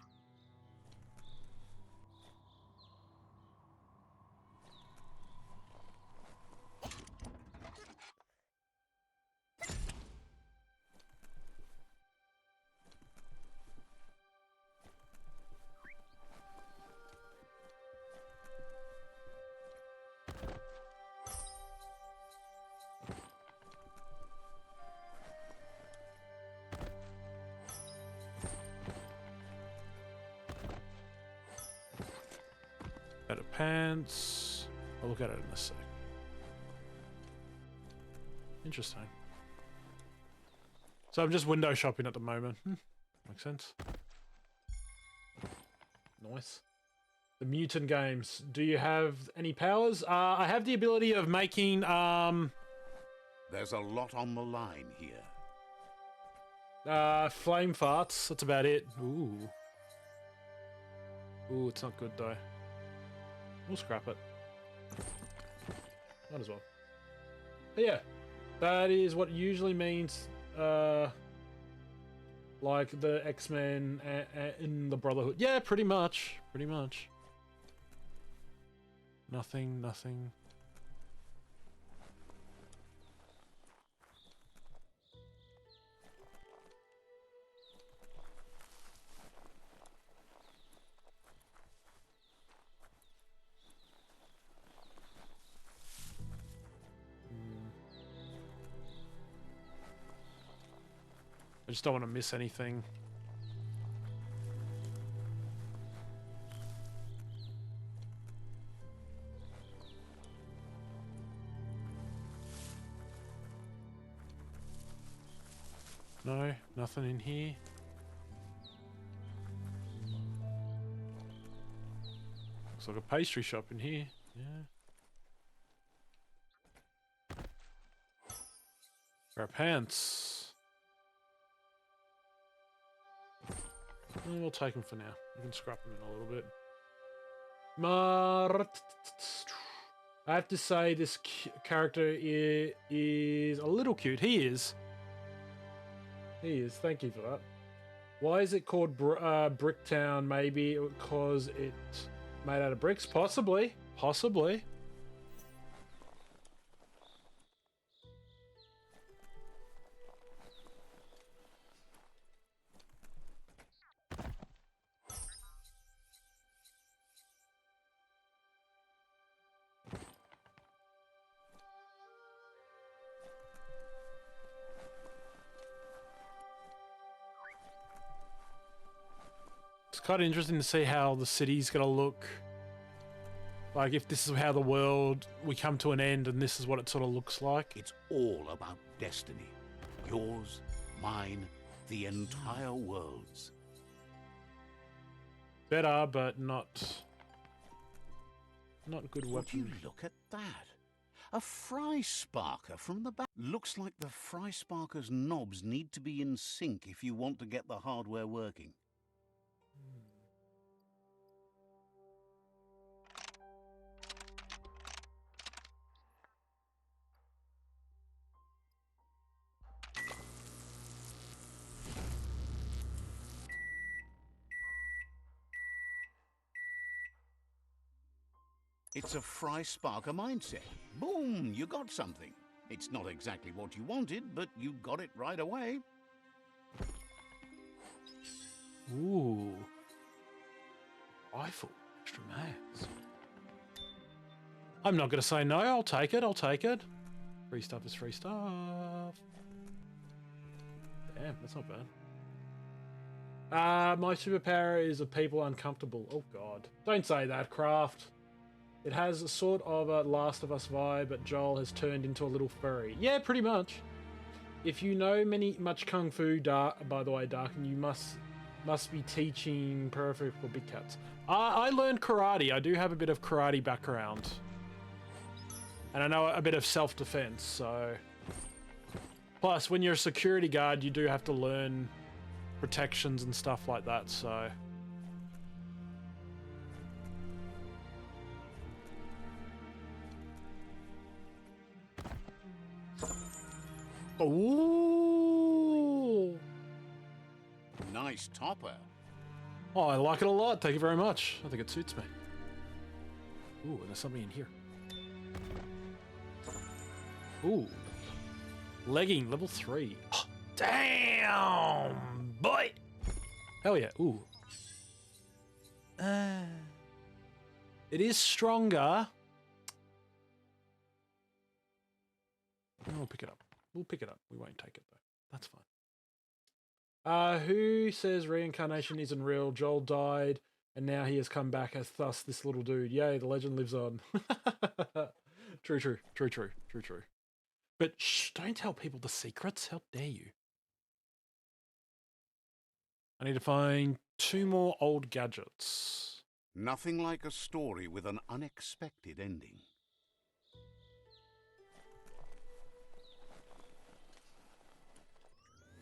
Better pants. I'll look at it in a sec. Interesting. So I'm just window shopping at the moment. Makes sense. Nice. The mutant games. Do you have any powers? I have the ability of making, There's a lot on the line here. flame farts. That's about it. Ooh. Ooh, it's not good though. We'll scrap it. Might as well. But yeah, that is what usually means, like the X-Men in the Brotherhood. Yeah, pretty much. Pretty much. Nothing. I just don't want to miss anything. No, nothing in here. Looks like a pastry shop in here. Yeah. Pair of pants. We'll take them for now. We can scrap them in a little bit. I have to say this character is a little cute. He is. He is. Thank you for that. Why is it called Bricktown? Maybe because it's made out of bricks? Possibly. Possibly. It's kind of interesting to see how the city's gonna look. Like, if this is how the world, we come to an end and this is what it sort of looks like. It's all about destiny. Yours, mine, the entire world's. Better, but not good Would weapon. you look at that? A fry sparker from the back. Looks like the fry sparker's knobs need to be in sync if you want to get the hardware working. It's a fry sparker mindset. Boom, you got something. It's not exactly what you wanted, but you got it right away. Ooh. Rifle. Extra mags. I'm not going to say no. I'll take it. I'll take it. Free stuff is free stuff. Damn, that's not bad. My superpower is of people uncomfortable. Oh, God. Don't say that, Craft. It has a sort of a Last of Us vibe, but Joel has turned into a little furry. Yeah, pretty much. If you know much Kung Fu, by the way, Darken, you must be teaching perfect for big cats. I learned karate. I do have a bit of karate background. And I know a bit of self-defense, so... Plus, when you're a security guard, you do have to learn protections and stuff like that, so... Ooh! Nice topper. Oh, I like it a lot. Thank you very much. I think it suits me. Ooh, and there's something in here. Ooh. Legging, level 3. Oh, damn, boy! Hell yeah. Ooh. It is stronger. We'll pick it up. We'll pick it up. We won't take it, though. That's fine. Who says reincarnation isn't real? Joel died, and now he has come back as thus this little dude. Yay, the legend lives on. True, true, true, true, true, true. But shh, don't tell people the secrets. How dare you? I need to find 2 more old gadgets. Nothing like a story with an unexpected ending.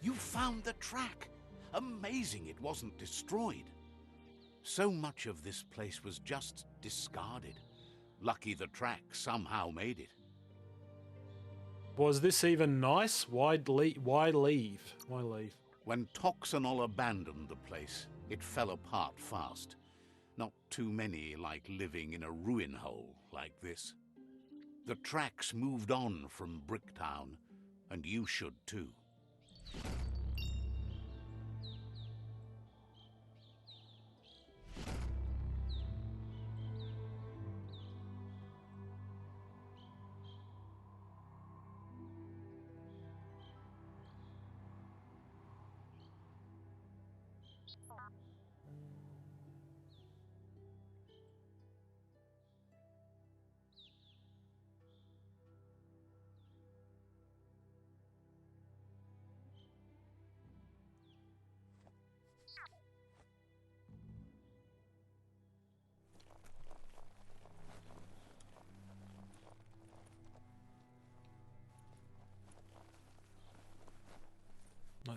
You found the track! Amazing it wasn't destroyed. So much of this place was just discarded. Lucky the track somehow made it. Was this even nice? Why leave? Why leave? When Toxanol abandoned the place, it fell apart fast. Not too many like living in a ruin hole like this. The tracks moved on from Bricktown, and you should too.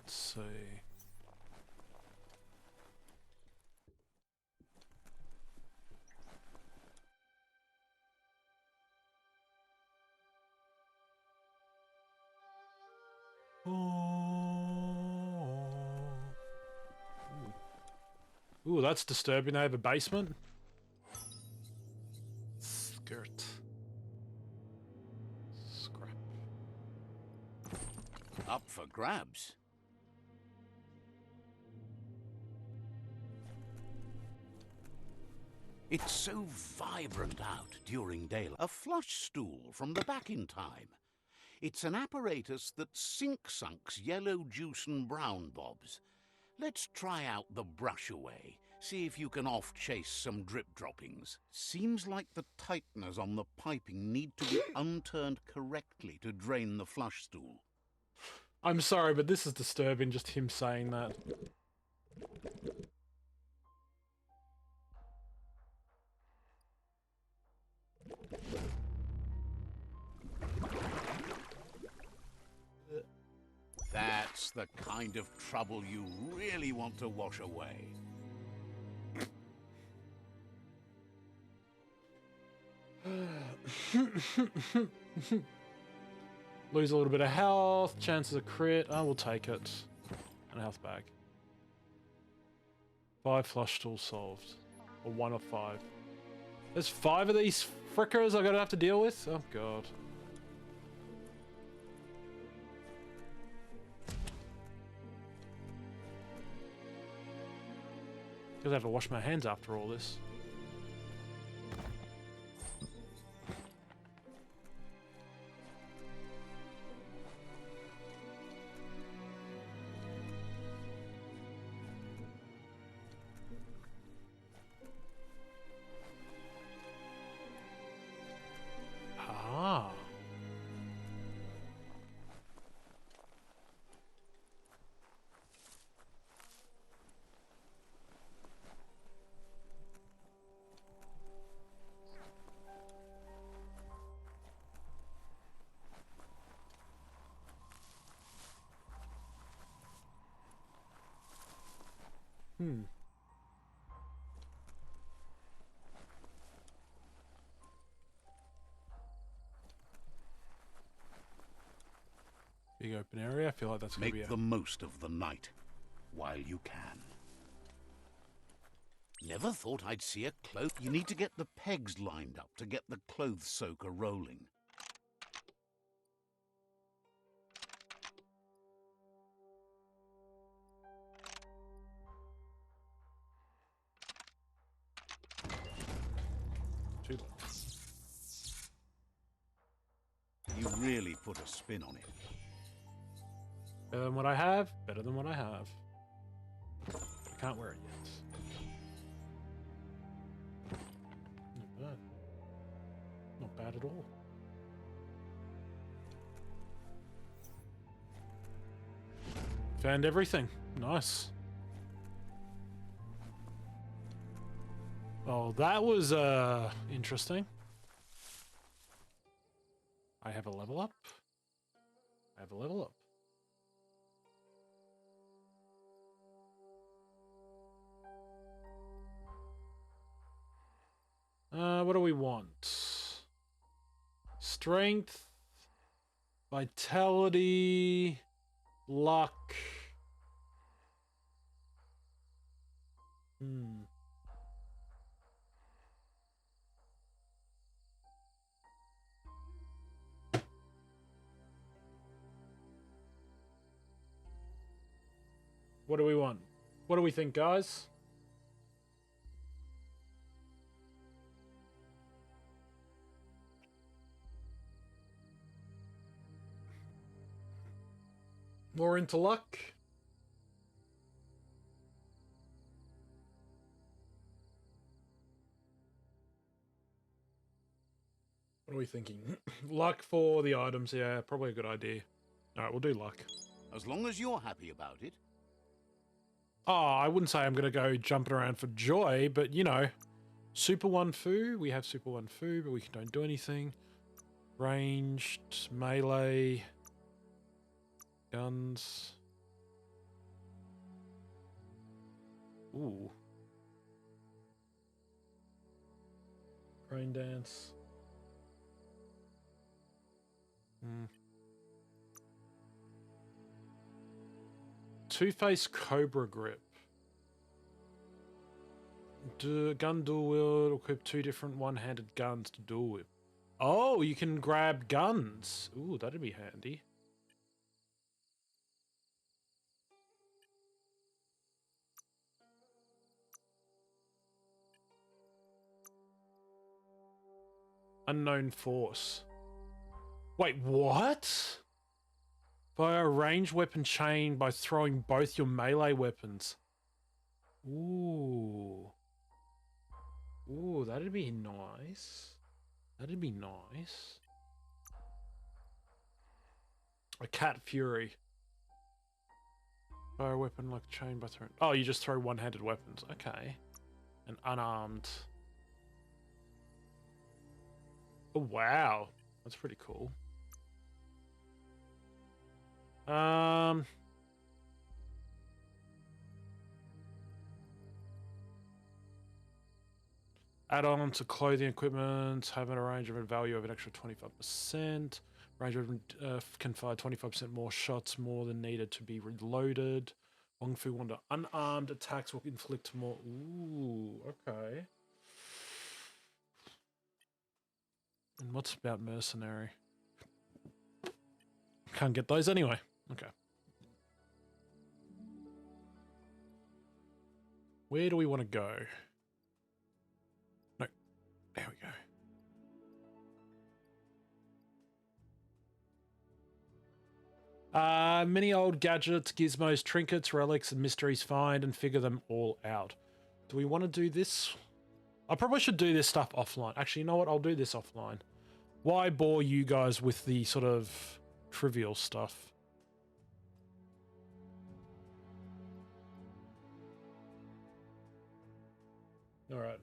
Let's see. Ooh, that's disturbing. They have a basement. Skirt. Scrap. Up for grabs. It's so vibrant out during daylight. A flush stool from the back in time. It's an apparatus that sink-sunks yellow juice and brown bobs. Let's try out the brush away. See if you can off-chase some drip droppings. Seems like the tighteners on the piping need to be unturned correctly to drain the flush stool. I'm sorry, but this is disturbing, just him saying that. That's the kind of trouble you really want to wash away. Lose a little bit of health, chances of crit. I will take it. And a health bag. 5 flush tools solved. Or 1 of 5. There's 5 of these frickers I gotta have to deal with? Oh god. Because I have to wash my hands after all this. Ah. Hmm. Big open area. I feel like that's going to be Make the most of the night while you can. Never thought I'd see a cloth. You need to get the pegs lined up to get the clothes soaker rolling. too. You really put a spin on it. Better than what I have. Better than what I have. I can't wear it yet. Not bad. Not bad at all. Found everything. Nice. Oh, that was interesting. I have a level up. I have a level up. What do we want? Strength, vitality, luck. What do we want? What do we think, guys? More into luck? What are we thinking? Luck for the items, yeah, probably a good idea. Alright, we'll do luck. As long as you're happy about it. Oh, I wouldn't say I'm going to go jumping around for joy, but, you know, Super 1 Fu. We have Super 1 Fu, but we don't do anything. Ranged, melee, guns. Ooh. Rain dance. Two-face cobra grip. Gun dual wield. Equip 2 different one-handed guns to dual whip. Oh, you can grab guns. Ooh, that'd be handy. Unknown force. Wait, what? Fire a ranged weapon chain by throwing both your melee weapons. Ooh. Ooh, that'd be nice. That'd be nice. A cat fury. Fire a weapon like a chain by throwing... Oh, you just throw one-handed weapons. Okay. And unarmed. Oh, wow. That's pretty cool. Add on to clothing equipment, having a range of a value of an extra 25%. Range of can fire 25% more shots more than needed to be reloaded. Wong Fu Wonder. Unarmed attacks will inflict more. Ooh, okay. And what's about mercenary? Can't get those anyway. Okay. Where do we want to go? No. There we go. Many old gadgets, gizmos, trinkets, relics, and mysteries. Find and figure them all out. Do we want to do this? I probably should do this stuff offline. Actually, you know what? I'll do this offline. Why bore you guys with the sort of trivial stuff? Alright.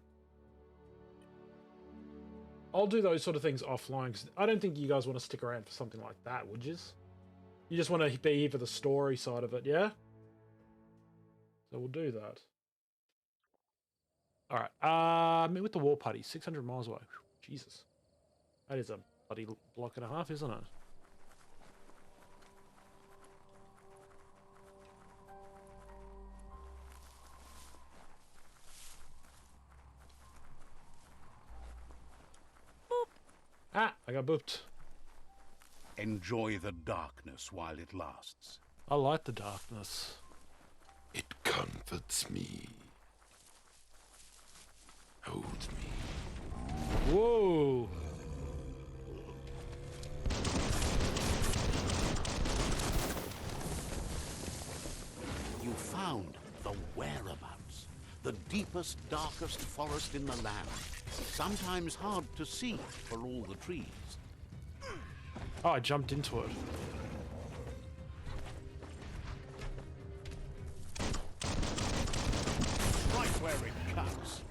I'll do those sort of things offline, because I don't think you guys want to stick around for something like that, would you? You just want to be here for the story side of it, yeah? So we'll do that. Alright, meet with the war party, 600 miles away. Whew, Jesus. That is a bloody block and a half, isn't it? Boop. Ah, I got booped. Enjoy the darkness while it lasts. I like the darkness. It comforts me. Holds me. Whoa! You found the whereabouts. The deepest, darkest forest in the land. Sometimes hard to see for all the trees. Oh, I jumped into it. Right where it cuts.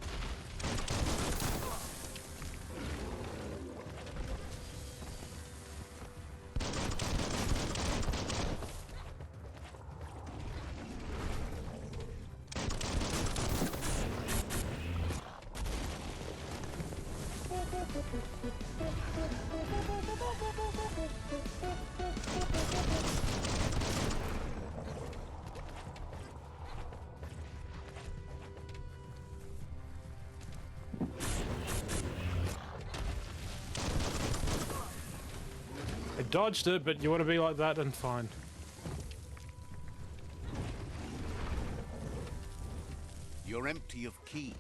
I dodged it, but you want to be like that, then fine. You're empty of ki.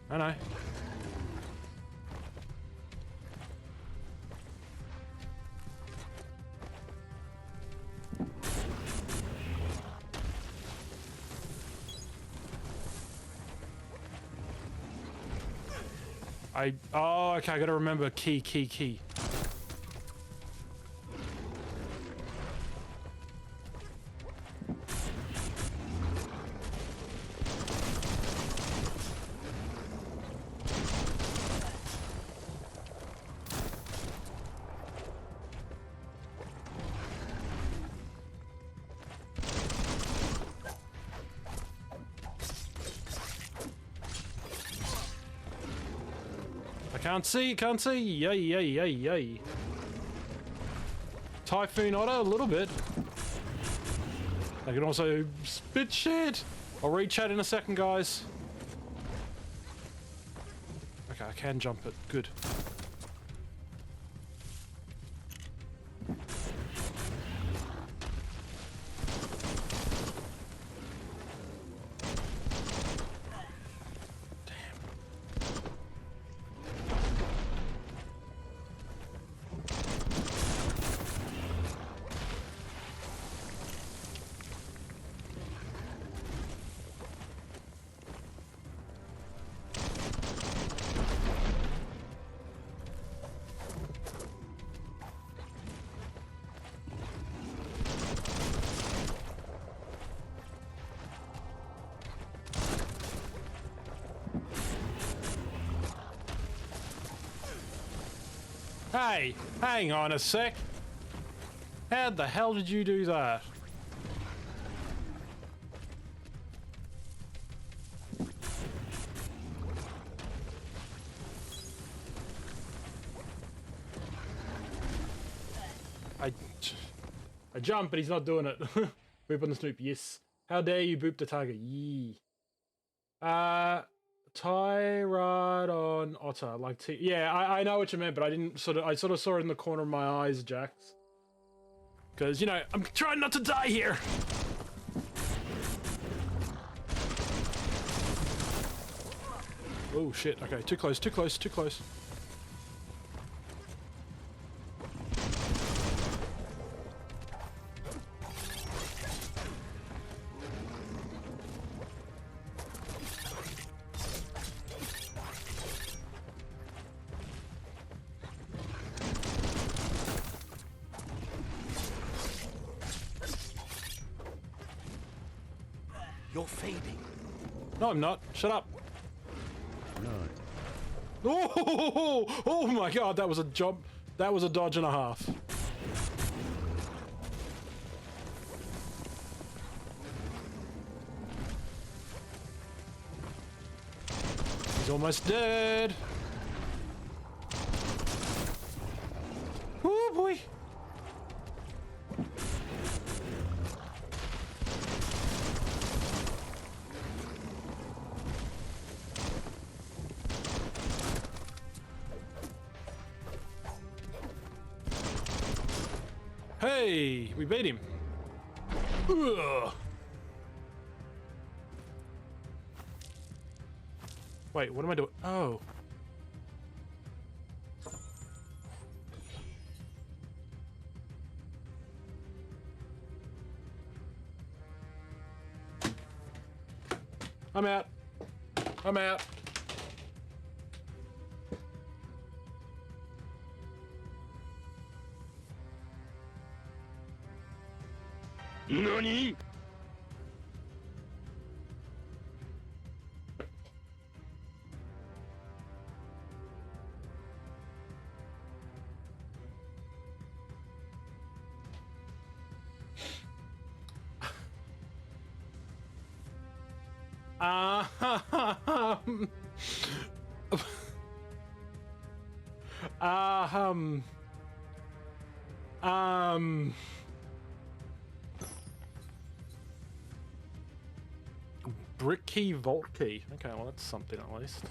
I know. Oh, okay, I gotta remember key. I can't see, can't see. Yay, yay, yay, yay. Typhoon Otter, a little bit. They can also spit shit. I'll read chat in a second, guys. Okay, I can jump it. Good. Hey, hang on a sec. How the hell did you do that? I jump, but he's not doing it. Boop on the snoop, yes. How dare you boop the target, yee. Tyrodon Otter, like yeah, I know what you meant, but I didn't I sort of saw it in the corner of my eyes, Jax. Because, you know, I'm trying not to die here. Oh shit, okay, too close, too close, too close. You're fading. No, I'm not. Shut up. No. Oh my god, that was a jump. That was a dodge and a half. He's almost dead. Oh boy. Hey, we beat him. Ugh. Wait, what am I doing? Oh. I'm out. I'm out. NANI?! Brick key, vault key. Okay, well that's something at least.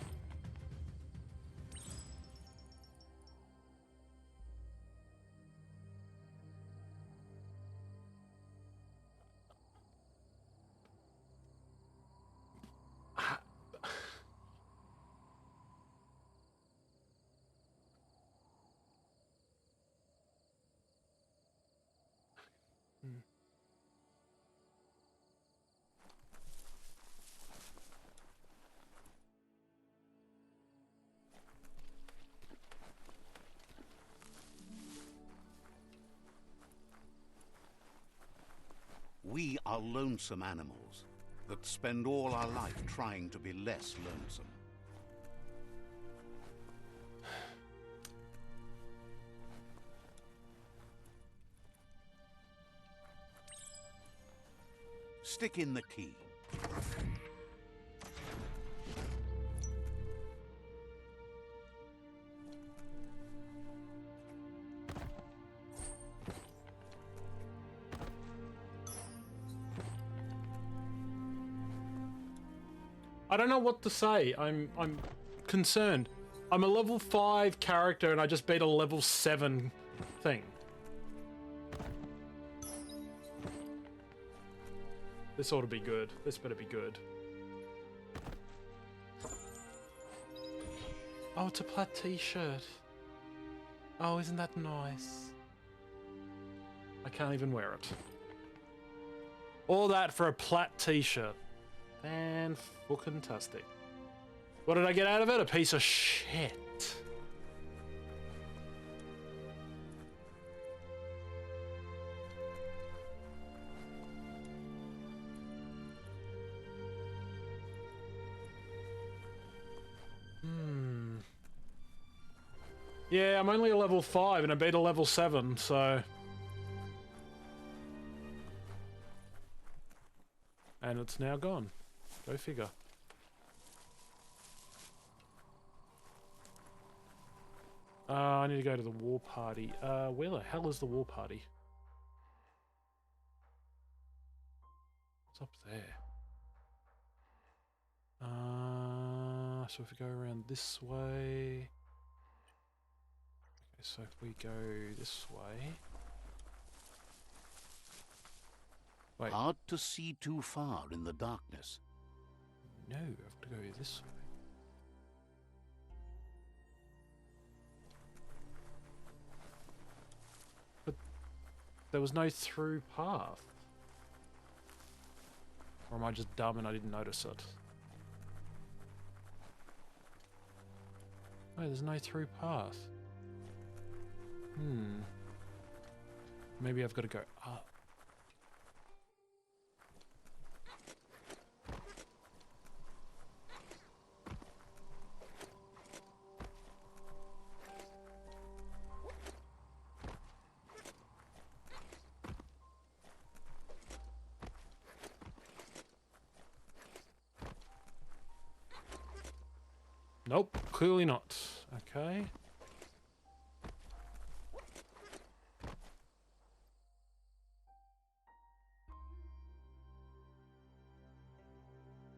We are lonesome animals that spend all our life trying to be less lonesome. Stick in the key. I don't know what to say. I'm concerned. I'm a level 5 character and I just beat a level 7 thing. This ought to be good. This better be good. Oh, it's a plaid t-shirt. Oh, isn't that nice? I can't even wear it. All that for a plaid t-shirt. Fan-fucking-tastic. What did I get out of it? A piece of shit. Yeah, I'm only a level 5 and I beat a level 7, so... And it's now gone. Go figure. I need to go to the war party. Where the hell is the war party? It's up there. So if we go around this way... Okay, so if we go this way... Wait. Hard to see too far in the darkness. No, I have to go this way. But there was no through path. Or am I just dumb and I didn't notice it? No, there's no through path. Maybe I've got to go up. Nope, clearly not. Okay.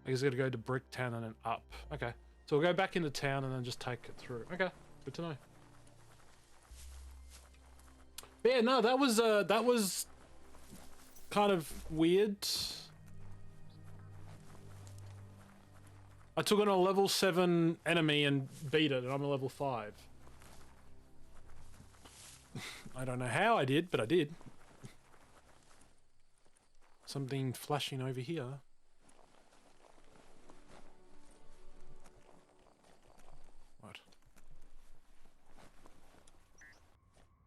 I guess I gotta go to Bricktown and then up. Okay. So we'll go back into town and then just take it through. Okay, good to know. But yeah, no, that was kind of weird. I took on a level 7 enemy and beat it, and I'm a level 5. I don't know how I did, but I did. Something flashing over here. What?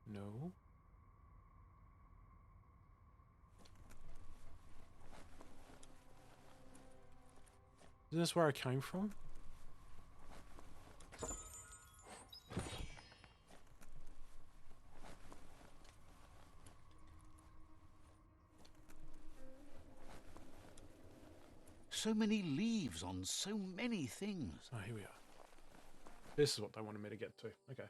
No. Isn't this where I came from? So many leaves on so many things. Oh, here we are. This is what they wanted me to get to. Okay.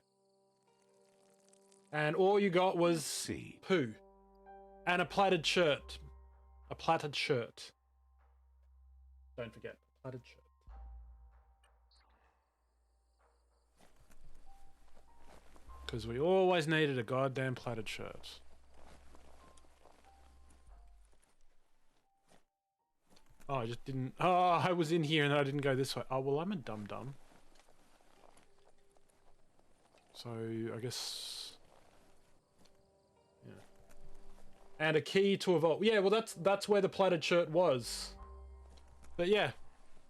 And all you got was poo. And a plaited shirt. A plaited shirt. Don't forget, plaited shirt. Because we always needed a goddamn plaited shirt. Oh, I just didn't... Oh, I was in here and I didn't go this way. Oh, well, I'm a dum-dum. So, I guess... Yeah. And a key to evolve. Yeah, well, that's where the plaited shirt was. But yeah.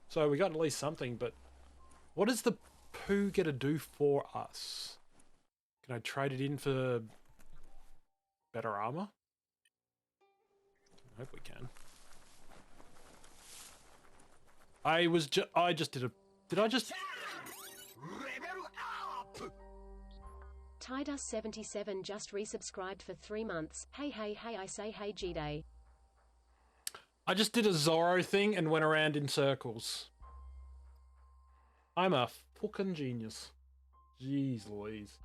So, we got at least something, but... What does the poo get to do for us? Can I trade it in for... better armor? I hope we can. I just did a... Did I just... Tidus77 just resubscribed for 3 months. Hey, I say hey, G-Day. I just did a Zorro thing and went around in circles. I'm a fucking genius. Jeez Louise.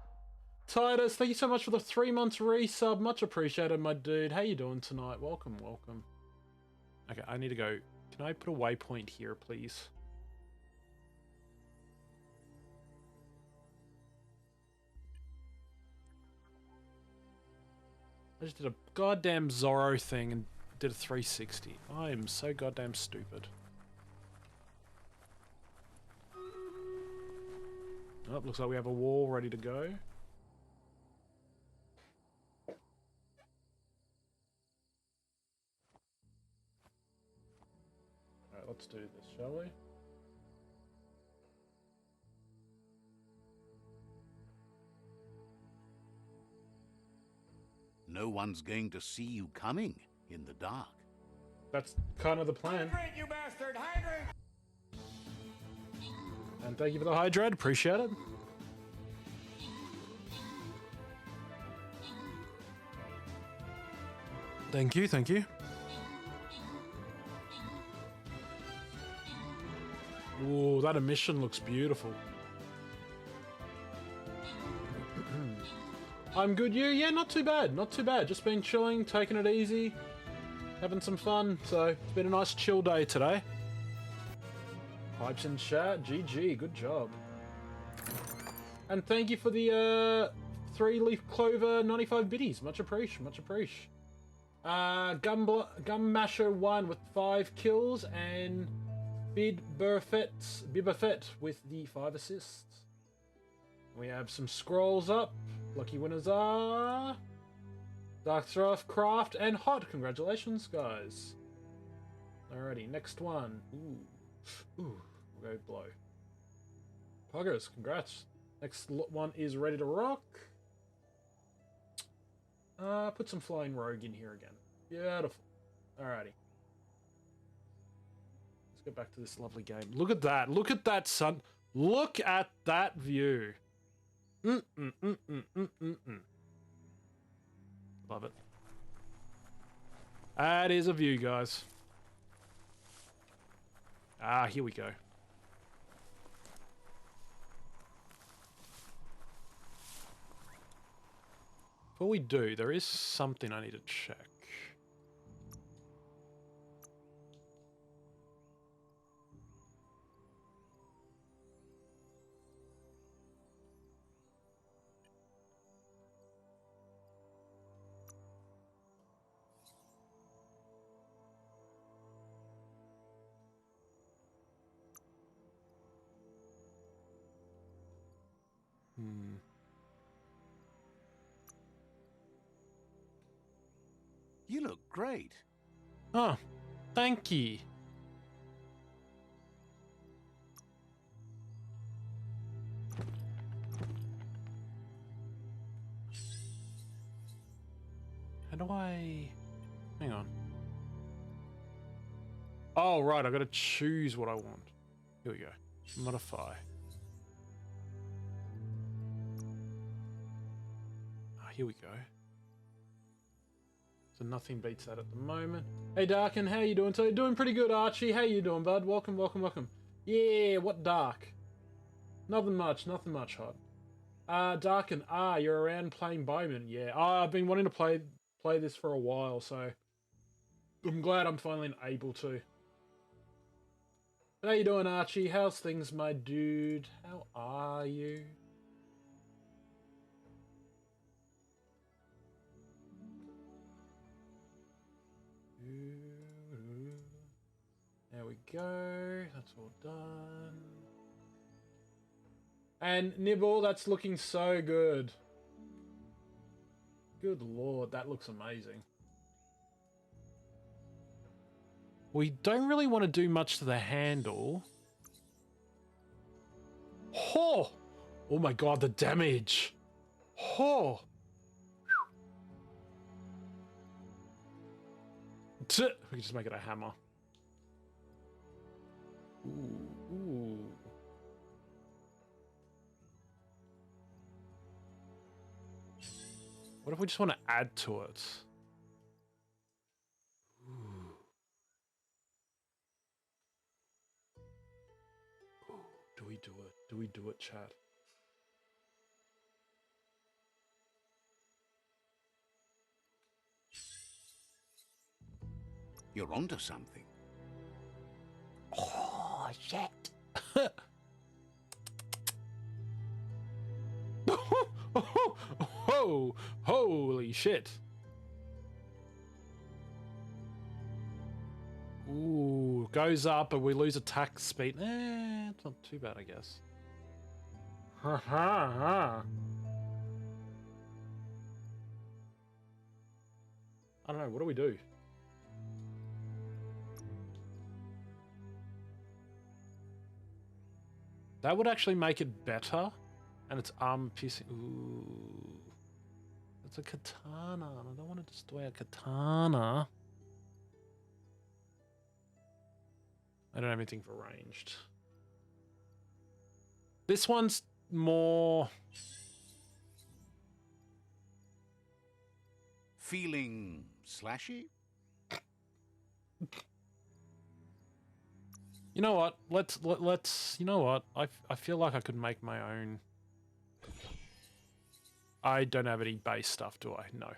Tidus, thank you so much for the 3 months resub. Much appreciated, my dude. How you doing tonight? Welcome, welcome. Okay, I need to go... Can I put a waypoint here, please? just did a goddamn Zorro thing and did a 360. I am so goddamn stupid. Oh, looks like we have a wall ready to go. Alright, let's do this, shall we? No one's going to see you coming in the dark. That's kind of the plan. Hydrate, you bastard! Hydrate! And thank you for the hydrate, appreciate it. Thank you, thank you. Ooh, that emission looks beautiful. I'm good, you? Yeah, not too bad, not too bad. Just been chilling, taking it easy, having some fun. So, it's been a nice chill day today. Pipes in chat, GG, good job. And thank you for the 3-leaf clover 95 biddies. Much appreciated, much appreciated. Gum Masher 1 with 5 kills, and Biba Fett with the 5 assists. We have some scrolls up. Lucky winners are Dark Craft and Hot. Congratulations, guys. Alrighty, next one. Ooh, we'll go blow. Poggers, congrats. Next one is ready to rock. Put some Flying Rogue in here again. Beautiful. Alrighty. Let's get back to this lovely game. Look at that. Look at that, son. Look at that view. Love it. That is a view, guys. Ah, here we go. Before we do, there is something I need to check. You look great. Oh, thank you. How do I... Hang on. Oh, right, I gotta choose what I want. Here we go. Modify. Ah, here we go. So nothing beats that at the moment. Hey Darken, how you doing? So doing pretty good, Archie. How you doing, bud? Welcome, welcome, welcome. Yeah, what Dark? Nothing much, Hot. Darken, you're around playing Biomutant. Yeah, I've been wanting to play this for a while, so I'm glad I'm finally able to. How you doing, Archie? How's things, my dude? How are you? There we go. That's all done. And Nibble, that's looking so good. Good lord, that looks amazing. We don't really want to do much to the handle. Oh! Oh my god, the damage! Oh! We can just make it a hammer. Ooh. What if we just want to add to it? Ooh. Do we do it? Do we do it, chat? You're onto something. Oh, shit. Oh, holy shit. Ooh, goes up, but we lose attack speed. It's not too bad, I guess. Ha ha ha. I don't know, what do we do? That would actually make it better. And it's arm piercing. Ooh. It's a katana. I don't want to destroy a katana. I don't have anything for ranged. This one's more... Feeling slashy? You know what? Let's. You know what? I feel like I could make my own. I don't have any base stuff, do I? No.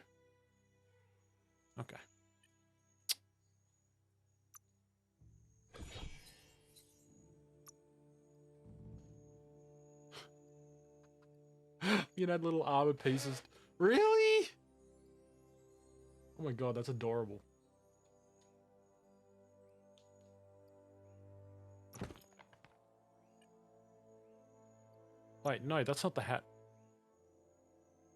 Okay. You know, little armor pieces. Really? Oh my god, that's adorable. Wait, no, that's not the hat.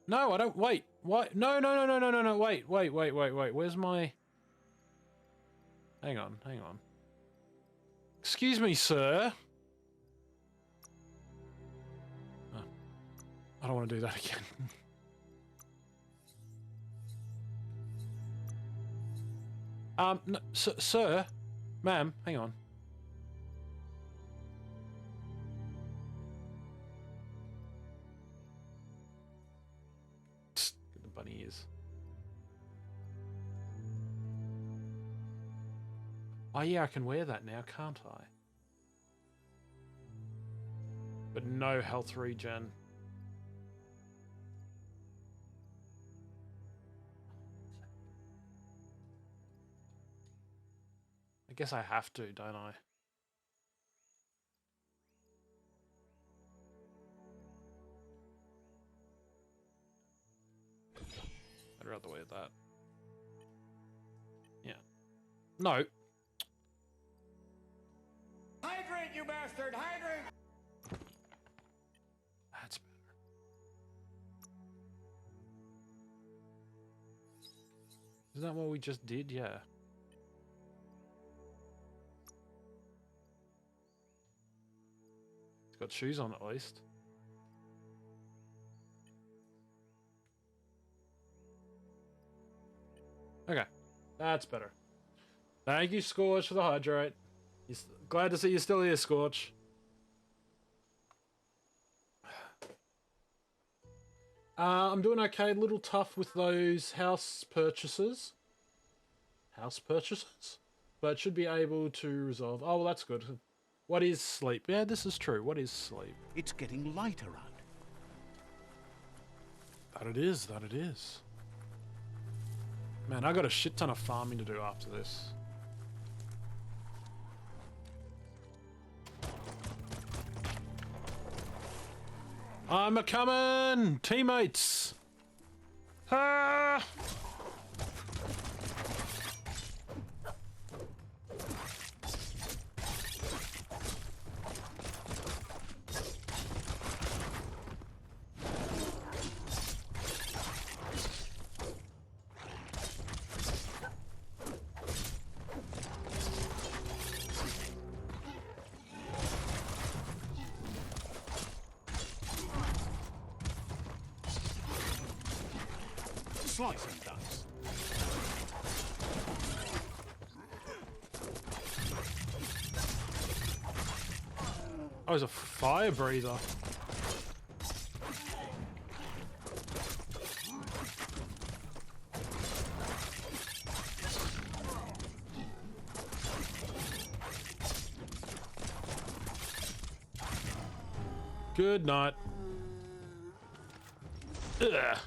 No, I don't. Wait, what? No, no. Wait. Where's my... Hang on. Excuse me, sir. Oh, I don't want to do that again. No, sir, ma'am, hang on. Get the bunny ears. Oh yeah, I can wear that now, can't I? But no health regen. I guess I have to, don't I? I'd rather wear that. Yeah. No. Hydrate, you bastard! Hydrate! That's better. Isn't that what we just did? Yeah. It's got shoes on at least. Okay. That's better. Thank you, Scorch, for the hydrate. Glad to see you still here, Scorch. I'm doing okay. A little tough with those house purchases. But should be able to resolve. Oh, well, that's good. What is sleep? Yeah, this is true. What is sleep? It's getting light around. That it is. Man, I got a shit ton of farming to do after this. I'm a coming, teammates. Ah! Slice and dice. Oh, it's a fire breather. Good night. Ugh.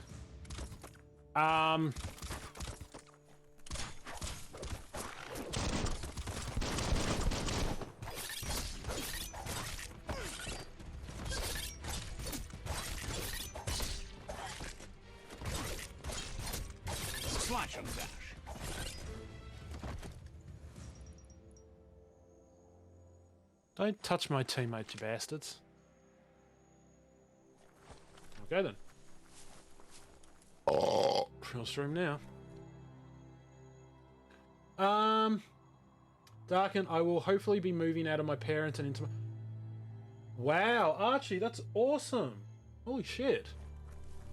Slash and dash. Don't touch my teammate, you bastards. Okay then. Oh. Real stream now. Darken, I will hopefully be moving out of my parents and into my... Wow, Archie, that's awesome. Holy shit.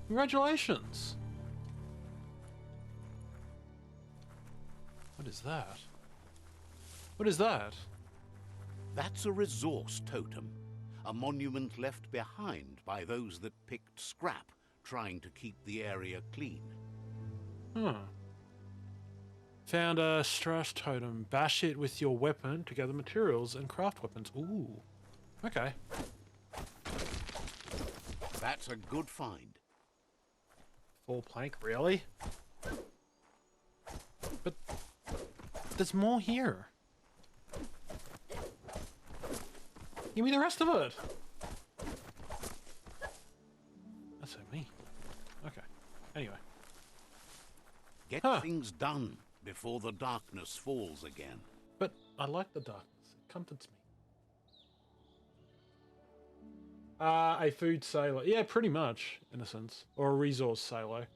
Congratulations. What is that? What is that? That's a resource totem, a monument left behind by those that picked scrap, trying to keep the area clean. Huh. Found a strash totem. Bash it with your weapon to gather materials and craft weapons. Ooh. Okay. That's a good find. Full plank, really? But there's more here. Give me the rest of it. That's so me. Okay. Anyway. Get things done before the darkness falls again. But I like the darkness. It comforts me. A food sailor. Yeah, pretty much, in a sense. Or a resource sailor.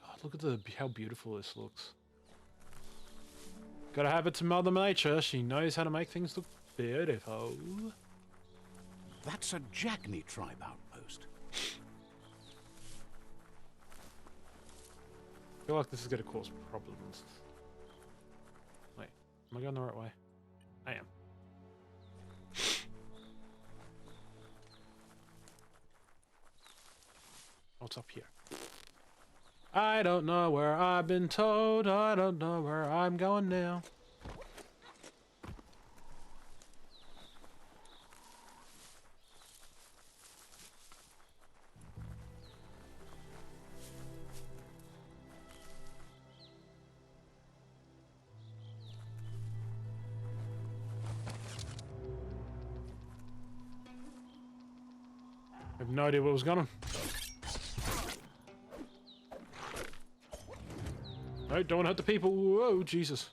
God, look at how beautiful this looks. Gotta have it to Mother Nature. She knows how to make things look beautiful. That's a Jackney tribe outpost. I feel like this is gonna cause problems. Wait, am I going the right way? I am. What's up here? I don't know where I've been told. I don't know where I'm going now. I have no idea what was going on. No, don't hurt the people. Whoa, Jesus.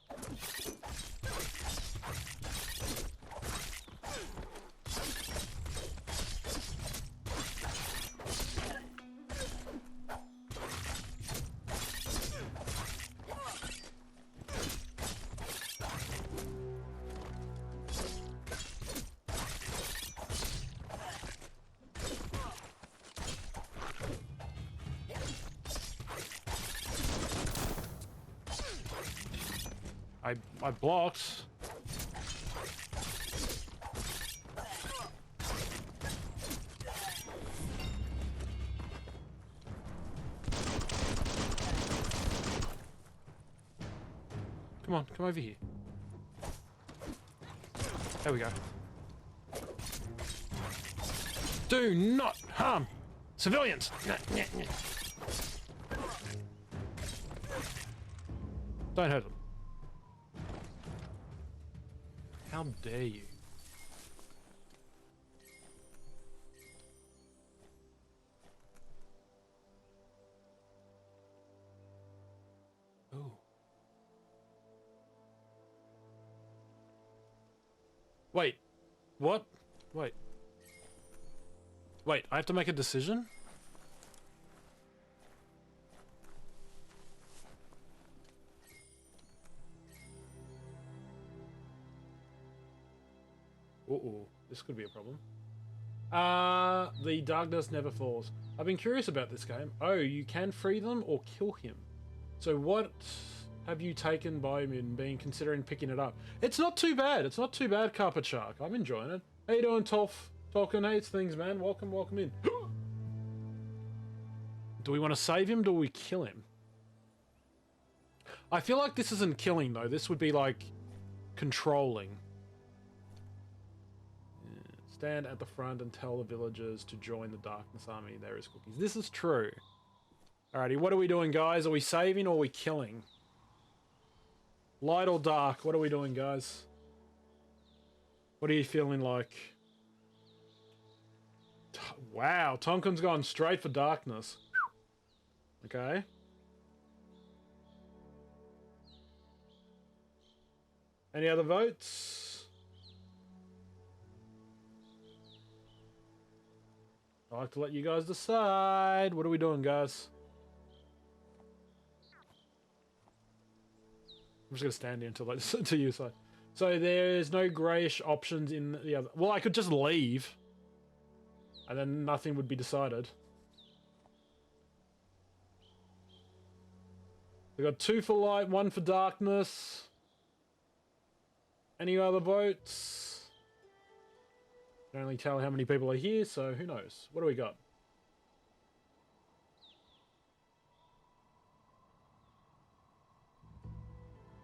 I blocked. Come on, come over here. There we go. Do not harm civilians. Don't hurt them. How dare you? Oh. Wait. What? Wait. Wait, I have to make a decision? Uh-oh, this could be a problem. The darkness never falls. I've been curious about this game. Oh, you can free them or kill him. So what have you taken by him in being considering picking it up? It's not too bad. It's not too bad, Carpet Shark. I'm enjoying it. How you doing, Tolkien hates things, man. Welcome, welcome in. Do we want to save him? Do we kill him? I feel like this isn't killing, though. This would be, like, controlling. Stand at the front and tell the villagers to join the Darkness Army. There is cookies. This is true. Alrighty, what are we doing, guys? Are we saving or are we killing? Light or dark? What are we doing, guys? What are you feeling like? Wow, Tonkin's gone straight for darkness. Okay. Any other votes? I like to let you guys decide. What are we doing, guys? I'm just gonna stand here until until you decide. So there's no greyish options in the other. Well, I could just leave, and then nothing would be decided. We got 2 for light, 1 for darkness. Any other votes? Can only tell how many people are here, so who knows? What do we got?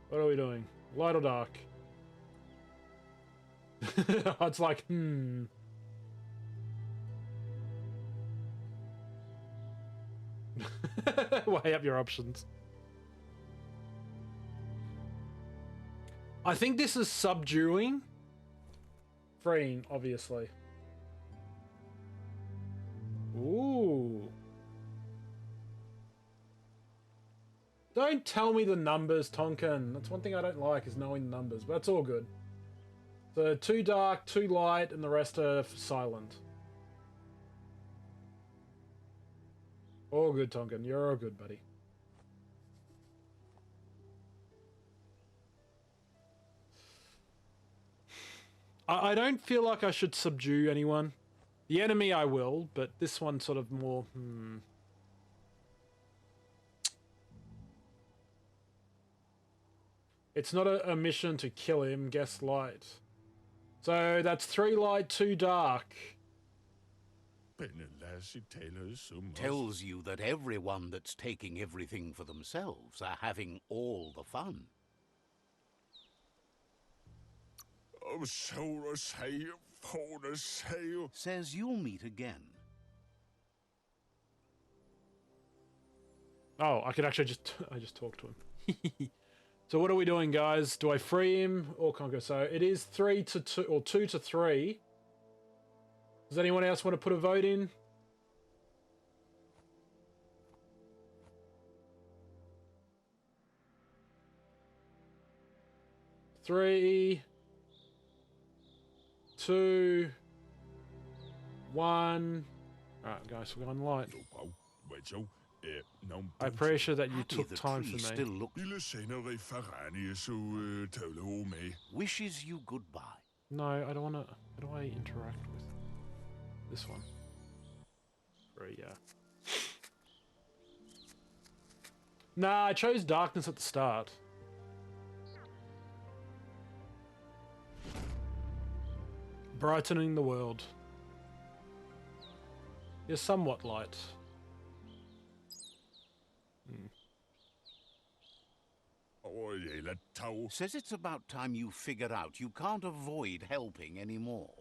What are we doing? Light or dark? It's like, Weigh up your options. I think this is subduing. Freeing, obviously. Ooh. Don't tell me the numbers, Tonkin. That's one thing I don't like, is knowing the numbers, but that's all good. So 2 dark, 2 light, and the rest are silent. All good, Tonkin. You're all good, buddy. I don't feel like I should subdue anyone. The enemy I will, but this one sort of more, It's not a mission to kill him, guess light. So that's 3 light, 2 dark. Tells you that everyone that's taking everything for themselves are having all the fun. Says you'll meet again. Oh, I could actually I just talked to him. So what are we doing, guys? Do I free him or conquer? So it is 3 to 2 or 2 to 3. Does anyone else want to put a vote in? Three, 2, 1. Alright, guys, we're going light. I appreciate that you took time for me. Wishes you goodbye. No, I don't want to. How do I interact with this one? Yeah. Nah, I chose darkness at the start. Brightening the world. You're somewhat light. Says it's about time you figure out you can't avoid helping anymore.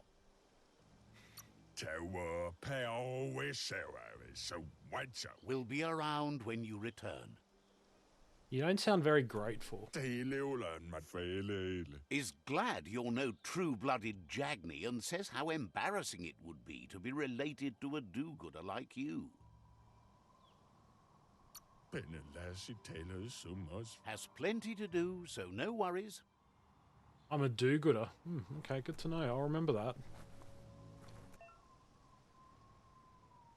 We'll be around when you return. You don't sound very grateful. Is glad you're no true-blooded Jagny and says how embarrassing it would be to be related to a do-gooder like you. Has plenty to do, so no worries. I'm a do-gooder. Okay, good to know. I'll remember that.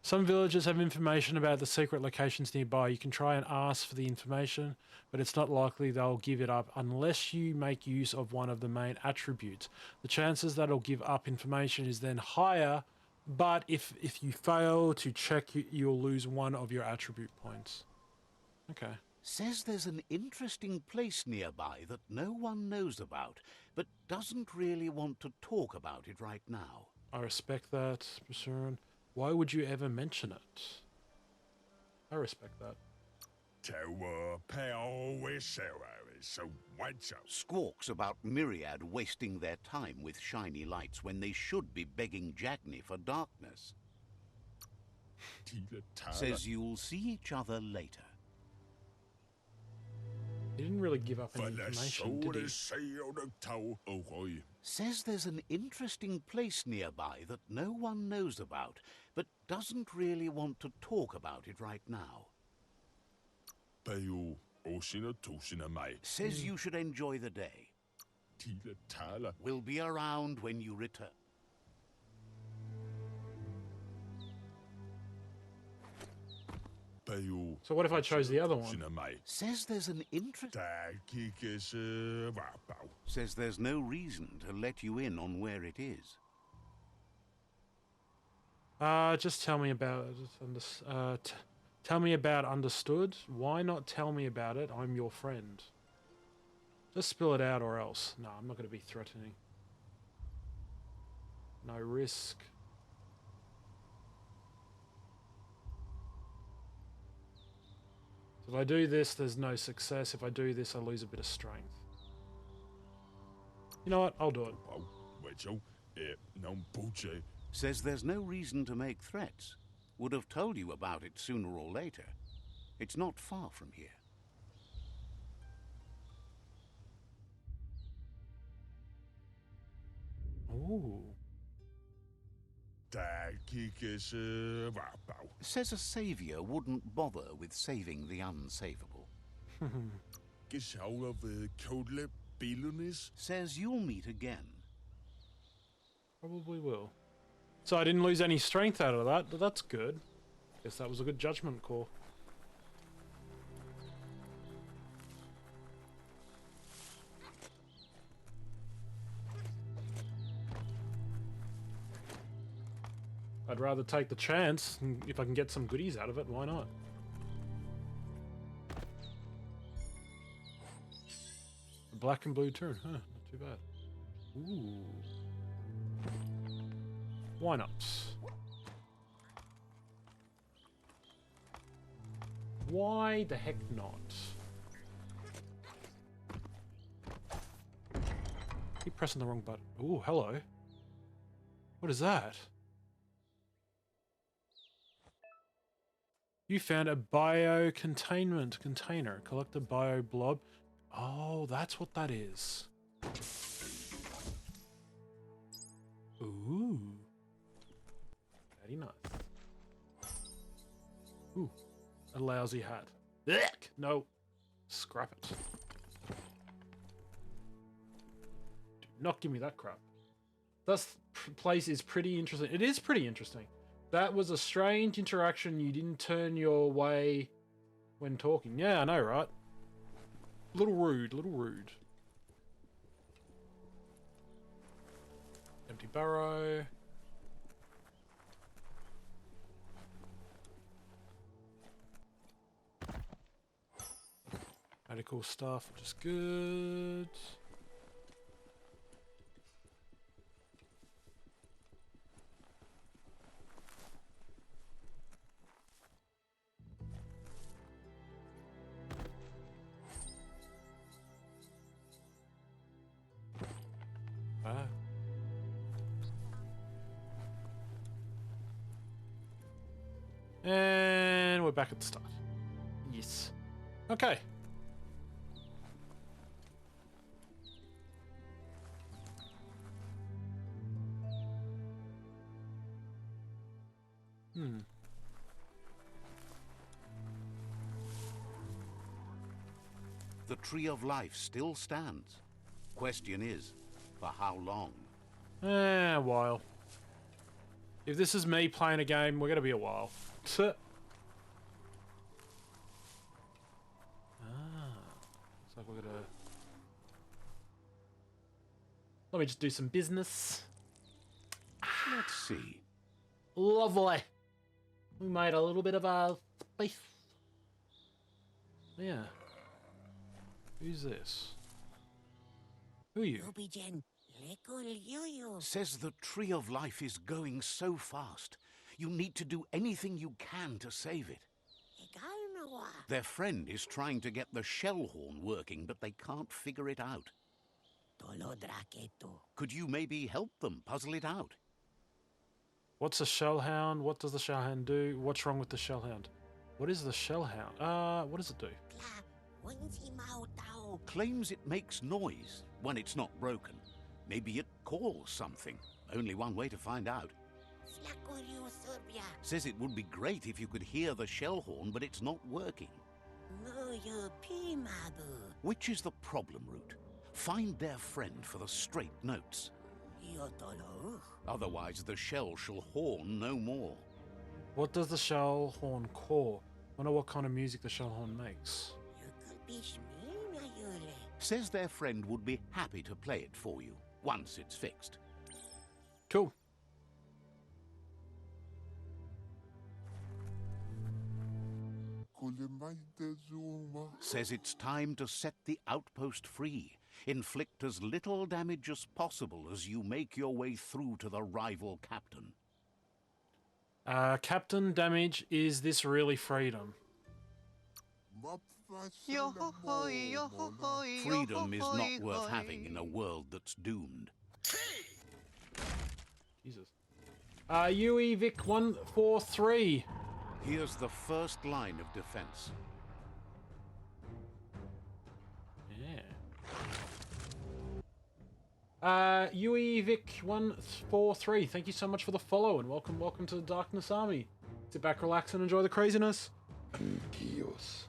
Some villages have information about the secret locations nearby. You can try and ask for the information, but it's not likely they'll give it up unless you make use of one of the main attributes. The chances that it'll give up information is then higher, but if you fail to check, you'll lose 1 of your attribute points. Okay. Says there's an interesting place nearby that no one knows about, but doesn't really want to talk about it right now. I respect that, Basuran. Why would you ever mention it? I respect that. Squawks about Myriad wasting their time with shiny lights when they should be begging Jagny for darkness. Says you'll see each other later. He didn't really give up any information, did he? Says there's an interesting place nearby that no one knows about, but doesn't really want to talk about it right now. Says you should enjoy the day. We'll be around when you return. So what if I chose the other one? Says there's an interest. Says there's no reason to let you in on where it is. Just tell me about it. Tell me about understood. Why not tell me about it? I'm your friend. Just spill it out or else. No, I'm not going to be threatening. No risk. If I do this, there's no success. If I do this, I lose a bit of strength. You know what? I'll do it. Says there's no reason to make threats. Would have told you about it sooner or later. It's not far from here. Ooh. Says a savior wouldn't bother with saving the unsavable. Says you'll meet again. Probably will. So I didn't lose any strength out of that, but that's good. Guess that was a good judgment call. I'd rather take the chance, and if I can get some goodies out of it, why not? A black and blue turn, huh? Not too bad. Ooh. Why not? Why the heck not? Keep pressing the wrong button. Ooh, hello. What is that? You found a bio-containment container. Collect a bio-blob. Oh, that's what that is. Ooh. Very nice. Ooh. A lousy hat. Ugh! No. Scrap it. Do not give me that crap. This place is pretty interesting. It is pretty interesting. That was a strange interaction. You didn't turn your way when talking. Yeah, I know, right? Little rude, little rude. Empty burrow. Medical stuff, which is good. And we're back at the start. Yes. Okay. The tree of life still stands. Question is, for how long? A while. If this is me playing a game, we're gonna be a while. Looks like we're gonna... Let me just do some business. Let's see. Lovely. We made a little bit of a space. Yeah. Who's this? Who are you? Says the tree of life is going so fast. You need to do anything you can to save it. Their friend is trying to get the shell horn working, but they can't figure it out. Could you maybe help them puzzle it out? What's a shellhound? What does the shellhound do? What's wrong with the shellhound? What is the shellhound? What does it do? Claims it makes noise when it's not broken. Maybe it calls something. Only one way to find out. Says it would be great if you could hear the shell horn, but it's not working. Which is the problem route? Find their friend for the straight notes. Otherwise the shell shall horn no more. What does the shell horn call? Wonder what kind of music the shell horn makes. Says their friend would be happy to play it for you, once it's fixed. Cool. Says it's time to set the outpost free. Inflict as little damage as possible as you make your way through to the rival captain. Captain damage, is this really freedom? Freedom is not worth having in a world that's doomed. Jesus. UE Vic 143. Here's the first line of defense. Yeah. UE Vic 143. Thank you so much for the follow and welcome to the Darkness Army. Sit back, relax, and enjoy the craziness. Chaos.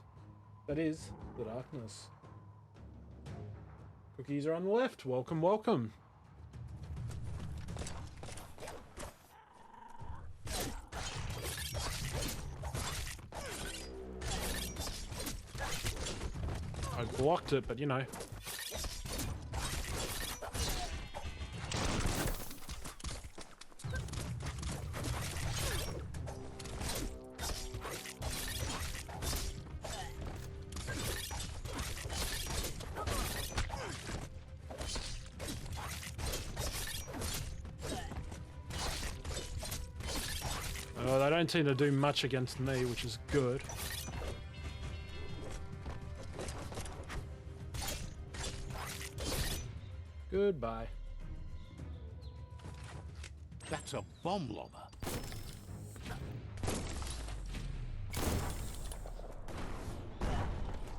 That is the darkness. Cookies are on the left. Welcome. I blocked it, but you know. They don't seem to do much against me, which is good. Goodbye. That's a bomb lobber.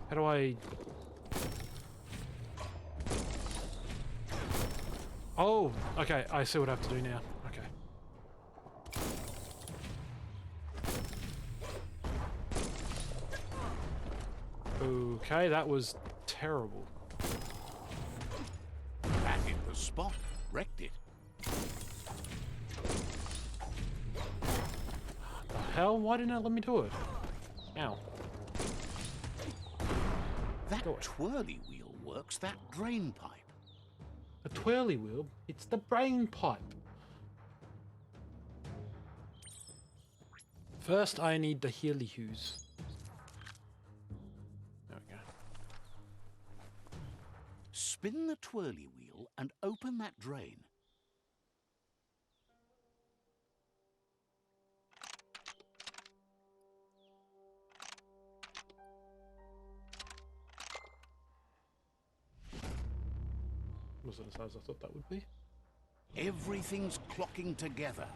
How do I... Oh, okay, I see what I have to do now. Okay. Okay, that was terrible. That hit the spot. Wrecked it. The hell? Why didn't it let me do it? Ow. That twirly wheel works that drain pipe. A twirly wheel? It's the brain pipe. First, I need the healy-hoos. There we go. Spin the twirly wheel and open that drain. Wasn't as hard as I thought that would be. Everything's clocking together.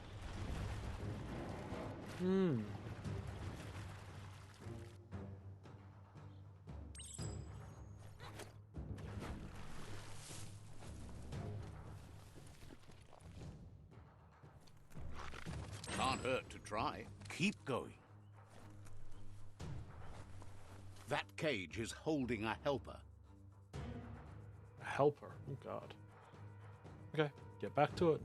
Can't hurt to try. Keep going. That cage is holding a helper. A helper? Oh god. Okay, get back to it.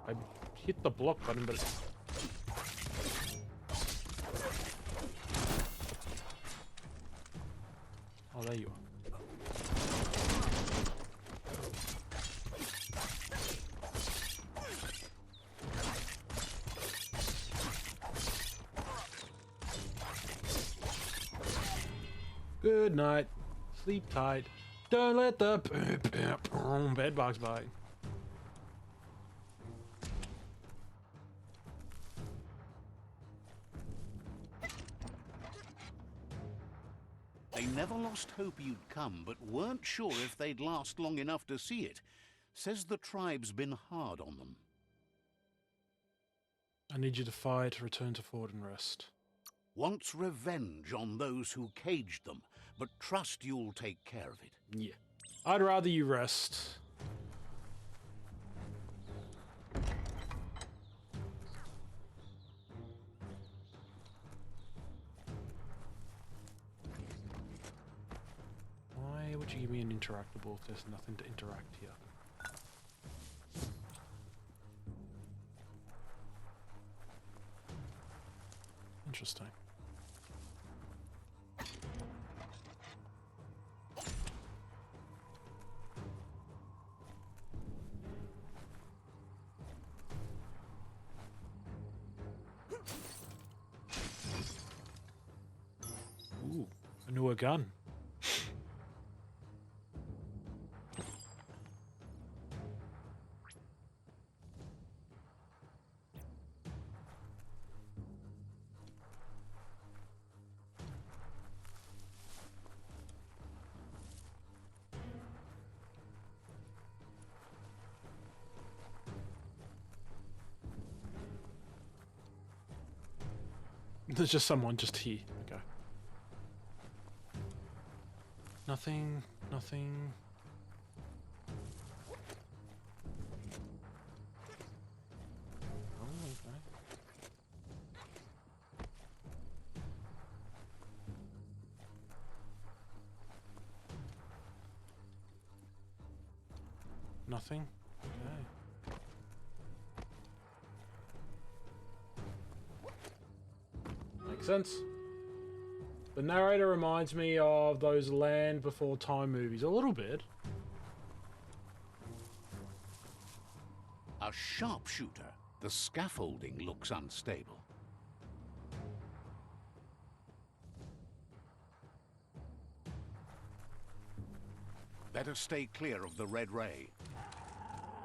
I hit the block button, but it's... Oh, there you are. Good night. Sleep tight. Don't let the bed bugs bite. They never lost hope you'd come, but weren't sure if they'd last long enough to see it. Says the tribe's been hard on them. I need you to fight, return to fort and rest. Wants revenge on those who caged them, but trust you'll take care of it. Yeah. I'd rather you rest. you give me an interactable if there's nothing to interact here? Interesting. Ooh, a newer gun. There's just someone just here. Okay. Nothing, nothing. Oh, okay. Nothing. Okay. Makes sense. The narrator reminds me of those Land Before Time movies a little bit. A sharpshooter. The scaffolding looks unstable. Better stay clear of the red ray.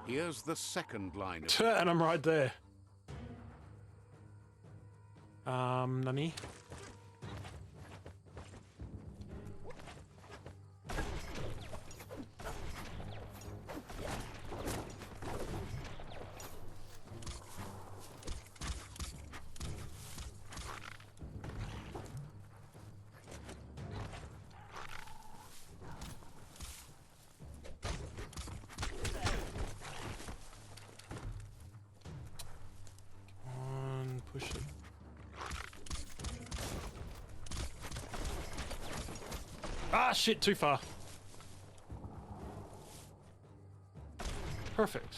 Here's the second line of... And I'm right there. Nani? Push it. Ah, shit, too far. Perfect.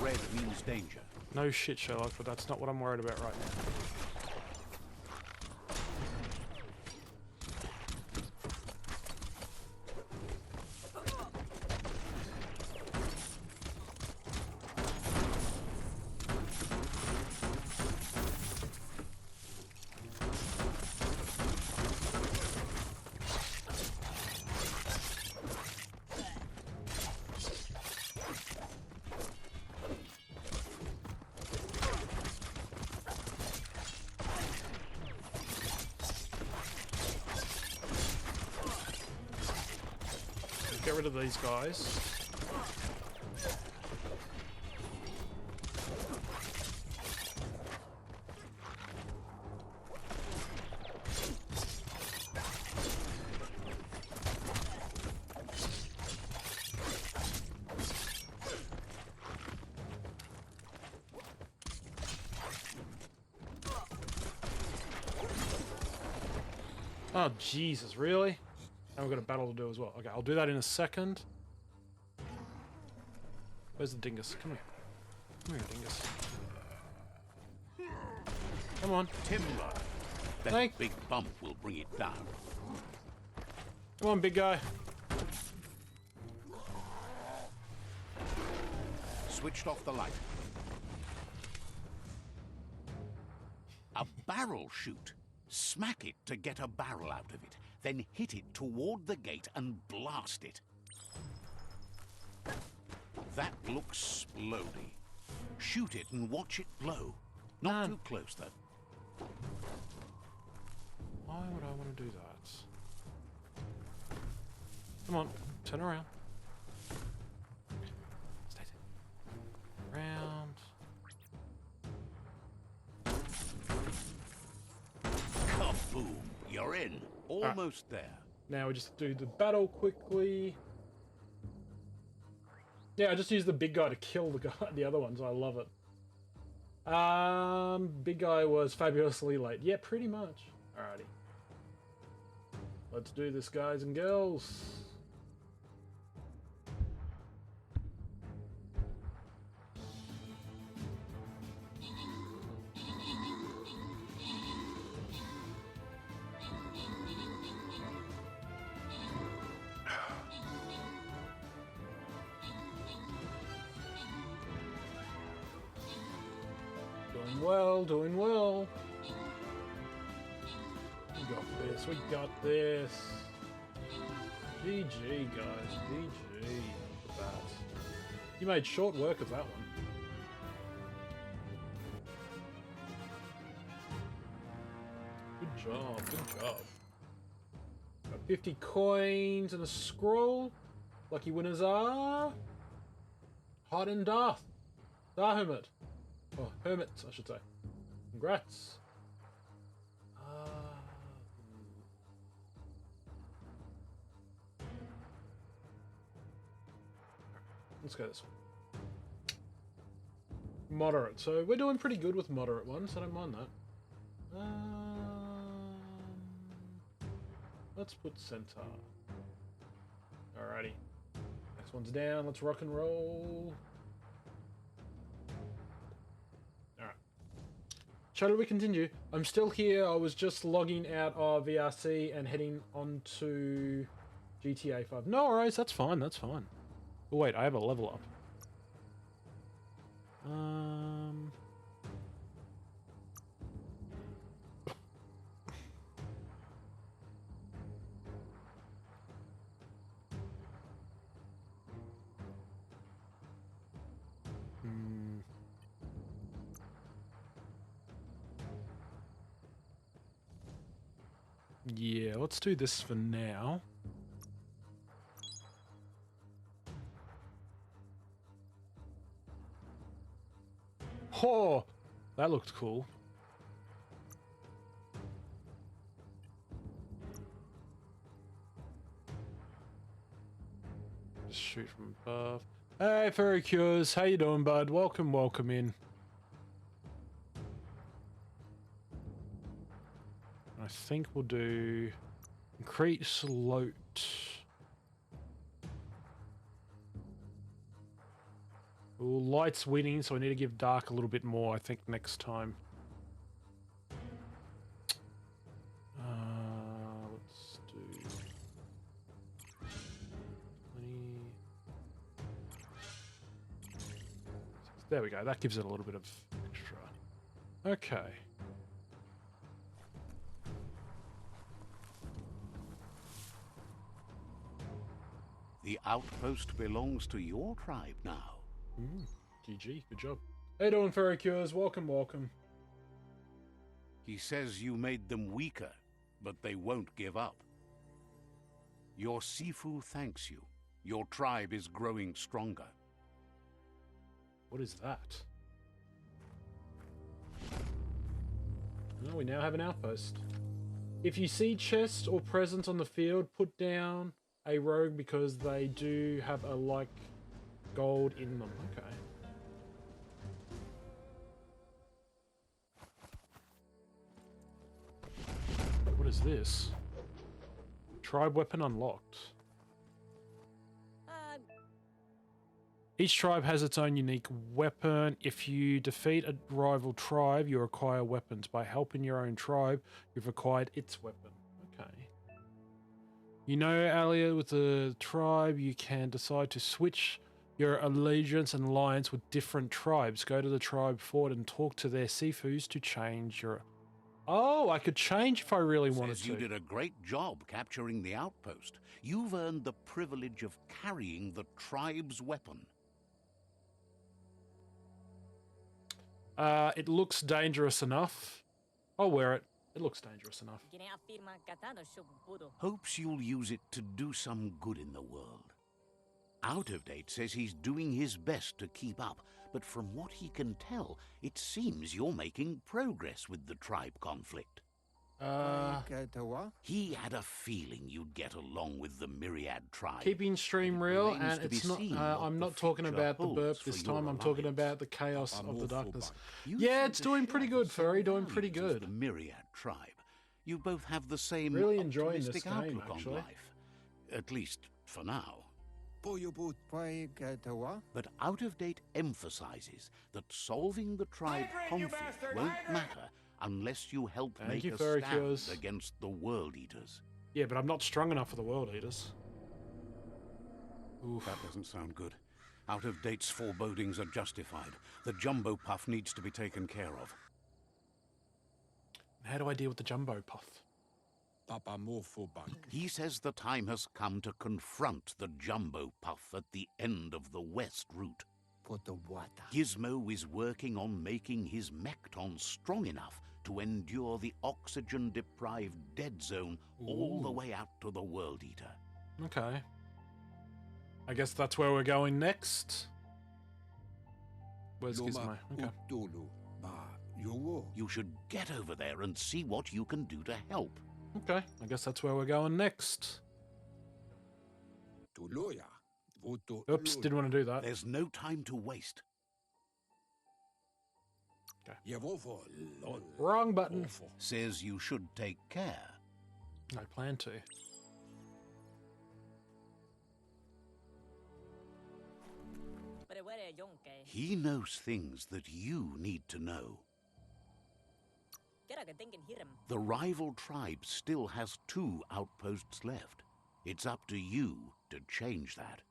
Red means danger. No shit, Sherlock, but that's not what I'm worried about right now. Get rid of these guys. Oh, Jesus, really? And we've got a battle to do as well. Okay, I'll do that in a second. Where's the dingus? Come here. Come here, dingus. Come on. Timber. That big bump will bring it down. Come on, big guy. Switched off the light. A barrel shoot. Smack it to get a barrel out of it. Then hit it toward the gate and blast it. That looks splody. Shoot it and watch it blow. Not too close, though. Why would I want to do that? Come on, turn around. Stay there. Round. Kaboom! You're in. Almost there. Now we just do the battle quickly. Yeah, I just use the big guy to kill the other ones. I love it. Big guy was fabulously late. Yeah, pretty much. Alrighty. Let's do this, guys and girls. Doing well, doing well. We got this, we got this. GG, guys, GG. Look at that. You made short work of that one. Good job, good job. Got 50 coins and a scroll. Lucky winners are... Hot and Darth. Hermit. Oh, Hermits, I should say. Congrats. Let's go this one. Moderate. So we're doing pretty good with moderate ones. I don't mind that. Let's put centaur. Alrighty. Next one's down. Let's rock and roll. Alright. Shall we continue? I'm still here. I was just logging out of VRC and heading on to GTA 5. No worries. That's fine. That's fine. Oh, wait, I have a level up. Yeah, let's do this for now. Oh, that looked cool. Just shoot from above. Hey, Furry Cures, how you doing, bud? Welcome, welcome in. I think we'll do increase loot. Ooh, light's winning, so I need to give dark a little bit more, I think, next time. Let's do 20. There we go, that gives it a little bit of extra. Okay. The outpost belongs to your tribe now. GG, good job. How you doing, Furry Cures? Welcome, welcome. He says you made them weaker, but they won't give up. Your Sifu thanks you. Your tribe is growing stronger. What is that? Oh, we now have an outpost. If you see chests or presents on the field, put down a rogue because they do have a like gold in them. Okay. What is this? Tribe weapon unlocked. Each tribe has its own unique weapon. If you defeat a rival tribe, you acquire weapons. By helping your own tribe, you've acquired its weapon. Okay. You know, Alia, with the tribe, you can decide to switch your allegiance and alliance with different tribes. Go to the tribe fort and talk to their Sifus to change your... Oh, I could change if I really wanted to. You did a great job capturing the outpost. You've earned the privilege of carrying the tribe's weapon. It looks dangerous enough. I'll wear it. It looks dangerous enough. Hopes you'll use it to do some good in the world. Out of Date says he's doing his best to keep up, but from what he can tell, it seems you're making progress with the tribe conflict. He had a feeling you'd get along with the Myriad tribe. Keeping stream But it real, remains and to be it's not. seen what I'm the not talking future about the burp holds this for your time. I'm talking alliance. about the chaos of the darkness. You Yeah, seem it's to doing share pretty the good, same Furry. Doing pretty values as good. The Myriad tribe. You both have the same Really enjoying this optimistic game, outlook actually. on life. At least for now. But Out of Date emphasizes that solving the tribe Hydrate, you conflict bastard! won't Hydrate! matter unless you help Thank make you, a Furry stand Cures. against the World Eaters. Yeah, but I'm not strong enough for the World Eaters. Oof. That doesn't sound good. Out of Date's forebodings are justified. The Jumbo Puff needs to be taken care of. How do I deal with the Jumbo Puff? He says the time has come to confront the Jumbo Puff at the end of the West Route. Gizmo is working on making his Mekton strong enough to endure the oxygen-deprived dead zone all the way out to the World Eater. Okay. I guess that's where we're going next. Where's Gizmo? Okay. You should get over there and see what you can do to help. Okay, I guess that's where we're going next. Oops, didn't want to do that. There's no time to waste. Okay. Wrong button. Says you should take care. I plan to. He knows things that you need to know. The rival tribe still has 2 outposts left. It's up to you to change that.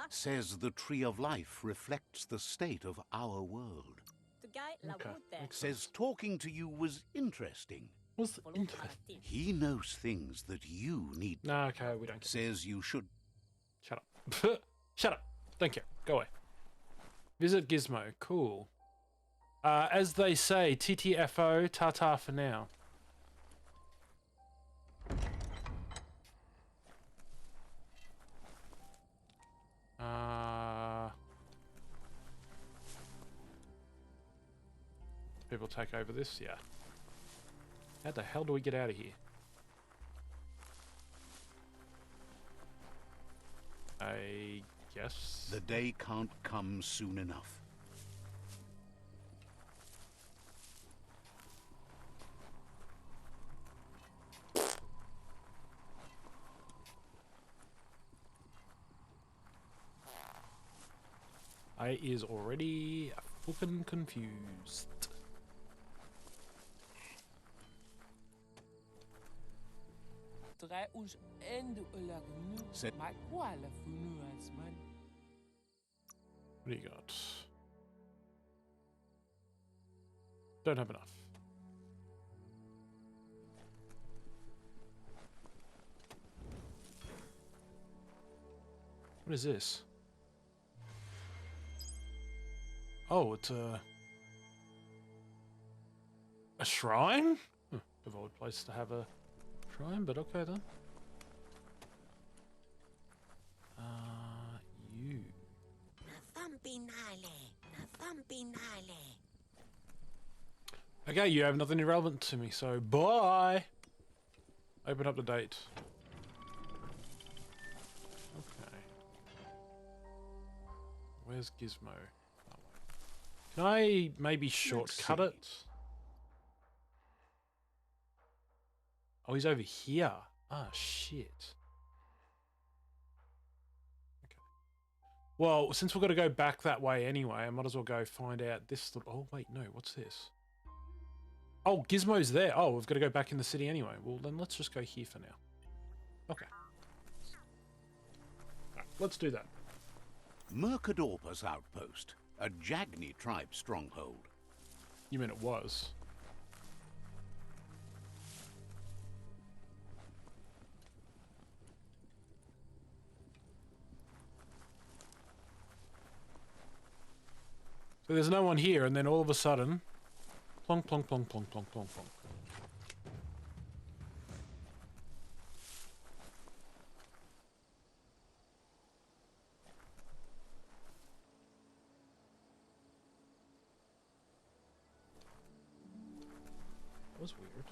Says the Tree of Life reflects the state of our world. Okay. Says talking to you was interesting. What's interesting? He knows things that you need. No, okay, we don't. Says you should. Shut up. Shut up. Thank you. Go away. Visit Gizmo. Cool. As they say, TTFO, ta-ta for now. People take over this? Yeah. How the hell do we get out of here? I guess. The day can't come soon enough. I is already fucking confused. What do you got? Don't have enough. What is this? Oh, it's a shrine? Huh, of all place to have a shrine, but okay then. You. Okay, you have nothing irrelevant to me, so bye. Open up the date. Okay. Where's Gizmo? Can I maybe shortcut it? Oh, he's over here. Ah, shit. Okay. Well, since we've got to go back that way anyway, I might as well go find out this little... Oh, wait, no, what's this? Oh, Gizmo's there. Oh, we've got to go back in the city anyway. Well, then let's just go here for now. Okay. Right, let's do that. Mercadorpa's outpost, a Jagni tribe stronghold. You mean it was? So there's no one here, and then all of a sudden, plonk, plonk, plonk, plonk, plonk, plonk, plonk. That was weird.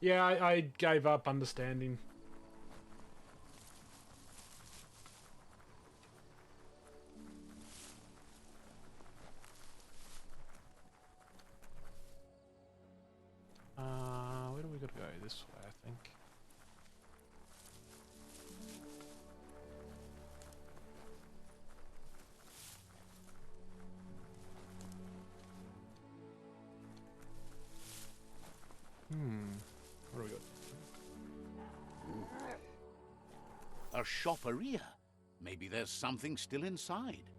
Yeah, I gave up understanding. Where do we gotta go? This way, I think. What do we got? A shopperia. Maybe there's something still inside.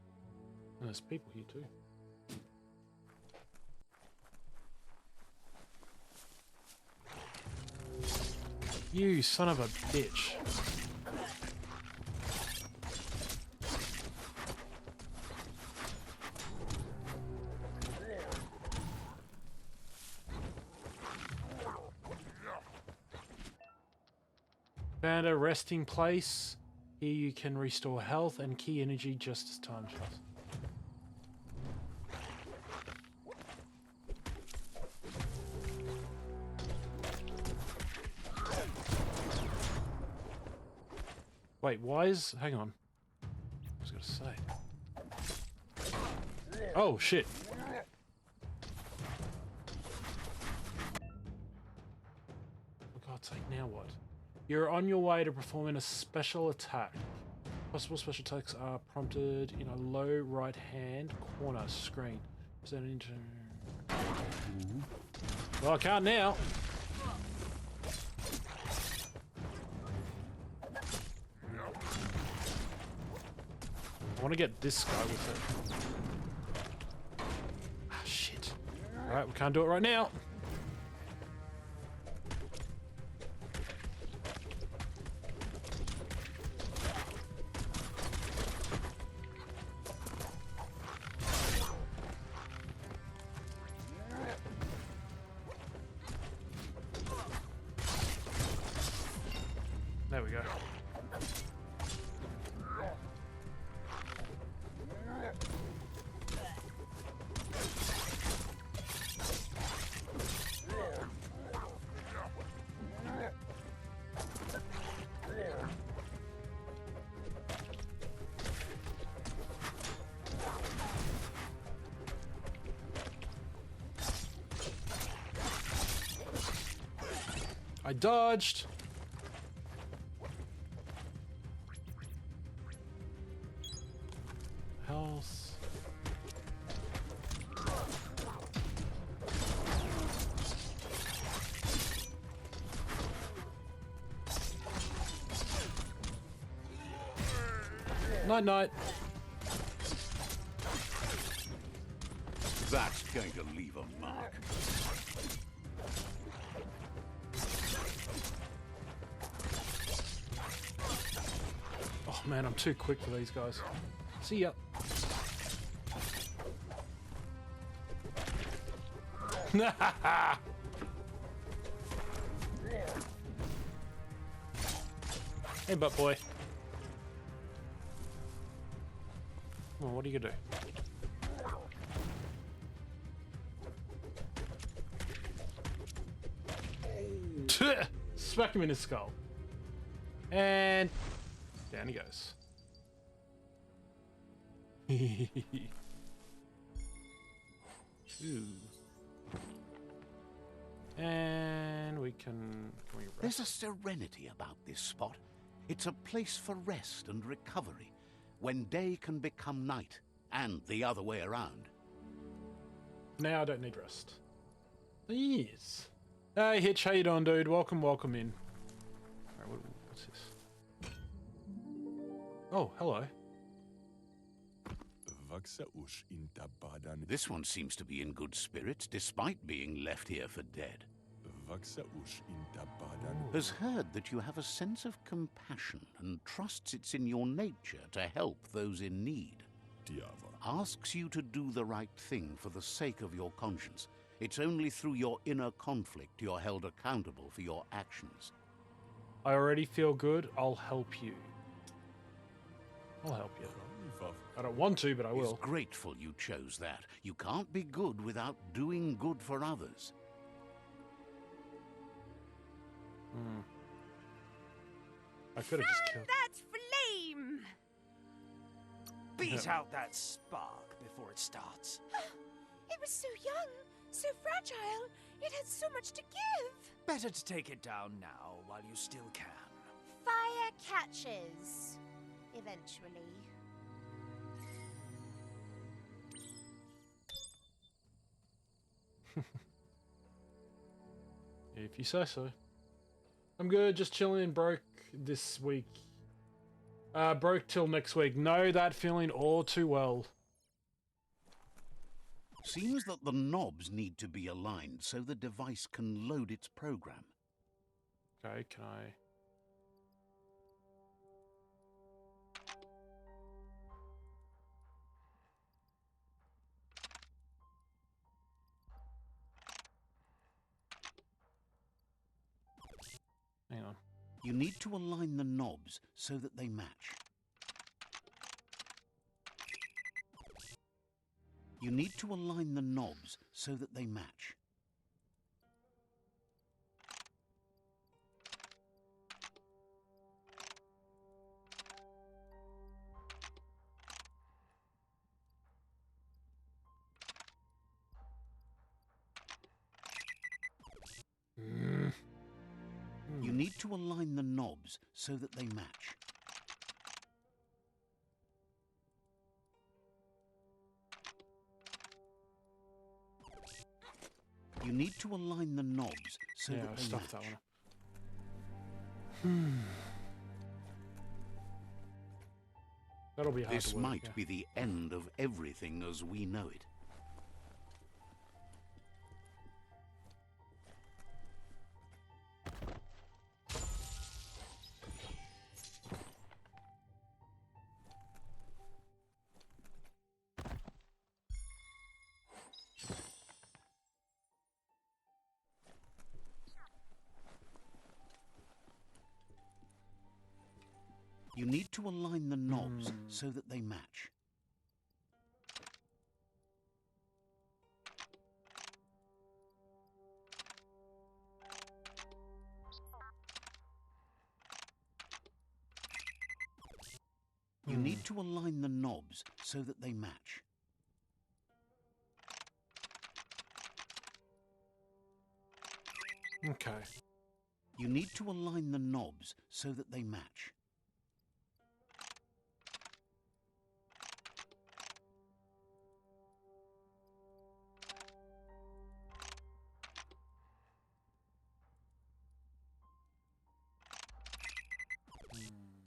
And there's people here too. You son of a bitch. Found a resting place. Here you can restore health and key energy just as time passes. Wait, why is... Hang on. I was gonna say. Oh, shit. For God's sake, now what? You're on your way to performing a special attack. Possible special attacks are prompted in a low right-hand corner screen. Presented into... Well, I can't now. I want to get this guy with it. Ah, shit. Alright, we can't do it right now. There we go. I dodged. Health. Night night. That's going to leave a mark. Oh man, I'm too quick for these guys. See ya. Hey, butt boy. Come on, what are you gonna do? Smack him in his skull. And down he goes. Ooh. And we can we rest? There's a serenity about this spot. It's a place for rest and recovery, when day can become night, and the other way around. Now I don't need rest. Yes. Hey Hitch, how you doing, dude? Welcome in. Alright, what's this? Oh, hello. This one seems to be in good spirits, despite being left here for dead. Has heard that you have a sense of compassion and trusts it's in your nature to help those in need. Asks you to do the right thing for the sake of your conscience. It's only through your inner conflict you're held accountable for your actions. I already feel good. I'll help you. I'll help you. I don't want to, but I will. He's grateful you chose that. You can't be good without doing good for others. Hmm. I could have just killed. That flame! Beat out that spark before it starts. It was so young, so fragile. It had so much to give. Better to take it down now while you still can. Fire catches. Eventually. If you say so. I'm good, just chilling. Broke this week. Broke till next week. Know that feeling all too well. Seems that the knobs need to be aligned so the device can load its program. Okay, can I... Hang on. You need to align the knobs so that they match. You need to align the knobs so that they match. You need to align the knobs so that they match. You need to align the knobs so Yeah, that I they stuffed that match. one. That'll be hard This to work, might yeah. be the end of everything as we know it. You need to align the knobs so that they match. You need to align the knobs so that they match. Okay. You need to align the knobs so that they match.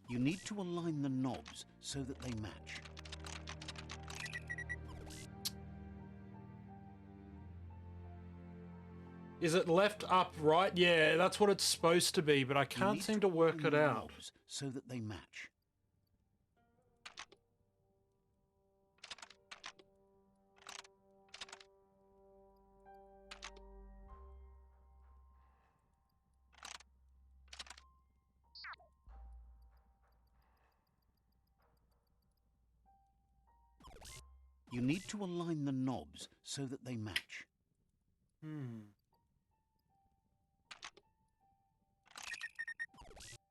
You need to align the knobs so that they match. Is it left, up, right? Yeah, that's what it's supposed to be, but I You can't need seem to work align it the out. knobs so that they match. You need to align the knobs so that they match.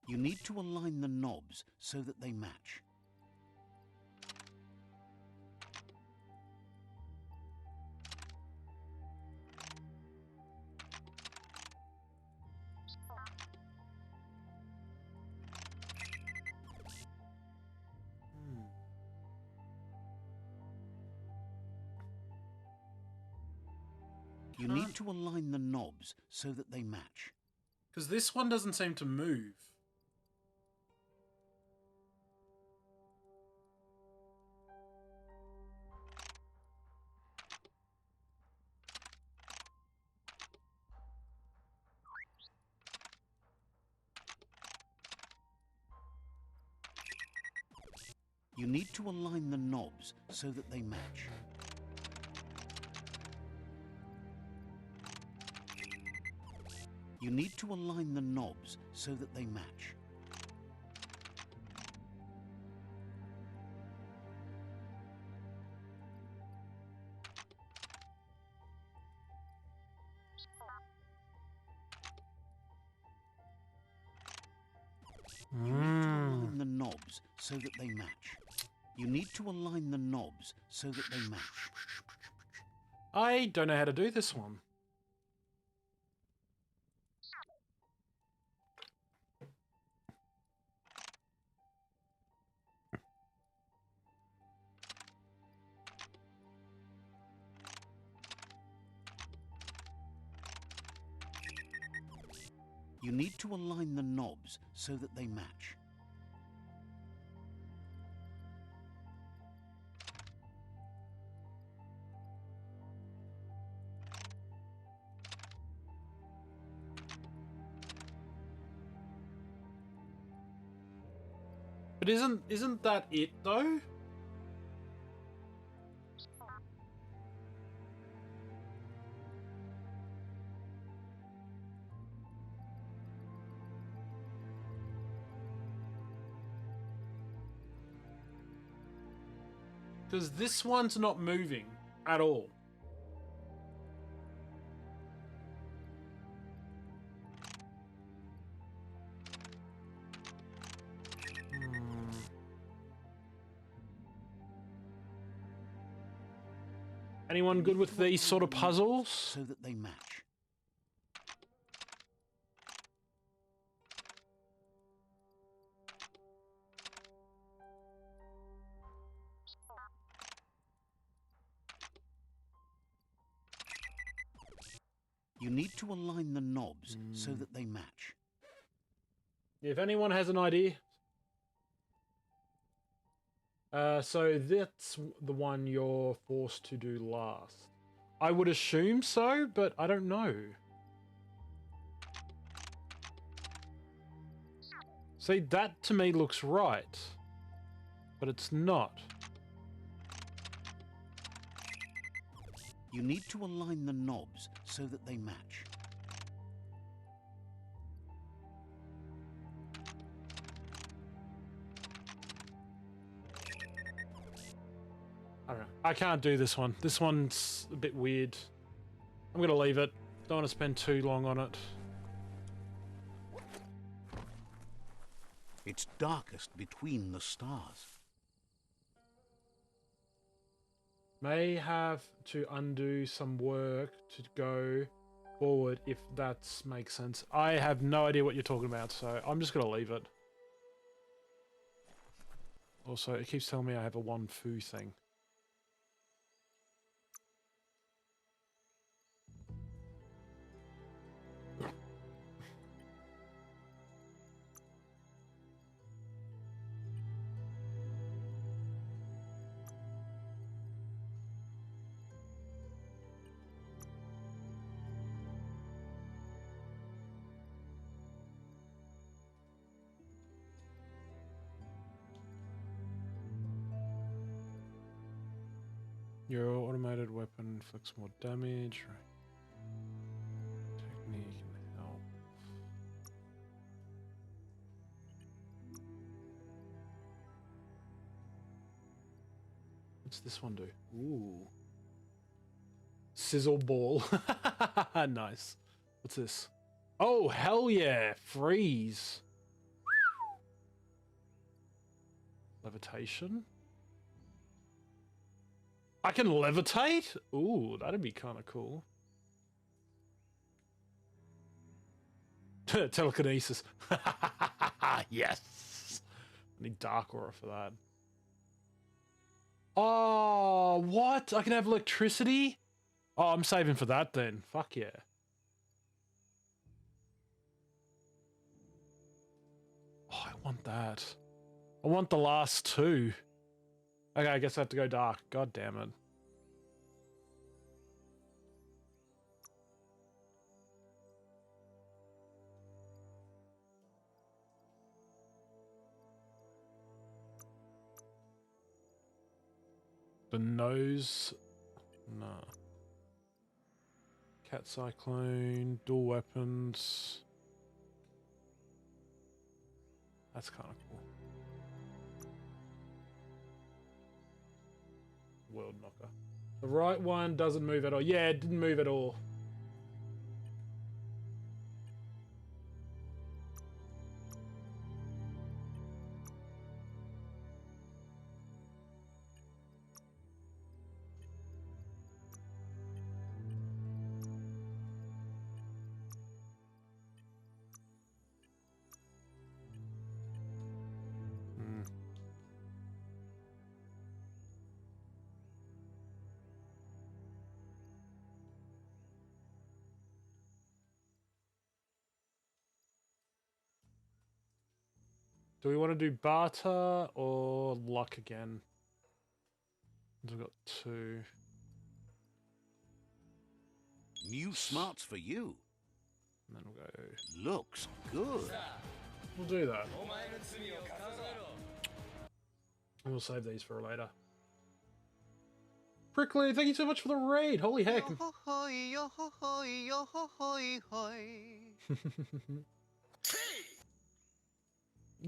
You need to align the knobs so that they match. You need to align the knobs so that they match. Because this one doesn't seem to move. You need to align the knobs so that they match. You need to align the knobs so that they match. so that they match. You need to align the knobs so that they match. I don't know how to do this one. You need to align the knobs so that they match. But isn't that it though? Because this one's not moving at all. Anyone good with these sort of puzzles? So that they match. You need to align the knobs so that they match. If anyone has an idea. So that's the one you're forced to do last. I would assume so, but I don't know. See, that to me looks right, but it's not. You need to align the knobs so that they match. I don't know. I can't do this one. This one's a bit weird. I'm gonna leave it. Don't want to spend too long on it. It's darkest between the stars. May have to undo some work to go forward, if that makes sense. I have no idea what you're talking about, so I'm just gonna leave it. Also, it keeps telling me I have a one foo thing. Your automated weapon inflicts more damage. Technique and help. What's this one do? Ooh. Sizzle ball. Nice. What's this? Oh, hell yeah. Freeze. Levitation. I can levitate? Ooh, that'd be kind of cool. Telekinesis. Yes. I need dark aura for that. Oh, what? I can have electricity? Oh, I'm saving for that then. Fuck yeah. Oh, I want that. I want the last two. Okay, I guess I have to go dark. God damn it. The nose. Nah. Cat cyclone. Dual weapons. That's kind of cool. World knocker. The right one doesn't move at all. Yeah, it didn't move at all. Do we want to do barter or luck again? We've got 2. New smarts for you. And then we'll go. Looks good. We'll do that. We'll save these for later. Prickly, thank you so much for the raid. Holy heck. Yo-ho-hoy, yo-ho-hoy, yo-ho-hoy-hoy.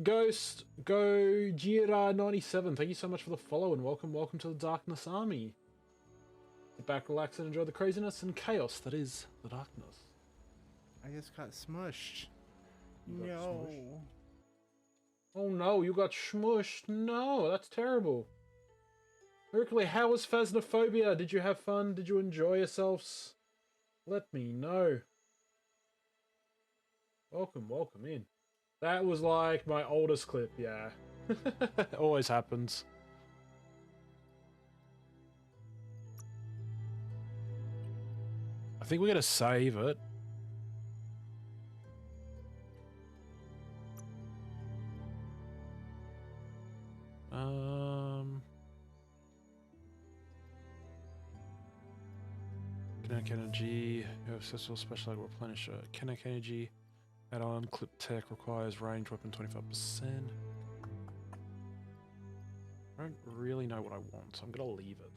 Ghost Gojira97, thank you so much for the follow and welcome to the Darkness Army. Sit back, relax, and enjoy the craziness and chaos that is the darkness. I just got smushed. You got No. smushed? Oh no, you got smushed. No, that's terrible. Berkeley, how was Phasmophobia? Did you have fun? Did you enjoy yourselves? Let me know. Welcome in. That was like my oldest clip, yeah. Always happens. I think we're gonna save it. Kinetic energy, you have accessible special replenisher. Kinetic energy add-on clip tech requires range weapon 25%. I don't really know what I want, so I'm gonna leave it.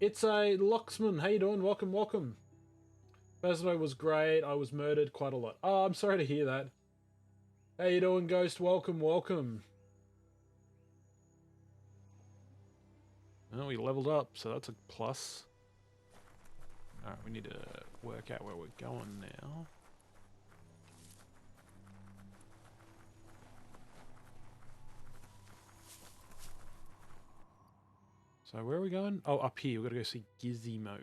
It's a Locksman. How you doing? Welcome. Phasmo was great. I was murdered quite a lot. Oh, I'm sorry to hear that. How you doing, Ghost? Welcome. Well, we leveled up, so that's a plus. Alright, we need to work out where we're going now. So where are we going? Oh, up here. We've got to go see Gizmo.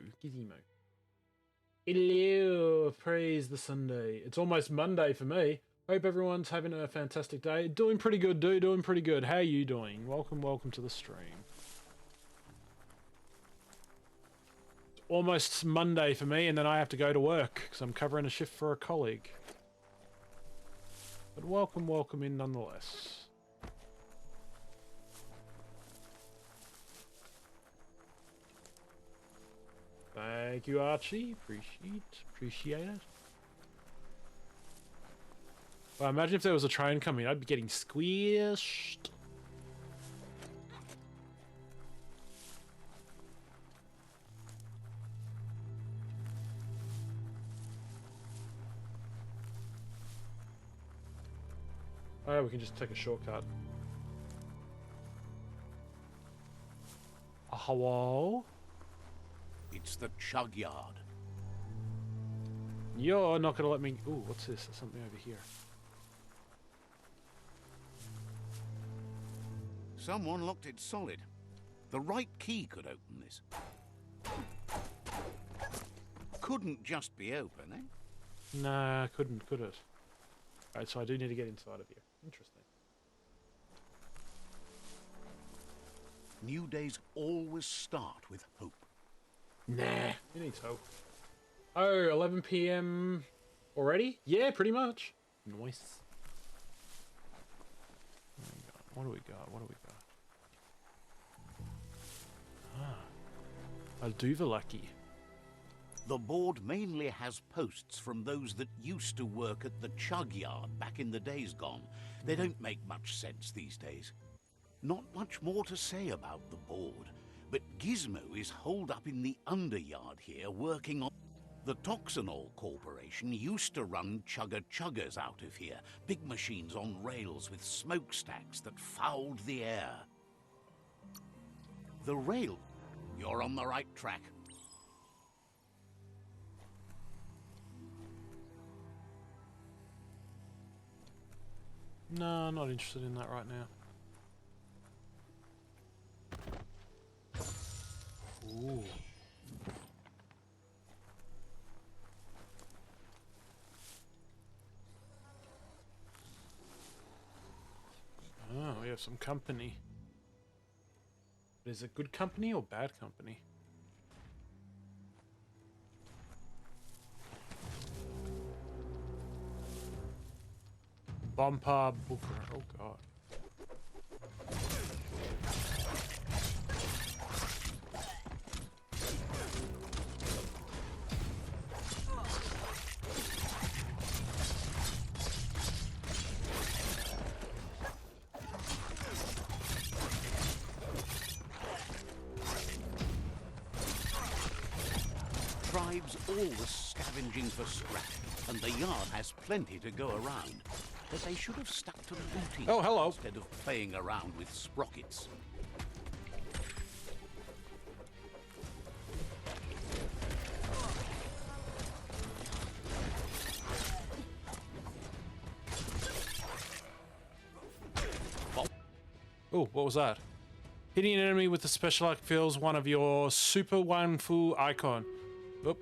Hello, praise the Sunday. It's almost Monday for me. Hope everyone's having a fantastic day. Doing pretty good, dude. Doing pretty good. How are you doing? Welcome to the stream. It's almost Monday for me, and then I have to go to work because I'm covering a shift for a colleague. But welcome in nonetheless. Thank you, Archie. Appreciate it. Well, imagine if there was a train coming, I'd be getting squished. Oh, we can just take a shortcut. Hello? It's the chug yard. You're not gonna let me... Ooh, what's this? There's something over here. Someone locked it solid. The right key could open this. Couldn't just be open, eh? Nah, couldn't, could it? Right, so I do need to get inside of here. Interesting. New days always start with hope. Nah, who needs hope? Oh, 11 PM already? Yeah, pretty much. Nice. What do we got? Ah, a Duvalaki. The board mainly has posts from those that used to work at the chug yard back in the days gone. They don't make much sense these days. Not much more to say about the board, but Gizmo is holed up in the underyard here working on... The Toxanol Corporation used to run chugger-chuggers out of here, big machines on rails with smokestacks that fouled the air. The rail... You're on the right track. No, not interested in that right now. Ooh. Oh, we have some company. But is it good company or bad company? Bumper Booker. Oh god. Tribes always scavenging for scrap, and the yard has plenty to go around. But they should have stuck to looting Oh, hello. instead of playing around with sprockets. Oh, what was that? Hitting an enemy with a special icon fills one of your super one full icon. Oop.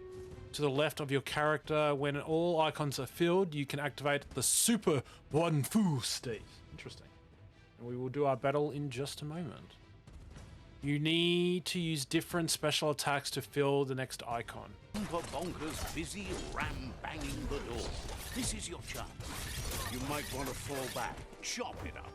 To the left of your character, when all icons are filled, you can activate the super one full state. Interesting. And we will do our battle in just a moment. You need to use different special attacks to fill the next icon. Bunker bonkers busy ram-banging the door. This is your chance. You might want to fall back. Chop it up.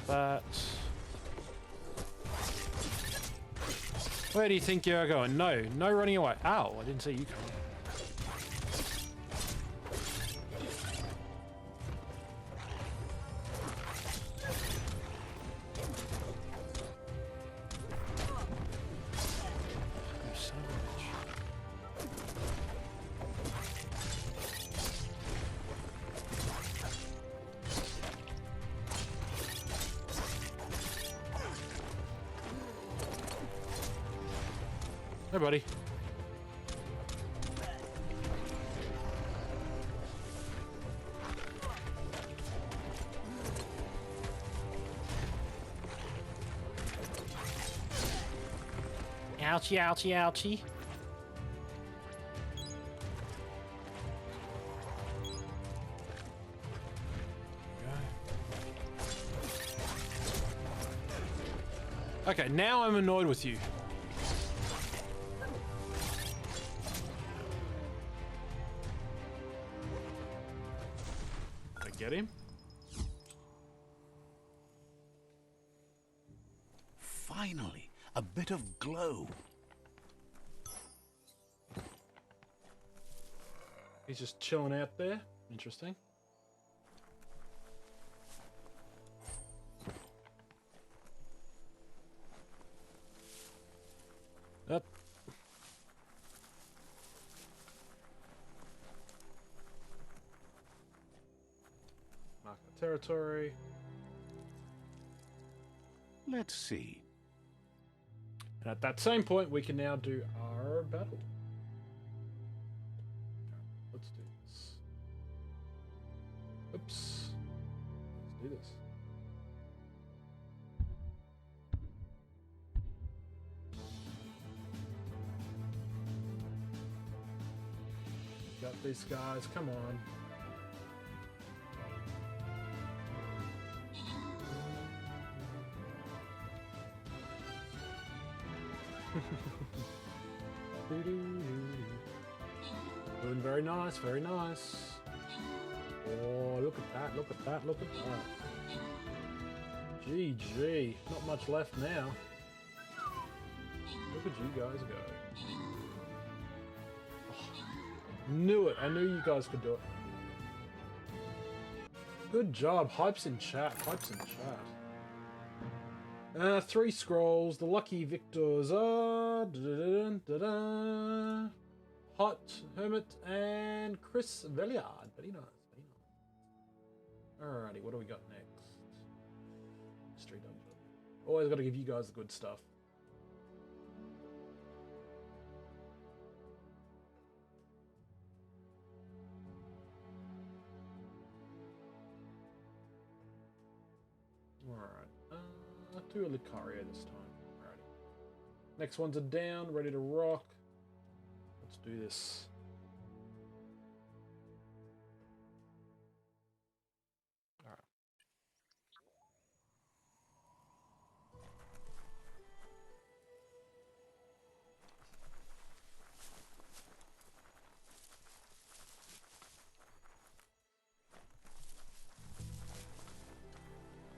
That. Where do you think you're going? No, no running away. Ow, I didn't see you coming. You son of a bitch. Hey, buddy. Ouchie, ouchie, ouchie. Okay, now I'm annoyed with you. Get him? Finally, a bit of glow. He's just chilling out there. Interesting. Up. Mark the territory. Let's see. And at that same point, we can now do our battle. Let's do this. Oops. Let's do this. Got these guys, come on. Doing very nice, very nice. Oh, look at that, look at that, look at that. GG. Not much left now. Look at you guys go. Oh, knew it. I knew you guys could do it. Good job. Hypes in chat. Hypes in chat. 3 scrolls. The lucky victors are Hot, Hermit, and Chris Veliard. Very nice, very nice. Alrighty, what do we got next? Mystery Dungeon. Always got to give you guys the good stuff. do a Lucario this time. Alrighty. Next ones are down, ready to rock. Let's do this. Alright.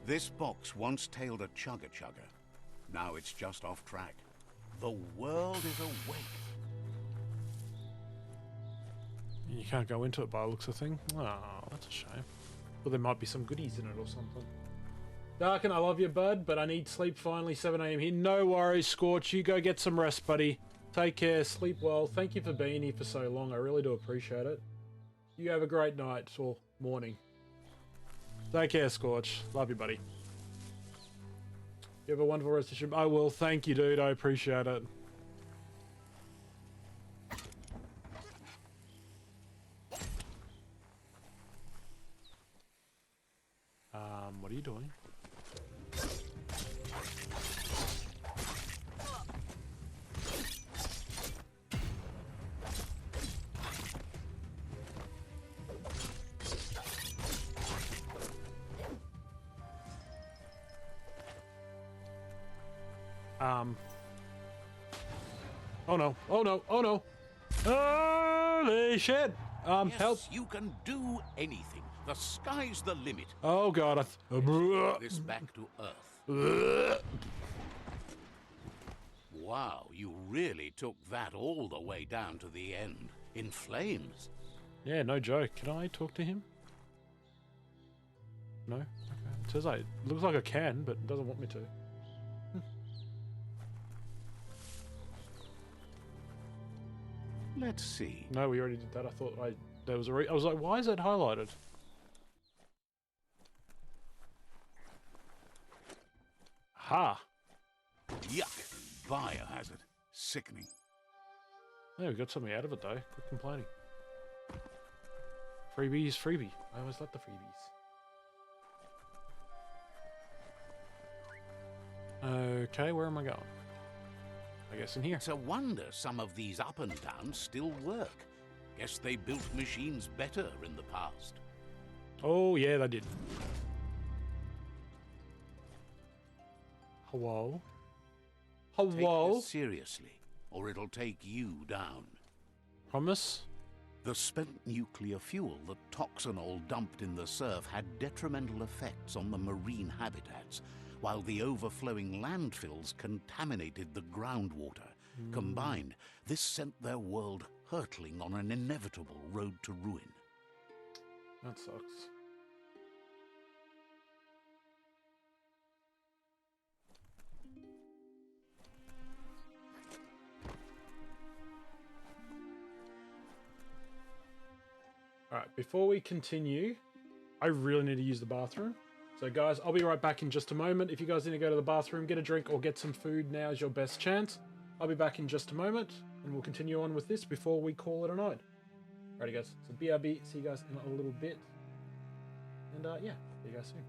This box once tailed a chugga-chugga. Now it's just off track. The world is awake. You can't go into it by the looks of thing. Oh, that's a shame. Well, there might be some goodies in it or something. Darken, I love you, bud, but I need sleep finally, 7 AM here. No worries, Scorch. You go get some rest, buddy. Take care. Sleep well. Thank you for being here for so long. I really do appreciate it. You have a great night or morning. Take care, Scorch. Love you, buddy. You have a wonderful rest of your... I will. Thank you, dude. I appreciate it. What are you doing? Oh no! Oh no! Oh no! Holy shit! Yes, Help! you can do anything. The sky's the limit. Oh god! Let's take this back to Earth. Wow, you really took that all the way down to the end. In flames. Yeah, no joke. Can I talk to him? No? Okay. It says it looks like I can, but it doesn't want me to. Let's see. No, we already did that. I thought there was a I was like, why is that highlighted? Ha! Yuck. Biohazard. Sickening. Yeah, we got something out of it though. Quit complaining. Freebies, freebie. I always like the freebies. Okay, where am I going? I guess in here. It's a wonder some of these up and downs still work. Guess they built machines better in the past. Oh yeah, they did. Hello? Hello? Take this seriously, or it'll take you down. Promise? The spent nuclear fuel that Toxanol dumped in the surf had detrimental effects on the marine habitats, while the overflowing landfills contaminated the groundwater. Combined, this sent their world hurtling on an inevitable road to ruin. That sucks. Alright, before we continue, I really need to use the bathroom. So guys, I'll be right back in just a moment. If you guys need to go to the bathroom, get a drink or get some food, now is your best chance. I'll be back in just a moment, and we'll continue on with this before we call it a night. Alrighty guys, so BRB, see you guys in a little bit. And yeah, see you guys soon.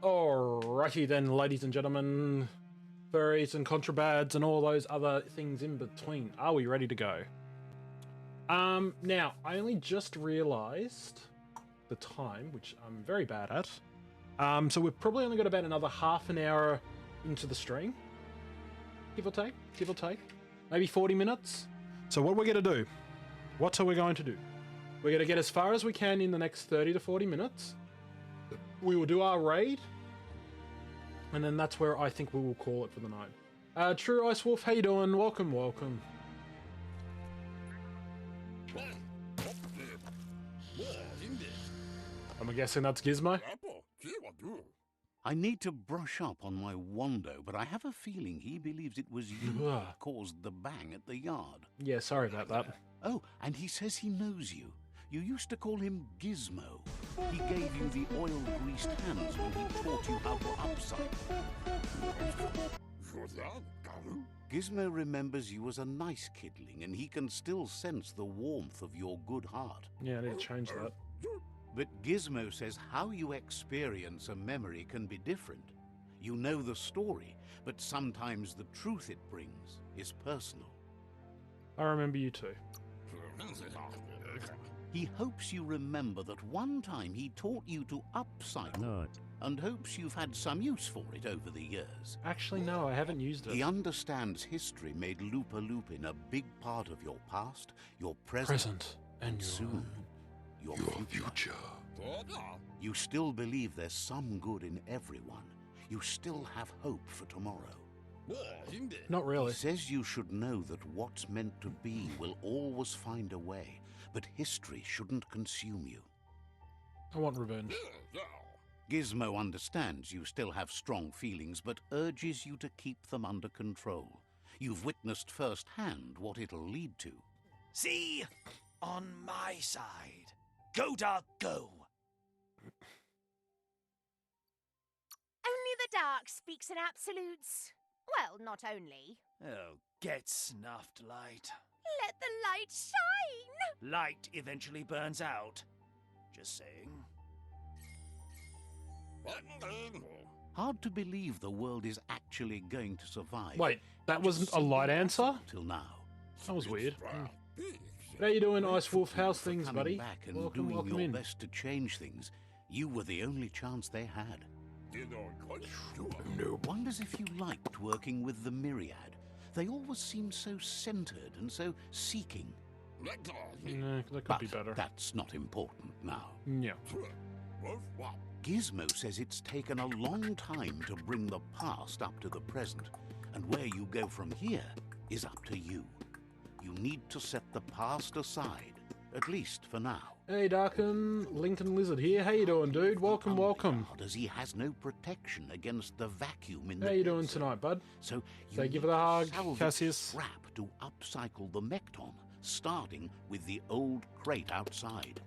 Alrighty then, ladies and gentlemen, furries and contrabads and all those other things in between. Are we ready to go? Now, I only just realised the time, which I'm very bad at. So we've probably only got about another half an hour into the stream. Give or take. Maybe 40 minutes. So what we're going to do, we're going to get as far as we can in the next 30 to 40 minutes. We will do our raid. And then that's where I think we will call it for the night. True Ice Wolf, how you doing? Welcome. I'm guessing that's Gizmo? I need to brush up on my Wando, but I have a feeling he believes it was you who caused the bang at the yard. Yeah, sorry about that. Oh, and he says he knows you. You used to call him Gizmo. He gave you the oil-greased hands when he taught you how to upcycle. Gizmo remembers you as a nice kidling, and he can still sense the warmth of your good heart. Yeah, I need to change that. But Gizmo says how you experience a memory can be different. You know the story, but sometimes the truth it brings is personal. I remember you too. He hopes you remember that one time he taught you to upcycle, and hopes you've had some use for it over the years. Actually, no, I haven't used it. He understands history made Loopa Loopin a big part of your past, your present, and soon your future. You still believe there's some good in everyone. You still have hope for tomorrow. Not really. He says you should know that what's meant to be will always find a way, but history shouldn't consume you. I want revenge. Gizmo understands you still have strong feelings, but urges you to keep them under control. You've witnessed firsthand what it'll lead to. See? On my side. Go, Dark, go! Only the dark speaks in absolutes. Well, not only. Oh, get snuffed, Light. Let the light shine! Light eventually burns out. Just saying. Hard to believe the world is actually going to survive. Wait, that wasn't a light answer? Till now. That was weird. How you doing, Ice Wolf? How's things, buddy? Back and welcome doing your in. best to change things. You were the only chance they had. Wonders if you liked working with the Myriad. They always seem so centered and so seeking. No, that could be better. That's not important now. Yeah. Gizmo says it's taken a long time to bring the past up to the present, and where you go from here is up to you. You need to set the past aside, at least for now. Hey, Darken, Lincoln Lizard here. How you doing, dude? Welcome. As he has no protection against the vacuum in the How you doing tonight, bud? So Say give it a hug, Cassius. Scrap to upcycle the Mekton, starting with the old crate outside.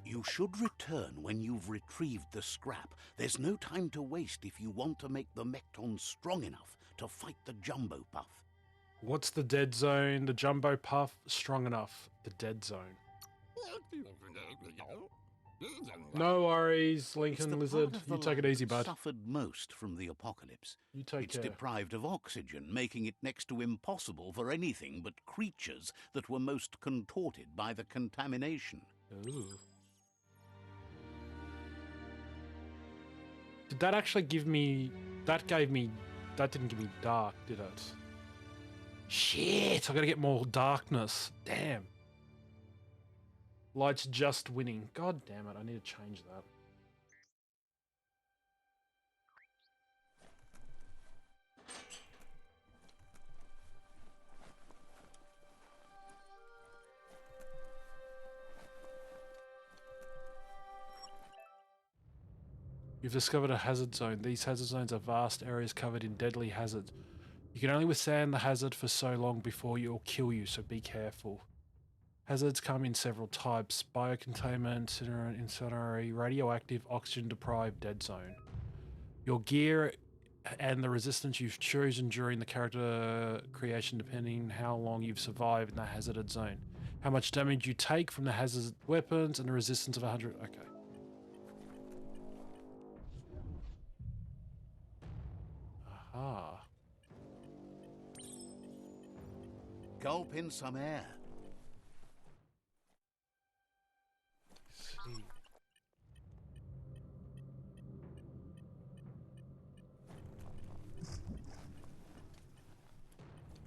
You should return when you've retrieved the scrap. There's no time to waste if you want to make the Mekton strong enough to fight the Jumbo Puff. What's the dead zone? The Jumbo Puff strong enough. The dead zone. No worries, Lincoln Lizard. You take it easy, bud. Suffered most from the apocalypse. You take It's care. deprived of oxygen, making it next to impossible for anything but creatures that were most contorted by the contamination. Ooh. Did that actually give me... That didn't give me dark, did it? Shit, I gotta get more darkness. Damn. Light's just winning. God damn it, I need to change that. You've discovered a hazard zone. These hazard zones are vast areas covered in deadly hazards. You can only withstand the hazard for so long before it will kill you, so be careful. Hazards come in several types: biocontainment, incendiary, radioactive, oxygen-deprived, dead zone. Your gear and the resistance you've chosen during the character creation depending on how long you've survived in the hazarded zone. How much damage you take from the hazard weapons and the resistance of 100... Okay. Aha. Gulp in some air. See.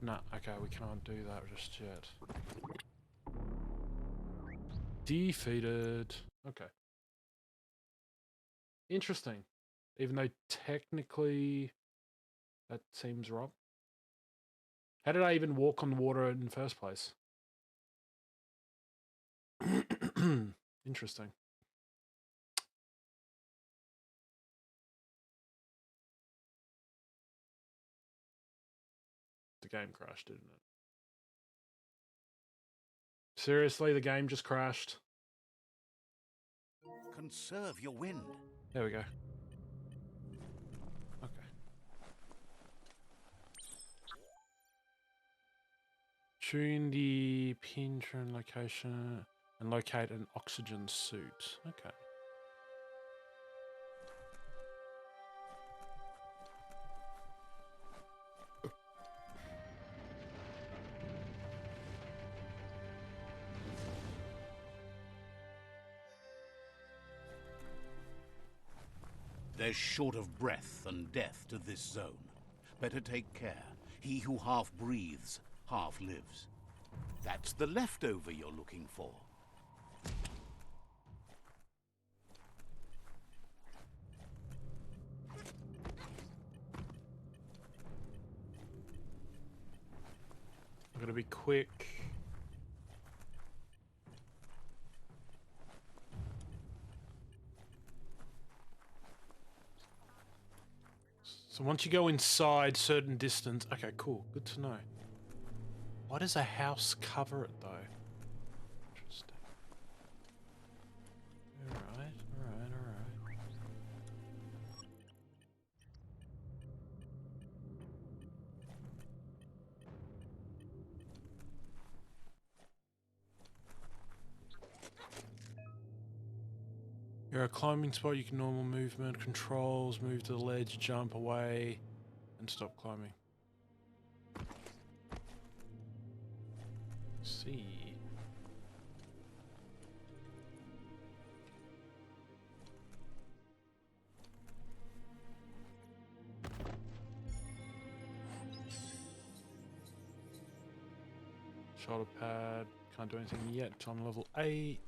No, okay, we can't do that just yet. Defeated. Okay. Interesting. Even though technically that seems wrong. How did I even walk on water in the first place? Interesting. The game crashed, didn't it? Seriously, the game just crashed. Conserve your wind. There we go. Okay. Tune the pin turn location and locate an oxygen suit. Okay. There's short of breath and death to this zone. Better take care. He who half breathes, half lives. That's the leftover you're looking for. I'm gonna be quick. So once you go inside certain distance, okay, cool, good to know. Why does a house cover it though? Interesting. Alright. You're a climbing spot, you can normal movement, controls, move to the ledge, jump away, and stop climbing. See. Shoulder pad, can't do anything yet, I'm level 8.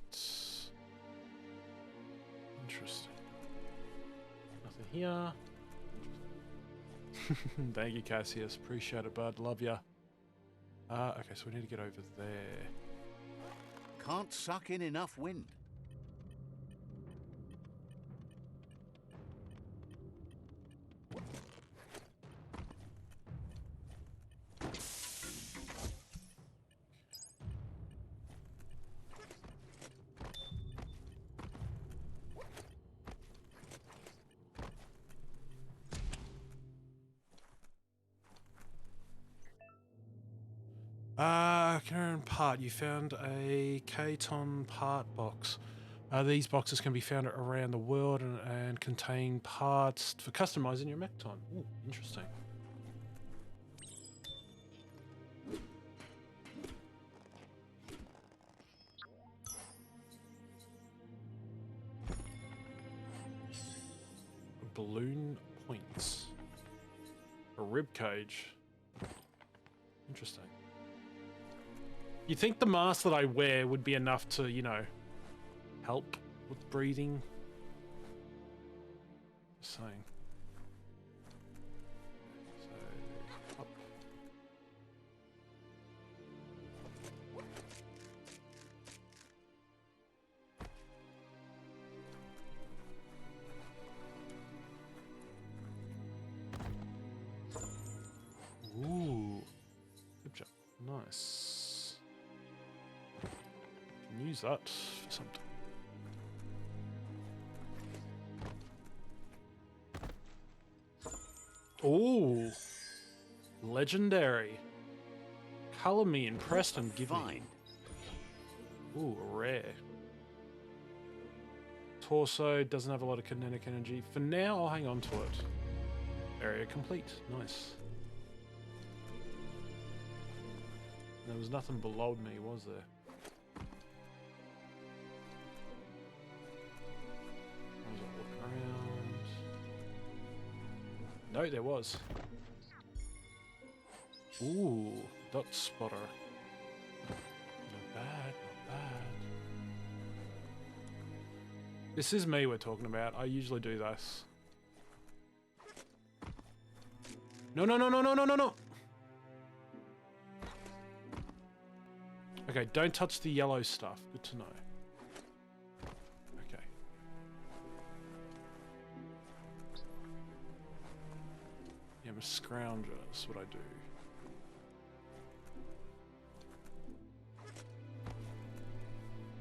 Interesting. Nothing here. Thank you, Cassius. Appreciate it, bud. Love ya. Okay, so we need to get over there. Can't suck in enough wind. Current part. You found a K-ton part box. These boxes can be found around the world and contain parts for customizing your mech-ton. Ooh, interesting. Balloon points. A rib cage. Interesting. You'd think the mask that I wear would be enough to, you know, help with breathing. Just saying. So, up. Ooh. Good job. Nice. Can use that for something. Ooh. Legendary. Color me impressed and give me. Ooh, rare. Torso doesn't have a lot of kinetic energy. For now, I'll hang on to it. Area complete. Nice. There was nothing below me, was there? Was it look around? No, there was. Ooh, dot spotter. Not bad, not bad. This is me we're talking about. I usually do this. No, no, no, no, no, no, no, no! Okay, don't touch the yellow stuff. Good to know. Okay. Yeah, I'm a scrounger. That's what I do.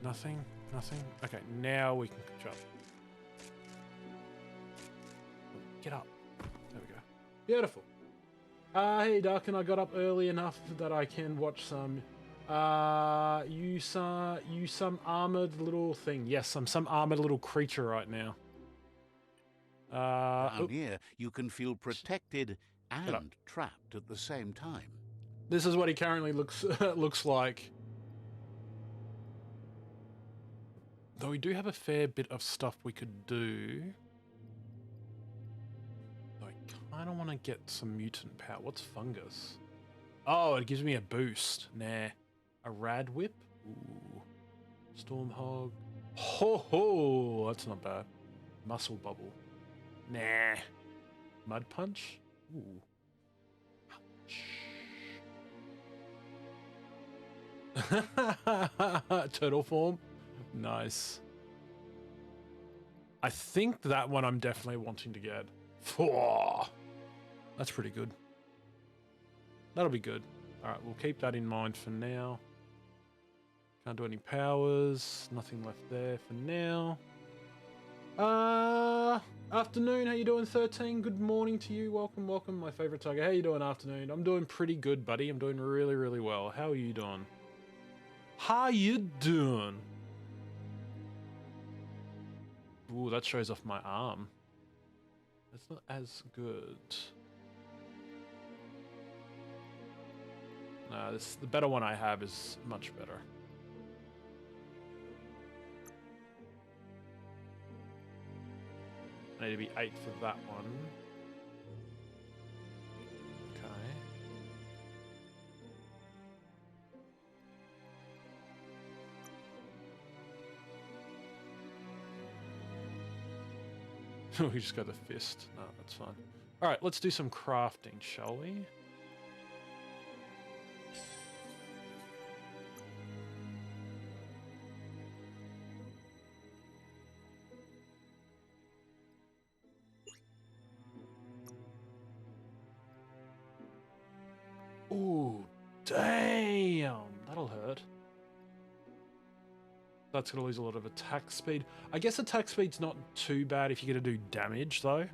Nothing? Nothing? Okay, now we can jump. Get up. There we go. Beautiful. Hey, Duncan, I got up early enough that I can watch some... you some armored little thing. Yes, I'm some armored little creature right now. Down here, you can feel protected and trapped at the same time. This is what he currently looks like. Though we do have a fair bit of stuff we could do. Though I kind of want to get some mutant power. What's fungus? Oh, it gives me a boost. Nah. A rad whip? Ooh. Storm hog. Ho ho! That's not bad. Muscle bubble. Nah. Mud punch? Ooh. Ouch. Turtle form? Nice. I think that one I'm definitely wanting to get. That's pretty good. That'll be good. Alright, we'll keep that in mind for now. Can't do any powers. Nothing left there for now. Afternoon. How you doing, 13? Good morning to you. Welcome, welcome, my favorite tiger. How you doing, afternoon? I'm doing pretty good, buddy. I'm doing really, really well. How are you doing? How you doing? Ooh, that shows off my arm. That's not as good. No, the better one I have is much better. I need to be 8 for that one. Okay. We just got the fist. No, that's fine. Alright, let's do some crafting, shall we? Ooh, damn! That'll hurt. That's going to lose a lot of attack speed. I guess attack speed's not too bad if you're going to do damage, though.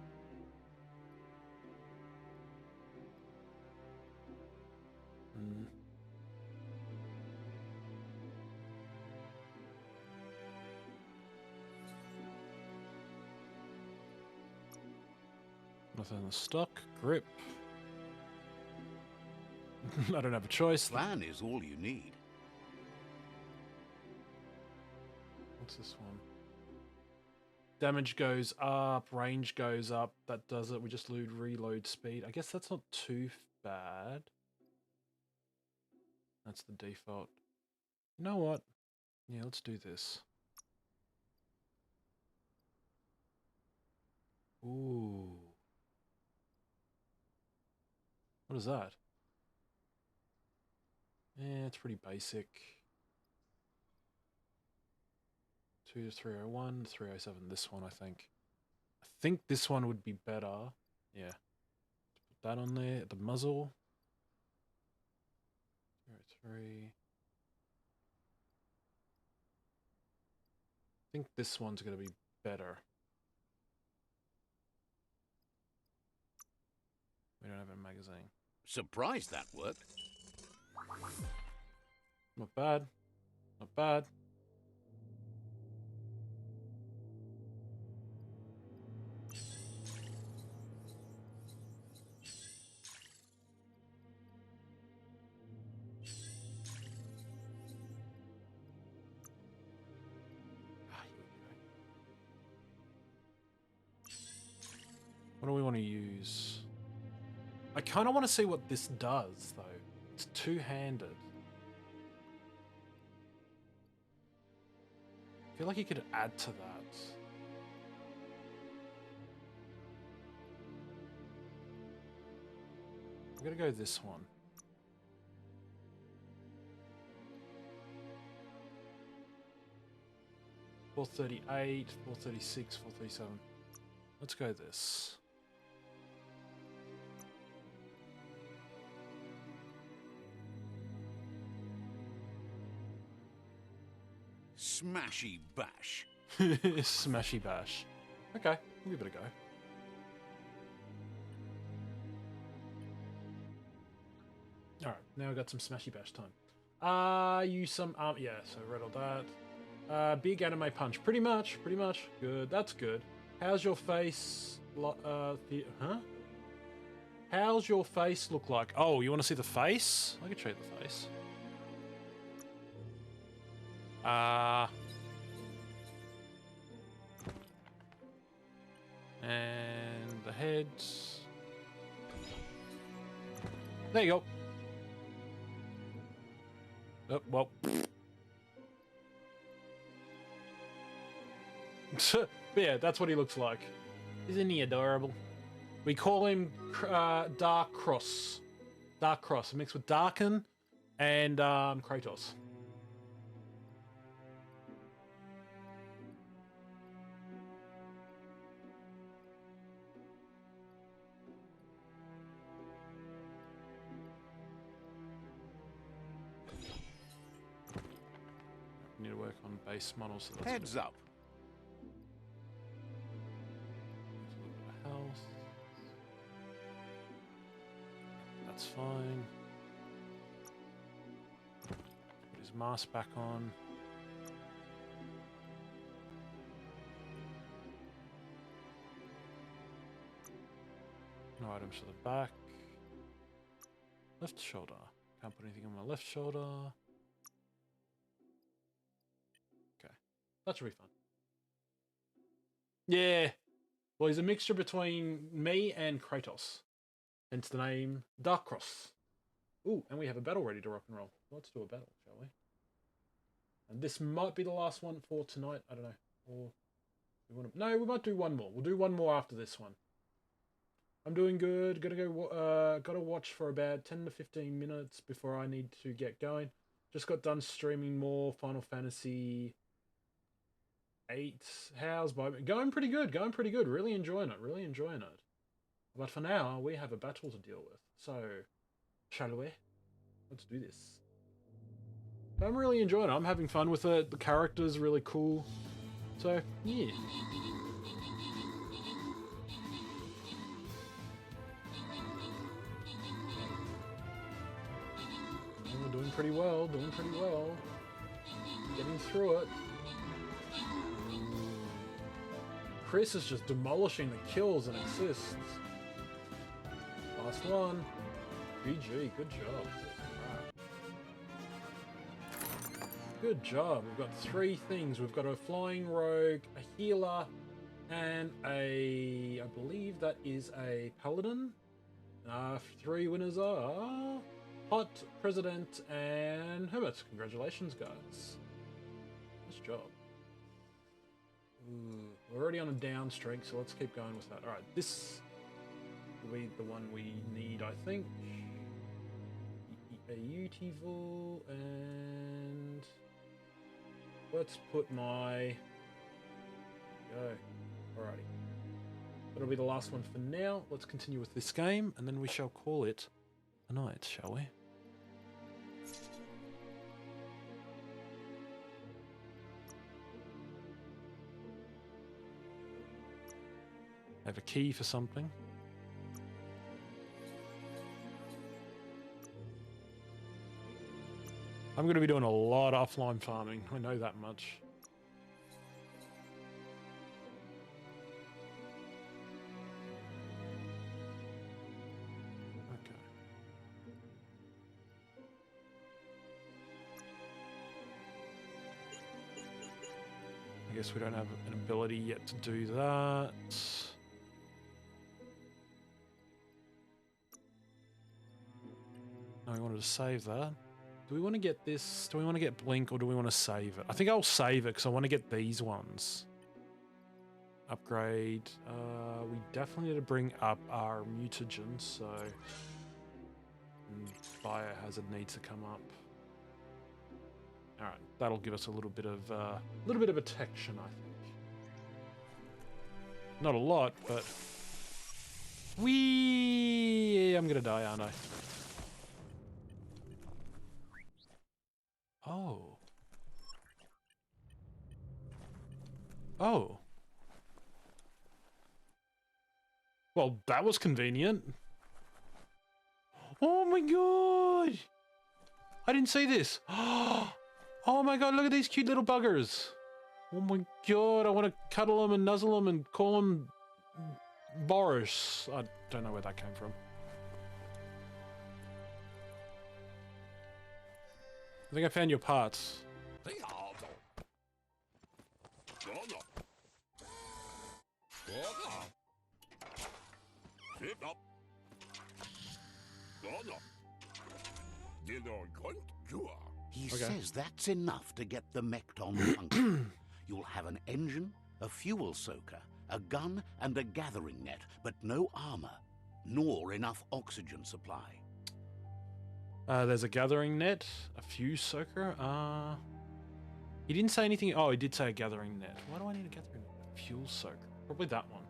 Nothing in the stock. Grip. I don't have a choice. Plan is all you need. What's this one? Damage goes up, range goes up. That does it. We just lose reload speed. I guess that's not too bad. That's the default. You know what? Yeah, let's do this. Ooh. What is that? Yeah, it's pretty basic. 2 to 301, 307, this one, I think. I think this one would be better. Yeah. Put that on there, the muzzle. 303. I think this one's going to be better. We don't have a magazine. Surprised that worked. Not bad. Not bad. want to use? I kind of want to see what this does, though. It's two-handed. I feel like you could add to that. I'm gonna go this one. $438, $436, $437. Let's go this. Smashy bash. Smashy bash. Okay, we'll give it a go. Alright, now we've got some smashy bash time. Use some yeah, so read all that. Big anime punch. Pretty much. Good, that's good. How's your face How's your face look like? Oh, you want to see the face? I can show you the face. And the head. There you go. Oh, well. But yeah, that's what he looks like. Isn't he adorable? We call him Dark Cross. Dark Cross, mixed with Darken and Kratos. Need to work on base models. So that's Heads up. a little bit of health. That's fine. Put his mask back on. No items for the back. Left shoulder. Can't put anything on my left shoulder. Okay. That should be fun. Yeah. Well, he's a mixture between me and Kratos. Hence the name Dark Cross. Ooh, and we have a battle ready to rock and roll. Let's do a battle, shall we? And this might be the last one for tonight. I don't know. Or we want to... No, we might do one more. We'll do one more after this one. I'm doing good. Gotta watch for about 10 to 15 minutes before I need to get going. Just got done streaming more Final Fantasy 8 How's by going pretty good. Really enjoying it. But for now, we have a battle to deal with. So, shall we? Let's do this. I'm really enjoying it. I'm having fun with it. The character's really cool. So, yeah. We're doing pretty well. Getting through it. Chris is just demolishing the kills and assists. Last one. GG, good job. Good job. We've got 3 things. We've got a flying rogue, a healer, and I believe that is a paladin. 3 winners are Hot, President, and Herbert. Congratulations, guys. Nice job. Ooh, we're already on a down streak, so let's keep going with that. Alright, this will be the one we need, I think. Beautiful, and let's put my... Go. Alrighty. That'll be the last one for now. Let's continue with this game, and then we shall call it a night, shall we? I have a key for something. I'm going to be doing a lot of offline farming. I know that much. Okay. I guess we don't have an ability yet to do that. No, we wanted to save that. Do we want to get this? Do we want to get Blink or do we want to save it? I think I'll save it because I want to get these ones. Upgrade. We definitely need to bring up our mutagen, so biohazard needs to come up. All right, that'll give us a little bit of protection, I think. Not a lot, but I'm gonna die, aren't I? Oh. Oh. Well, that was convenient. Oh my god! I didn't see this. Oh my god, look at these cute little buggers. Oh my god, I want to cuddle them and nuzzle them and call them Boris. I don't know where that came from. I think I found your parts. He says that's enough to get the Mekton function. You'll have an engine, a fuel soaker, a gun, and a gathering net, but no armor, nor enough oxygen supply. There's a gathering net, a fuse soaker. He didn't say anything. Oh, he did say a gathering net. Why do I need a gathering net? A fuel soaker. Probably that one.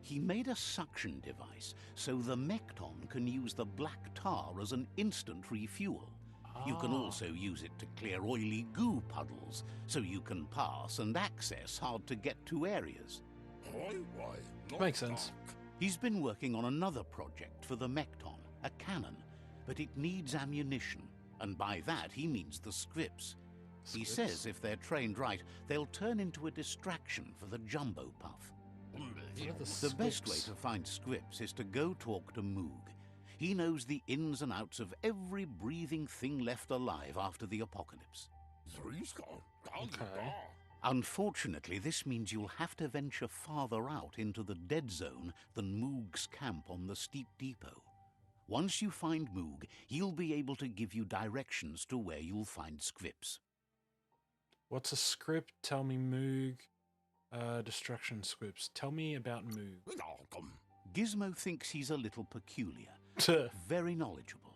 He made a suction device, so the Mekton can use the black tar as an instant refuel. You can also use it to clear oily goo puddles, so you can pass and access hard-to-get-to areas. Makes sense. He's been working on another project for the Mekton, a cannon, but it needs ammunition, and by that he means the scripts. He says if they're trained right, they'll turn into a distraction for the Jumbo Puff. The best way to find scripts is to go talk to Moog. He knows the ins and outs of every breathing thing left alive after the apocalypse. Okay. Unfortunately, this means you'll have to venture farther out into the dead zone than Moog's camp on the Steep Depot. Once you find Moog, he'll be able to give you directions to where you'll find scripts. What's a script? Tell me, Moog. Distraction scripts. Tell me about Moog. Gizmo thinks he's a little peculiar, very knowledgeable.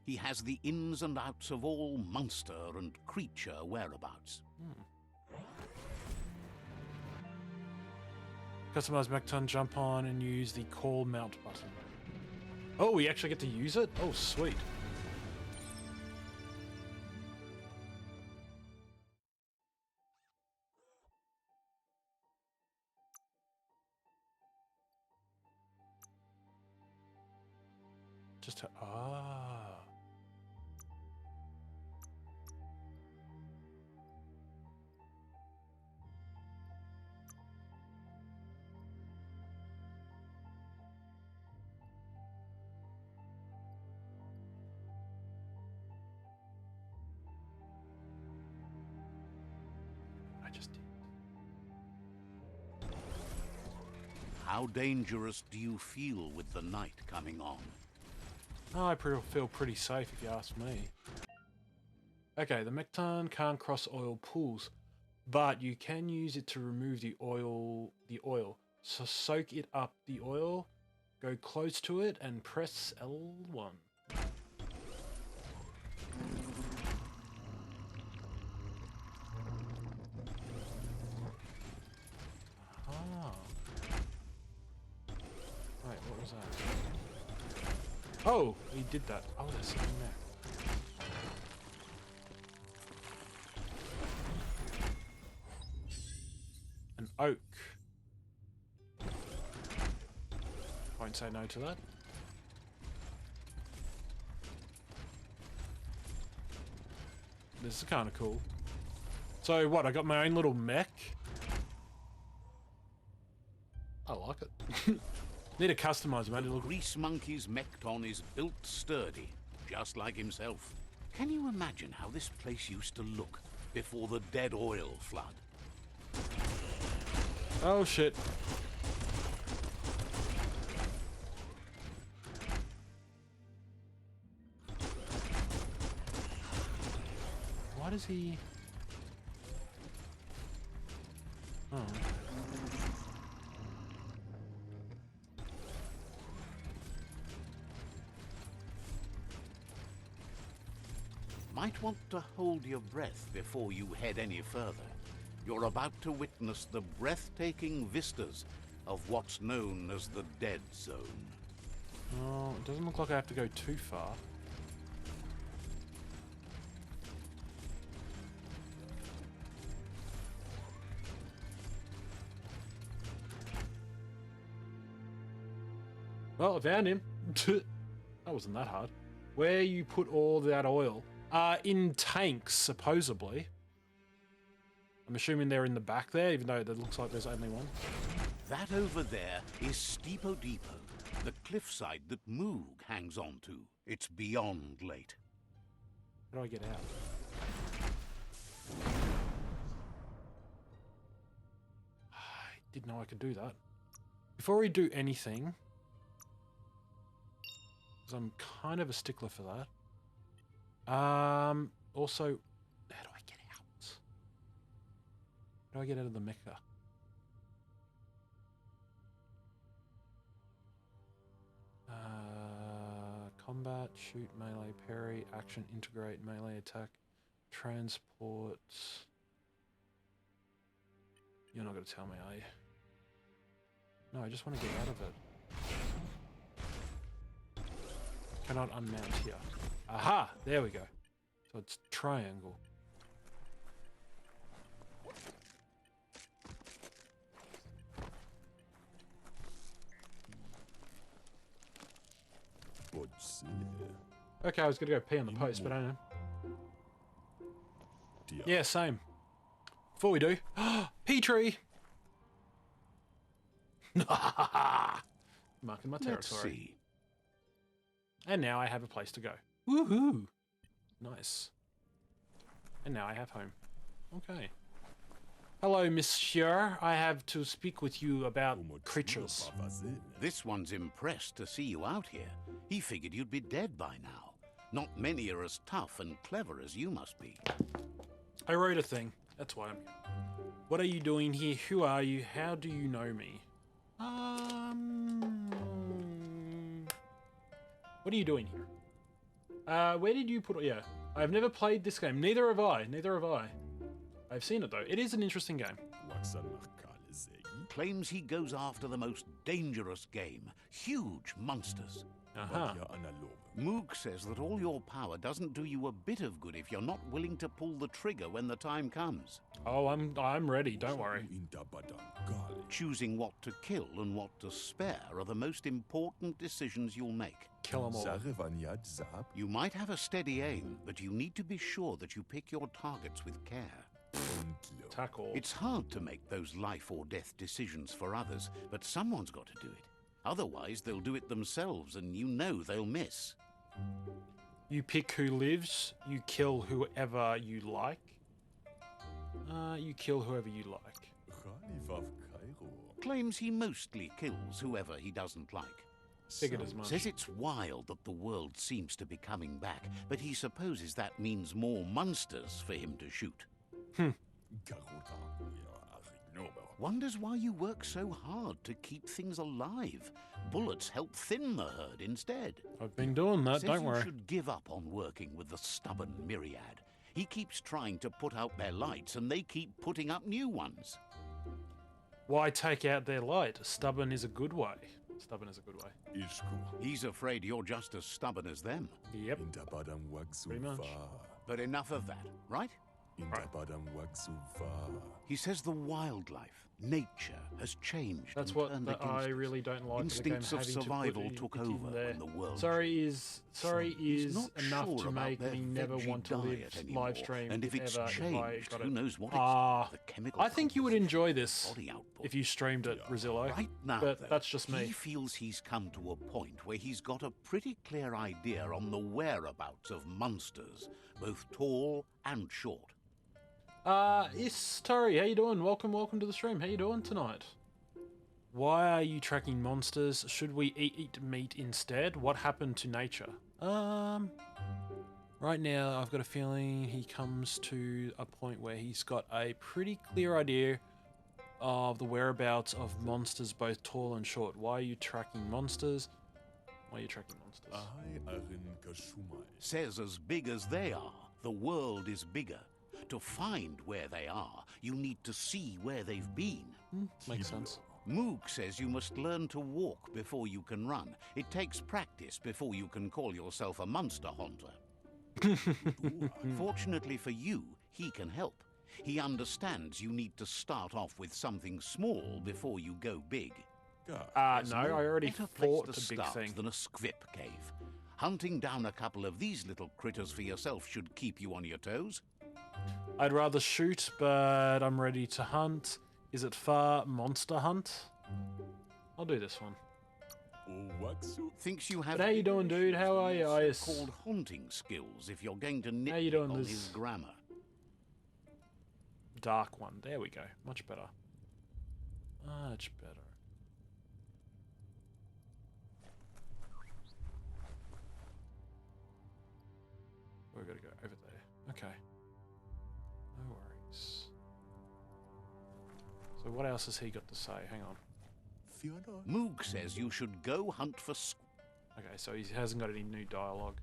He has the ins and outs of all monster and creature whereabouts. Customize Mekton, jump on and use the call mount button. Oh, we actually get to use it? Oh, sweet. Just I just did. How dangerous do you feel with the night coming on? I feel pretty safe if you ask me. Okay, the Mekton can't cross oil pools, but you can use it to remove the oil. So soak it up the oil, go close to it, and press L1. Wait, what was that? Oh, he did that. Oh, there's something there. An oak. Won't say no to that. This is kind of cool. So what, I got my own little mech? I like it. Need to customize, man. The Grease Monkey's Mekton is built sturdy, just like himself. Can you imagine how this place used to look before the dead oil flood? Oh shit. does he... Oh. Might want to hold your breath before you head any further. You're about to witness the breathtaking vistas of what's known as the Dead Zone. Oh, it doesn't look like I have to go too far. Well, I found him. That wasn't that hard. Where you put all that oil? In tanks, supposedly. I'm assuming they're in the back there, even though it looks like there's only one. That over there is Steepo Depot, the cliffside that Moog hangs on to. It's beyond late. How do I get out? I didn't know I could do that. Before we do anything, because I'm kind of a stickler for that. Also, how do I get out? How do I get out of the mecha? Combat, shoot, melee, parry, action, integrate, melee, attack, transport. You're not going to tell me, are you? No, I just want to get out of it. Cannot unmount here. Aha! There we go. So it's triangle. Okay, I was gonna go pee on the post, but I don't know. Yeah, same. Before we do, pea tree. Marking my territory. Let's see. And now I have a place to go. Woohoo! Nice. And now I have home. Okay. Hello, monsieur. I have to speak with you about creatures. This one's impressed to see you out here. He figured you'd be dead by now. Not many are as tough and clever as you must be. I wrote a thing. That's why I'm here. What are you doing here? Who are you? How do you know me? What are you doing here? Where did you put... Yeah, I've never played this game. Neither have I. Neither have I. I've seen it, though. It is an interesting game. Claims he goes after the most dangerous game. Huge monsters. Aha. Moog says that all your power doesn't do you a bit of good if you're not willing to pull the trigger when the time comes. Oh, I'm ready. Don't worry. Choosing what to kill and what to spare are the most important decisions you'll make. Kill them all. You might have a steady aim, but you need to be sure that you pick your targets with care. Tackle. It's hard to make those life or death decisions for others, but someone's got to do it. Otherwise, they'll do it themselves, and you know they'll miss. You pick who lives, you kill whoever you like. You kill whoever you like. Claims he mostly kills whoever he doesn't like. Figured as much. Says it's wild that the world seems to be coming back, but he supposes that means more monsters for him to shoot. Wonders why you work so hard to keep things alive. Bullets help thin the herd instead. I've been doing that, Says don't worry. You should give up on working with the stubborn myriad. He keeps trying to put out their lights, and they keep putting up new ones. Why take out their light? Stubborn is a good way. Stubborn is a good way. He's afraid you're just as stubborn as them. Yep. Pretty much. But enough of that, right? Right. He says the wildlife, nature, has changed. That's and what turned against I us. really don't like. Instincts the game of having survival to put took it in over there. when the world Sorry is He's not enough sure to about make their me never veggie want to live diet anymore, live stream. and if it's ever, changed, if I got who it. knows what it's the chemical I think you would enjoy this body output. if you streamed it, Rizillo. Right now, but though, that's just me. He feels he's come to a point where he's got a pretty clear idea on the whereabouts of monsters, both tall and short. Yes, Tori, how you doing? Welcome to the stream. How you doing tonight? Why are you tracking monsters? Should we eat meat instead? What happened to nature? Right, Right now, I've got a feeling he comes to a point where he's got a pretty clear idea of the whereabouts of monsters, both tall and short. Why are you tracking monsters? Why are you tracking monsters? Says as big as they are, the world is bigger. To find where they are, you need to see where they've been. Makes sense. Moog says you must learn to walk before you can run. It takes practice before you can call yourself a monster hunter. Fortunately for you, he can help. He understands you need to start off with something small before you go big. No, I already Better fought place the to big start thing. than a squip cave. Hunting down a couple of these little critters for yourself should keep you on your toes. I'd rather shoot, but I'm ready to hunt. Is it far? Monster hunt? I'll do this one. Thinks you have But how you doing, dude? How are you? called haunting skills if you're going to How you nitpick doing, on Liz? his grammar. Dark one. There we go. Much better. Much better. We've got to go over there. Okay. No worries. So what else has he got to say? Hang on. Moog says you should go hunt for Okay, so he hasn't got any new dialogue.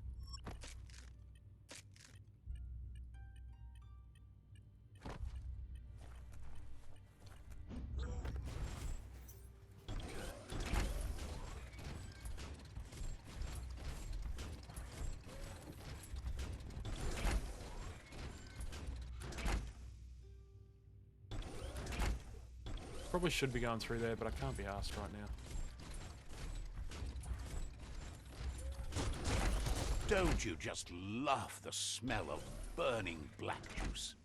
Probably should be going through there, but I can't be asked right now. Don't you just love the smell of burning black juice?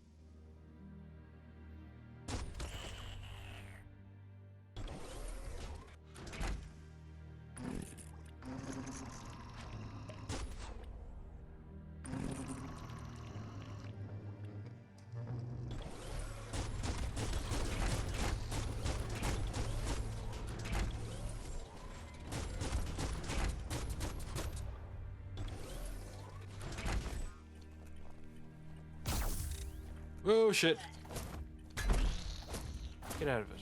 Oh shit! Get out of it.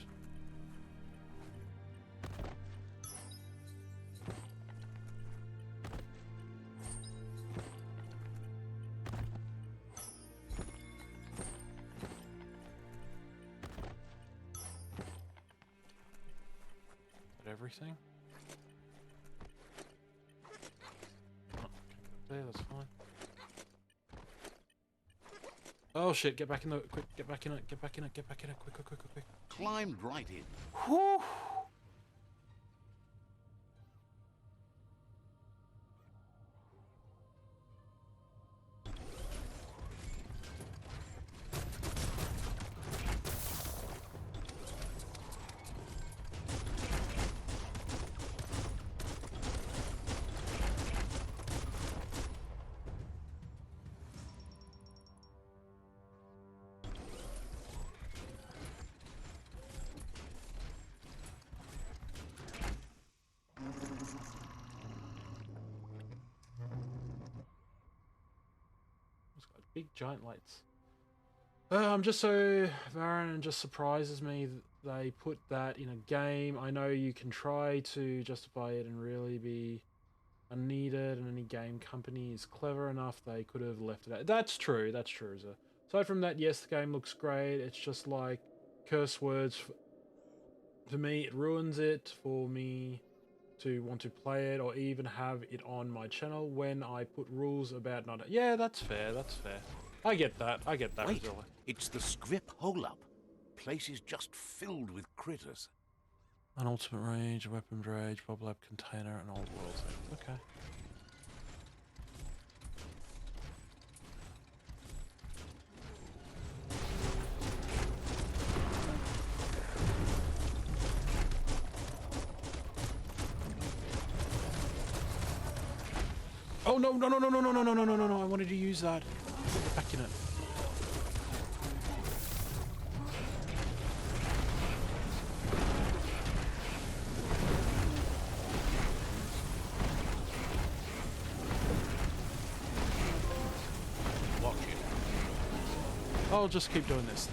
Is that everything? Oh, can't go there, that's fine. Oh shit, get back in the quick, get back in it, get back in it, get back in it, quick. Climbed right in. Whew. Big giant lights. I'm just so Baron, and just surprises me that they put that in a game. I know you can try to justify it and really be unneeded, and any game company is clever enough they could have left it out. That's true. Aside from that, yes, the game looks great. It's just like curse words. For me, it ruins it for me to want to play it or even have it on my channel when I put rules about not... Yeah, that's fair. I get that. Wait, Rosilla. it's the script hole-up. Place is just filled with critters. An ultimate range, a weapons range, Bob Lab container, and old world thing. Okay. Oh no! I wanted to use that. Get back in it. I'll just keep doing this.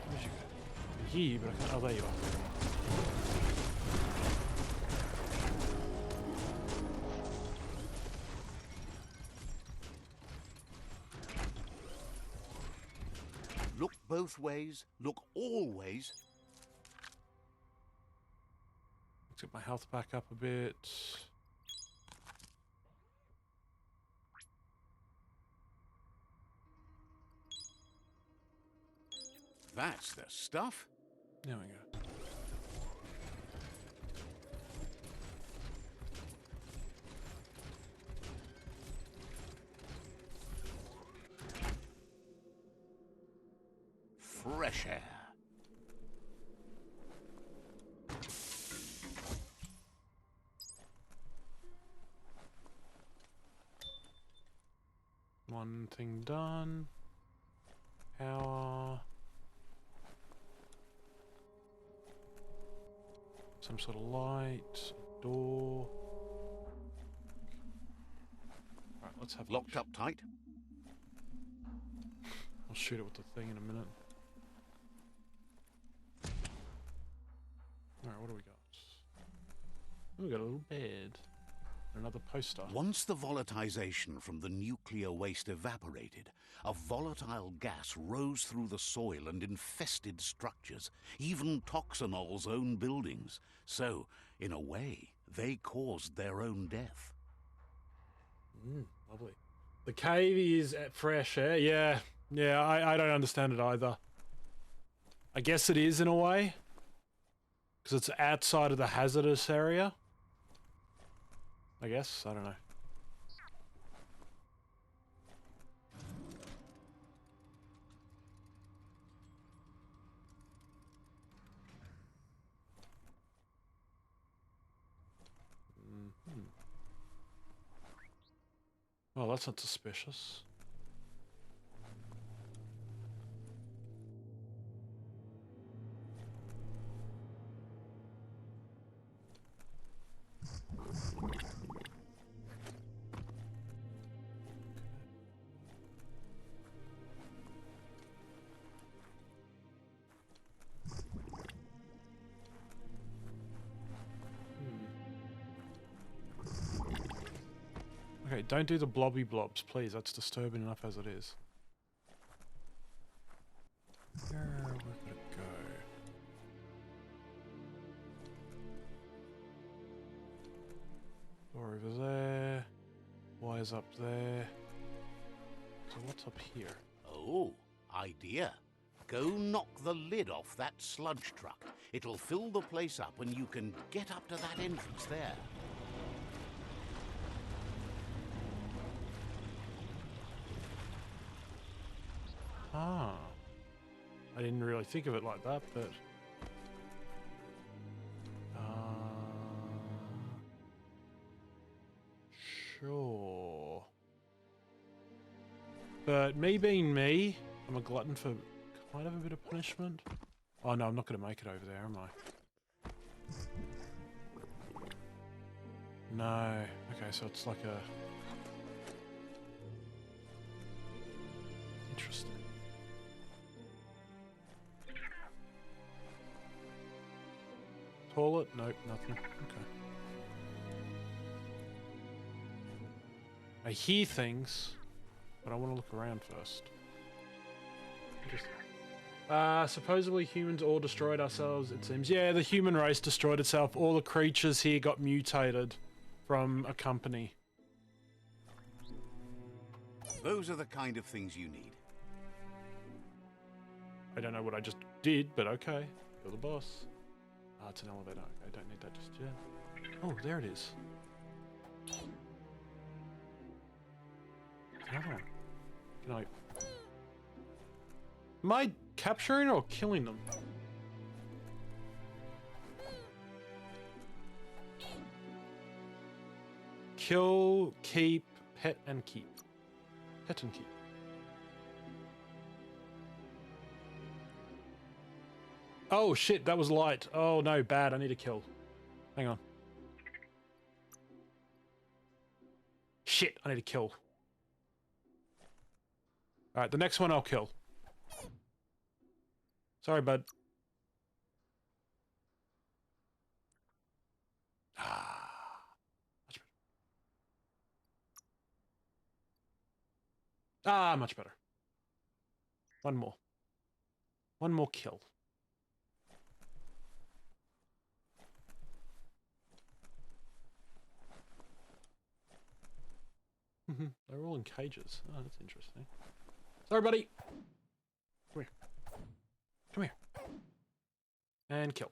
Where'd you go? Here, but I can't. Oh, there you are. Look both ways, look all ways. Let's get my health back up a bit. That's the stuff. There we go. Fresh air. One thing done. Power. Some sort of light. Door. Alright, let's have a Locked up tight. I'll shoot it with the thing in a minute. Alright, what do we got? Oh, we got a little bed. Another poster. Once the volatilization from the nuclear waste evaporated, a volatile gas rose through the soil and infested structures, even Toxanol's own buildings. So, in a way, they caused their own death. Lovely. The cave is at fresh air. Yeah, I don't understand it either. I guess it is in a way. Because it's outside of the hazardous area. I guess. I don't know. Oh, that's not suspicious. Okay, don't do the blobby blobs, please. That's disturbing enough as it is. Where would it go? Door over there. Wires up there. So what's up here? Oh, idea. Go knock the lid off that sludge truck. It'll fill the place up and you can get up to that entrance there. Ah. I didn't really think of it like that, but... Sure. But me being me, I'm a glutton for kind of a bit of punishment. Oh no, I'm not going to make it over there, am I? No. Okay, so it's like a... Interesting. Toilet? Nope, nothing. Okay. I hear things, but I want to look around first. Supposedly humans all destroyed ourselves, it seems. Yeah, the human race destroyed itself. All the creatures here got mutated from a company. Those are the kind of things you need. I don't know what I just did, but okay. You're the boss. Ah, it's an elevator. Okay, I don't need that just yet. Oh, there it is. Another one. Can I... Am I capturing or killing them? Kill, keep, pet, and keep. Pet and keep. Oh shit, that was light. Oh no, bad. I need to kill. Hang on. Shit, I need to kill. Alright, the next one I'll kill. Sorry, bud. Much better. Much better. One more. One more kill. They're all in cages. Oh, that's interesting. Sorry, buddy. Come here. Come here. And kill.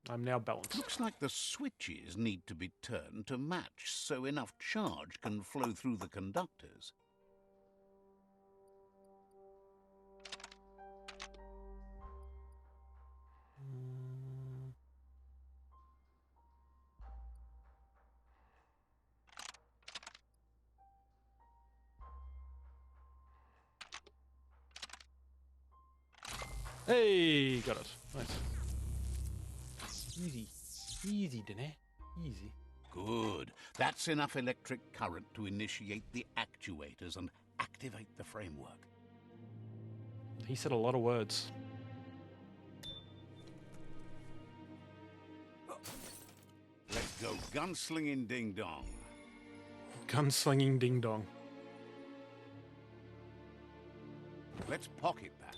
I'm now balanced. Looks like the switches need to be turned to match so enough charge can flow through the conductors. Hey, got it. Nice. Easy. Easy, Danae. Easy. Good. That's enough electric current to initiate the actuators and activate the framework. He said a lot of words. Let's go gunslinging ding-dong. Gunslinging ding-dong. Let's pocket that.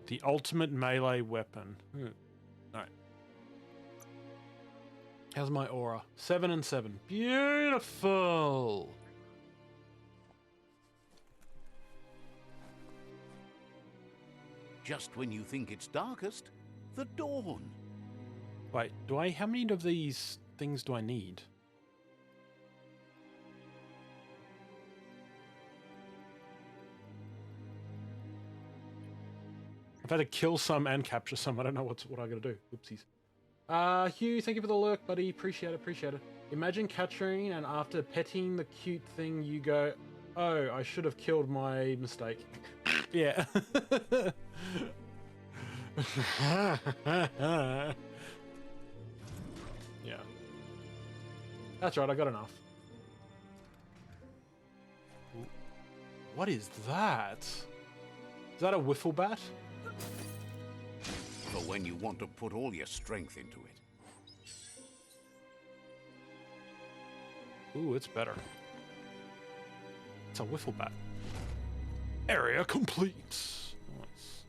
The ultimate melee weapon. Alright. How's my aura? 7 and 7. Beautiful! Just when you think it's darkest, the dawn. Wait, how many of these things do I need? I've had to kill some and capture some. I don't know what I gotta do. Oopsies. Hugh, thank you for the lurk, buddy. Appreciate it, appreciate it. Imagine capturing and after petting the cute thing you go, oh, I should have killed my mistake. Yeah. Yeah. That's right, I got enough. What is that? Is that a wiffle bat? For when you want to put all your strength into it. Ooh, it's better. It's a wiffle bat. Area complete. Nice.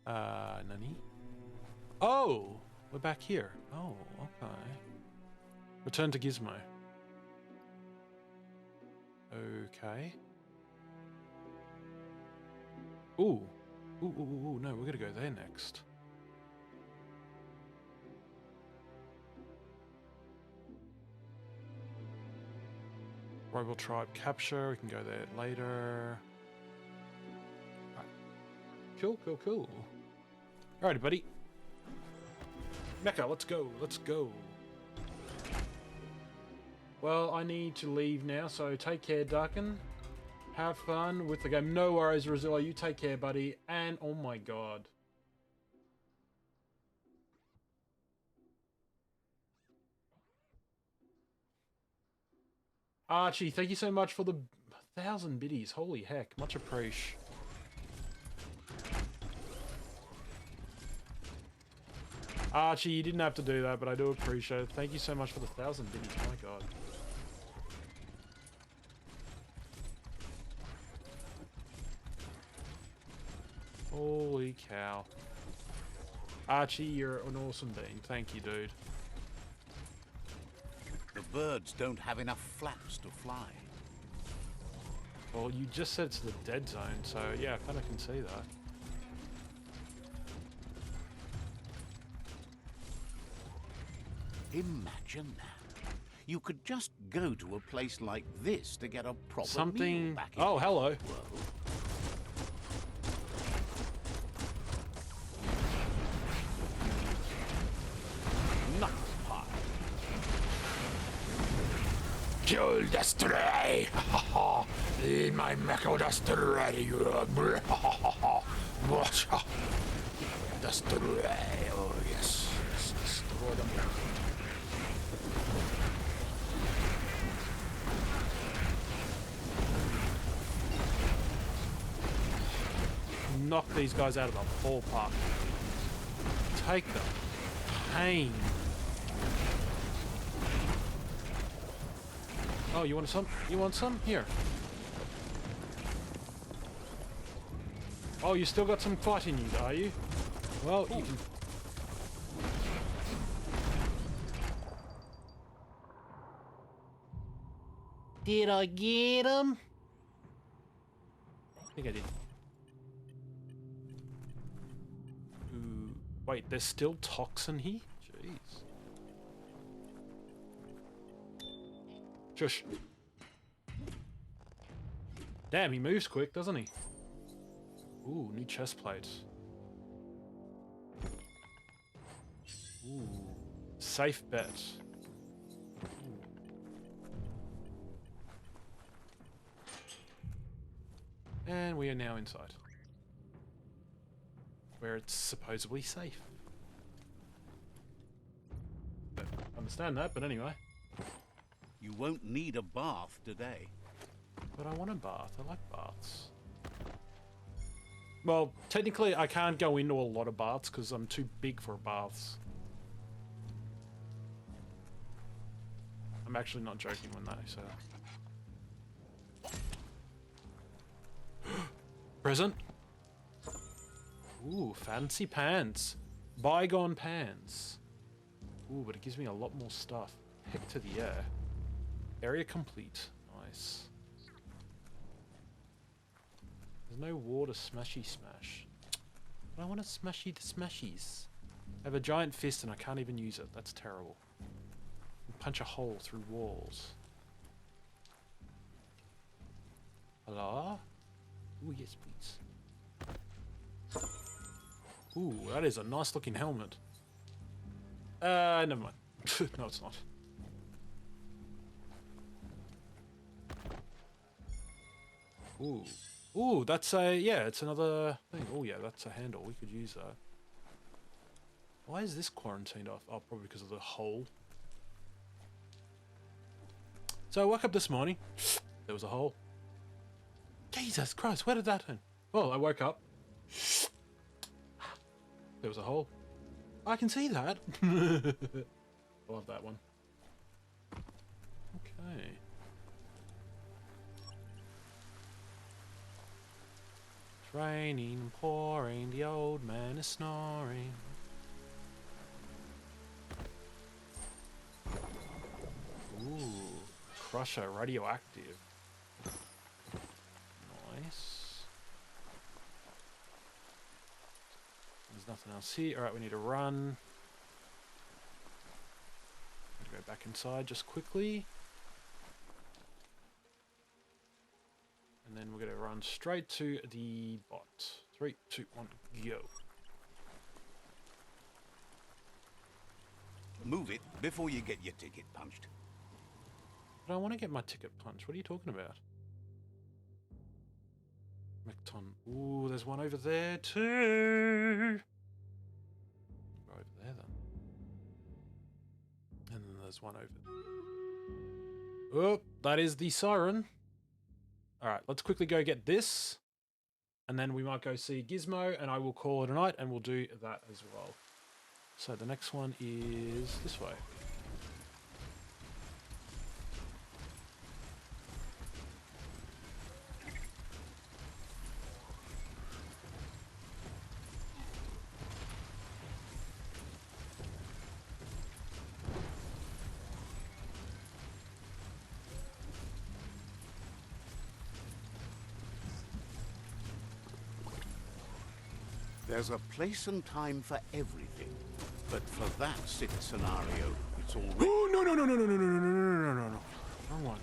Nani? Oh, we're back here. Oh, okay. Return to Gizmo. Okay. Ooh. Ooh, no, we're gonna go there next. Rival tribe capture, we can go there later. Right. Cool. Alrighty, buddy. Mecha, let's go. Well, I need to leave now, so take care, Darkin. Have fun with the game. No worries, Razilla. You take care, buddy. And, oh my god. Archie, thank you so much for the 1,000 biddies. Holy heck. Much appreciated. Archie, you didn't have to do that, but I do appreciate it. Thank you so much for the 1,000 biddies. My god. Holy cow. Archie, you're an awesome being. Thank you, dude. The birds don't have enough flaps to fly. Well, you just said it's the dead zone, so yeah, I kind of can see that. Imagine that. You could just go to a place like this to get a proper Something... meal back in Oh, the hello. world. Kill, destroy! In my mecha, destroy you! destroy. Oh yes, let's destroy them. Knock these guys out of the ballpark. Take the pain. Oh, you want some? You want some? Here. Oh, you still got some fight in you, are you? Well, you can... Did I get him? I think I did. Ooh, wait, there's still toxin here? Jeez. Shush. Damn, he moves quick, doesn't he? Ooh, new chest plate. Ooh, safe bet. And we are now inside, where it's supposedly safe. Don't understand that, but anyway. You won't need a bath today. But I want a bath. I like baths. Well, technically I can't go into a lot of baths because I'm too big for baths. I'm actually not joking when I say that. Present. Ooh, fancy pants. Bygone pants. Ooh, but it gives me a lot more stuff. Heck to the air. Area complete. Nice. There's no water smashy smash. But I want to smashy the smashies. I have a giant fist and I can't even use it. That's terrible. Punch a hole through walls. Hello? Ooh, yes, please. Ooh, that is a nice looking helmet. Never mind. No, it's not. Ooh. Ooh, that's a... Yeah, it's another thing. Oh, yeah, that's a handle. We could use that. Why is this quarantined off? Oh, probably because of the hole. So I woke up this morning. There was a hole. Jesus Christ, where did that happen? Well, I woke up. There was a hole. I can see that. I love that one. Okay. It's raining, pouring, the old man is snoring. Ooh, Crusher, radioactive. Nice. There's nothing else here. Alright, we need to run. Go back inside just quickly. And then we're going to run straight to the bot. 3, 2, 1, go. Move it before you get your ticket punched. But I want to get my ticket punched. What are you talking about? Mecton. Ooh, there's one over there too. Go over there then. And then there's one over there. Oh, that is the siren. Alright, let's quickly go get this. And then we might go see Gizmo and I will call it a night and we'll do that as well. So the next one is this way. There's a place and time for everything. But for that city scenario, it's already... Oh, no. Wrong one.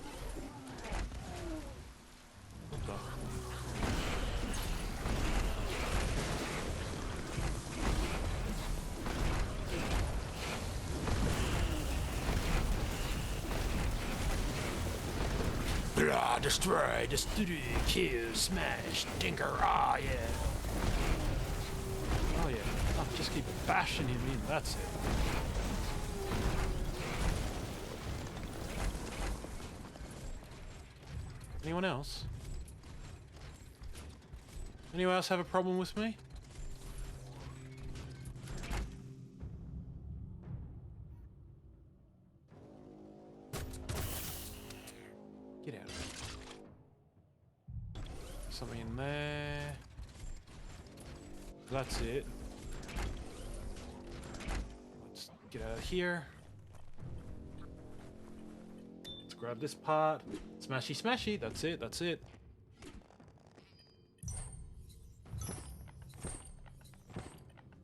What the? Blah, destroy, kill, smash, tinker, ah, yeah. Oh, yeah. Oh. Just keep bashing him in, that's it. Anyone else? Anyone else have a problem with me? Get out of there. Something in there. That's it. Let's get out of here. Let's grab this part. Smashy, smashy. That's it, that's it.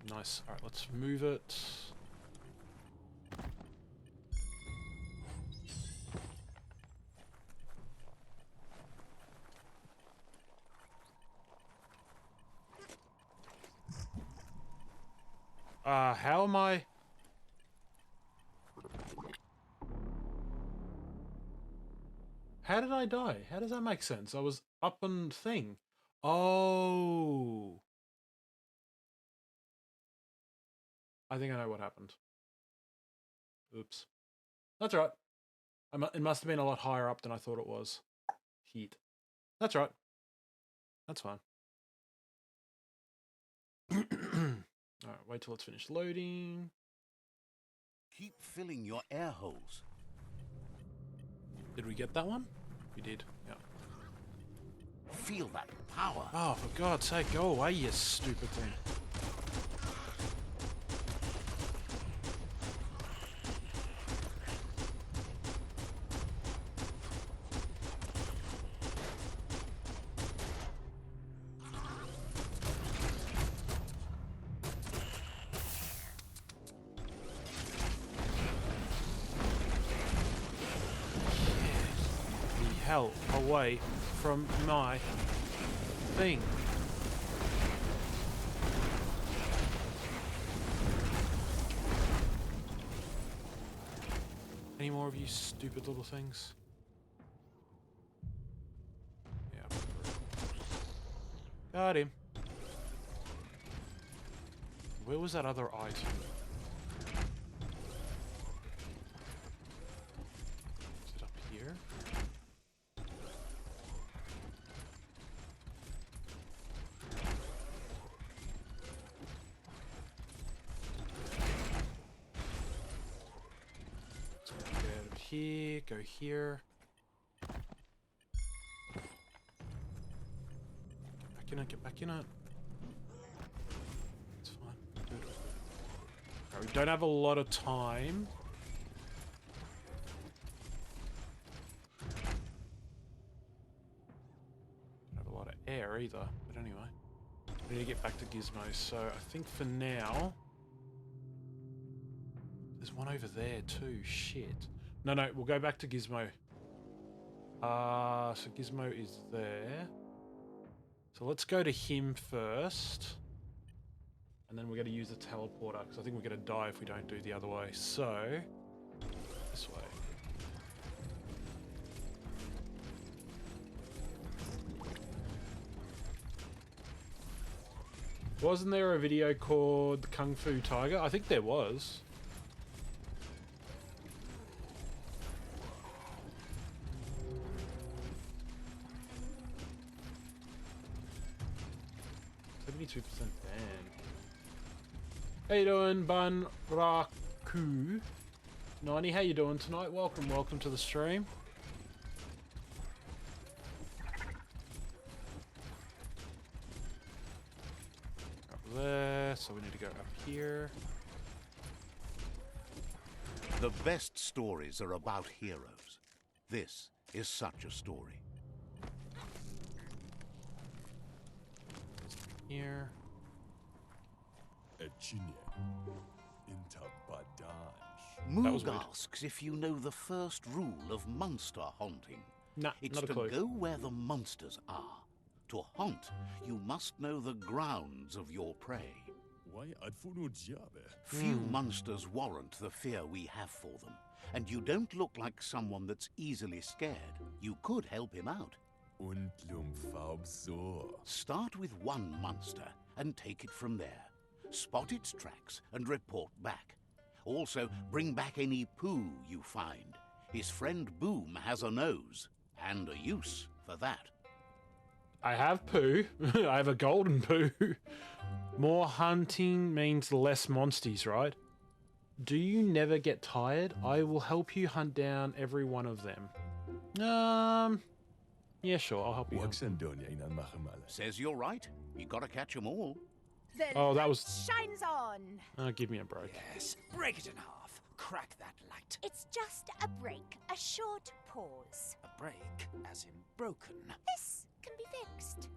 Nice. Alright, let's move it. How am I? How did I die? How does that make sense? I was up on thing. Oh. I think I know what happened. Oops. That's right. It must have been a lot higher up than I thought it was. Heat. That's right. That's fine. Alright, wait till it's finished loading. Keep filling your air holes. Did we get that one? We did, yeah. Feel that power. Oh, for God's sake, go away, you stupid thing. Hell away from my thing. Any more of you stupid little things? Yeah. Got him. Where was that other item? Is it up here? Here, go here. Get back in it, get back in it. It's fine. Good. Right, we don't have a lot of time. Don't have a lot of air either, but anyway. We need to get back to Gizmo, so I think for now... There's one over there too, shit. No, we'll go back to Gizmo. So Gizmo is there. So let's go to him first. And then we're going to use the teleporter, because I think we're going to die if we don't do the other way. So, this way. Wasn't there a video called the Kung Fu Tiger? I think there was. Percent ban. How you doing, Bun Raku? 90, how you doing tonight? Welcome to the stream. Up there, so we need to go up here. The best stories are about heroes. This is such a story. Here. Moog asks if you know the first rule of monster haunting. Nah, it's not a to clue. go where the monsters are. To haunt, you must know the grounds of your prey. Few monsters warrant the fear we have for them, and you don't look like someone that's easily scared. You could help him out. Start with one monster and take it from there. spot its tracks, and report back. Also, bring back any poo you find. His friend Boom has a nose, and a use for that. I have poo. I have a golden poo. More hunting means less monsties, right? Do you never get tired? I will help you hunt down every one of them. Yeah, sure, I'll help you. Says you're right. You gotta catch them all. The that light was... shines on. give me a break. Yes, break it in half. Crack that light. It's just a break, a short pause. A break, as in broken. This can be fixed.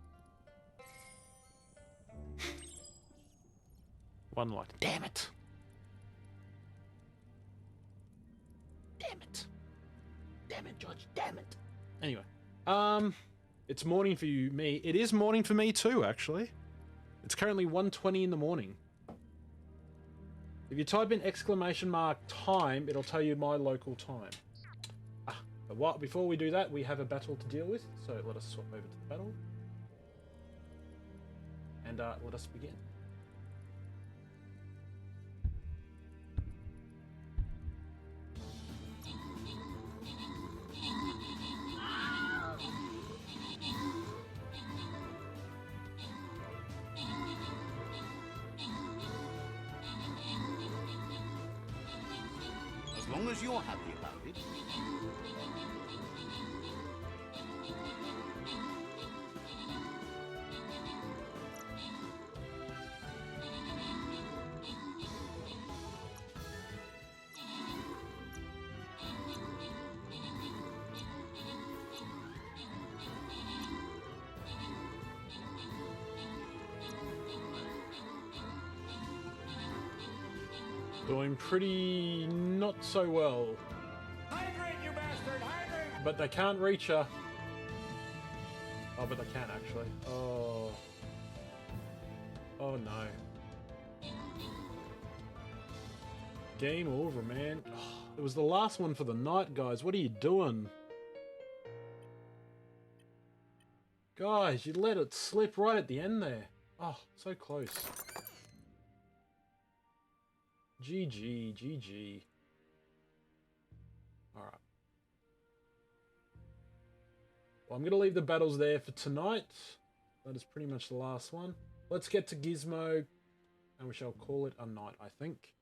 One light. Damn it! Damn it! Damn it, George! Damn it! Anyway, it's morning for me. It is morning for me too, actually. It's currently 1:20 in the morning. If you type in !time, it'll tell you my local time. But before we do that, we have a battle to deal with. So let us swap over to the battle. And let us begin. As long as you're happy about it. Doing pretty not so well. Hydrate, you bastard! Hydrate! But they can't reach her. Oh, but they can actually. Oh. Oh no. Game over, man. Oh, it was the last one for the night, guys. What are you doing? Guys, you let it slip right at the end there. Oh, so close. GG, GG. Alright. Well, I'm going to leave the battles there for tonight. That is pretty much the last one. Let's get to Gizmo, and we shall call it a night, I think.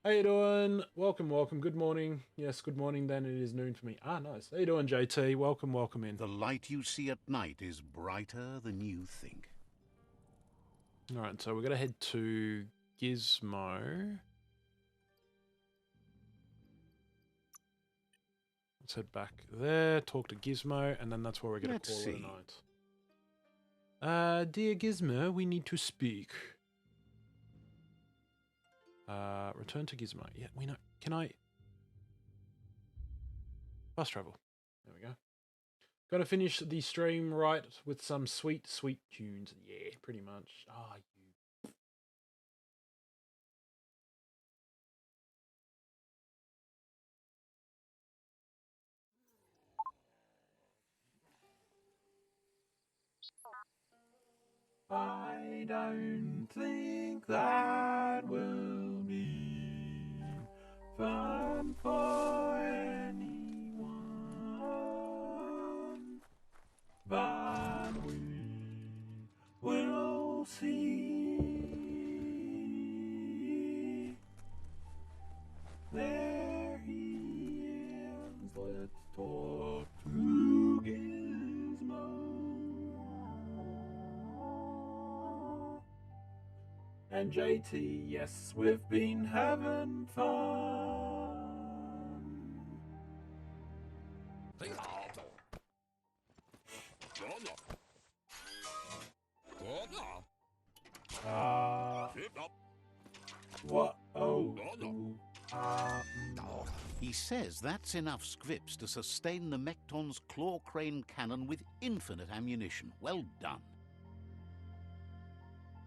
How you doing? Welcome, welcome. Good morning. Yes, good morning then. It is noon for me. Ah, nice. How you doing, JT? Welcome, welcome in. The light you see at night is brighter than you think. Alright, so we're going to head to Gizmo. Let's head back there, talk to Gizmo, and then that's where we're going to call it a night. Dear Gizmo, we need to speak. Return to Gizmo. Yeah, we know. Can I? Fast travel. There we go. Got to finish the stream right with some sweet, sweet tunes. Yeah, pretty much. Ah, you. I don't think that will be fun for anyone, but we will see. There he is, let's talk to Gizmo. And JT, yes, we've been having fun. What? Oh. He says that's enough scripts to sustain the Mekton's claw crane cannon with infinite ammunition. Well done.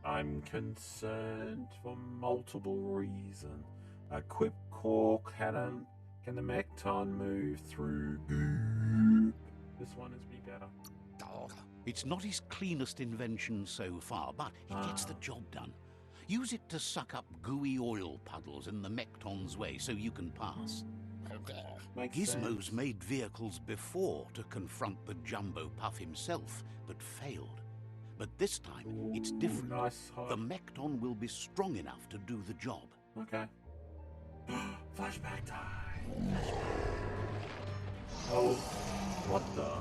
I'm concerned for multiple reasons. Equip core cannon. Can the Mekton move through goop? This one is be better. It's not his cleanest invention so far, but it gets the job done. Use it to suck up gooey oil puddles in the Mekton's way so you can pass. Gizmo's made vehicles before to confront the Jumbo Puff himself, but failed. But this time, it's different. Nice The Mekton will be strong enough to do the job. Okay. Flashback time. Oh, what the?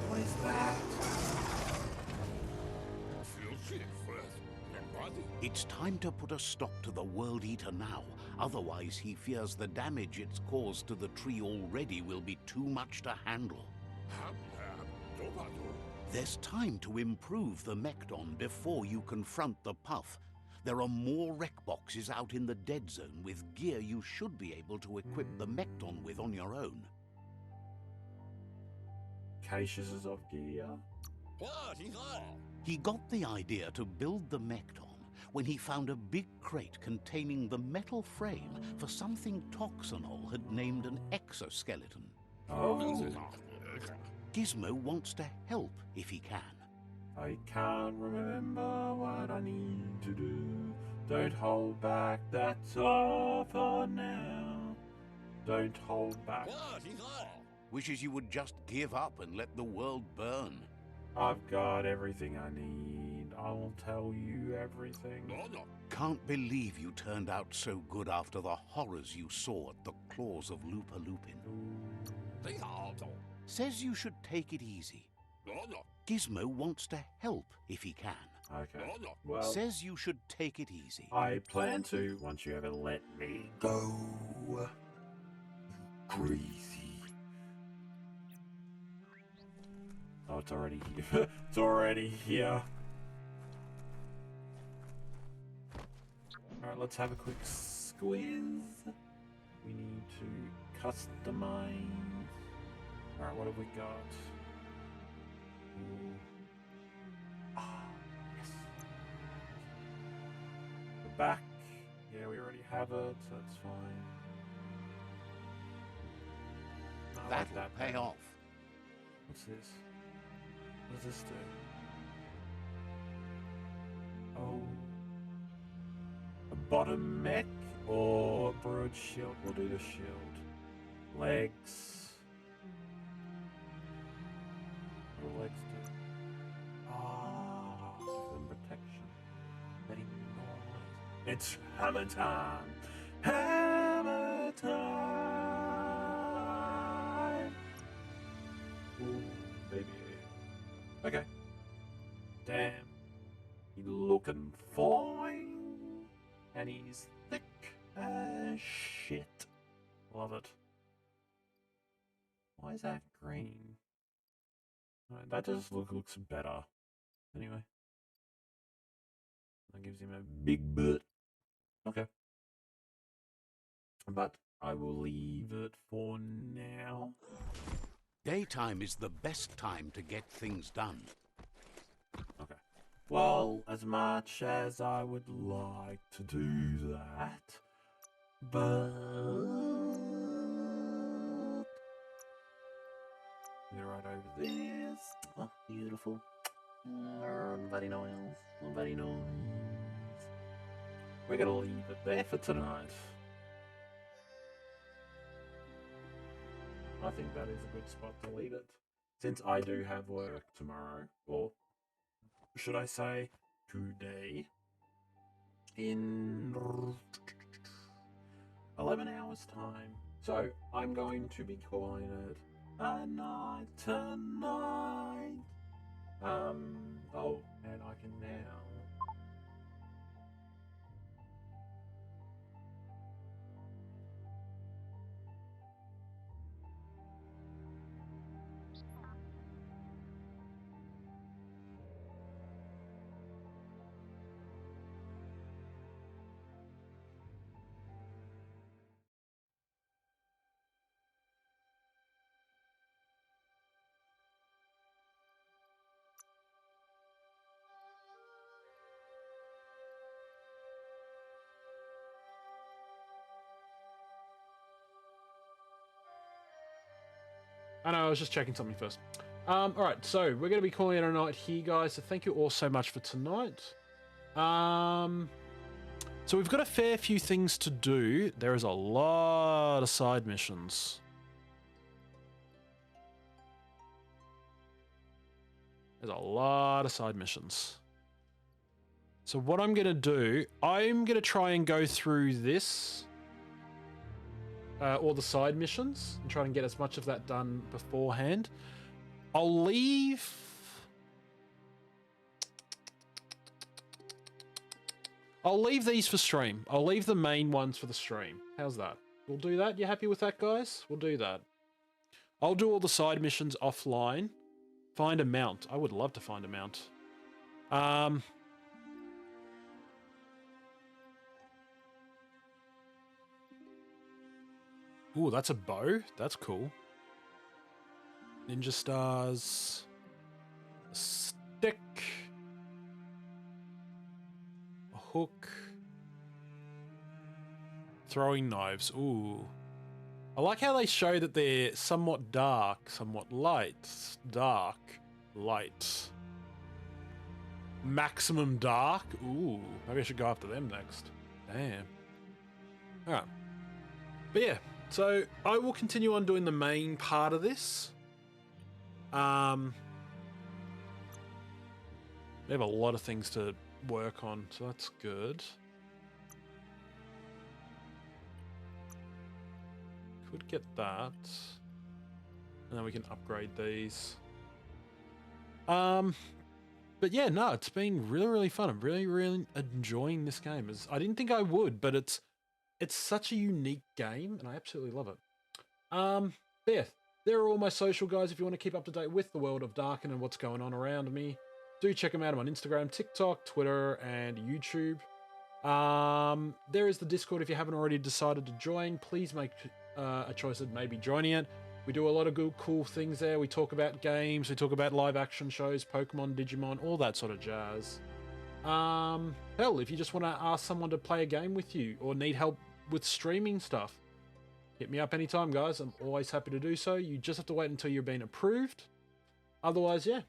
What is that? It's time to put a stop to the World Eater now. Otherwise, he fears the damage it's caused to the tree already will be too much to handle. There's time to improve the Mekton before you confront the Puff. There are more wreck boxes out in the dead zone with gear you should be able to equip the Mekton with on your own. Caches of gear. He got the idea to build the Mekton when he found a big crate containing the metal frame for something Toxanol had named an exoskeleton. Oh. Gizmo wants to help if he can. I can't remember what I need to do. Don't hold back, that's all for now. Don't hold back. Wishes you would just give up and let the world burn. I've got everything I need. I will tell you everything. Can't believe you turned out so good after the horrors you saw at the claws of Lupa Lupin. Says you should take it easy. Gizmo wants to help if he can. Okay. Well, says you should take it easy. I plan to once you ever let me go. Crazy. Oh, it's already here. It's already here. Alright, let's have a quick squeeze. We need to customize. Alright, what have we got? Ooh. Ah, yes. The back. Yeah, we already have it, so that's fine. I like That'll that pay off. What's this? What does this do? Oh. A bottom mech or a broad shield? We'll do the shield. Legs. What do legs do? Ah, give them protection. Very nice. It's hammer time! Hammer time! Ooh, baby. Okay. Damn. He's looking fine. And he's thick as shit. Love it. Why is that green? Right, that just looks better. Anyway. That gives him a big butt. Okay. But I will leave it for now. Daytime is the best time to get things done. Okay. Well, as much as I would like to do that, but we're right over this. Oh, beautiful. Nobody knows. Nobody knows. We're gonna leave it there for tonight. I think that is a good spot to leave it, since I do have work tomorrow, or should I say today, in 11 hours time. So I'm going to be calling it a night tonight. Oh, and I can now. I know, I was just checking something first. Alright, so we're going to be calling it a night here, guys. So thank you all so much for tonight. So we've got a fair few things to do. There is a lot of side missions. There's a lot of side missions. So what I'm going to do, I'm going to try and go through this, all the side missions, and try and get as much of that done beforehand. I'll leave these for stream. I'll leave the main ones for the stream. How's that? We'll do that. You happy with that, guys? We'll do that. I'll do all the side missions offline. Find a mount. I would love to find a mount. Ooh, that's a bow. That's cool. Ninja stars. A stick. A hook. Throwing knives. Ooh. I like how they show that they're somewhat dark, somewhat light. Dark. Light. Maximum dark. Ooh. Maybe I should go after them next. Damn. Alright. But yeah. So, I will continue on doing the main part of this. We have a lot of things to work on, so that's good. Could get that. And then we can upgrade these. But yeah, no, it's been really, really fun. I'm really, really enjoying this game. I didn't think I would, but it's such a unique game, and I absolutely love it. Yeah, there are all my social guys. If you want to keep up to date with the world of Darken and what's going on around me, do check them out. I'm on Instagram, TikTok, Twitter, and YouTube. There is the Discord. If you haven't already decided to join, please make a choice of maybe joining it. We do a lot of good, cool things there. We talk about games. We talk about live action shows, Pokemon, Digimon, all that sort of jazz. Hell, if you just want to ask someone to play a game with you or need help with streaming stuff, hit me up anytime, guys. I'm always happy to do so. You just have to wait until you're being approved. Otherwise, yeah,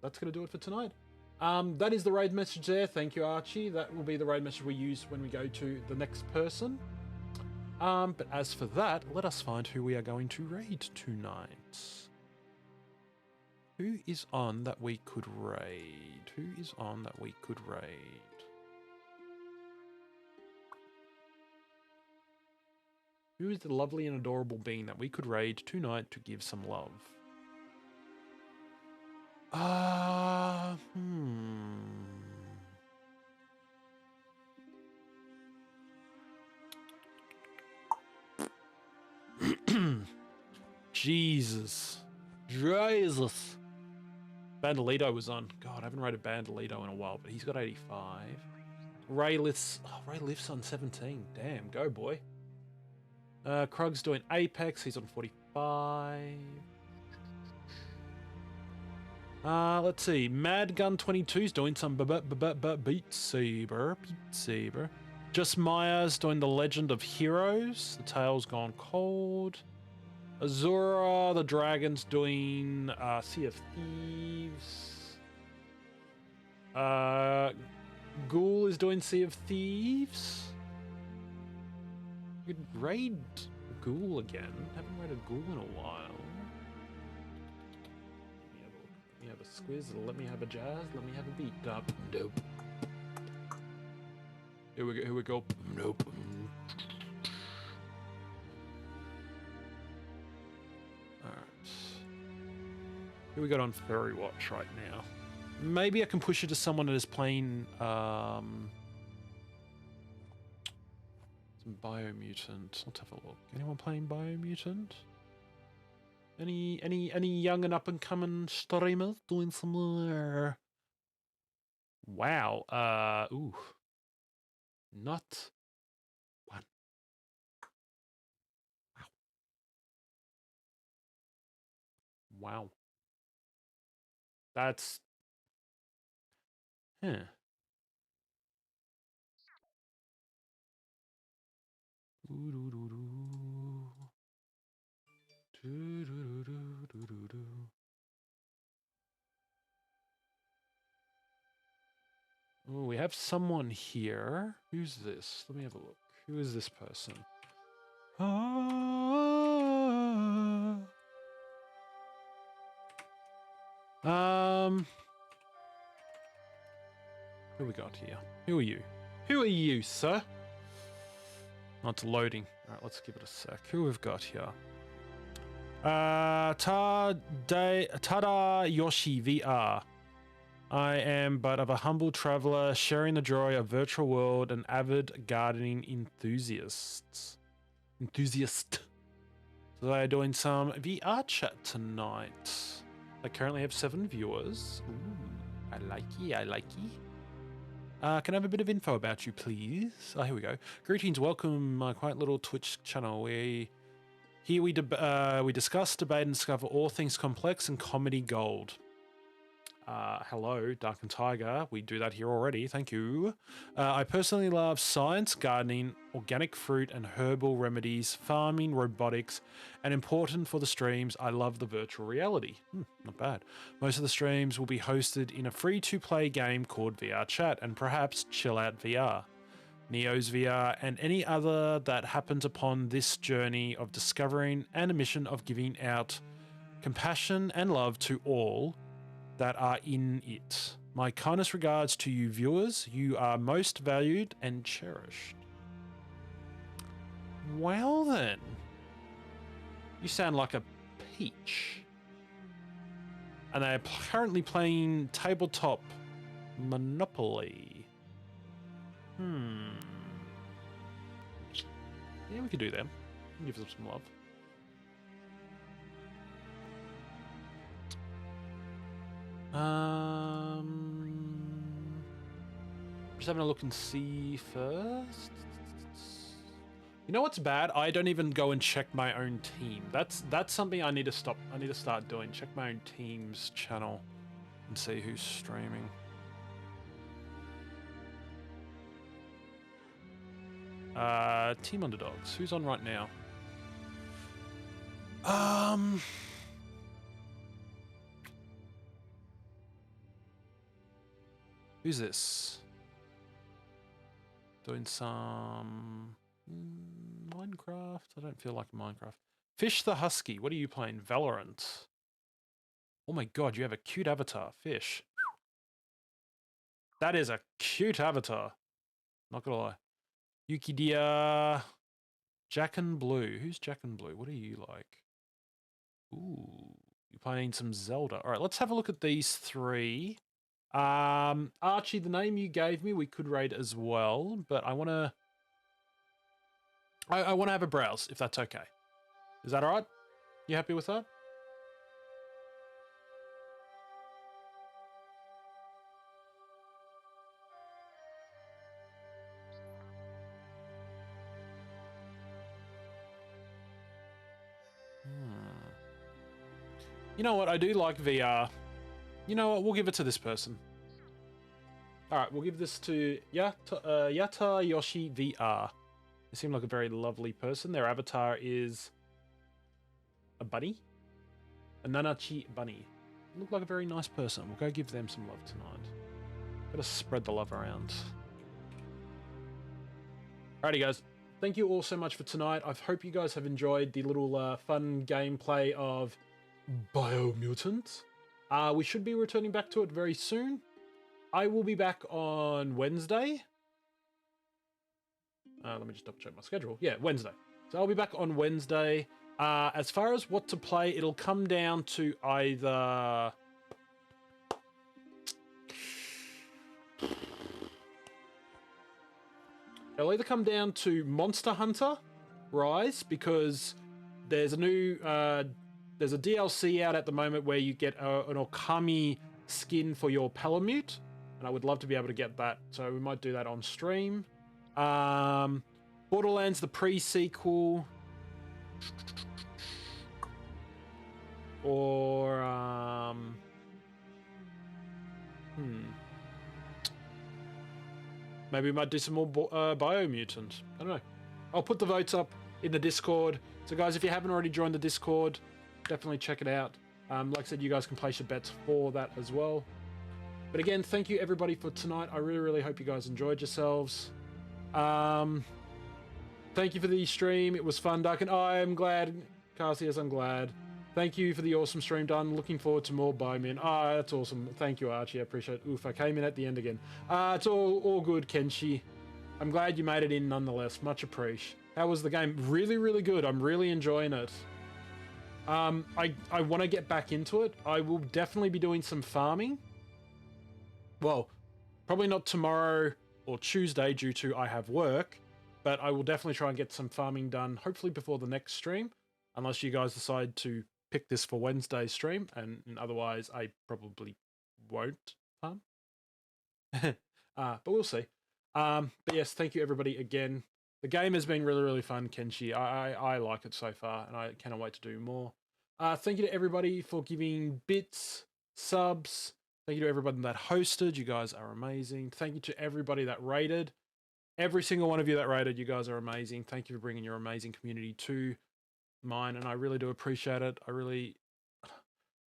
that's going to do it for tonight. That is the raid message there. Thank you, Archie. That will be the raid message we use when we go to the next person. But as for that, let us find who we are going to raid tonight. Who is on that we could raid? Who is on that we could raid? Who is the lovely and adorable being that we could raid tonight to give some love? Jesus. Bandolito was on. God, I haven't rated Bandolito in a while, but he's got 85. Ray lifts on 17. Damn, go boy. Krug's doing Apex, he's on 45. Let's see. Mad Gun 22's doing some Beat Saber. Just Maya's doing The Legend of Heroes. The Tail's Gone Cold. Azura the Dragon's doing Sea of Thieves. Ghoul is doing Sea of Thieves. You could raid Ghoul again. Haven't raided Ghoul in a while. Let me have a squiz. Let me have a jazz. Let me have a beat. Nope. Here we go. Nope. Alright. Who we got on Furry Watch right now? Maybe I can push it to someone that is playing some Biomutant. Let's have a look. Anyone playing Biomutant? Any young and up and coming streamers doing some wow. Ooh. Not one. Wow. That's Oh, we have someone here. Who's this? Let me have a look. Who is this person? Who we got here? Who are you? Who are you, sir? Oh, it's loading. All right, let's give it a sec. Who we've got here? Tada Yoshi VR. I am but of a humble traveler sharing the joy of virtual world and avid gardening enthusiast. So they are doing some VR chat tonight. I currently have 7 viewers. Ooh, I like ye. Can I have a bit of info about you, please? Oh, here we go. Greetings, welcome my quiet little Twitch channel. We discuss, debate, and discover all things complex and comedy gold. Hello, Dark and Tiger. We do that here already. Thank you. I personally love science, gardening, organic fruit and herbal remedies, farming, robotics, and important for the streams, I love the virtual reality. Not bad. Most of the streams will be hosted in a free-to-play game called VR Chat and perhaps Chill Out VR, Neo's VR, and any other that happens upon this journey of discovering and a mission of giving out compassion and love to all that are in it. My kindest regards to you viewers. You are most valued and cherished. Well then. You sound like a peach. And they're currently playing tabletop Monopoly. Yeah, we could do them. Give them some love. Just having a look and see first. You know what's bad? I don't even go and check my own team. That's something I need to stop. I need to start doing. Check my own team's channel and see who's streaming. Team Underdogs. Who's on right now? Who's this? Doing some Minecraft? I don't feel like Minecraft. Fish the Husky. What are you playing? Valorant. Oh my god, you have a cute avatar. Fish. That is a cute avatar. Not gonna lie. Yuki Dia. Jack and Blue. Who's Jack and Blue? What are you like? Ooh. You're playing some Zelda. Alright, let's have a look at these 3. Archie, the name you gave me, we could raid as well, but I want to have a browse, if that's okay. Is that all right? You happy with that? You know what? I do like VR. You know what? We'll give it to this person. Alright, we'll give this to Yata Yoshi VR. They seem like a very lovely person. Their avatar is a bunny. A Nanachi bunny. They look like a very nice person. We'll go give them some love tonight. Gotta spread the love around. Alrighty guys. Thank you all so much for tonight. I hope you guys have enjoyed the little fun gameplay of Biomutant. We should be returning back to it very soon. I will be back on Wednesday. Let me just double check my schedule. Yeah, Wednesday. So I'll be back on Wednesday. As far as what to play, it'll come down to either... It'll either come down to Monster Hunter Rise, because there's a new... there's a DLC out at the moment where you get an Okami skin for your Palamute, and I would love to be able to get that, so we might do that on stream. Borderlands, the pre-sequel, or maybe we might do some more Biomutant. I don't know. I'll put the votes up in the Discord. So guys, if you haven't already joined the Discord, definitely check it out. Like I said, you guys can place your bets for that as well. But again, thank you everybody for tonight. I really, really hope you guys enjoyed yourselves. Thank you for the stream. It was fun, Duck, and I'm glad. Cassius, I'm glad. Thank you for the awesome stream done. Looking forward to more Biomutant. That's awesome. Thank you, Archie. I appreciate it. Oof, I came in at the end again. It's all good, Kenshi. I'm glad you made it in nonetheless. Much appreciated. How was the game? Really, really good. I'm really enjoying it. I want to get back into it. I will definitely be doing some farming. Well, probably not tomorrow or Tuesday due to I have work, but I will definitely try and get some farming done, hopefully before the next stream, unless you guys decide to pick this for Wednesday's stream, and otherwise I probably won't farm. But we'll see. But yes, thank you everybody again. The game has been really, really fun, Kenshi. I like it so far, and I cannot wait to do more. Thank you to everybody for giving bits, subs. Thank you to everybody that hosted. You guys are amazing. Thank you to everybody that rated. Every single one of you that rated, you guys are amazing. Thank you for bringing your amazing community to mine, and I really do appreciate it. I really...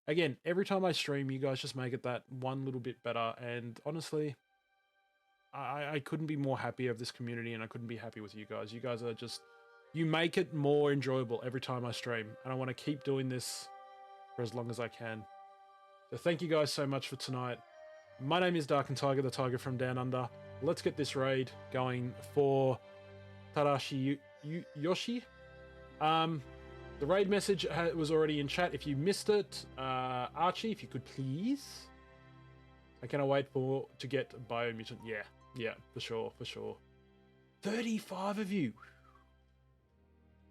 Again, every time I stream, you guys just make it that one little bit better, and honestly... I couldn't be more happy of this community, and I couldn't be happy with you guys. You guys are just... You make it more enjoyable every time I stream, and I want to keep doing this for as long as I can. So thank you guys so much for tonight. My name is Dark and Tiger, the Tiger from Down Under. Let's get this raid going for Tadashi Yoshi. The raid message was already in chat. If you missed it, Archie, if you could please... I cannot wait to get Biomutant. Yeah, for sure. 35 of you.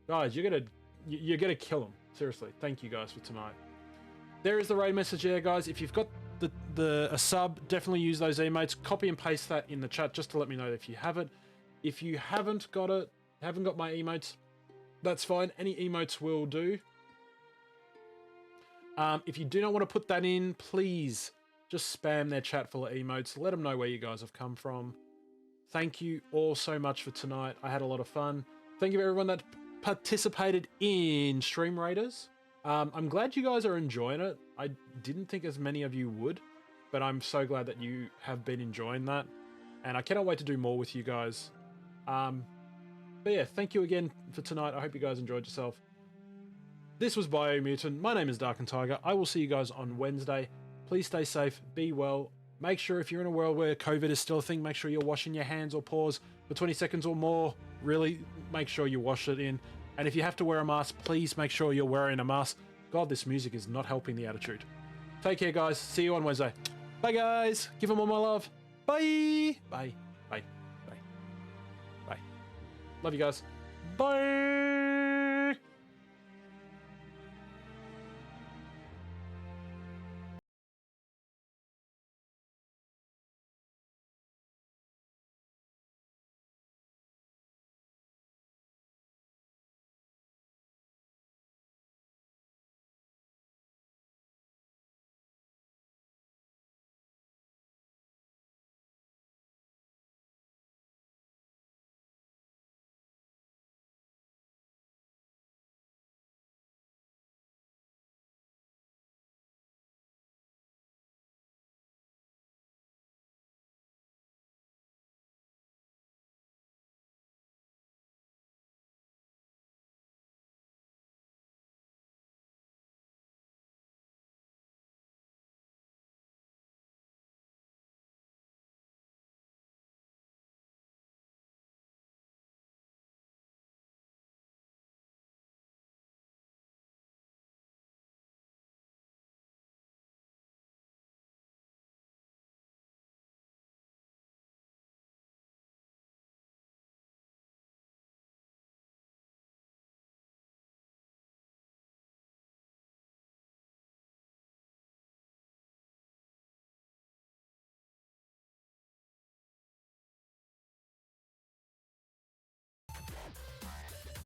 Guys, you're gonna kill them. Seriously, thank you guys for tonight. There is the raid message there, guys. If you've got a sub, definitely use those emotes. Copy and paste that in the chat just to let me know if you have it. If you haven't got it, haven't got my emotes, that's fine. Any emotes will do. If you do not want to put that in, please just spam their chat full of emotes. Let them know where you guys have come from. Thank you all so much for tonight. I had a lot of fun. Thank you to everyone that participated in Stream Raiders. I'm glad you guys are enjoying it. I didn't think as many of you would, but I'm so glad that you have been enjoying that. And I cannot wait to do more with you guys. But yeah, thank you again for tonight. I hope you guys enjoyed yourself. This was Biomutant. My name is Dark and Tiger. I will see you guys on Wednesday. Please stay safe, be well. Make sure if you're in a world where COVID is still a thing, make sure you're washing your hands or paws for 20 seconds or more. Really make sure you wash it in. And if you have to wear a mask, please make sure you're wearing a mask. God, this music is not helping the attitude. Take care, guys. See you on Wednesday. Bye, guys. Give them all my love. Bye. Bye. Bye. Bye. Bye. Love you guys. Bye.